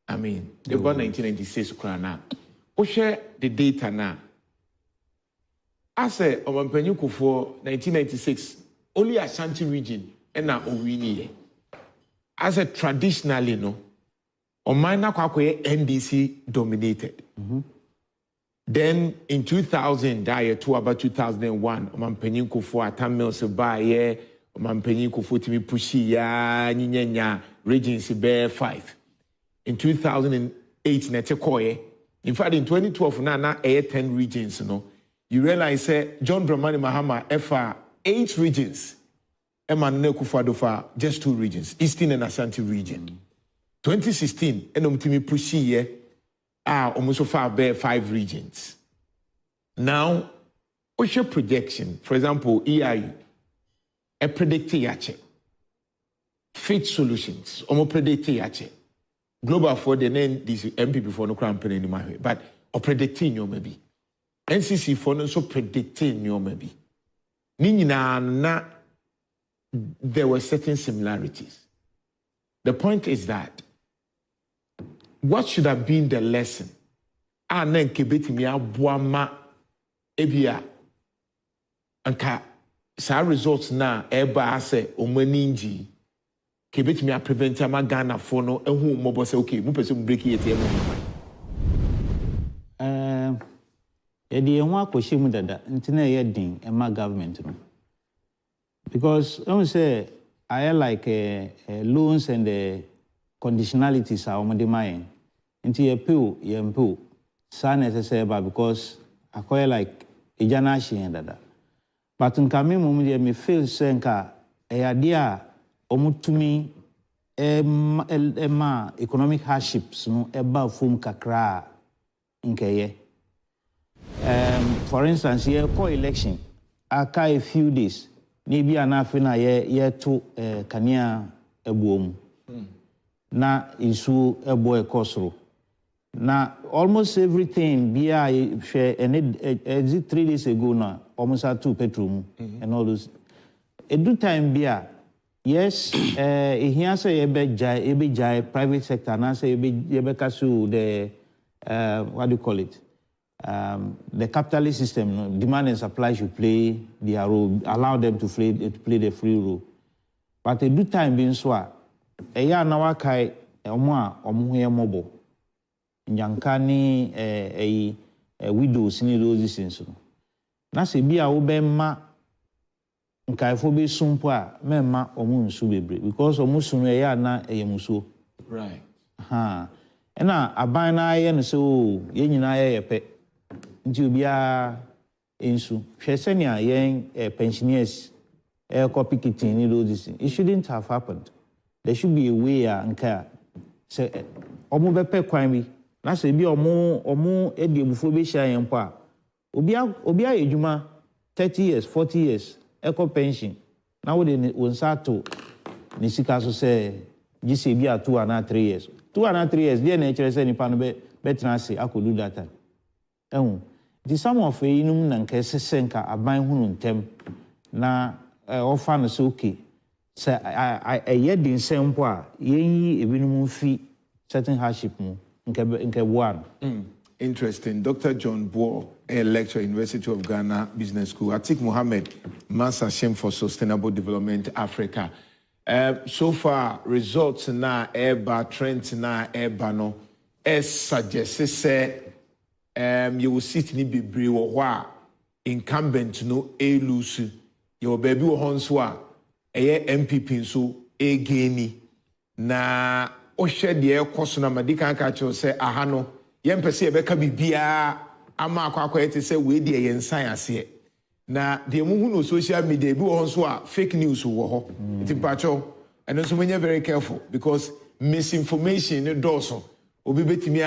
S2: I mean, they got 1996 krana. Osha the data now. I say, Omanpenyuko for 1996, only Ashanti region and now Owini. As a traditionally, no, Omana Kwakwe NDC dominated. Then in 2000, to about 2001, Omanpenyuko for Atamil Sebaye. Mampenyi kufutimi pushi ya nyenya Regency Bear 5. In 2008, Netekoye. In fact, in 2012, na 10 regions, no. You realize John Dramani Mahama FR 8 regions. Eman Nekufado for just 2 regions, Eastern and Ashanti region. 2016, enomtimi pushi ye almost far Bear 5 regions. Now, what's your projection? For example, EIU. A predictor yache. Fit solutions. Omo predictor yache. Global for the name this MP before no crown penny in my way. But or predicting you maybe. NCC for no so predicting you maybe. Na there were certain similarities. The point is that what should have been the lesson? Anen kebeti mi abuama ebia anka sa results na eba ase omaninji kebeti mi prevent ama Ghana for no ehu mobo say okay mu pese mu break it e
S15: edi enwa akohye mu dada ntina ye din ema government no because I say I like loans and conditionalities are on the mind into ye mpo sa necessary because I like ejana shi dada. But in Kami me feel senka idea omutumi economic hardships no eba fum kakra nkeye. For instance, here co-election aka a few days maybe anafe na ye to kania ebuom na isu ebo ekosro na almost everything bia share and 3 days ago now almost at 2 petrol and all those edu time bia yes here say ebe jai private sector na say ebe kasu the what do you call it the capitalist system, no? Demand and supply should play their role, allow them to play the free role. But at the time being so, eya na wakai omo here mobile. Nyankani widows ni those things. Na se bia wo be ma nkaifo be sumpo a memma omo nsu bebre because omo sunu eya na eyemuso.
S2: Right.
S15: Ena aban na ye no so ye nyina ye pe. Jubia insu. Shesenia yen pensioners copy kitting ni those things. It shouldn't have happened. There should be a way anka say omo bepe kwan bi na say bi omo edi ebufo be sha yen pa obia ejuma 30 years 40 years eco pension na we dey wonsa to ni sika so say gise bi 2 and 3 years 2 and 3 years dey na chere say nipa no be transi akodu that time the sum of inum na nke sesenka aban hunu ntem na ofa no so okay say ye din sempo a yenyi ebinum fi certain hardship mu nke buan.
S2: Interesting. Dr. John Boer, a lecturer, University of Ghana Business School. Atik Mohammed, Master Shem for Sustainable Development Africa. So far, results na eba, trends na eba no, suggest say you will sit ni bebre wa incumbent no lose. Your baby wo honswa MPP so geni na o hwɛ de ekoso na madika ka kyerɛ sɛ aha no yɛmpɛsɛ yɛbɛka bibia ama akwa yɛte sɛ we de yɛnsan ase na de mu hu no social media bi wo nso a fake news wo hɔ tipacho and so many very careful because misinformation no doso obi betimi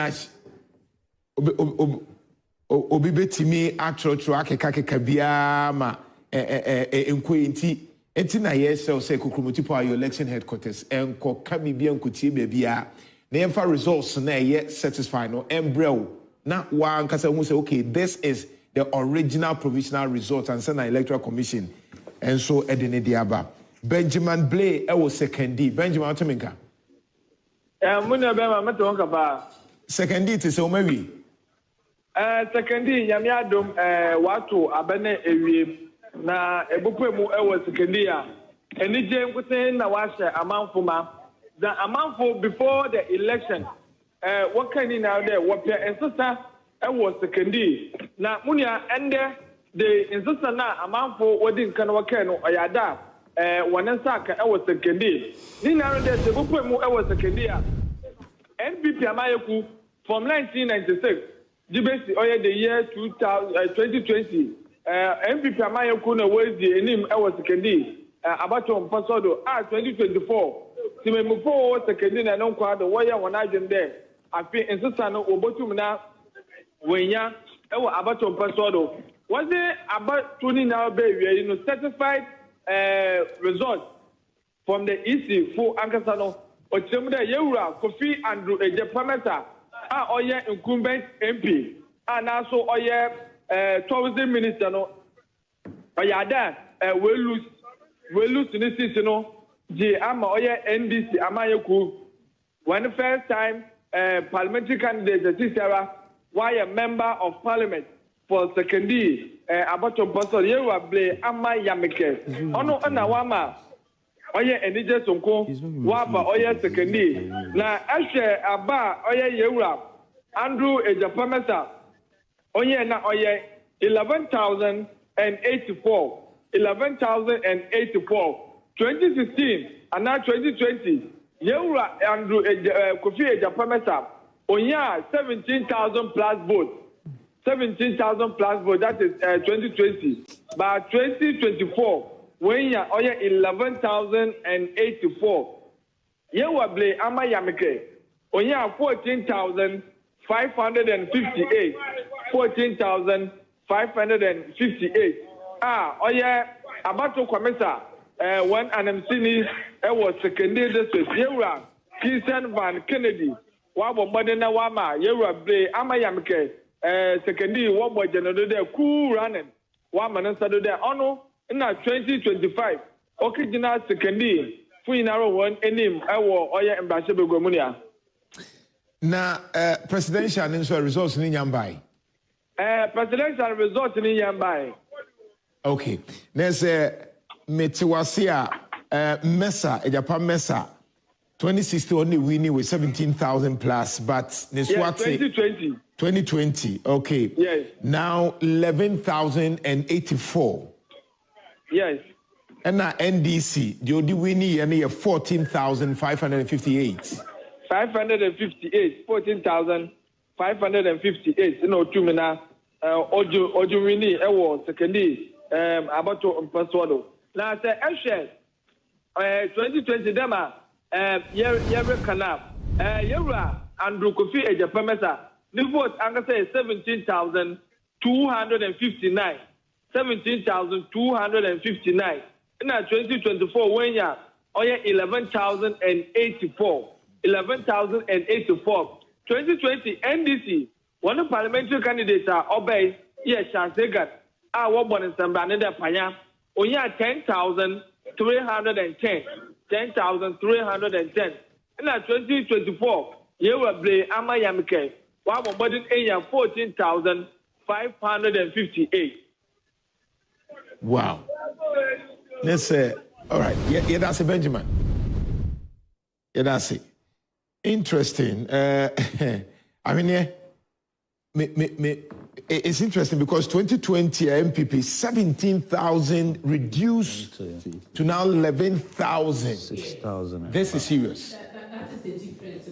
S2: obi betimi atro akeka bia ma enkoyenti enti na yesel say kokromoti po your election headquarters enko kami bia enkotie bia na yemfa results na ye satisfy no embrel na wa ankasa hu say okay this is the original provisional result and send an electoral commission and so edene diaba Benjamin Blay was second D. Benjamin Otominka.
S3: Muna Bema Matonka Ba.
S2: Second D to so maybe.
S3: Second D, Yamiadum, Watu, Abene, Ewi, na Ebupemu, was second year. And the James was saying, Nawasha, amount for ma. The amount for before the election, what can you now there? What and sister, was second D. Now, Munia, and the sister now, amount for what didn't can work or Yada, one and Saka, I was second D. Nina, the Ebupemu, I was second year. NPP Amayaku from 1996, Dibesi, the year 2020, NPP Amayaku, was the name, I was second D. Abato Pasodo 2024 Timemufo was second and non quad the warrior one agent there. I feel in Susano Obotumna Wenya Abato Pasodo. Was there about 20 now baby certified results from the EC for Ankasano or Chimda Yura Kofi Andrew Ejapameta Oya incumbent MP and also Oya tourism minister no Oyada will lose. We lose in this season, J. Ama Oya Nddc Amayaku. When first time parliamentary candidate, Sarah, why a member of parliament for second year, Abato Pastor, you will play Ama Yamike. Ono Anawama Oya Nddc Sonko, Waba Oya second year. Na Ashe Aba Oya Yura, Andrew Ejapamesa, Oya na Oya 11,084. 11,084. 2016 and now 2020. Yeura Andrew Kofi Ejapamesa. Onya 17,000 plus votes. 17,000 plus votes. That is 2020. By 2024, when ya oya 11,084. Yewa ble ama yamike. Onya 14,558. 14,558. Oya Abato Kwamesa, one Anamsini, was secondary district, Yura, Christian Van Kennedy, Wabo Modena Wama, Yura Blay, Amayamke, secondary, Wabo General, cool running, Waman and Saturday, Ono, in 2025, Okijina secondary, Fuinaro one, Enim, Oya Ambassador Gomunia.
S2: Now, presidential results in Yambai.
S3: Presidential results in Yambai.
S2: Okay. There's a Metiwasia Mesa, Ejapa Mesa. 2016 only winning with 17,000 plus, but Neswati
S3: 2020.
S2: 2020. Okay.
S3: Yes.
S2: Now 11,084.
S3: Yes.
S2: And now Nddc, the only winning and 14,558.
S3: 558. 14,558. You know, 2 minutes. Ojo winning award secondary. Abato Mpaswado. Now, say, Ashe, 2020 Dema, Yever Canap, Yera, Andrew Kofi Ejapamesa, the vote, I'm going to say 17,259. 17,259. Now, 2024, when ya, oya 11,084. 11,084. 2020, Nddc, one of parliamentary candidates are obey, yes, Chancegat. Our one in Sambanida Panya, Onya 10,310. 10,310. In 2024, you will play Amayamke, one body area 14,558.
S2: Wow. Let's say, all right, yeah, that's a Benjamin. Yeah, that's it. Interesting. I mean, yeah. It's interesting because 2020 MPP 17,000 reduced to now 11,000.
S15: 6,000.
S2: This is serious.
S21: That is the difference.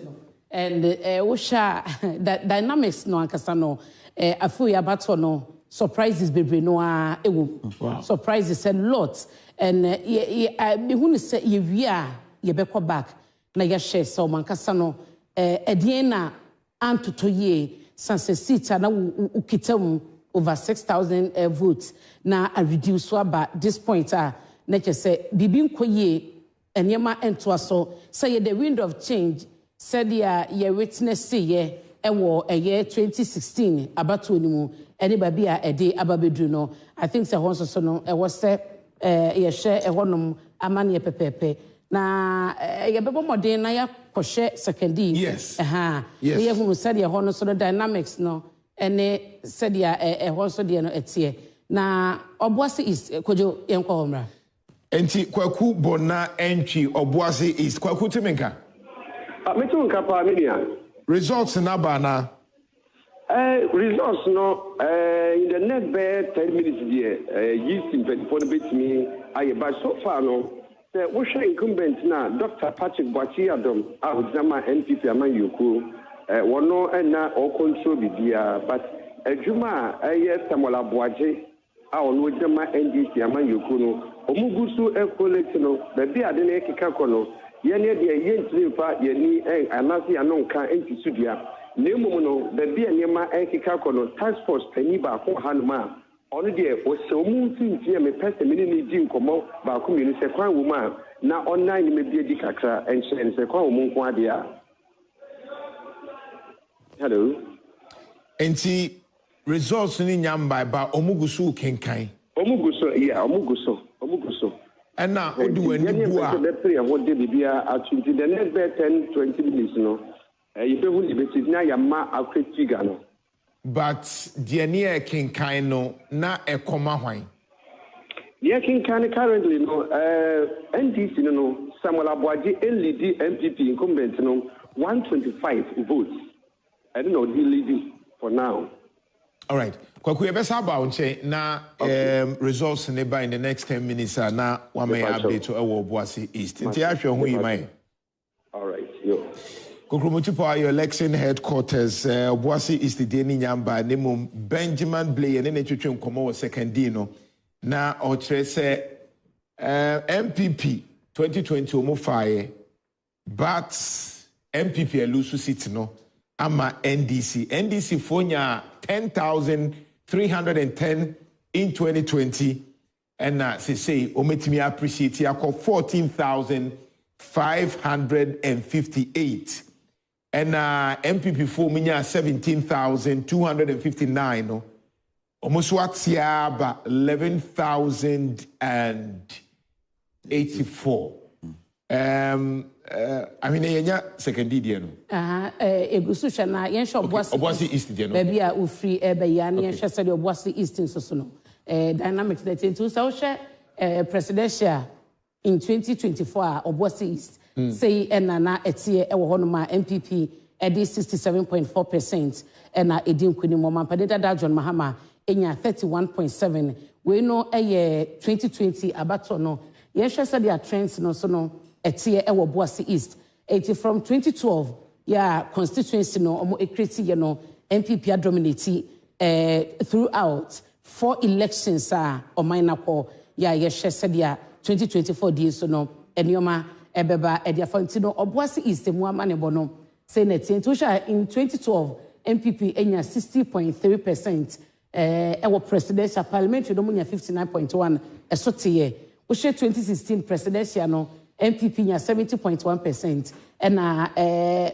S21: And Osha, that dynamics no ankasano. Afu yabato no surprises baby no
S2: Wow.
S21: Surprises a lot. And who say ye beko back na ya share so mankasano ediena antoto ye. Sanse seats na ukita over 6,000 votes na a reduce about this point nature say bibi nkoye enyema ento aso say the wind of change said ye witness say ye ewo eye 2016 abato ni mu ene ba bia ede ababedu no I think say honso so no e was say yɛhwɛ ɛhɔnom amane pepepe na yɛbɛbɔ mmɔden na yɛakɔhwɛ secondary
S2: yes
S21: yes yɛhunu sɛdeɛ ɛhɔ no so no dynamics no ɛne sɛdeɛ ɛhɔ so deɛ no ɛteɛ na Obuasi East Kojo yɛnkɔ hɔ mmra
S2: enti kwaku bona entry Obuasi East kwaku timinka
S14: metu nka pa media
S2: results na bana
S14: results no in the next 10 minutes there yeast in 24 bit me aye but so far no the wohwe incumbent na Dr. Patrick Boachi Adom ahudama NPP amanyoko wono na all control bibia but adwuma Samuel Aboagye a ono djama NDC amanyoko no omugusu collect no be ade na ekeka kono yene de yentri fa yeni anasi anonka entisudia nemu no be enema ekeka kono task force pani ba ko hanuma ono de oseomu tintie me pese mini ni di nkomo ba ko mi se kwan wo ma na online me bia di kakra enche se kwan wo mu nko ade a hello
S2: enti results ni nyamba ba omugusu kenkan
S14: omugusu
S2: and now what do we need to do
S14: the next 10-20 minutes no you don't need to na yama afetiga no
S2: but the near kenkan no na e koma hwan
S14: the kenkan currently no NDC no Samuel Aboagye lead MPP incumbent no 125 votes I don't know the leading for now.
S2: All right. Kwaku yebesa about nche na results neba in the next 10 minutes na wa may update to Obuasi East. Nti ahwe ho yimai.
S14: All right. Yo.
S2: Kokromutipo your election headquarters Obuasi East de ni nyamba nemu Benjamin Blair ne twetwe nkomo wo second D no na o kire se MPP 2020 omo fae but MPP elusu seat no ama NDC fonya 10,310 in 2020 and say ometimi appreciate yako 14,558 and MPP for minya 17,259 no almost what's ba 11,084 I mean, yenya second year no.
S21: Egusu chana yensho
S2: Obuasi East no.
S21: Baby a ufri ya ni yensho said Obuasi East so no. Dynamics that into so presidential in 2024 Obuasi East say enana etie e wo honoma MPP e di 67.4% ena edin kwini mo mampadeda da John Mahama enya 31.7 we no 2020 abato no yensho said their trends no so no etie ewo Obuasi East 80 from 2012 constituency no omo ekreti ye no MPP dominate throughout 4 elections omina ko yehwe said 2024 di so no enioma ebeba ediafantino Obuasi East mu amane bono say netie in 2012 MPP enya 60.3% ewo presidential parliamentary no munya 59.1 esotiye wo 2016 presidential no MPP nya 70.1% and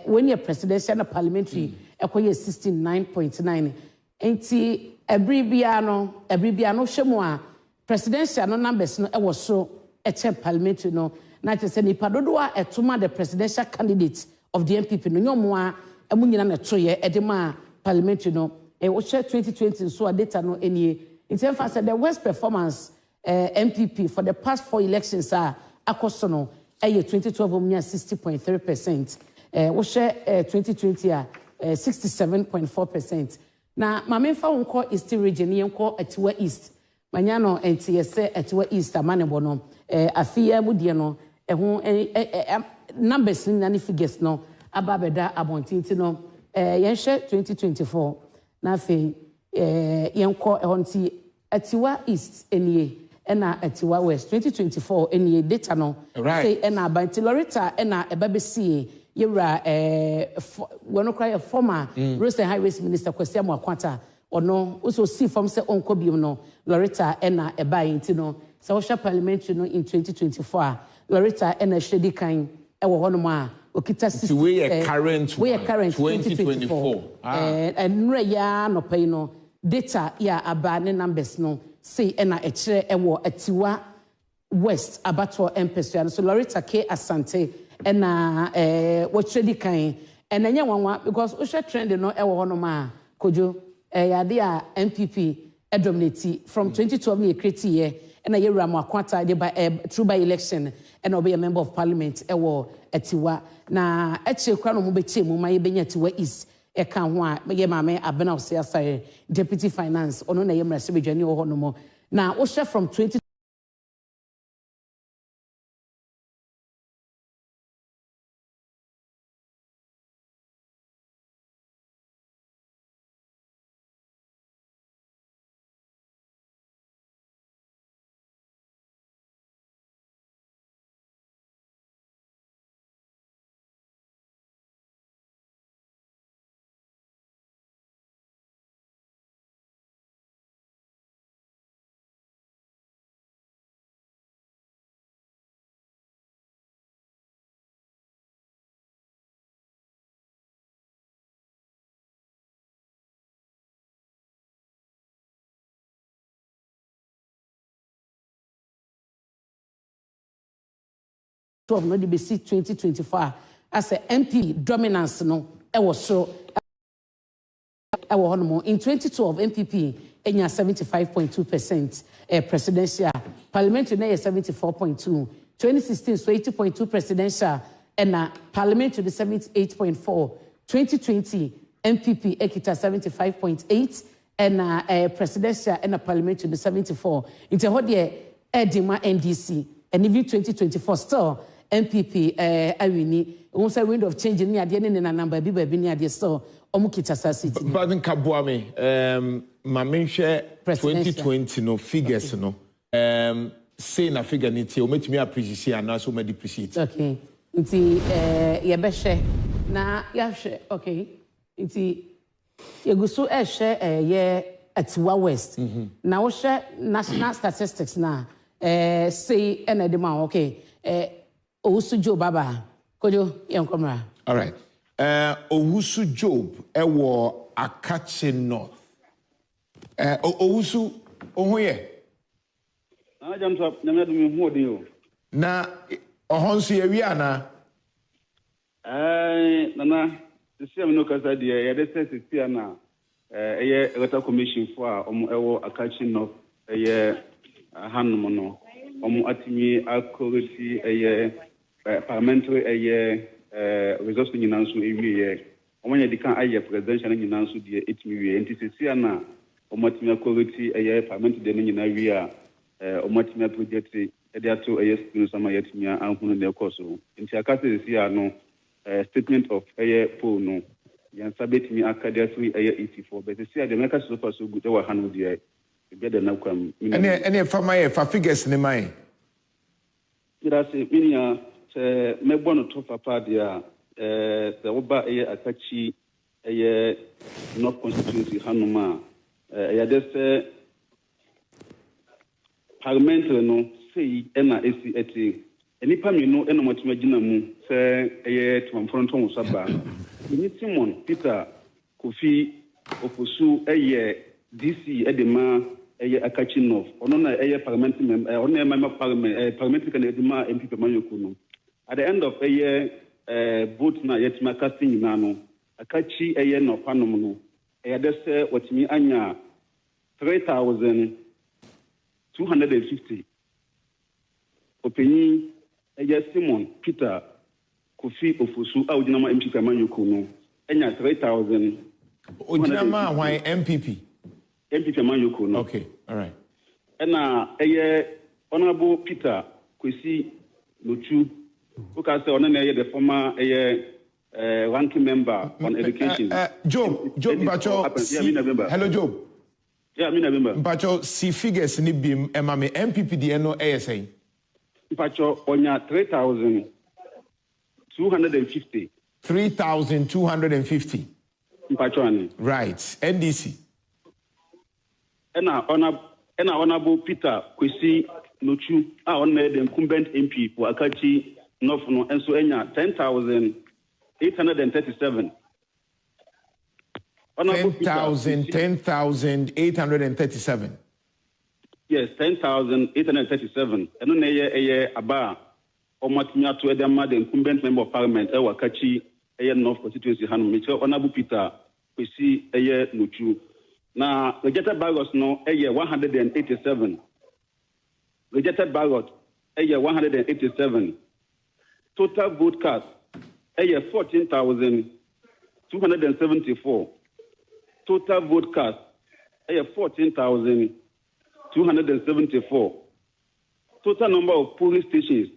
S21: when you're presidential and parliamentary ekoye 69.9 enti every biano shemo presidential no numbers no e was so parliamentary no na te se nipa dodo a etoma the presidential candidate of the MPP no nyomo a emunyina na toye edema parliamentary no e wo 2020 so data no enie in fact the worst performance MPP for the past 4 elections akosono 2012 omnya 60.3%. We share 2020 67.4%. Na mamenfa unko East region yenko Atiwa East. Manyano NTSA Atiwa East amanebo no. Afia mudie no ho numbers ni nani figures no ababeda abontinti no. Yenhye 2024 na afi yenko ehonti Atiwa East enie ena Atiwa West 2024 enie data no say ena banti Loretta ena ebabesi yewra wono cry former road and highways minister Kwesiamu Akwata ono also see from say onko biom no Loretta ena ebai nti no social parliamentary no in 2024 Loretta ena shedi kan ewo hono ma okita 60
S2: we current
S21: 2024 and ya no pay no data ya aba ne numbers no say ena echere ewo Atiwa West abattoir empesua so Loretta K Asante and what should kind and then one because usha trend no e wo no ma kojo yade a MPP dominate from 2012 ye create here and a year Akwata de by through by election and will be a member of parliament e wo etiwa na eche kwa no mo beche mu ma ye benya tiwa is e kan ho a ye ma me abena of siasa deputy finance ono na ye mrase bedwani wo no mo na usha from 20 no the BC 2024 as a MP dominance no e was so in 2012 MPP enya 75.2% presidential parliamentary na 74.2 2016 so 80.2 presidential and parliamentary 78.4 2020 MPP ekita 75.8 and presidential and parliamentary 74 into how the edima NDC and even 2024 still MPP awini won say wind of change ni ade ne na number bi ba bi ni ade still omukita city
S2: but nkaboame ma menhwe 2020 no figures no say na figure ni tie o metimi appreciate ana so ma depreciate
S21: okay nti ye be hwe na ya hwe okay nti yeguso hwe ye atiwa west na wo hwe national statistics na say enedema okay Owusu Job baba kojo yenkomra
S2: all right Owusu Job ewo Akache North Owusu ohoye
S7: na jamso na me dum hu odin o
S2: na ohonso ye wi ana
S7: nana sisi no kasa de ye de sisi ana eye Electoral Commission for ewo Akache North eye hanum no atimi akorisi eye parliamentary eye resource nyina so ewie nya dikan aye presidential nyina so de etimi wie ntisisi ana atimi akorisi eye parliamentary de nyina wie a atimi project de ato eye skunu sama yetimi anhunu de koso nti akase sisi ano statement of eye poll no yan sabetimi akade free eye 84 but sisi de make so far so good we hanu de better na kwam
S2: ene fama fa figures ne mai
S7: irase minia se mebono to papa dia se oba eye Akachi eye North Constituency hanuma ya dese parliamentary no sei ena esi eti enipa minu ena motuma gina mu se eye tumfronto mu saba ni Simon Peter Kofi Ofosu eye DC edema eye Akachi North ono na eye parliament member ono member parliament kan edema MPP Manyoku no at the end of eye vote na yetima casting na no Akachi eye no panom no eye dese watimi anya 3,250 openi eye Simon Peter Kofi Ofosu a odinama MPP Manyoku no enya 3,000
S2: odinama why MPP
S7: Manyoku no.
S2: Okay, all right.
S7: And Honorable Peter Kwesi Luchu, who can say on the former ranking member on education.
S2: Job, Bacho. Hello, Job.
S7: Yeah, I remember.
S2: Bacho, see figures ni bim emame MPP di no ASA.
S7: Bacho onya 3,250.
S2: 3,250.
S7: Bacho ani.
S2: Right. NDC.
S7: Honorable Peter Kwesi Luchu, on the incumbent MP for Akachi North no, and so 10,837.
S2: 10,837.
S7: Yes, yes 10,837 eno na eye aba omatimi ato edema the incumbent member of parliament e wakachi eye North Constituency hanu me Honorable Peter kwesi eye Nuchu na rejected ballots no eye 187 rejected ballot eye 187 total vote cast eye 14,274 total vote cast eye 14,274 total number of polling stations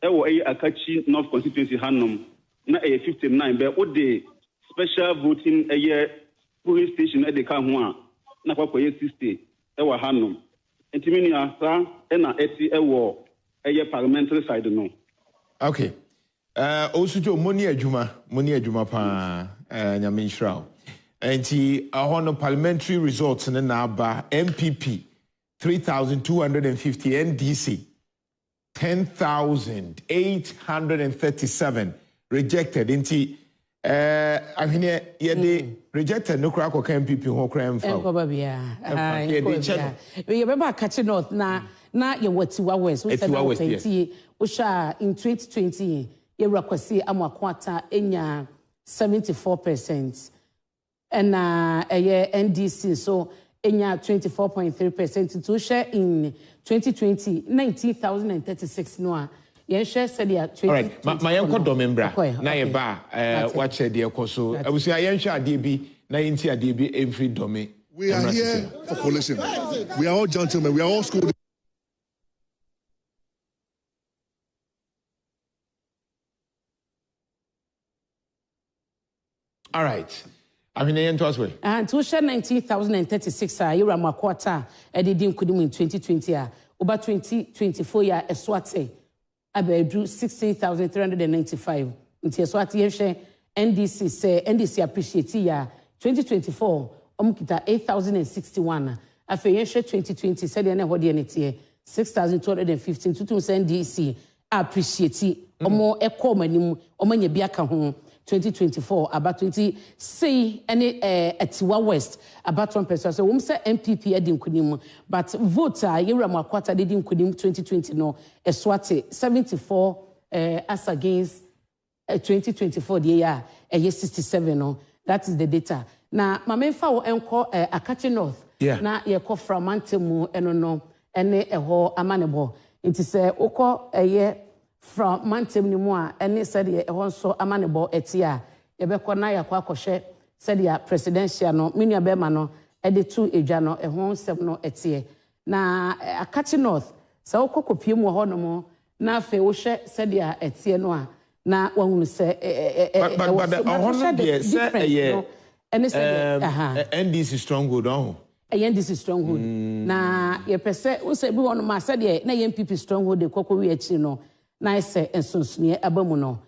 S7: ewo eye Akachi North Constituency hanum na eye 59 be o de special voting eye polling station e de ka ho a na kwakwa eye 60 ewo hanum entimini asa e na eti ewo eye parliamentary side no.
S2: Okay. Osujo moni adwuma pa nyame nhyira. Enti ahono parliamentary results na aba MPP 3,250 NDC 10,837 rejected. Enti ahene yede rejected no kra kwa MPP ho kra mfa.
S21: Enkoba bia. We remember Akachi North na ye watiwa west we said Usha in 2020 ye request amwakwata enya 74% and NDC so enya 24.3% to share in 2020 19,036 no ye share said ya 20.
S2: All right, my yanko domembra na ye ba watch the ekoso abusi ayenhwe ade bi na yenti ade bi every dome.
S9: We are here for coalition. We are all gentlemen, we are all school.
S2: All right. I mean, to us way.
S21: And to share 19,036 year quarter, I did in 2020 over 2024 year Eswate, I drew 16,395. Into Eswate share NDC say NDC appreciate year 2024 kita 8,061. After share 2020 said any what the 6,215 to NDC appreciate omo echo manim omanye biaka ho 2024 about 20 say any Atiwa West about 1%. So we say MPP edin kunim but voter yewra makwata edin kunim 2020 no Eswate 74 as against 2024 the year 67 no that is the data. Na mamemfa wo enko Akachi North na ye ko from Mantemu eno no ene eho amanebo nti se ukọ from Mantem ni mu a ene said ye ehon so amanebo etia ye be ko na yakwa akọhwe said ya presidential no menua be ma no ede tu edwa no ehon sem no etie na Akachi North se ukọ kopie mu ho no mo na afa wo hwe said ya etie no a na wahunu se
S2: but ohon de se ye NDC stronghold on
S21: NDC stronghold na ye pese wo se bi wono ma said ye na MPP stronghold de kokko wi achi no na ise ensonsunie abamu no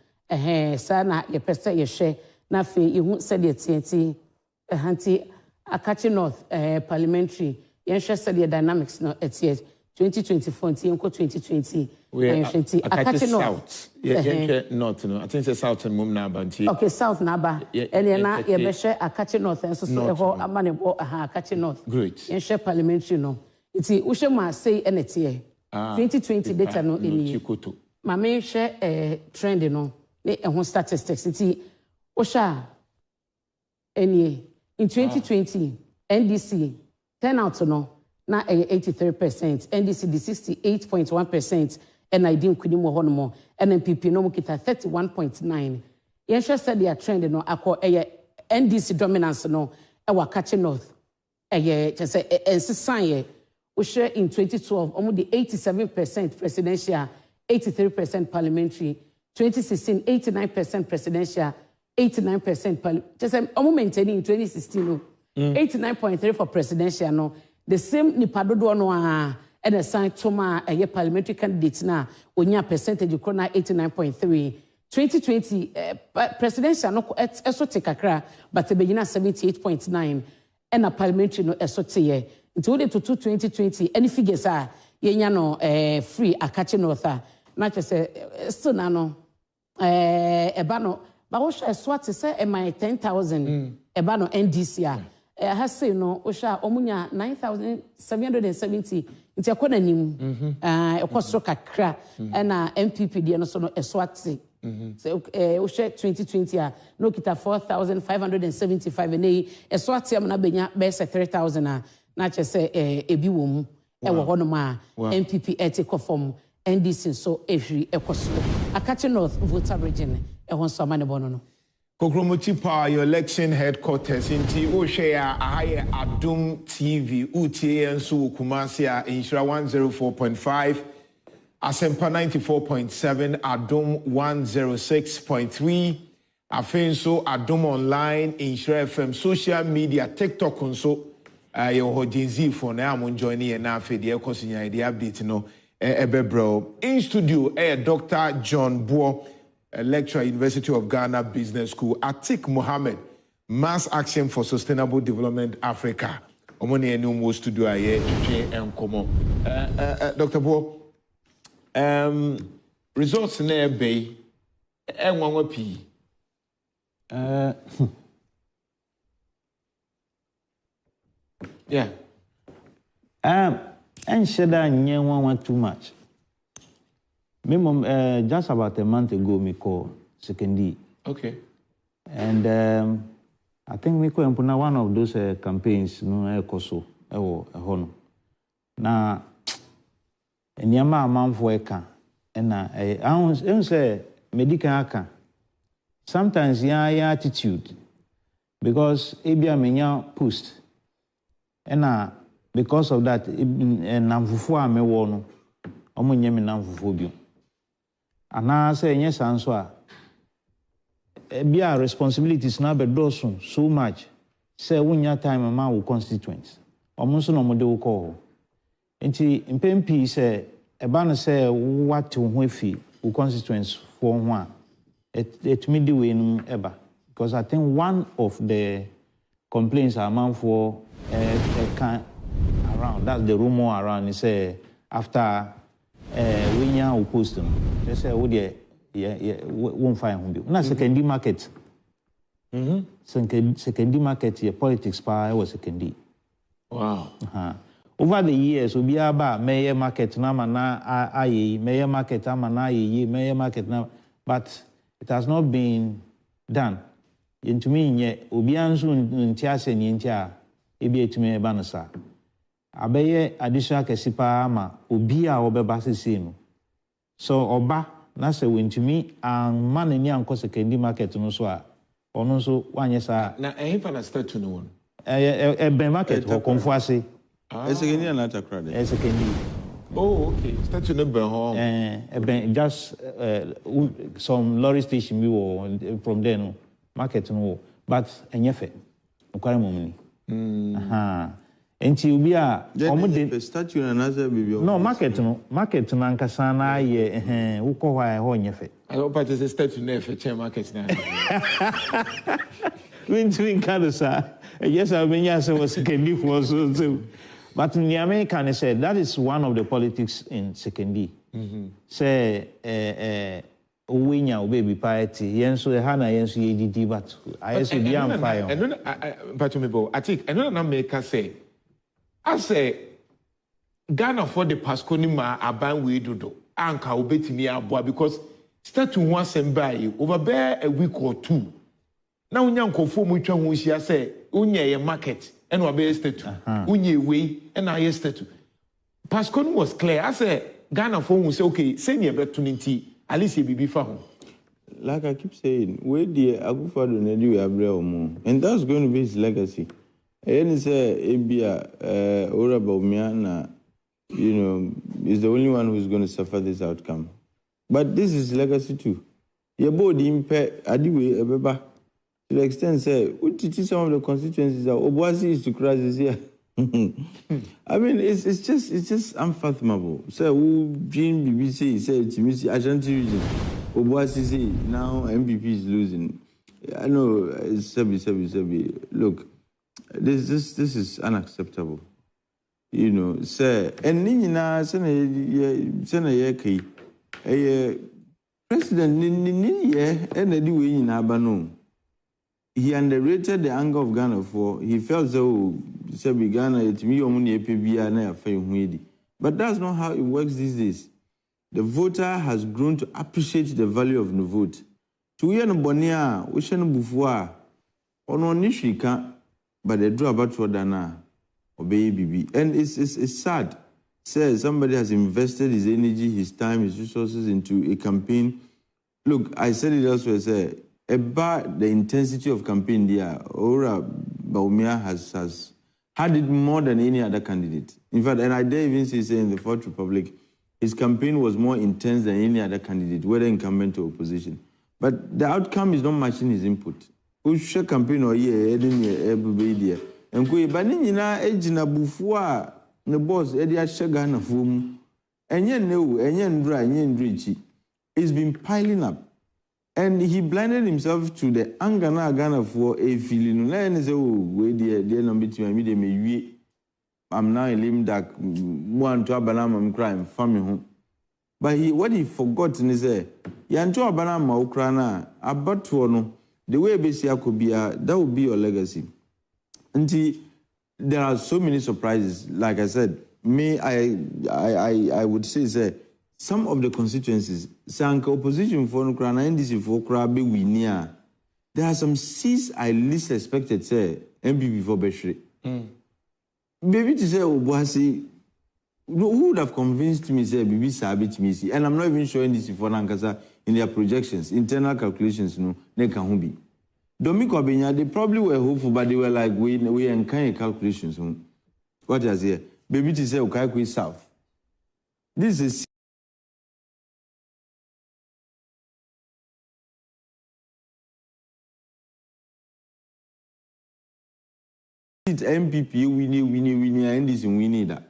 S21: sa na ye pese ye hwe na fe ye hu said ye tienti hanti Akachi North parliamentary ye hwe said ye dynamics no etie 2024 nti enko 2020
S2: Akachi North ye north no I think say south and mum na banti
S21: okay south na ba ene na ye be hwe Akachi North enso so eho amanebo Akachi North
S2: great
S21: ye hwe parliamentary no nti wo hwe ma say enetie 2020 data no eni ma me hwe trend no ne eho statistics nti wo hwe eni in 2020 NDC turnout no na 83%, NDC di 68.1%, and I didn't kunim ho no mo, NPP no mo kita 31.9. Yen sure said their trend no akọ NDC dominance no e wa Akachi North. Just say ensisan we share in 2012 almost the 87% presidential, 83% parliamentary, 2016 89% presidential, 89% just say almost maintaining in 2016 no 89.3 for presidential no. The same nipadodo no and assign to my parliamentary candidates na onya percentage krona 89.3 2020 presidential no eso take akra but be gina 78.9 and a parliamentary no eso te until the to 2020 any figures are yenya no free Akachi North na say still na no eba no ba wo hwe so ate say my 10,000 eba no NDC I say no, Osha Omunya 9,770 nti ekɔ na nim ekɔ so kakra na MPP de no so no eso ate so o share 2020 a no kita 4575 and eso ate am na benya be 3000 na che say ebi wo mu e wo hono ma MPP take form NDC so ehwi ekɔ so Akachi North voter region e ho so amane bono no
S2: Kokromoti Power, your election headquarters inti o share ahaye Adum TV utie enso Kumasi Insura 104.5 Asempa 94.7 Adum 106.3 Afenso Adum Online Insura FM social media TikTok nso your Hodinzi for na am joining na afi de ekosinya de update no ebebro in studio Dr. John Buo lecturer University of Ghana Business School, Atik Mohammed, Mass Action for Sustainable Development Africa. Omoni enu mo studio aye and komo. Dr. Bo, results na be enwanwa pi. Yeah.
S15: And sheda nyenwanwa too much. Just about a month ago, me call secondary.
S2: Okay.
S15: And I think we call one of those campaigns, no, Koso, Hono. Now, and Yama man for a can, and I don't say medical can. Sometimes, yeah, attitude, because Abia Menya post, and because of that, and I'm for me one, Omunyemi Namphobia. And I say, yes, answer. Be our responsibilities now, but dosun so much. Say, when your time a man will constituents. Almost no model call. And in PMP say, a banner say, what to Wifi, who constituents for one. It me the way ever. Because I think one of the complaints are man for can around. That's the rumor around. He say, after. When you are post them, they say, "Oh, won't find home." Now, secondary market. Secondary market, your politics power was secondary.
S2: Wow.
S15: Over the years, we be about mayor market na mayor market mayor market now, but it has not been done. Into me, Obiansu ntiase ni ntia, ebi etime banasa. Abeye additional kesipa ama obi a obeba sisi no so oba na se wentumi an man ni anko secondary market no so a ono so wanye sa
S2: na ehipa na start to no one
S15: ben market ho konfuase
S6: secondary na takra de
S15: secondary
S2: oh okay start to no ben ho
S15: ben just some lorry station we were from there no market no but enyefe okware momni Enti ubi a
S6: omo statue na naza bibi
S15: no market na nkasa na ye ukọ hwa ho nyefe
S2: I hope it is a statue na fe market na
S15: Win kind sa yes I mean yes was secondary for so but in the American said that is one of the politics in secondary say Uwinya baby party yenso hana yenso yedidi but I so be am fire
S2: but me bo I think eno na make say I say Ghana for the Pasconi ma aban we dodo anka obetimi aboa because start to one sembai over there a week or two now nyankofo mu twa ho hia say unya ye market and we be statu unya we and I statu Pasconi was clear I say Ghana for who say okay say ne beto nti at least ye bibi fa ho
S6: like I keep saying we the agufado na di we abre omo and that's going to be his legacy. And say Abia Orabaumia, you know, is the only one who's going to suffer this outcome. But this is legacy too. Your body impact adiwe ebeba. To the extent say, we teach some of the constituencies that Obuasi is to Cries here. I mean, it's just unfathomable. So who Jean BBC said to me, Ashanti region, Obuasi say now MPP is losing. I know it's Sebi. Look. This is unacceptable. You know, sir. And Nina, Sena Yaki, a president Nini, and the way in Abano. He underrated the anger of Ghana for he felt so Sebi Ghana, it's me, Omuni, PBA, and I feel But that's not how it works these days. The voter has grown to appreciate the value of the vote. To hear no bonia, we shall no bufua, or no nishika, but they draw about what dana, obey BB. And it's sad. Says somebody has invested his energy, his time, his resources into a campaign. Look, I said it elsewhere, say, about the intensity of campaign there, Ora Baumia has had it more than any other candidate. In fact, and I dare even say in the Fourth Republic, his campaign was more intense than any other candidate, whether incumbent or opposition. But the outcome is not matching his input. We should campaign or every day. And we banina ejina bufua the boss Eddie Shagana Fum. And yen no, and yen dry, yen richie. It's been piling up. And he blinded himself to the anger na Ghana for a feeling. And say, oh, wait, dear, number two, I'm now a limb that one to Abanama crime, family home. But what he forgot is say, Yanto Abanama Ukraina, about to no, the way Bessia could be, that would be your legacy. And there are so many surprises. Like I said, I would say, some of the constituencies, Sanka opposition for Ukraine, Nddc for Krabi, we near. There are some seats I least expected, say, MPP for Beshri. Baby to say, oh, Boasi, who would have convinced me, say, Bibi Sabit Misi, and I'm not even showing this for Nankasa in their projections, internal calculations, no, they can be. Domiko Benya, they probably were hopeful, but they were like, we encounter calculations. What is here? Baby to say, okay, South. This is MPP, we need, and this we need that.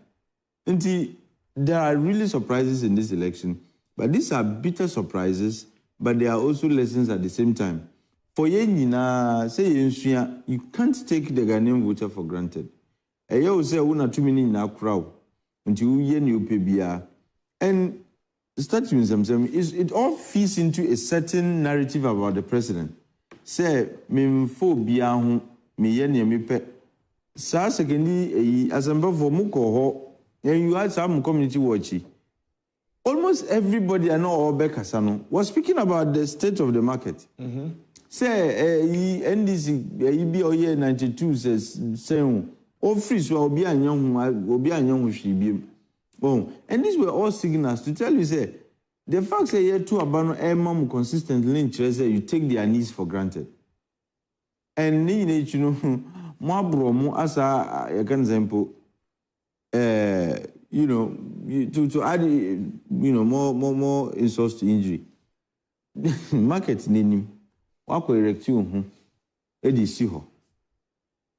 S6: And there are really surprises in this election, but these are bitter surprises, but they are also lessons at the same time. For Yenina, say you can't take the Ghanaian voter for granted. You say una too many in our crowd until you pay. And starting with them, it all feeds into a certain narrative about the president. Say, me phobia, me yen me pe. Sa secondly, as I'm for Muko, and you had some community watching. Almost everybody I know or Bekasano was speaking about the state of the market. Say, Nddc, EB 92 says, saying, all free, so I'll be a young she. Oh, and these were all signals to tell you, say, the fact that you're too abandoned a mom consistently interest you take their needs for granted. And you know, more bromo as a example, you know, to add, you know, more insults to injury. Market name, what correct you, Eddie Siho.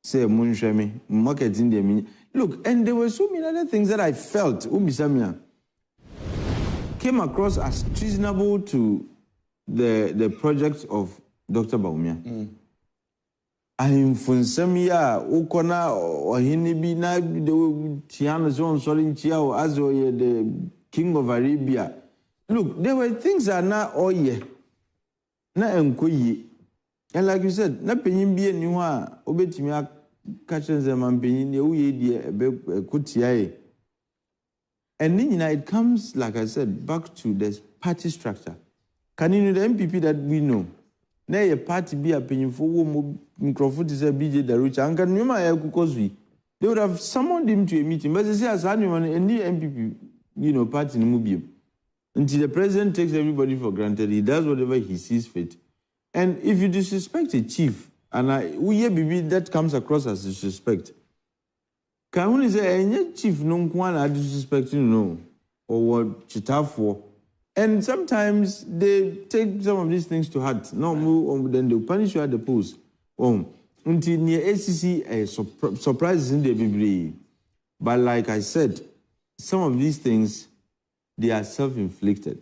S6: Say, Munshami, market in the look, and there were so many other things that I felt, Ubisamia, came across as treasonable to the project of Dr. Baumia. I'm Funsamia, Ukona, or Hinibina, the Tiana's own Solin Chiao, Azo, the King of Arabia. Look, there were things that are not all ye, not enquy. And like you said, not paying be a new one, Obetimia catches them and paying the Kutia. And then it comes, like I said, back to the party structure. Can you know the MPP that we know? Now a party be a penny for whom Microfoot is a BJ the rich and can you they would have summoned him to a meeting, but they say as anyone any MPP, you know, party in Mubium. Until the president takes everybody for granted, he does whatever he sees fit. And if you disrespect a chief, and we that comes across as disrespect. Can only say any chief no one are disrespecting no or what chitafo. And sometimes they take some of these things to heart. No, then they'll punish you at the polls. Until near ACC, surprises in the Bible. But like I said, some of these things, they are self-inflicted.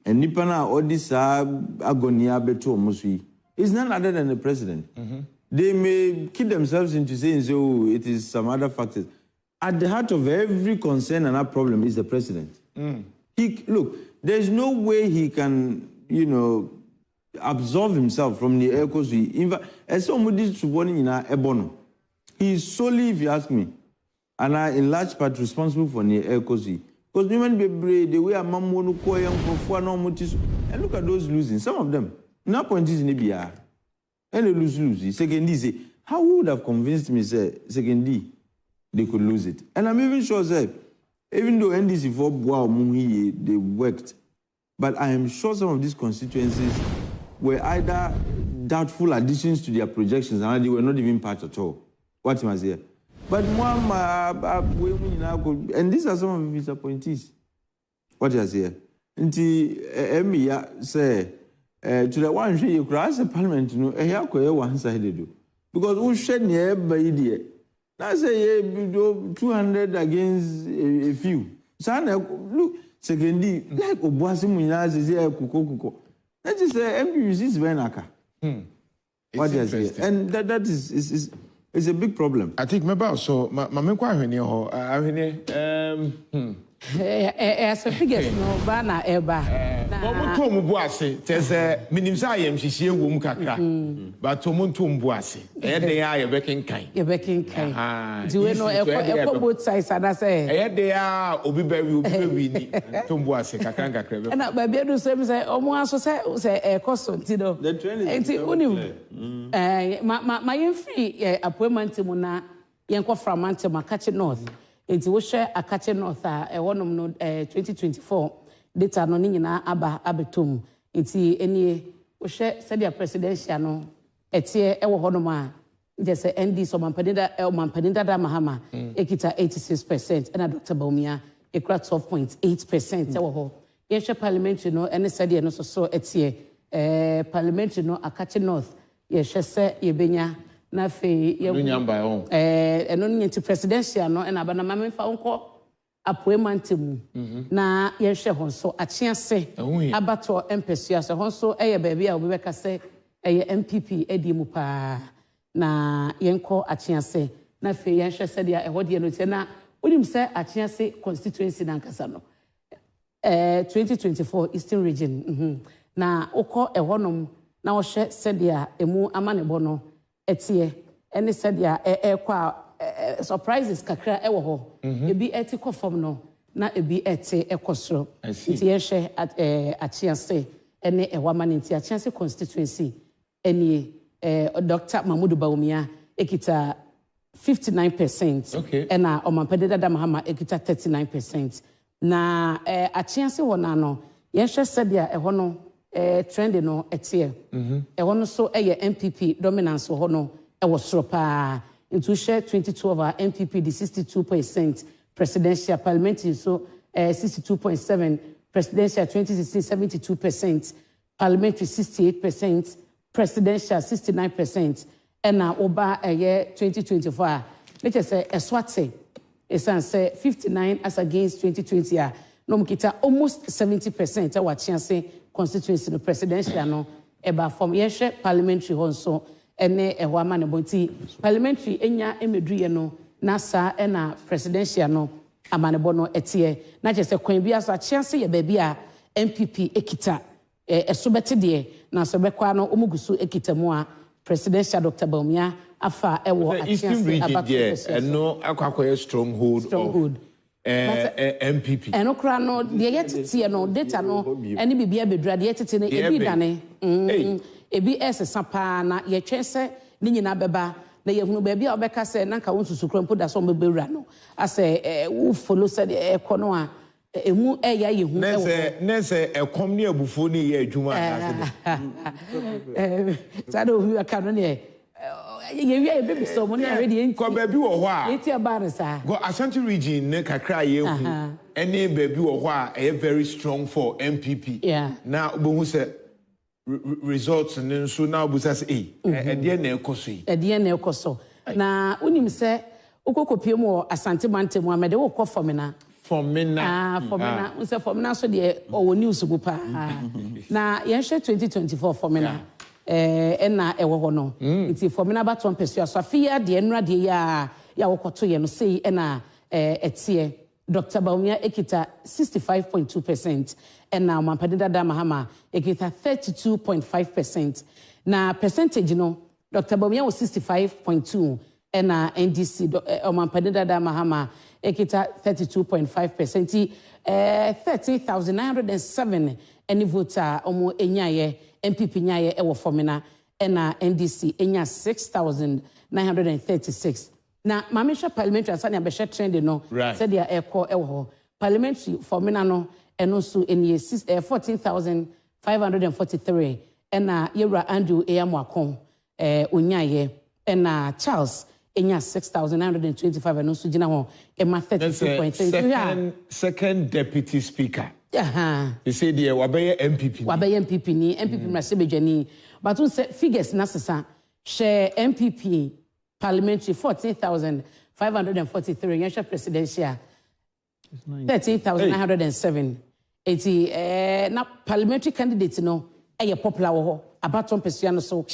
S6: And Nipana or this agonia beto mosui is none other than the president. They may keep themselves into saying, so it is some other factors. At the heart of every concern and that problem is the president. Look, there's no way he can, you know, absolve himself from the echoes. In fact, as somebody is warning in our ebono, he is solely, if you ask me, and are in large part responsible for the ECOSI. Because women be brave, the way a man won't call young for no motive. And look at those losing. Some of them. No point is in the BR. And they lose. Second D say, how would have convinced me, say, second D, they could lose it. And I'm even sure, say, even though NDC for Boa Muhi, they worked. But I am sure some of these constituencies were either doubtful additions to their projections and they were not even part at all. What must here? But and these are some of his appointees. What is here? Until say to the one you cross the parliament, no, one sided. Because who shed near by idea. Now say 200 against a few. Sana look, secondly, like Obuasimunas is here, Kuko. That is MPUC is Venaka. What is here? And that is it's a big problem.
S2: I think maybe so. My question
S21: as a figure, no banner ever.
S2: But Buasi, there's a minimum she womb kakra, but Tomuntum Buasi, they are a becking kind.
S21: You're becking kind. Do you know both sides? And I say,
S2: they are Obiberry, Tumbuasi, Kakanga Crab. And I be able to say, almost say a costume, Tino. The train is my free appointment to Mona, Yanko from Mantama, Catchy North. It's we share a Catchy North, one of 2024. Data no nyina aba abetom enti eni wo hwe said the presidential no etie ewo hono ma just ND so mampanida da mahama ekita 86% and Dr. Baumia ekura 12.8% ewo ho ye hwe parliament no ene said no so etie parliament no Akachi North ye hwe se ye benya na fe ye nyamba ho
S21: eno nyenti presidential no ena ba na mamemfa onko appointment na yehwe ho so achiase abato empesua so ho so eye baabi a obebeka se eye MPP edi mu pa na yenko achiase na fe yehwe se dia eho de no tie na unim se achiase constituency na nkasa no 2024 Eastern Region na ukọ eho nom na wo hwe se dia emu amanebo no etie ene se dia kwa surprises kakra ewo ho ebi etiko form no na ebi ete ekosoro nti yehwe achiase ene ewama nti achiase constituency ene Dr. Mahmoud Baumia ekita 59% ena omampededa da mahama ekita 39% na achiase wona no yehwe sedia eho no trend no etie eho no so eye MPP dominance ho no ewo soro pa into share 2012 MPP the 62%, presidential parliamentary so 62.7, presidential 2016 72%, parliamentary 68%, presidential 69%, and now over a year 2024. Let's just say a swate is say 59 as against 2020. No mukita almost 70% our chance constituency no presidential no eba from yeshe parliamentary also. Ene ehwama ne bonti parliamentary enya emedruye no nasa ena presidential no amanebo no etie na chese kwan bi aso chance ye baabi a MPP ekita esobete de na so bekwa no omugusu ekita mu a presidential Dr. Baumia afa ewo a chance
S2: about no akwakoye stronghold MPP
S21: eno kra no de yetete no data no ene bibia bedra de yetete no ebi dane ebi sapa na ye twese ni nyina beba na ye hunu baabi a obeka se na nka wonsusu krampo da so mbewura no ase wo follow said ekono a emu eya ye hu
S2: nese ekom ne abufo ni ye adwuma
S21: sada ohu aka no ne ye wi e bebi so mo na ready enti
S2: ko baabi wo ho a
S21: enti aba ne sa
S2: go Ashanti region ne kakra ye hu ene baabi wo ho a very strong for MPP na obohu se results and so now busas edie na ekoso
S21: edie na ekoso na unim se ukokopie mu Asante Mante mu amede wo kɔ fomina unse fomina so de owo news bu pa na yenhwe 2024 fomina na ewo ho no nti fomina ba ton pesu aso afia de enura de ya wo kɔto ye no sei na etie Dr. Baumia ekita 65.2%. And now Mampadida da Mahama ekita 32.5%. Na percentage no Dr. Baumia was 65.2. ɛna NDC ɔmampani dada mahama ekita 32.5%. 30,907 any voter ɔmo enyaye MPP nyaye ɛwɔ Fomina ɛna NDC enya 6,936. Na mamisha parliamentary asani abɛhwɛ trend no said ya ɛkɔ ɛwɔ hɔ parliamentary Fomina no ɛno so enie 14,543 ɛna yewura Andrew Eyamwakon onyaye ɛna Charles enya 6,925 ɛno so gyina hɔ ɛma 32.3.
S2: Second deputy speaker. They say the wabeye MPP.
S21: Wabeye MPP ni MPP mrasebejani. But we say figures nasesa share MPP parliamentary 14,543 yensha presidential 13,907. Eti na parliamentary candidate no eye popular wo ho abaton pesua no so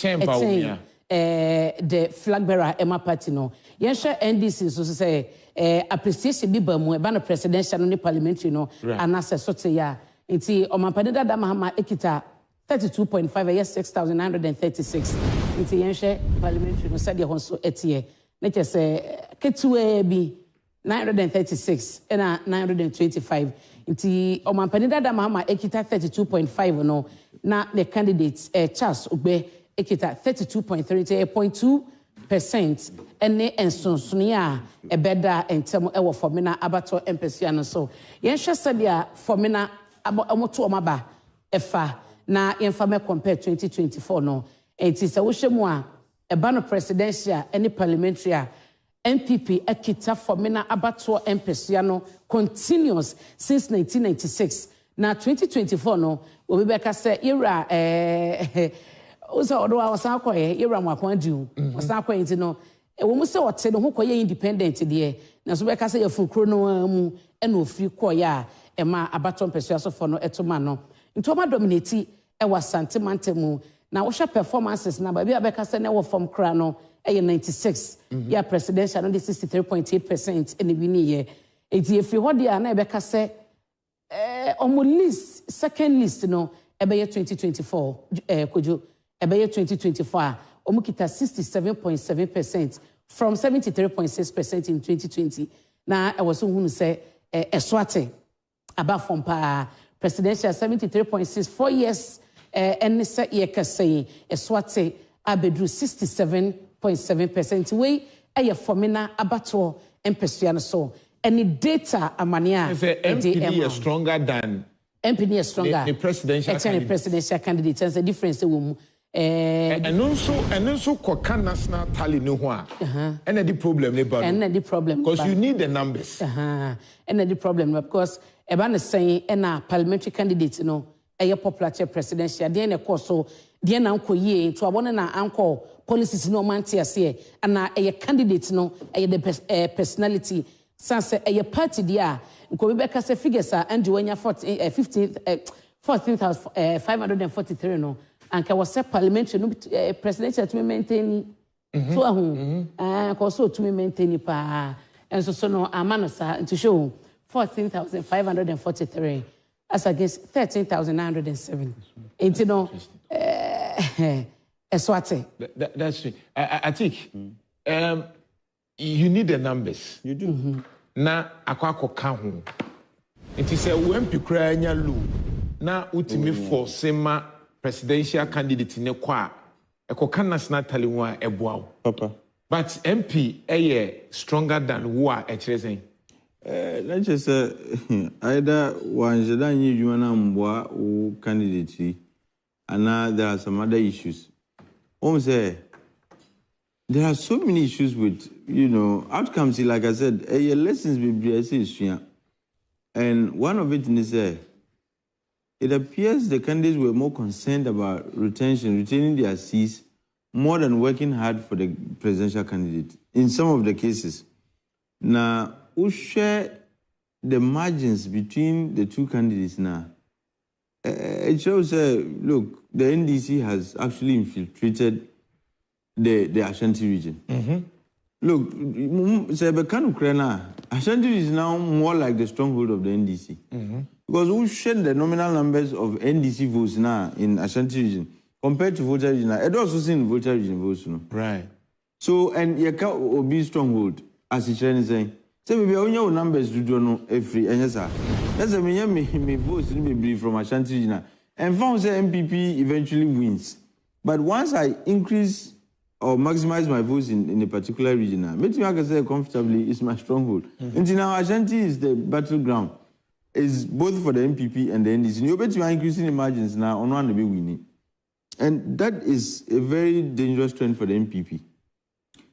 S21: the flag bearer Emma Party no yensha NDC so say appreciation bi ba mu e ba no presidential no ni parliamentary no anase sote ya nti omampani dada mahama ekita 32.5 yes 6,936 nti yensha parliamentary no said hon so etie na chese ketuwe bi 936 and 925 nti omampani dada mahama ekita 32.5 no na the candidates Charles Ugbe ekita 32.3.2% ene ensonsonia ebeda entemo ewo Fomina abato empesua no so yenhwe sadia Fomina amoto omaba efa na yenfa me compare 2024 no enti se wo hwemu a eba no presidential ene parliamentary a MPP ekita Fomina abato empesua no continuous since 1996 na 2024 no obibeka se era Oso odo wa san akoye yewra mwakon adu osan akoye nti no wo mu se wote no hokoye independent de na so be ka se yefukro no mu e na ofiri koye a e ma abaton pesua so for no etoma no nti o ma dominate e wa santimantemu na wo hwe performances na ba bia be ka se na wo form kra no e 96 ya presidential no 63.8% e ne wini ye eti efiri hodi a na e be ka se omo list second list no e be 2024 kojo Ebeye 2024, omukita 67.7% from 73.6% in 2020. Now I was who say eswate about from presidential 73.6 4 years and say ye kase eswate abedru 67.7%. We aye Fomina abato empesua so any data amania
S2: MPD is stronger than
S21: MPD is stronger.
S2: The presidential candidate.
S21: Presidential candidate. There's a difference.
S2: And also kwa national tally no one. And the problem
S21: the problem
S2: because you need the numbers.
S21: And the problem because Eban is saying a parliamentary candidate no a popular presidential then of course so the uncle ye to one na uncle policies no man here and a candidate no the personality since a party there Nkobeka se figures are and when you 14,543 no and was a parliamentary no presidential to maintain so also to maintain pa and so no amanosa to show 14,543 as against 13,907 and you know Eswate.
S2: That's true. I think you need the numbers.
S6: You do.
S2: Na akwako ka ho. It is a wempi kra nya lu. Na utimi force ma presidential candidate ne kwa. Ekoka national tally wa eboa.
S6: Papa.
S2: But MP stronger than who are representing.
S6: Let's just say either one Jadani Juana Mboa or candidate, and now there are some other issues. Say there are so many issues with outcomes. Like I said, lessons with BSC, and one of it is it appears the candidates were more concerned about retaining their seats more than working hard for the presidential candidate in some of the cases. Now, who share the margins between the two candidates now? It shows, look, the NDC has actually infiltrated the Ashanti region. Look, Ashanti is now more like the stronghold of the NDC. Because who shared the nominal numbers of NDC votes now in Ashanti region compared to Volta region? It also seen Volta region votes.
S2: Right.
S6: So, and you can be stronghold, as it's saying. So, maybe all your numbers do no every, and yes, sir. That's a me votes from Ashanti region. And found the MPP eventually wins. But once I increase or maximize my votes in a particular region, maybe I can say comfortably is my stronghold. And now Ashanti is the battleground. It's both for the MPP and the NDC. You bet you are increasing the margins now on one to be winning. And that is a very dangerous trend for the MPP.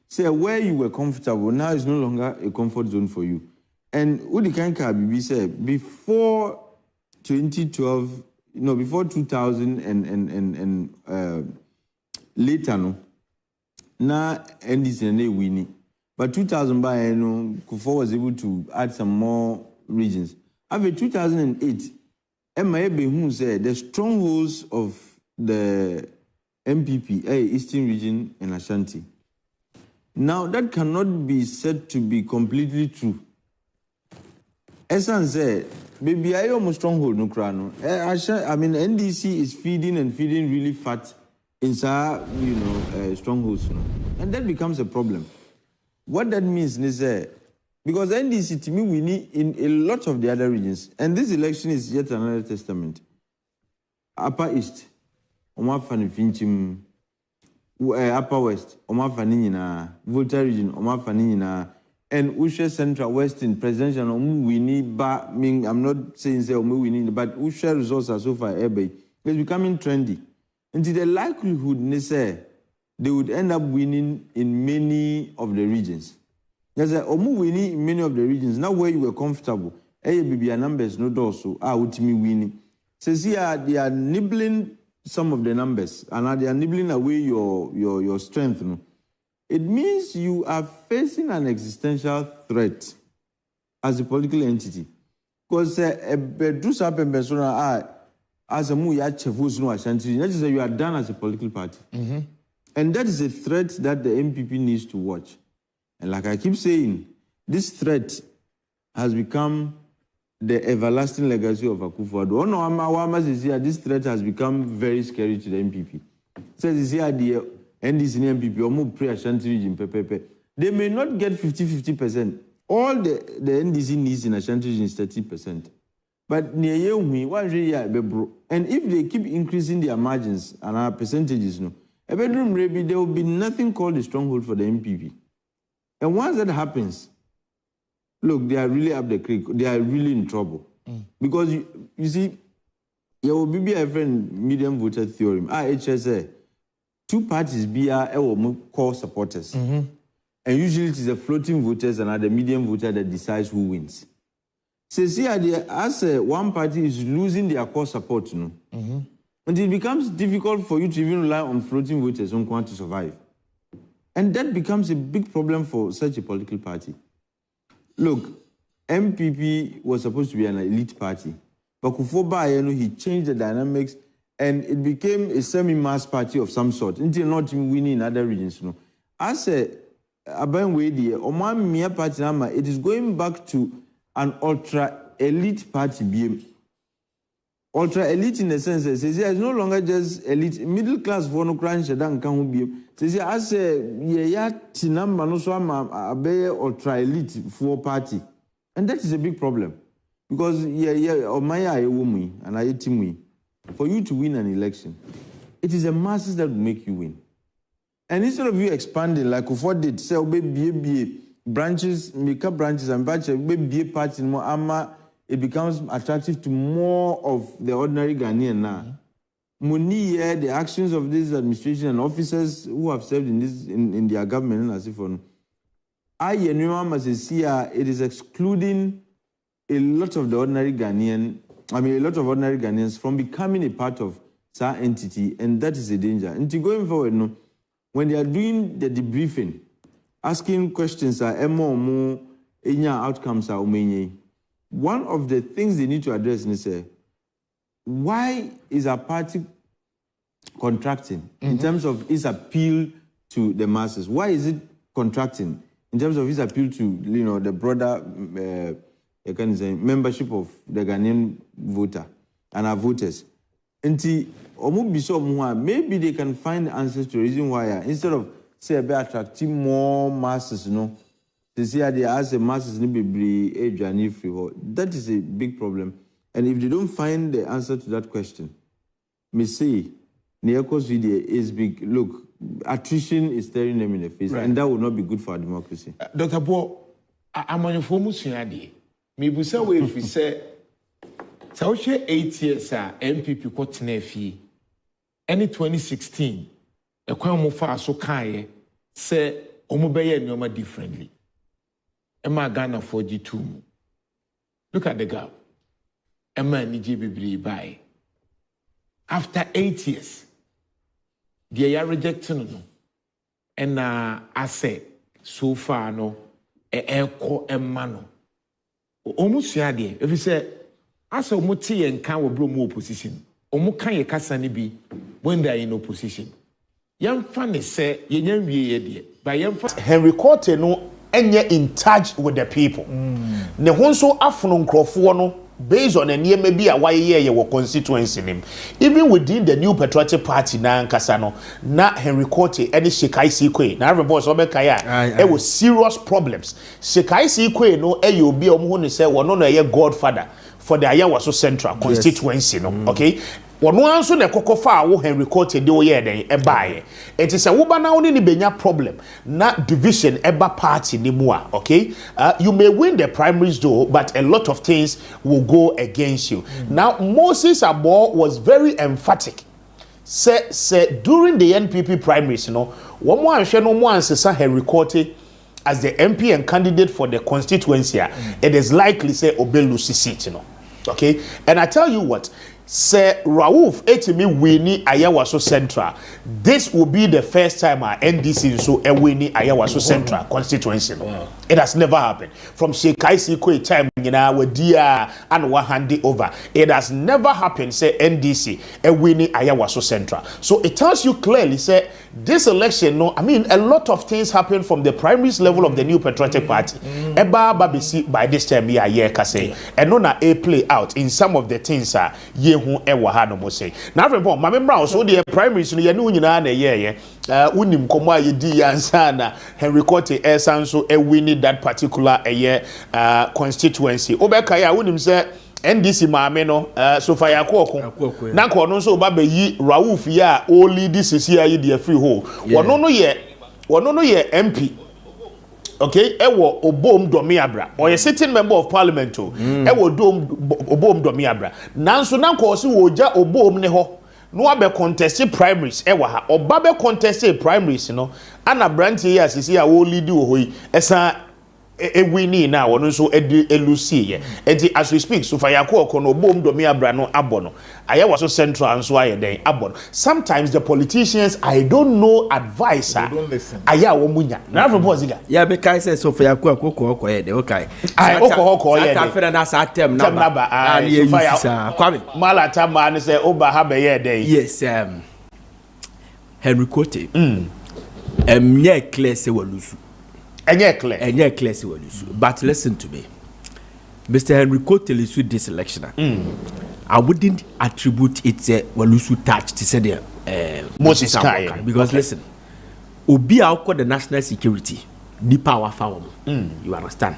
S6: Say where you were comfortable, now is no longer a comfort zone for you. And Udi Kanka Bibi said before 2012, before 2000 and later, no, now NDC and they winning. But 2000 by Kufuor was able to add some more regions. After 2008, MIA who said the strongholds of the MPP, Eastern region and Ashanti. Now that cannot be said to be completely true. Esan said, baby, I almost stronghold no crano. I mean, NDC is feeding really fat inside, strongholds, and that becomes a problem. What that means is because NDC to me we need in a lot of the other regions, and this election is yet another testament. Upper East, Omafani Finchim, Upper West, Omafani na Volta region, Omafani na. And Usher Central Western Presidential we need, but I'm not saying say we need, but Usher results are so far it's becoming trendy. And the likelihood they would end up winning in many of the regions. There's a winning in many of the regions. Now where you were comfortable, baby numbers no also would me winning. Says here they are nibbling some of the numbers and they are nibbling away your strength. It means you are facing an existential threat as a political entity. Because as a you are done as a political party. And that is a threat that the MPP needs to watch. And like I keep saying, this threat has become the everlasting legacy of Akufo-Addo. This threat has become very scary to the MPP. So this here the NDC and MPP or more pre-Ashanti region, they may not get 50%. All the NDC needs in Ashanti region is 30%. But near you, and if they keep increasing their margins and our percentages, there will be nothing called a stronghold for the MPP. And once that happens, look, they are really up the creek. They are really in trouble. Because you see, there will be a friend medium voter theorem. HSA. Two parties be our core supporters. And usually it is the floating voters and the medium voter that decides who wins. So see, as one party is losing their core support, and it becomes difficult for you to even rely on floating voters to survive. And that becomes a big problem for such a political party. Look, MPP was supposed to be an elite party, but Kufuor, he changed the dynamics. And it became a semi-mass party of some sort until not winning in other regions. As a party, it is going back to an ultra-elite party. Ultra-elite in the sense that it's no longer just elite. Middle-class for no crime, Shadan can't be. As a ultra-elite for party. And that is a big problem. Because, and I team for you to win an election, it is the masses that will make you win. And instead of you expanding like Kufuor did, say, be branches, make up branches and batches, be a party more, it becomes attractive to more of the ordinary Ghanaian now. Money, the actions of this administration and officers who have served in their government, as if on it is excluding a lot of the ordinary Ghanaian. A lot of ordinary Ghanaians from becoming a part of that entity, and that is a danger. And to going forward, when they are doing the debriefing, asking questions, more outcomes are one of the things they need to address is why is a party contracting in terms of its appeal to the masses? Why is it contracting in terms of its appeal to the broader membership of the Ghanaian voter and our voters? And maybe they can find answers to the reason why instead of say be attracting more masses, no. They see as the masses need be age and free. That is a big problem. And if they don't find the answer to that question, me say, Neoko's video is big. Look, attrition is staring them in the face, and that will not be good for our democracy.
S2: Dr. Bo, I'm on your phone. Me busa we if we say, so 8 years MPP got nefi. Any 2016, a kwa mo fa so kaye say omo beye nyoma differently. Emma Ghana 4G2. Look at the gap. Emma Niji buy. After 8 years, they are rejecting no. And I said, so far no, eko Emma no. Almost yadi. If you say, as a muti and can bro more opposition. Omo kan ye kasa ni bi when they are in opposition. Yam fan say ye nyam wie ye by yam
S5: Henry Cote no enye in touch with the people. Ne ho nso afono nkrofo no based on any maybe a why ye constituency nim. Even within the new patriotic party na nkasa no na Henry Cote any Shekai Sikwe na every boss obeka ya it was serious problems. Shekai Sikwe no e you obi omo no say wono no ye godfather for the Ayawaso Central constituency no okay. One answer the kokofa wo Henry Cote de oye den e bae. It is a woba na oni ni benya problem na division eba party ni mua, okay? You may win the primaries though, but a lot of things will go against you. Now Moses Abo was very emphatic. Say during the NPP primaries, you know, one more answer no more answer Henry Cote as the MP and candidate for the constituency. It is likely say Obelu seat, you know. Okay? And I tell you what, Sir Raouf Etimi Winnie Ayawaso Central. This will be the first time our NDC so a Winnie Ayawaso Central constituency. Wow. It has never happened. From Shekai Sikwe time, you know, with dia and one handy over. It has never happened, say NDC, a Winnie Ayawaso Central. So it tells you clearly, say, this election, no, I mean, a lot of things happen from the primaries level of the new patriotic party. Eba babisi by this time, yeah, kase. And no na a play out in some of the things, ye hu ewa ha no mo say. Now, remember, my member also the primaries, no, ye no nyina na ye. Unim komwa ye di ansana Henry Cote Sanso e winning that particular constituency. Obeka ya unim say NDC maame no so far yakoko na ko no so ba yi Raouf ya o lead this year the free hole wono no ye MP okay ewo obom domiabra or a sitting member of parliament ewo obom domiabra nanso na ko so woja obom ne ho no abe contested primaries ewa ha oba be contested primaries no ana branch here asisi a wo lead wo hoyi esa winning now one so elusi enti as we speak so fayako okono bom do me abra no abono Ayawaso Central and so aye den abono. Sometimes the politicians I don't know advice they don't listen aya wo munya na for boziga
S11: yeah because say so fayako akoko ye de okay
S5: I okoko ye de
S11: after na sa tem number
S5: and you kwame malata man say oba ha be ye de
S11: yes Henry Cote nye clear say walusu
S5: Enye clear
S11: si walusu. But listen to me. Mr. Henry Cote Lisu this election. I wouldn't attribute it walusu touch to say the
S5: Moses Kai.
S11: Because listen, Obi Auko the national security, ni power found. You understand?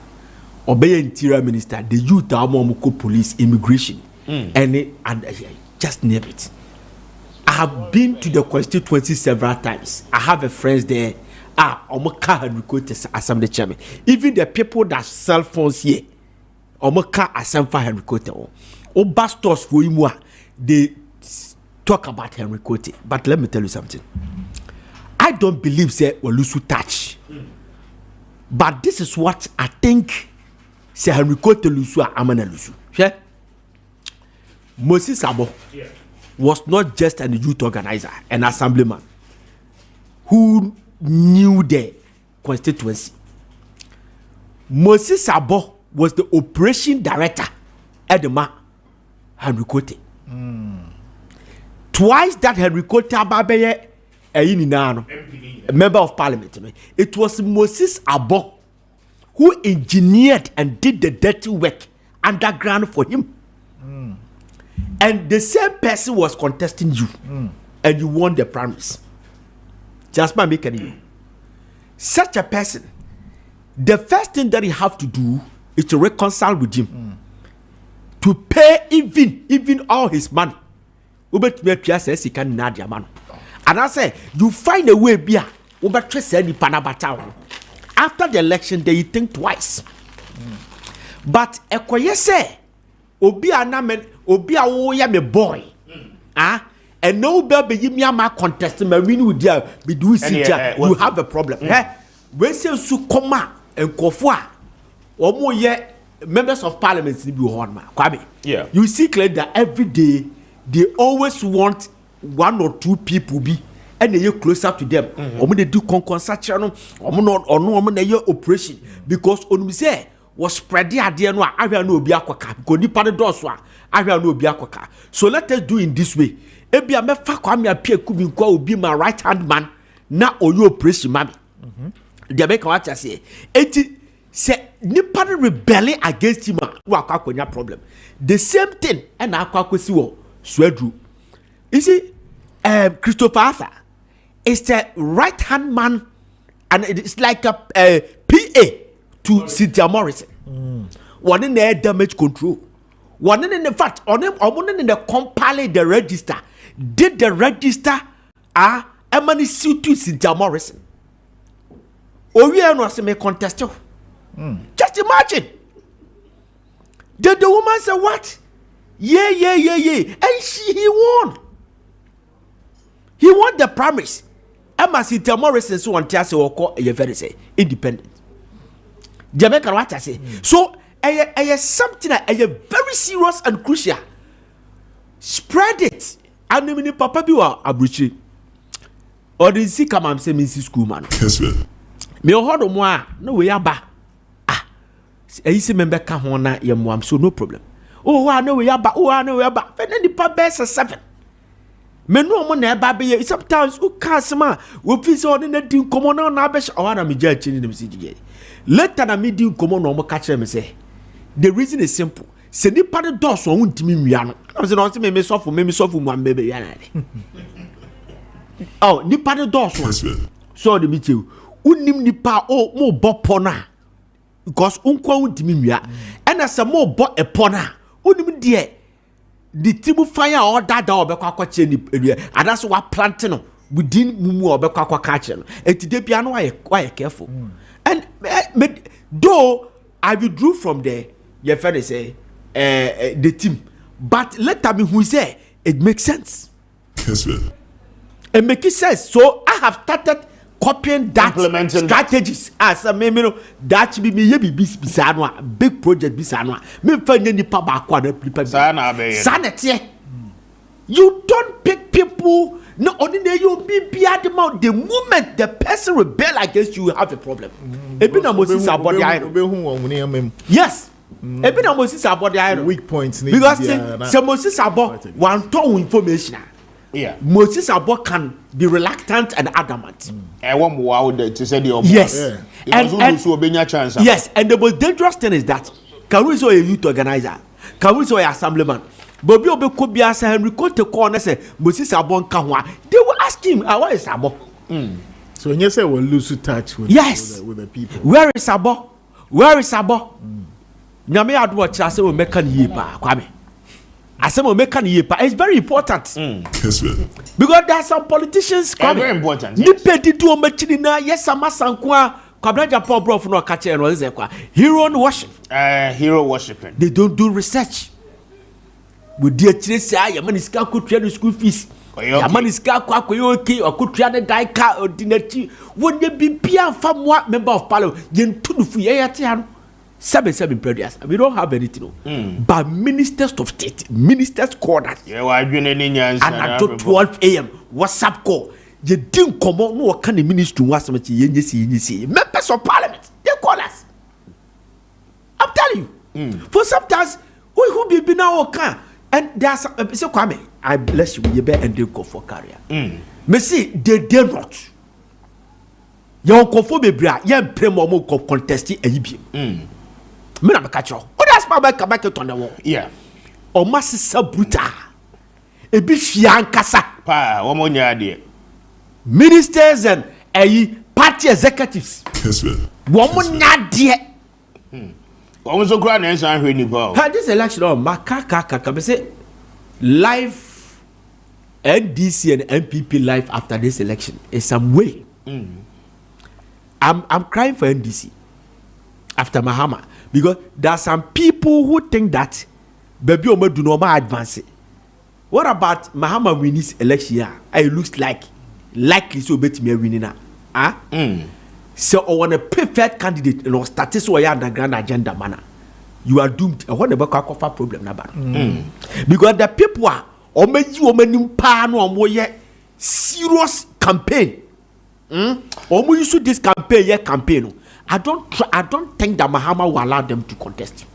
S11: Obey interior minister, the youth Amomuko police, immigration, and just name it. I have been to the constituency several times. I have a friends there. Omoka Henry Cote Assembly chairman. Even the people that sell phones here, Omoka Assembly Henry Cote. Bastos for him, they talk about Henry Cote. But let me tell you something. I don't believe say Walusu touch. But this is what I think. Say Henry Cote Lusu Amana Lusu. Yeah. Moses Abo was not just a youth organizer, an assemblyman who knew the constituency. Moses Abo was the operation director at the Henry Cote. Twice that Henry Cote Ababeye a member of parliament. It was Moses Abo who engineered and did the dirty work underground for him. And the same person was contesting you, and you won the primaries. Just by making you. such a person, the first thing that you have to do is to reconcile with him, to pay even all his money. And I say, you find a way, after the election, they think twice. But Ekoye say, Obi anamen, Obi awoya me boy, and no baby me ama contest me win with you, be do you have a problem. When say su koma and kofua, omo ye members of parliament be horn Kwabe.
S5: Yeah.
S11: You see clear that every day they always want 1 or 2 people be and they get closer to them. They do concentration or operation because on say was spread the idea no I no be akwaka because ni pade doso I no be akwaka. So let us do in this way. Ebi a me fa kwa me apia kubi kwa obi my right hand man na oyo operation mami. The make what I say. Eti say ni pade rebel against him wa akwa problem. The same thing and akwa si wo Swedru. You see Christopher Arthur is the right hand man and it's like a PA to Cynthia Morrison. One in the damage control. One in the fact, on them, in the compile the register. Did the register Emily suit to Cynthia Morrison? Or we are not a contest. Just imagine. Did the woman say what? Yeah. And he won. He won the primaries. Emma Cynthia Morrison so on Tiase or call a very say independent. Jamaica what I say. So something that very serious and crucial. Spread it. And mini papa biwa abuchi. Or the see come am say Mrs. School man.
S9: Yes, well.
S11: Me ohodo mo a no we aba. Eyi se member ka ho na ye mo am so no problem. Oh I know we aba. Oh I know we aba. Fe na nipa best 7. Me no mo na eba be sometimes u kasma we feel so na din komo na be o na me ja chini dem si dige. Later na me din komo na mo ka kire me say the reason is simple. Se nipa de dos o ntimi nwia no. I say no say me sofo mu am bebe ya na. Oh nipa de dos so de me tell unim nipa o mo bopo na because unkwa ntimi nwia. And as mo bo epo na unim de the tribu fire or that obekwa kwache ni and that's what planting within mumu obekwa kwa kache no etide bia no why careful and though I withdrew from there your friend say the team but later me who say it makes sense.
S9: Yes, well.
S11: It makes sense. So I have started copying that strategies as a member that be me bisanwa big project bisanwa me fanya nipa ba kwa na sanity. You don't pick people no ordinary you be the mouth the moment the person rebel against you have a problem. Ebi na Moses about the iron. Yes. Ebi na Moses about the iron.
S2: Weak points
S11: because say Moses about one ton information.
S5: Yeah.
S11: Moses Abo can be reluctant and adamant.
S5: To say the
S11: yes.
S5: And
S11: yes, and the most dangerous thing is that can we say a youth organizer? Can we say an assemblyman? But we could be as Henry Cote corner say Moses Abo Kanwa. They will ask him, where is Abo?
S2: So when you say we'll lose touch with, with the people.
S11: Where is Abo? Where is Abo? Nyame adwo I say we make an yipa kwame. It's very important.
S9: Yes, well.
S11: Because there are some politicians coming.
S5: Very important.
S11: Yes, hero worship.
S5: Hero worshiping.
S11: They don't do research. With dear Chisa, your man is calculated school fees. Your man is calculated or could try the die car or dinner tea. Would you be Pia from what member of Parliament? Yen to the 7 prayers. We don't have anything. But ministers of state, ministers corners. And at 12 a.m. WhatsApp call. You didn't come on no kind of ministry was much members of parliament. They call us. I'm telling you. For sometimes we who be now can and there's so Kwame. I bless you with your bed and they go for career. Me see they dare not. Your conforme bra, young premo mo contesting a UBM. Me na catch you. Oh, that's my back on the wall.
S5: Yeah.
S11: O masisa bruta. Ebi fiankasa.
S5: Pa, one more idea.
S11: Ministers and party executives.
S9: Yes, sir.
S11: Woman not there.
S5: Woman so grand and say
S11: this election on makaka say life NDC and MPP life after this election is some way. I'm crying for NDC after Mahama because there are some people who think that baby Omo do not advance. What about Mahama winning this election? It looks likely so bet me winning now. So I want a perfect candidate and status so I underground agenda manner. You are doomed. I want the back offer problem now. Because the people are serious campaign. Use this campaign. I don't think that Mahama will allow them to contest.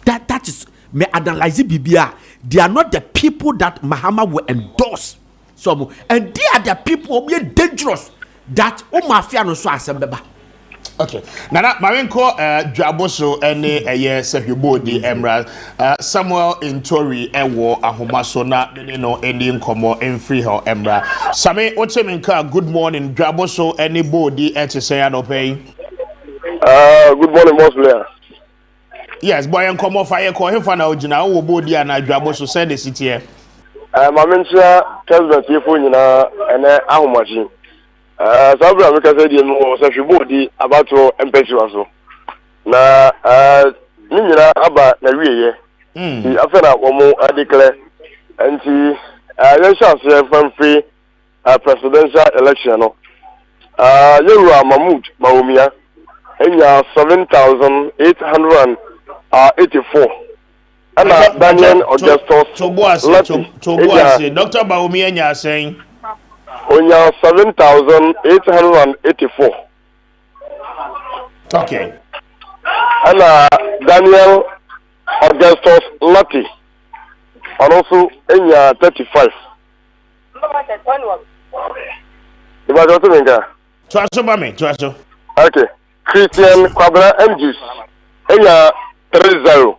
S11: That is me analyze BBR. They are not the people that Mahama will endorse. So and they are the people who are dangerous that mafia no so asembeba.
S5: Okay. Nana Marenko Dwaboso ene Sehubo di Emerald Samuel Intori ewo ahomaso na no eni nkomo enfree ho Emerald. Same ocheminka good morning Dwaboso ene bodi etese anope.
S10: Good morning most players.
S5: Yes, boy nkomo fa ye ko hefa na ogina wo bodi ana Dwaboso send the city here.
S10: Mamentia president yefo nyina ene ahomachi. Sabra me kase di mo se fibo di abato empesi waso na ni nyina aba na wieye ti afena wo mo declare enti ye chance ye free presidential election no Yeru Mahmoud Bawumia enya 7,884 ana Daniel Augustus
S5: Toboase Dr. Bawumia nya saying
S10: Onya 7,884.
S5: Okay.
S10: And Daniel Augustus Lati. And also Enya 35. Okay. Christian Kwabra MGs. Enya 30.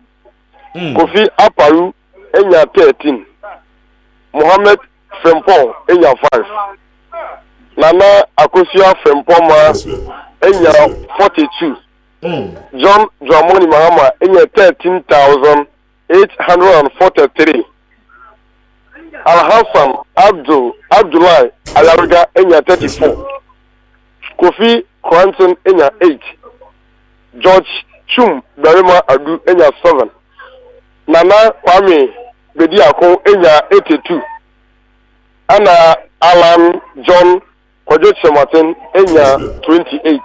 S10: Kofi Aparu Enya 13. Mohammed Frempong enya 5. Nana Akosia Frempoma enya 42. John Dramoni Mahama enya 13,843. Al-Hassan Abdullah Alariga enya 34. Kofi Quantum enya 8. George Chum Darima Adu enya 7. Nana Kwame Bediako enya 82. Ana Alan John Kojoche Martin enya 28.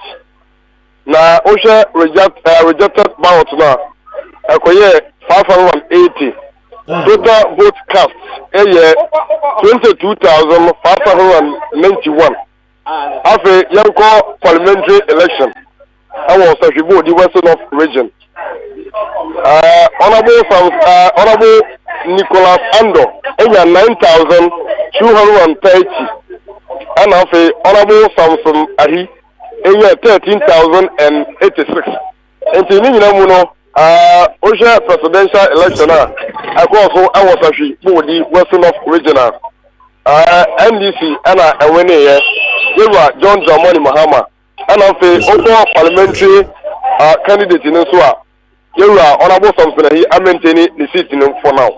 S10: Na Osha rejected ballot na akoye 580. Total vote cast 22,591. Afe yanko parliamentary election. Awo Safibo the Western of region. Honorable Nicholas Ando enya 9,230. And afe Honorable Samson Ahi enya 13,086. Enti ni nyina mu no Osha presidential election across our Safibo the Western of regional. NDC ana enwene ye Yewa John Dramani Mahama ana fe opo parliamentary candidate in so a Yewa Honorable Samson Ahi maintain the seat for now.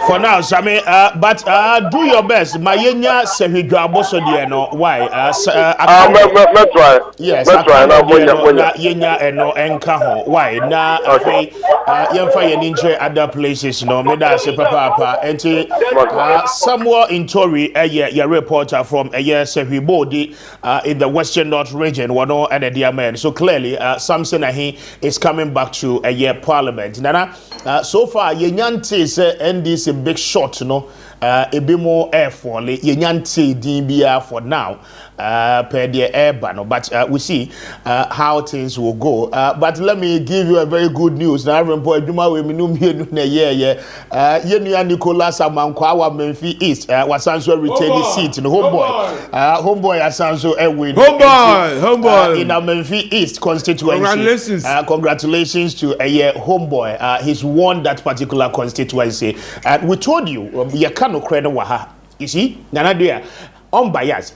S5: For now, Sami, but do your best. Mayenya Sehidwa Boso de no. Why? Let's
S10: try.
S5: Yes,
S10: let's try. Now,
S5: Yenya eno enkaho. Why? Na okay. Yemfa yeninche other places. No, me da se papa. Enti somewhere in Tory, your reporter from Sehibodi in the Western North region. Wano and the dear man. So clearly, Samson Ahi is coming back to Parliament. Nana, so far Yenyante is NDC big shot, no. A bit more air for Yenyante DBR for now. Per the air banner, but we see how things will go. But let me give you a very good news. Now, boy, Juma we minum here Yenu Nicolas Amankwa Memphis East was also retain the seat in homeboy Asanso Edwin homeboy in a Memphis East constituency. Congratulations to homeboy. He's won that particular constituency. We told you you cannot credit waha. You see, Nana dear, unbiased.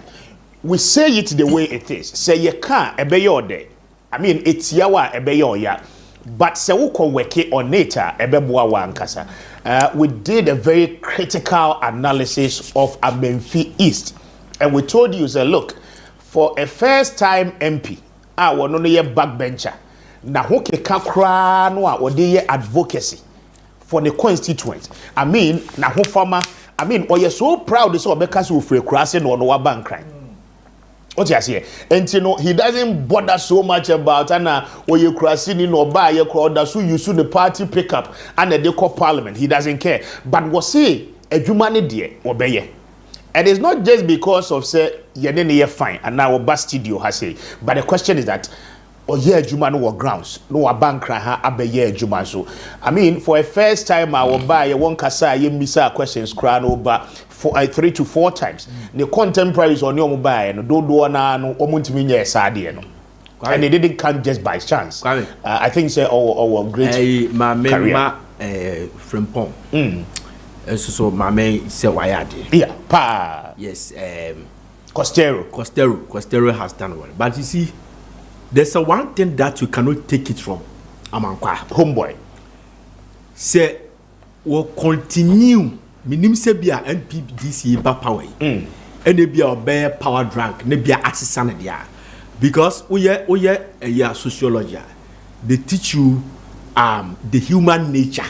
S5: we say it the way it is. Say you can't ebe your day. I mean, it's yawa ebe your ya. But se uko weke on nature ebe buwa wankasa. We did a very critical analysis of Amenfi East. And we told you, say, look, for a first time MP, we no ye backbencher. Na hoke kakra no a odi advocacy for the constituent. I mean, na ho farmer. I mean, you're so proud so because you free crossing or no bank crime. What you say? And you know, he doesn't bother so much about or you crossing in or buy your crowd that's who you sue the party pick up and they call parliament. He doesn't care. But was he a humanity obey? And it's not just because of say you're fine and now a studio has say. But the question is that juma no grounds no bank ha abeye juma so I mean for a first time I will buy a one kasa ye misa questions crown over for 3 to 4 times the contemporaries on your mobile no do na no omuntimi nya esade no and they didn't come just by chance. I think say our great career
S11: frimpong so mame say wayade yes Costero has done well, but you see there's a one thing that you cannot take it from Amankwa.
S5: Homeboy.
S11: Say, will continue. Minim se be a NPDC ba power. And they be a bear power drunk. They be a assistant there. Because we are sociology. They teach you the human nature.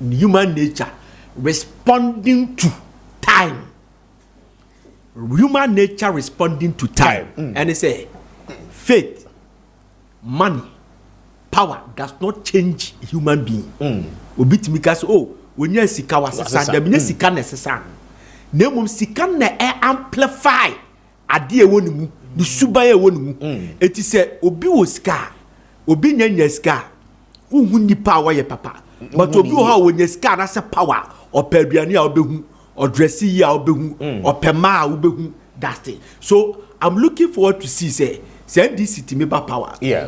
S11: Human nature responding to time. Human nature responding to time. And they say, faith, money, power does not change human being. Obit because when you sika wasasa, the minute sika necessary. Nemum sika na amplify ade wonu mu, the subaye wonu mu. It is say obi wo sika, obi nya sika, unhu ni power ye papa. But obi wo ha wo nya sika na se power, or peduane a obehu, or dressy a obehu, or pema a obehu. That's it. So I'm looking forward to see say Nddc to me power.
S5: Yeah.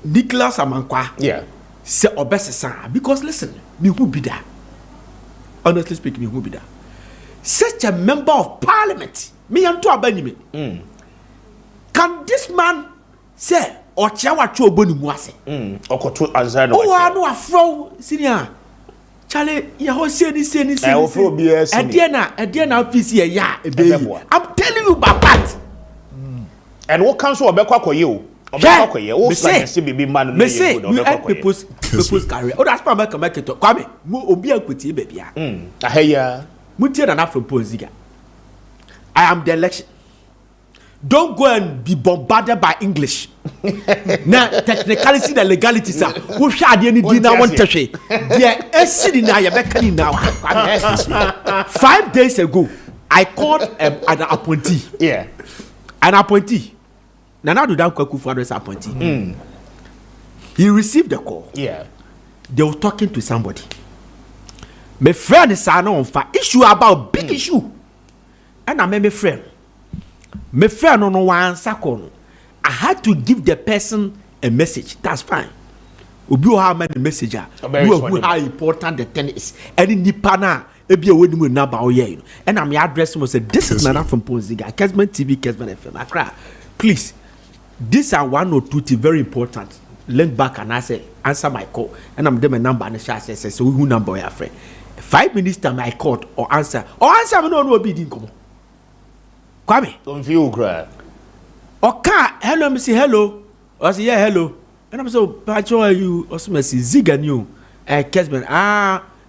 S11: Nicholas Amankwa.
S5: Yeah.
S11: Say obesesa because listen, me who be that? Honestly speaking, me who be that? Such a member of parliament. Me and to abanime. Can this man say or chawa cho boni muase?
S5: Okoto answer no.
S11: Oh, I know a fro senior. Charlie, you ho say this. Ediana office ya. I'm telling you about that.
S5: And what council obekwa koye o say be man
S11: me say we help people's career. Oh, that's part make it kwame mo obi akwiti baby a
S5: aheya
S11: mutie na from Ponziga. I am the election. Don't go and be bombarded by English. Now technicality the legality sir who shade any di na want tehwe there esidi na ya bekani now 5 days ago I called an appointee.
S5: Yeah.
S11: An appointee. Now do that Kwaku appointee. He received a call.
S5: Yeah.
S11: They were talking to somebody. My friend is on fire issue about big issue. And I made my friend. My friend no one second. I had to give the person a message. That's fine. Obi o ha many messenger. Who how important the thing is. Any nipana ebi a wodi mu na ba oye. And I'm addressing was say this is Nana from Ponziga. Kesman TV, Kesman FM. Accra. Please. These are 1 or 2 things very important. Link back and I say answer my call. And I'm them a number and the shall say so who number your friend. 5 minutes time I called or answer. Or answer me no be din come. Kwame.
S5: Don't feel cry.
S11: Okay, hello, me say hello. I say yeah, hello. And I'm so how are you? Also me say Ziga new. Kesman.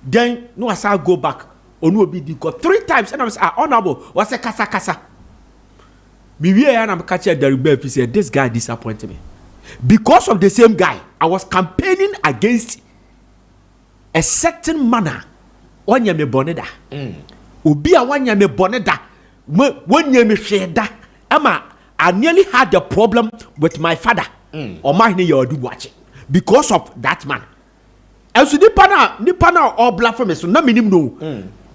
S11: Then no I say go back. Or no be din call 3 times and I'm say honorable. What's a kasa. Me we and I'm catching the rebel. He said this guy disappointed me. Because of the same guy, I was campaigning against a certain manner. Wanya me boneda. Obi a wanya me boneda. Wanya me sheda. Ama I nearly had a problem with my father. Or my you do watching because of that man. And so the pana all black from me. So na minim no.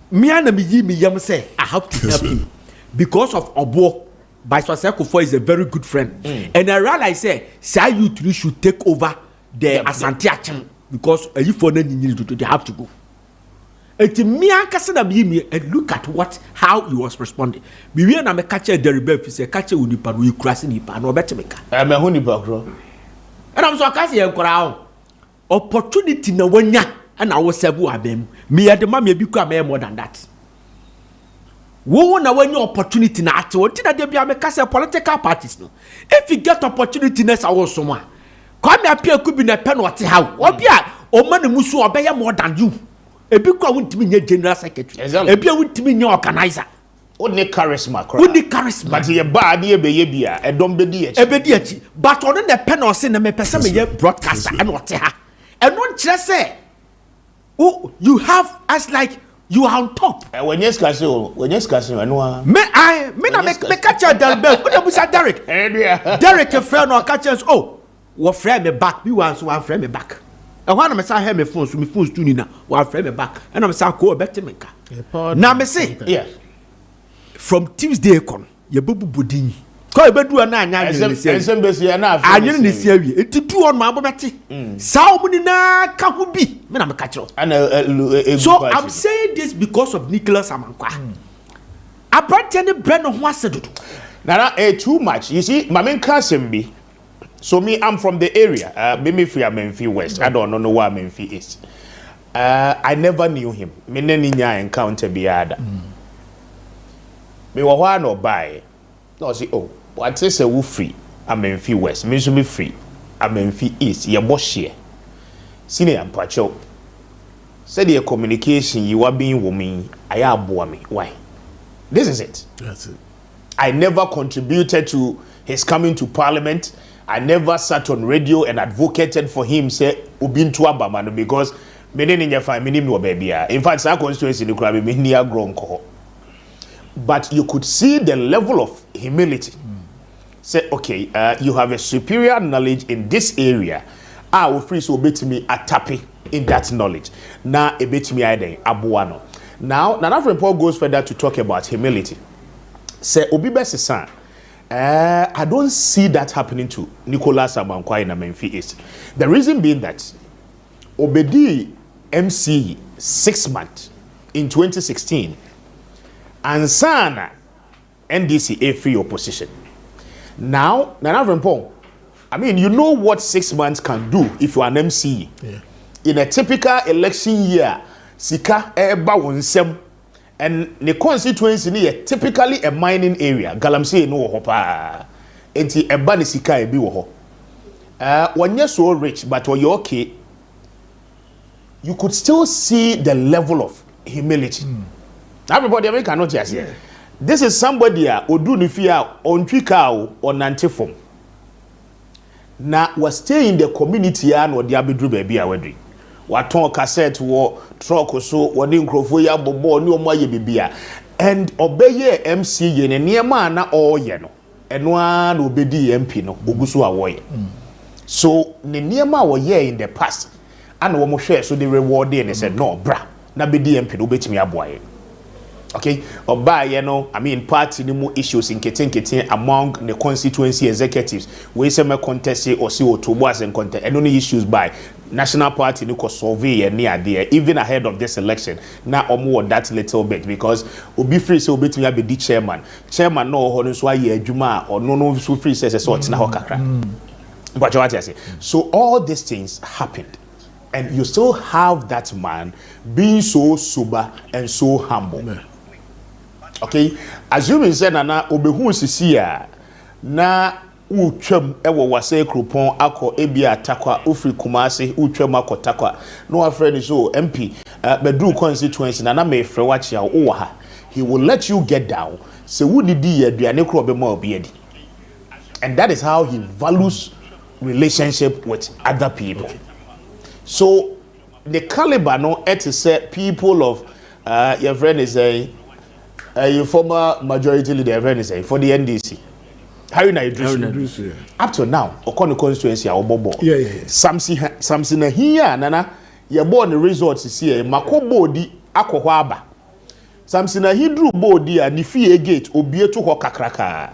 S11: Me and me yam say I have to help him because of Obo. By Swaseko is a very good friend. And I realize say you three should take over the Asante Achim because if for they have to go. Eti me ankasa na me and look at how he was responding. Me we na me catch the rebel say catch unipa no ikurase nipa no betemeka.
S5: Me hu nipa kro.
S11: And I'm so akase ye nkora opportunity na wanya na wo sebu abem. Me ya de ma me bi kwa me more than that. Wo na wanya opportunity na ate wo ti na de bia me kase political parties no. If you get opportunity na sa wo so ma. Come appear could be na penalty how. Obia o man musu obeye more than you. Ebi kwa wuntimi nye general secretary. Ebi wuntimi nye organizer.
S5: Only charisma.
S11: Only charisma.
S5: But ye ba de ye bia e don bedi echi.
S11: Ebedi echi. But on the pen or say na me pese me ye broadcaster and what ha. And one kire say, oh, you have as like you are on top.
S5: When you discuss anu.
S11: Me na me catch Delbel. What you say Derek? Derek a friend or catch us. Oh, what friend me back. You want so one friend me back. And when I say I have my phone, so my phone's tuning now. One friend me back, and I'm saying go back to me. Now me say,
S5: yeah.
S11: From Tuesday on, you bubu budini. Call you bedu na anya ni
S5: na.
S11: Anya ni sia wi. Enti tu on ma bobeti. Sao muni na ka hu bi. Me na me ka kiro. So I'm saying this because of Nicholas Amankwa. Apparently the brand of what said.
S5: Now too much. You see, my main cousin be. So me, I'm from the area. Me free Menfi West. I don't know where Menfi is. I never knew him. Me neninya encounter biada. Me wa no buy. No say oh, what is a wo free? I'm Menfi West. Me so me free. I'm Menfi East. Ye bo share. Sine ampacho. Said the communication you are being woman. I aboa me. Why? This is it.
S9: That's it.
S5: I never contributed to his coming to parliament. I never sat on radio and advocated for him, say, Ubintu Abamano, because many in your family no baby. In fact, our constituency in the crowd, many are grown. But you could see the level of humility. Say, okay, you have a superior knowledge in this area. I will free so bet me a tapping in that knowledge. Now, a bit me I abuano. Now, Nana Paul goes further to talk about humility. Say, Obibesi san. I don't see that happening to Nicholas Amankwa in Menfi East. The reason being that Obedi MC 6 months in 2016 and Sana NDC a free opposition. Now, Nana Vrempong, I mean, you know what 6 months can do if you are an MC. Yeah. In a typical election year, Sika eba wonsem. And the constituency is typically a mining area. Galamsey no hopa. Enti eba ni sika ebi wo ho. When you're so rich, but when you're okay, you could still see the level of humility. Everybody cannot just say. This is somebody odu ni fia on twika or nantifom. Na was stay in the community and or the abidru baby awedri. Waton cassette wo truck so woni nkrofo ya bobo ni omo aye bibia and obeye MC ye ne niema na oye no eno a na obedi MP no ogusu awoye so ne niema wo ye in the past and wo mo hwe so the reward and said no bra na bedi MP no betimi aboaye. Okay, obaye no I mean party ni mu issues in keten among the constituency executives we say me contest or see otobo as en contest and only issues by National Party ni ko survey near there even ahead of this election na omo that little bit because obi free say obetumi abedi chairman no ho so aye adwuma or no so free say so tina ho kakra but what I say so all these things happened and you still have that man being so sober and so humble. Okay, assuming say na obehu sisi a na utwam ewo wase kropon akọ ebi atakwa ofri kumase utwam akọ takwa no afrɛ ni so MP bedru constituency na me frɛ wachi a wo ha he will let you get down so wudidi ye aduane kro be ma obi adi and that is how he values relationship with other people. So the caliber no it say people of your friend is a former majority leader friend is for the NDC. How you know Idris? Up to now, Okono constituency a obobo. Yeah. Something here, nana. You born the results is here. Makobo di akohaba. Something he drew body and if he gate obie to ho kakraka.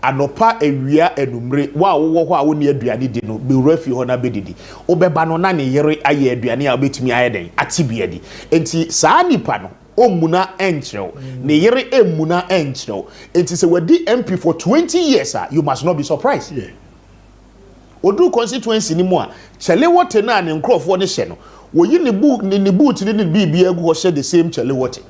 S5: anopa ewia enumre wa wo ho a wo ne aduane di no be wura fi ho na bedidi obeba no na ne yere aye aduane a obetumi aye den atibia di enti saa nipa no omuna enchrew ne yere emuna enchrew enti se wadi MP for 20 years you must not be surprised. Yeah. Odu constituency ni mu a chele wote na ne nkrofo ne hye no wo yi ne boot ne bibia gu ho hye the same chele wote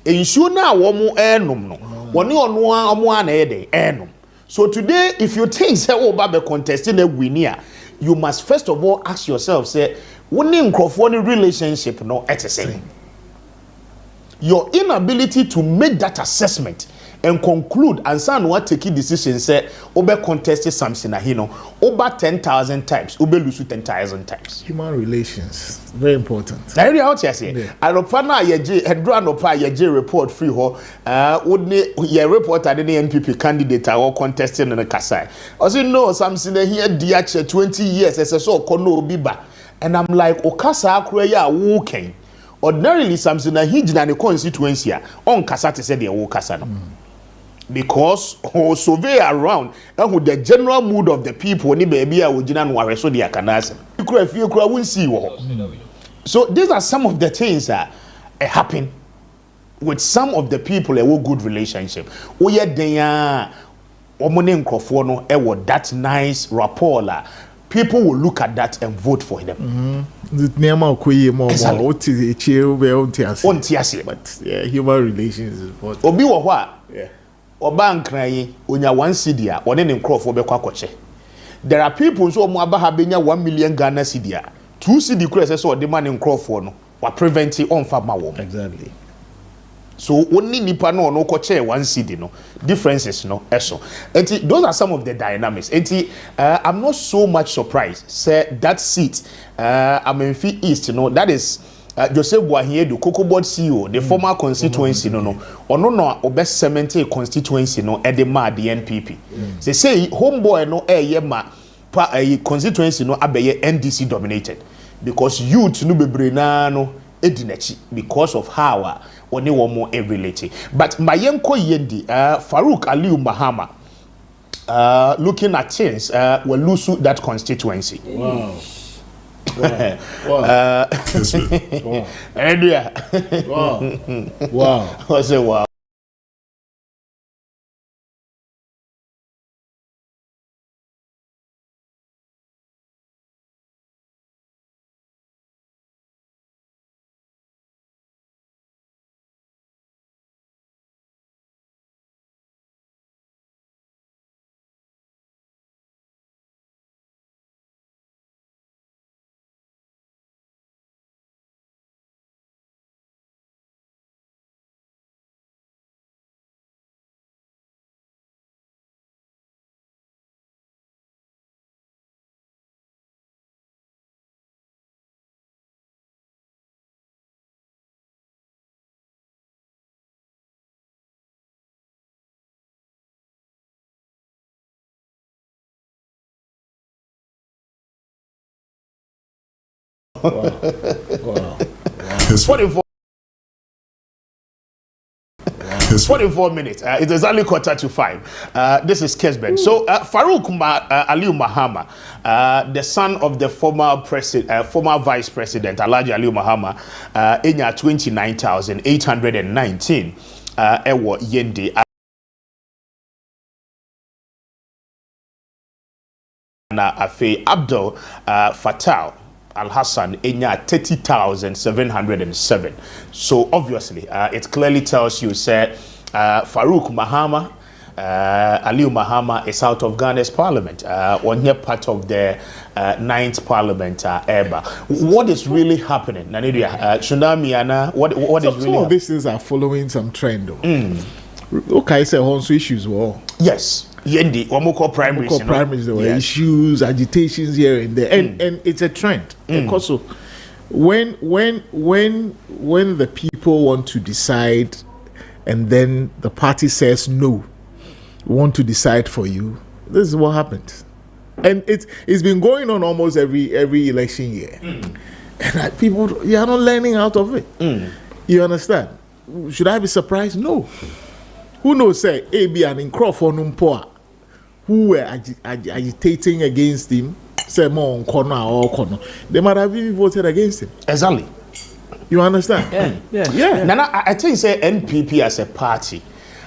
S5: ensuo na wo mu enum no woni ono a omo a na yede enum. So today if you think say wo ba be contesting a winner, you must first of all ask yourself say woni nkrofo ne relationship no etese. Your inability to make that assessment and conclude and say what take decision say obe contest something ahino over 10,000 times obe lose 10,000 times.
S2: Human relations very important.
S5: Na area out here say anopa na yeje hedro anopa yeje report free ho wodne ye reporter de NPP candidate or contesting in the Kasai. Also no something here dia 20 years as so kono obi ba and I'm like okasa akura ya wo ken. Ordinarily something na hijina ne constituency on kasa te say de wo kasa no. Because survey around and with the general mood of the people ni baby a wojina no ware so de akanase kura fie kura won see wo. So these are some of the things that happen with some of the people a good relationship. Oye den a omone nkrofo no e wo that nice rapport la people will look at that and vote for them.
S2: Nema okoye mo oti eche be onti ase. But yeah, human relations is important.
S5: Obi wo ho a oba nkran onya 1 cedi a one ne nkrofo be kwakoche. There are people so omo aba ha benya 1 million Ghana cedi a 2 cedi kura se so de man nkrofo no wa prevent on fa ma wo.
S2: Exactly.
S5: So only nipa no no koche 1 cedi no differences no eso. Enti those are some of the dynamics. Enti I'm not so much surprised say that seat Amenfi East that is Joseph Boahiedu, Cocoa Board CEO, the former constituency no obest cemetery constituency no at the NPP. They say homeboy no ma constituency no abeye NDC dominated because youth no bebrena no edinechi because of how oni womo related. But mayenko yendi Farouk Aliu Mahama looking at things will lose that constituency.
S2: Wow.
S5: Wow.
S2: Wow.
S5: Wow. I say wow.
S2: Wow.
S5: 44 minutes. It is only 4:45. This is Kesben. So Farouk Aliu Mahama, the son of the former vice president Alhaji Aliu Mahama, in 29,819 ewo yende. Na Afe Abdul Fatal Al-Hassan Enya 30,707. So obviously it clearly tells you say Farouk Mahama Aliu Mahama is out of Ghana's parliament, one here part of the 9th parliament ever. What is really happening? Nanidia, tsunami what is really
S2: some of these things are following some trend though. Okay, so also issues were
S5: yes. Yendi, primaries,
S2: there were issues, agitations here and there, and it's a trend. And also, when the people want to decide, and then the party says no, we want to decide for you. This is what happens, and it's been going on almost every election year, and people you are not learning out of it. You understand? Should I be surprised? No. who knows say AB and in Crawford Numpoa who were agitating against him, say more on corner or corner, they might have even voted against him.
S5: Exactly.
S2: You understand?
S5: Yeah. Nana, I think say NPP as a party,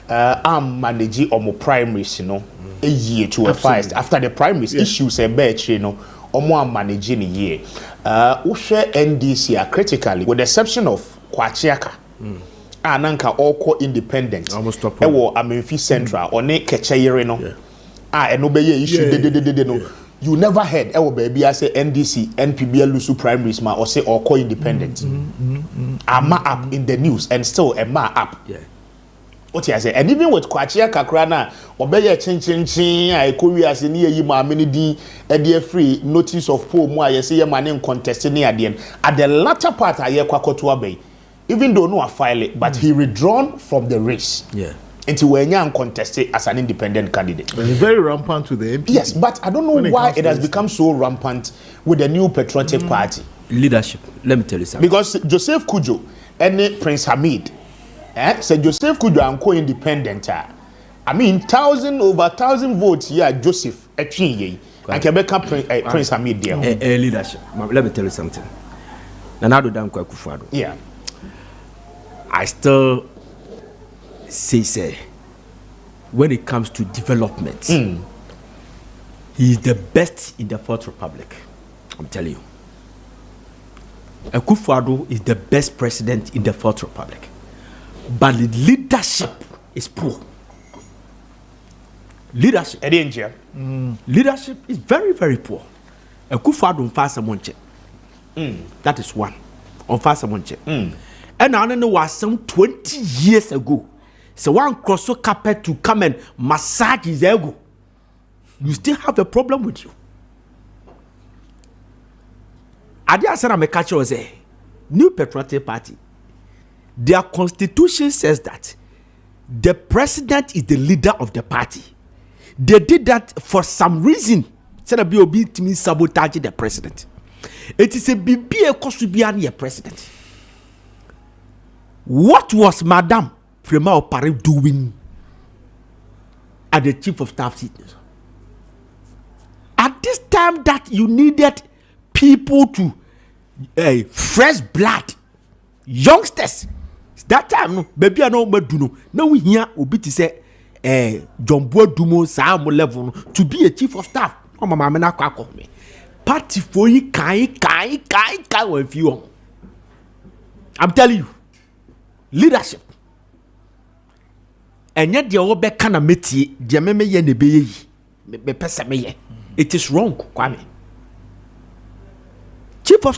S5: I'm managing on my primaries, you know, a year to a fight. After the primaries issues a batch, you know, I'm managing a year. We share NDC critically, with the exception of Kwachiaka. Ananka all co-independent.
S11: Almost stop.
S5: Amenfi Central or ne Kechayere no. And obey issue no. You never heard baby I say NDC, NPB lose primaries ma or say or co-independent. Ama up in the news and still a ma up.
S11: Yeah.
S5: What you say? And even with Kwachia Kakrana, obey chin I Korea se near you ma many di a dear free notice of poor mo I say your man in contest near the end. At the latter part I hear Kwakotua Bay. Even though no file it, but he withdrawn from the race.
S11: Yeah.
S5: Until when young contested as an independent candidate.
S2: And it's very rampant to the MP.
S5: Yes, but I don't know why it has become so rampant with the new patriotic party.
S11: Leadership. Let me tell you something.
S5: Because Joseph Kujo and Prince Hamid, said Joseph Kujo and co-independent. I mean, over 1,000 votes here, Joseph, and Quebec Prince Hamid there.
S11: Leadership. Let me tell you something. Nanado Danko Akufo-Addo.
S5: Yeah.
S11: I still say, when it comes to development, he is the best in the Fourth Republic. I'm telling you. Akufo-Addo is the best president in the Fourth Republic. But the leadership is poor. Leadership. Leadership is very, very poor. Akufo-Addo on fast monche. That is one. On fast monche. And I don't know was some 20 years ago. So one cross carpet to come and massage his ego. You still have a problem with you. I did say I'm a catcher was a new patriotic party. Their constitution says that the president is the leader of the party. They did that for some reason. Said a BOB to me sabotage the president. It is a BBA Kosubiani president. What was Madame Prema Opare doing at the chief of staff seat? At this time that you needed people to fresh blood, youngsters. That time, baby, I know what do no. Now we hear Obi to say, John Bodumo Sam level to be a chief of staff. Oh, my mama, call me. Party for you, kai with you. I'm telling you. Leadership. And yet the obe kana meti the meme ye nebe yi me pesa me ye. It is wrong, Kwame. Chief of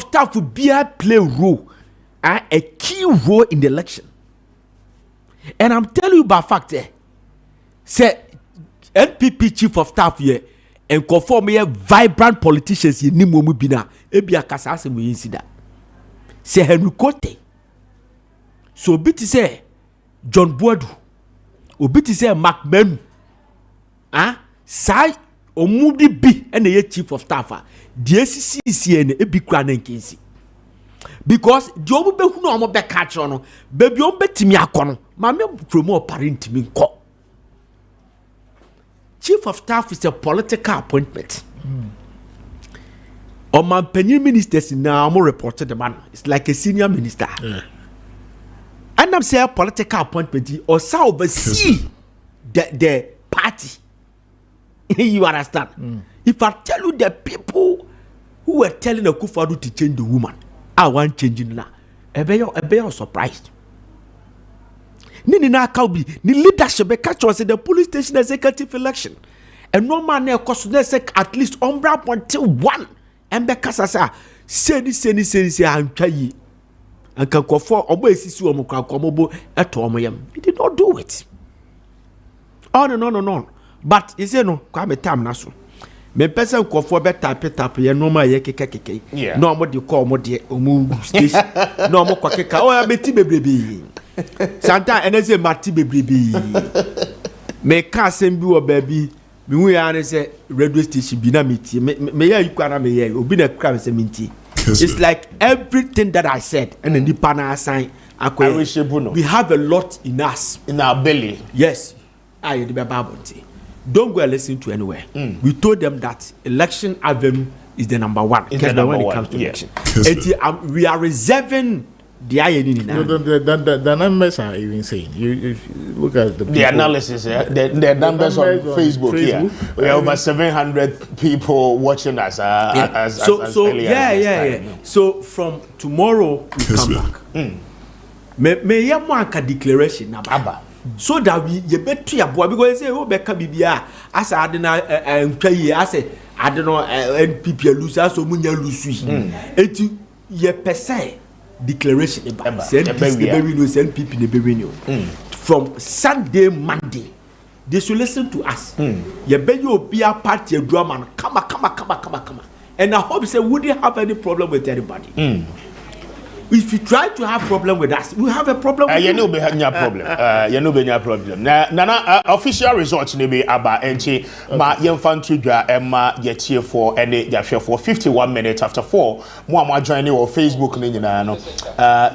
S11: staff will be a play role, a key role in the election. And I'm telling you by fact, say NPP chief of staff here and conform here vibrant politicians ye ni momu bina ebi akasa se mo yin that. Say Henry Kote. So obi ti say John Boadu. Obi ti say Mark Menu. Sai omudi bi ene ye chief of staff. The ACC ebi kura na nkensi. Because the obu be hunu omo be catch no. Baby on betimi akono. Ma me promote parent mi nko. Chief of staff is a political appointment. Or my penny ministers now more reported the man. It's like a senior minister. And I'm saying political appointment or so oversee the party. You understand? If I tell you the people who were telling Akufo-Addo to change the woman, I want changing now. I be surprised. Nini na kaubi ni leadership be catch us in the police station executive election. And no man there cost at least umbra until one. And because I say I'm trying and can conform obo esisi omo kwa komobo eto omo yam. He did not do it. Oh no. But he say no, kwa me time na so. Me person conform be tap ye no ma ye keke. No omo de call omo de omo station. No omo kwa keka. Oh ya beti bebrebe. Santa enese mati bebrebe. Me ka sembi wo baby. Me hu ya ne say radio station bi na meti me ya yikwa na me ye obi na kra me say menti It's like everything that I said and then the panel sign. We have a lot in us,
S5: in our belly.
S11: Yes, don't go and listen to anywhere. We told them that election avenue is the number one. When it comes to election, we are reserving the INE now.
S2: The numbers are even saying. You look at
S5: the analysis. The numbers on Facebook. Here, we have over 700 people watching us.
S11: So from tomorrow we come back. May you make a declaration about so that we better your boy because say oh beka bibia as I don't know as I don't know NPP lose as so munya lose et ye percent declaration about send NPP the baby from Sunday Monday they should listen to us ye be you be a party drama come and I hope say we didn't have any problem with anybody. If you try to have problem with us, we have a problem with
S5: you. No problem. Nana official results ni be aba enchi ma yemfantu dwa emma yetie for ene yahwe for 51 minutes after 4 mo join on Facebook ni nyina no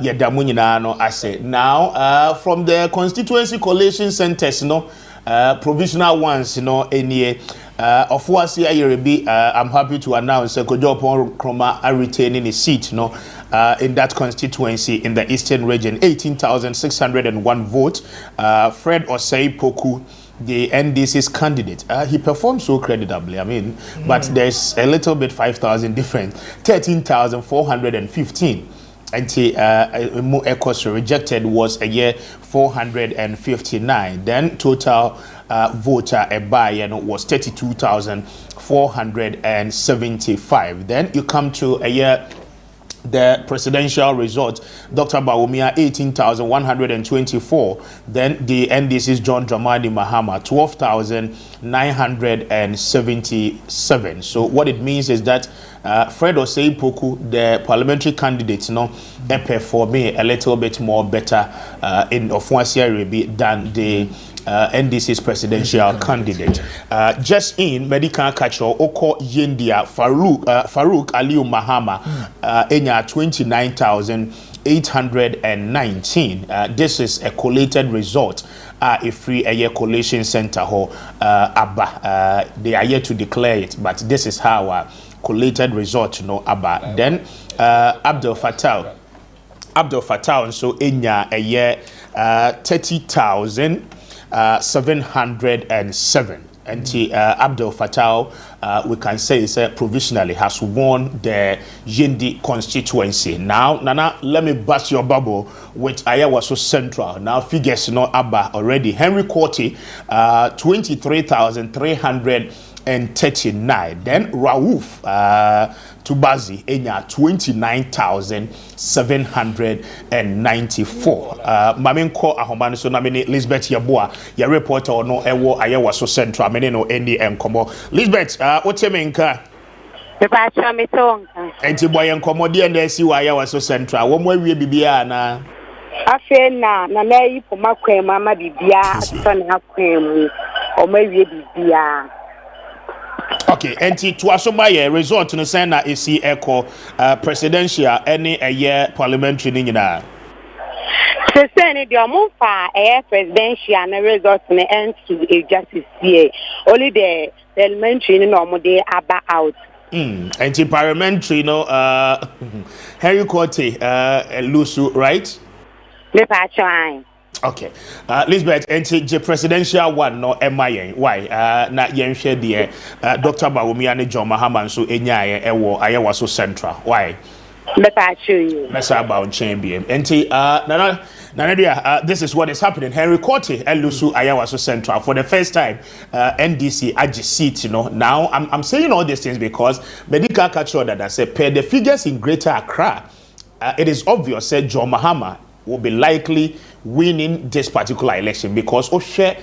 S5: yeda mo nyina no ase now from the constituency collation centers no provisional ones any of what I'm happy to announce Kojo Kroma are retaining a seat in that constituency in the eastern region, 18,601 votes. Fred Osei Poku, the NDC's candidate, he performed so creditably. I mean, but there's a little bit 5,000 different, 13,415. And Ecos rejected was a year 459. Then total voter a buy was 32,475. Then you come to a year the presidential result, Dr. Bawumia 18,124. Then the NDC's John Dramani Mahama 12,977. So what it means is that Fred Osei Poku, the parliamentary candidate, performing a little bit more better in Ofuasia Rebi than the NDC's presidential candidate. Just in medical catcher Oko Yendia Farouk Aliu Mahama enya 29,819. This is a collated result. A free a year collation center Abba. They are yet to declare it, but this is how collated result Abba. Then Abdel Fattah so enya a year 30,707. And Abdel Fattah, we can say, provisionally has won the Yindi constituency. Now, Nana, let me bust your bubble with Ayawaso Central. Now, figures Abba already. Henry Korte, 23,339. Then Raouf Tubazi, Enya 29,794. Mamenko Ahomani so namini Lisbeth Yabua, ya reporter no ewo Ayawaso Central, mene no endi enkomo. Lisbeth, otemenka?
S12: Pepa chame tonka.
S5: Enti boy enkomo di NDC wa Ayawaso Central. Wo mo wie bibia na?
S12: Afe na yi poma kwen mama bibia so na kwen o ma wie bibia.
S5: Okay, and to assume result to send that is echo presidential any a year parliamentary nina.
S12: Se send the omufa a presidential and result in the end to a justice here. Only the parliamentary no more they aba out.
S5: And the parliamentary Henry Korte Lusu, right?
S12: Me pa try.
S5: Okay, Lisbeth, and the presidential one no MIA. Why? Na yenhwe de Dr. Bawumia and John Mahama so enya ewo Ayawaso Central. Why?
S12: Me pa you.
S5: Mesa about champion. And this is what is happening. Henry Korte Elusu Ayawaso Central for the first time. NDC aji seat. Now I'm saying all these things because medical culture that I say per the figures in Greater Accra, it is obvious that John Mahama will be likely winning this particular election because share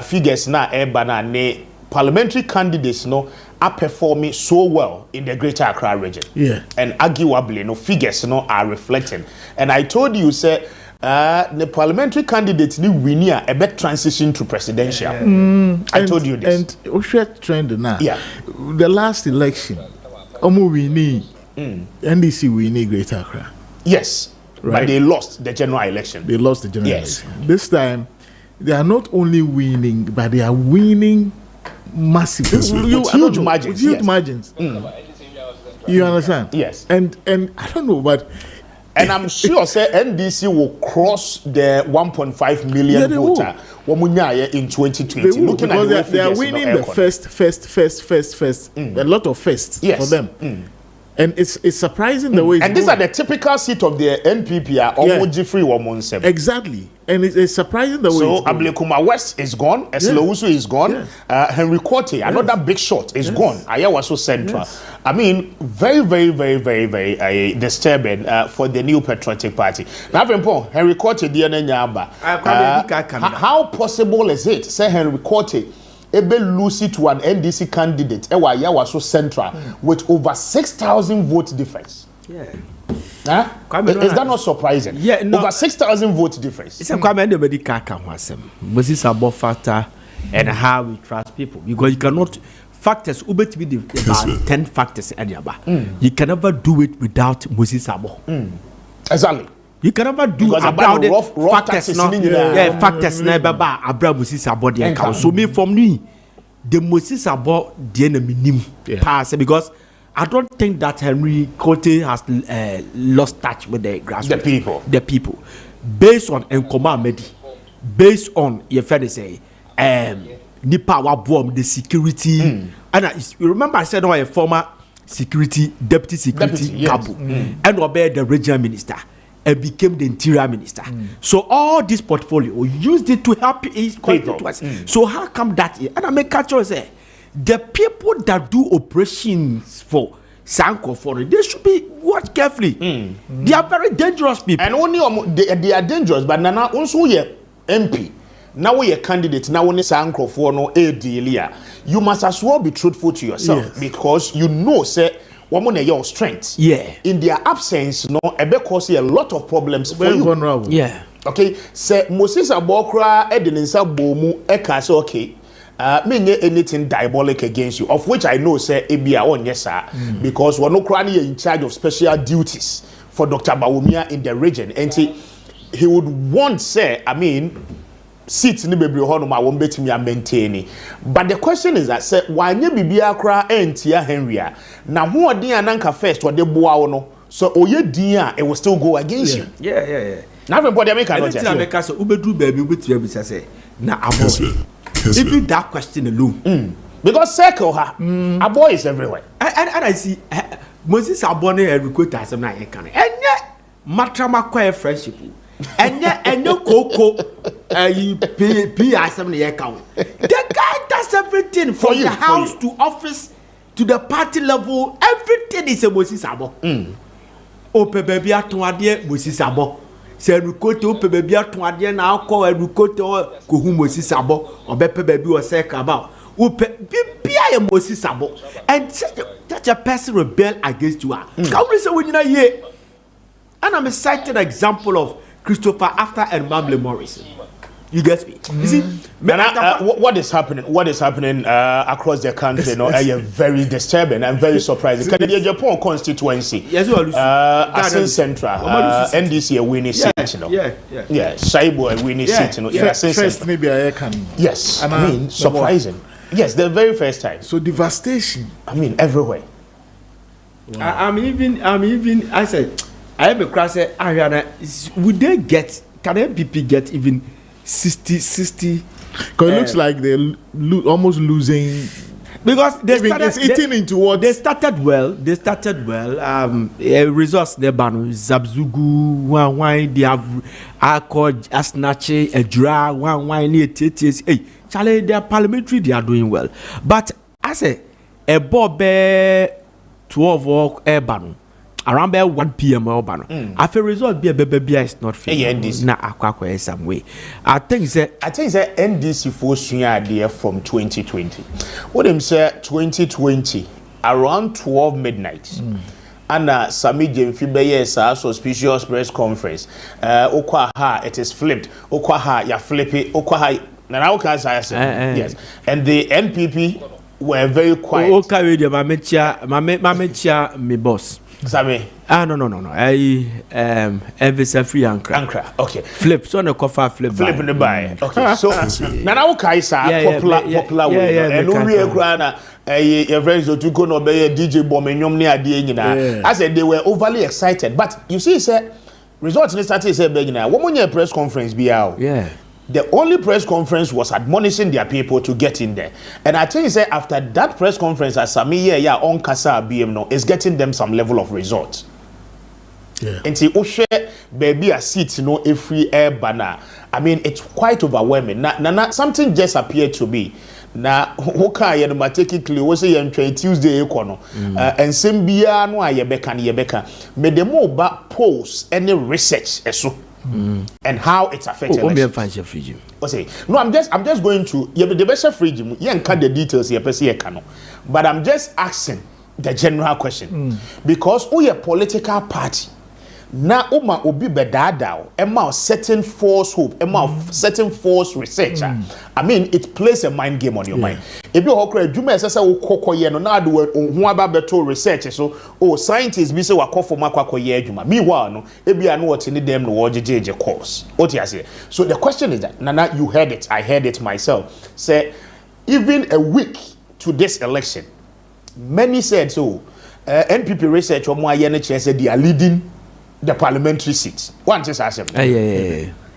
S5: figures na ne parliamentary candidates are performing so well in the Greater Accra region.
S2: Yeah.
S5: And arguably figures are reflecting. And I told you the parliamentary candidates ni winner a better transition to presidential. I told you this.
S2: And share trend now.
S5: Yeah.
S2: The last election, winning NDC winning Greater Accra.
S5: Yes,
S2: right.
S5: But they lost the general election.
S2: They lost the general
S5: yes.
S2: election. This time, they are not only winning, but they are winning massively.
S5: With huge margins.
S2: With huge margins. You understand?
S5: Yes.
S2: And I don't know, but...
S5: And I'm sure say NDC will cross the 1.5 million voter in 2020.
S2: Looking at they are winning the first. A lot of firsts for them. And it's surprising the way.
S5: And these are the typical seat of the NPP.
S2: Exactly. And it's surprising the way.
S5: So Ablekuma West is gone. Eslowusu is gone. Henry Cote, another big shot, is gone. Ayawaso Central. I mean, very, very, very, very, very disturbing for the new patriotic party. Now, Henry Cote, how possible is it? Say Henry Cote. Ebe lose to an NDC candidate ewa Ayawaso Central with over 6,000 vote difference.
S11: Yeah.
S5: Huh? Is that not surprising?
S11: Yeah, no.
S5: Over 6,000 vote difference.
S11: It's a comment nobody can Moses about factor and how we trust people, because you cannot factors about 10 factors you can never do it without Moses Abo.
S5: Exactly.
S11: You can never do about the factors now. Yeah, factors never about Moses Abo the account. So me from me, the Moses Abo the enemy pass, because I don't think that Henry Cote has lost touch with the grassroots. The people. Based on Nkoma Medi, based on your friend say, Nipa wa bomb the security. And you remember I said no, a former deputy security capo, and obey the regional minister and became the interior minister. So all this portfolio used it to help his constituency. So how come that? And I make catch say the people that do operations for Sanko for it, they should be watched carefully. They are very dangerous people.
S5: And only they are dangerous, but Nana also ye MP. Now we a candidate, now when Sanko for no AD, you must as well be truthful to yourself, because you know, say, woman your strengths.
S11: Yeah.
S5: In their absence, no, it cause a lot of problems for you.
S2: Vulnerable.
S11: Yeah.
S5: Okay. Say Moses Abokra Edinisa Bomu Eka say okay. Mean anything diabolic against you, of which I know say Ebia on yes sir, because we're not currently in charge of special duties for Dr. Bawumia in the region, and he would want say, I mean, seats in the baby home I won't bet me a maintain. But the question is that say why you be akra entia Henry now who are dear nanka first or the boa so oye dear it will still go against you.
S11: Yeah.
S5: Now everybody make a note.
S11: America so ubedu baby with say now even that question alone.
S5: Because circle her a boy is everywhere.
S11: And I see Moses Abone and recruit as a man can. And yet matrama quiet friendship. And no cocoa you pay as somebody account. The guy does everything from the house to office to the party level. Everything is a Moses Abo. Ope baby atwade Moses Abo. Say recruit ope baby atwade na alcohol recruit ko hu Moses Abo. Obepe baby o say about. Ope bibia Moses Abo. And such a person rebel against you. Can we say when you here? And I'm a cited example of Christopher after and Mamle Morrison. You get me? You see,
S5: what is happening? What is happening across the country? You know, very disturbing and very surprising. Canadian Japan constituency, Asin Central, NDC a winning seat. You know, yeah, Saibo a winning seat. You know,
S2: first maybe I can.
S5: Yes, I mean surprising. Yes, the very first time.
S2: So devastation.
S5: I mean everywhere.
S11: Wow. I'm even. I said. I am a cross. Would they get? Can MPP get even 60? Because
S2: it looks like they're almost losing.
S11: Because
S2: it's eating into what
S11: they started well. Results they ban Zabzugu one they have Accord Asnache Ejura one near TTS. Hey, Charlie, they are parliamentary. They are doing well. But I say a Bob 12 or Airban. Around by 1 p.m. After result, be a baby is not fair. Not some way. I think that
S5: NDC force idea from 2020. What them say 2020 around 12 midnight. And Sami Jemfibe suspicious press conference. Okwaha, it is flipped. Okwaha, ya flip it. Okwaha, now can I say yes. And the NPP were very quiet.
S11: Okay, my boss.
S5: Sabe?
S11: No. Every free Ankara.
S5: Okay.
S11: Flip. So no cover flip.
S5: Flip in the buy. Okay. So now Kaisa popular way. And we are your friends to go no be DJ Bomenyom ni ade nyina. I said they were overly excited, but you see say results in started say be nyina. Wo monye press conference bi a.
S11: Yeah.
S5: The only press conference was admonishing their people to get in there. And I tell you, say, after that press conference, as Sami on Kasa BM no, is getting them some level of results. Yeah. And see, share baby a seat, a free air banner. I mean, it's quite overwhelming. Now, something just appeared to be. Now, okay, you know, take it clear. We say on Tuesday, and Simbia no yebeka. May the more back post any research and how it's affected. No, I'm just going to the best free gym. You can't the details here, but I'm just asking the general question because we a political party. Now, Uma obi bedadao, Emma certain false hope, Emma certain false researcher. I mean, it plays a mind game on your mind. If you okra, you may say, "Koko ye no na do whoever better research." So, scientists be say wako for makwa ye juma. Meanwhile, no, ebi anu what need them no JJ course. What you say? So the question is that Nana, you heard it. I heard it myself. Say, even a week to this election, many said so. NPP research or more said they are leading the parliamentary seats. One just ask them.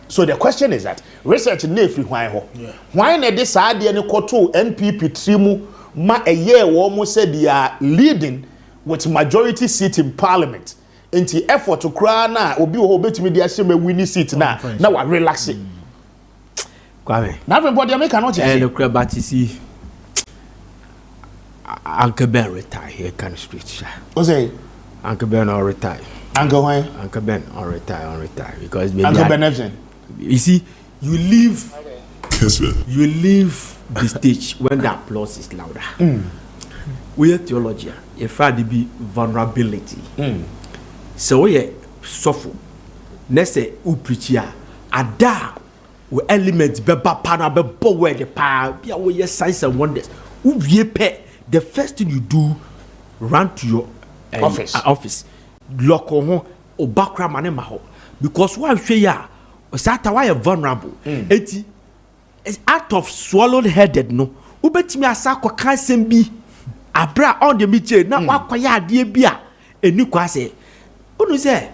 S5: So the question is that research nefri why na this idea ni koto NPP trimu ma a year almost said they are leading with majority seat in parliament. Into effort to cry na obi ho betimi dey asem winning seat na wa relax it.
S11: Kwame.
S5: Na everybody make cannot
S11: say. And the batisi Uncle Ben retire here kind of street.
S5: What say?
S11: Uncle Ben or retire.
S5: Uncle why?
S11: Uncle Ben on retire because
S5: Uncle Ben Everson.
S11: You see, you leave the stage when the applause is louder. We are theology. If I be vulnerability, so we suffer. Let's say u preach ya ada we elements be bapana be bowe the power. Be we signs and wonders. The first thing you do, run to your office. Lock on or background man maho because why say ya sata why vulnerable eti out of swallowed headed no ubetimi asako kansem bi abra on the meeting na wakoya ade bia eni kwa say unu say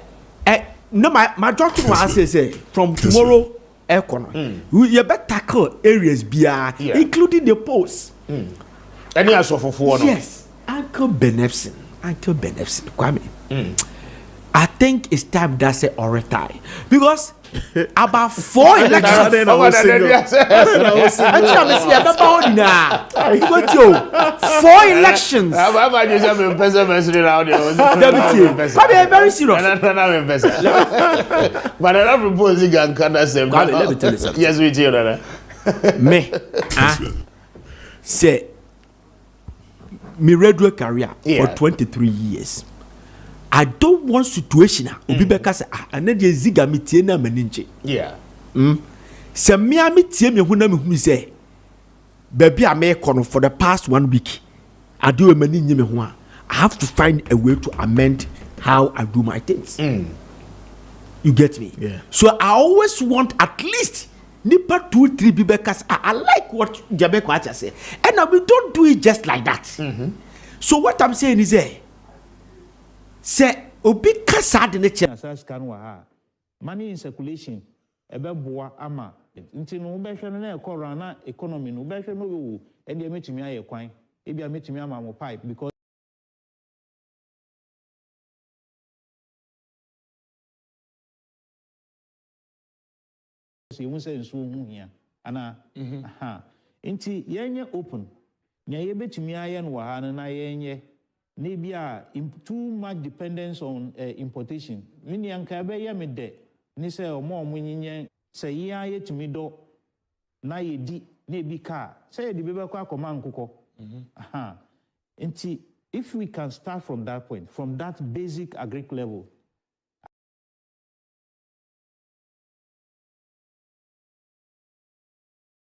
S11: no my doctor was say from tomorrow economy you better tackle areas bia including the post
S5: any asofofo no
S11: yes Uncle Benefsin Kwame. I think it's time that say or retire because about 4 elections. 4 elections. I'm very serious.
S5: But I'm proposing and
S11: let me tell you something.
S5: Yes, we do.
S11: Me, say, my radio career for 23 years. I don't want situation obi beka say ana de ziga metie na maninche.
S5: Yeah.
S11: Se me ametie me hu na me hu say baby a me kono for the past 1 week. I do a mani me hu I have to find a way to amend how I do my things. You get me?
S5: Yeah.
S11: So I always want at least nipa 2-3 because I like what Jabeko Acha say. And we don't do it just like that. So what I'm saying is say obi kasa de ne che
S15: scan wa ha money in circulation ebeboa ama nti no be hwe na ekora na economy no be hwe no wo e de metumi aye kwan e bia metumi ama mo pipe because you say nso hu hia ana nti yenye open nya ye betumi aye no wa ha na yenye maybe too much dependence on importation. Mini anka be ya me de ni say omo nyinye say ya yetumi do na yedi na ebi car say the bebe kwa akoma nkukọ. Nti if we can start from that point, from that basic agric level,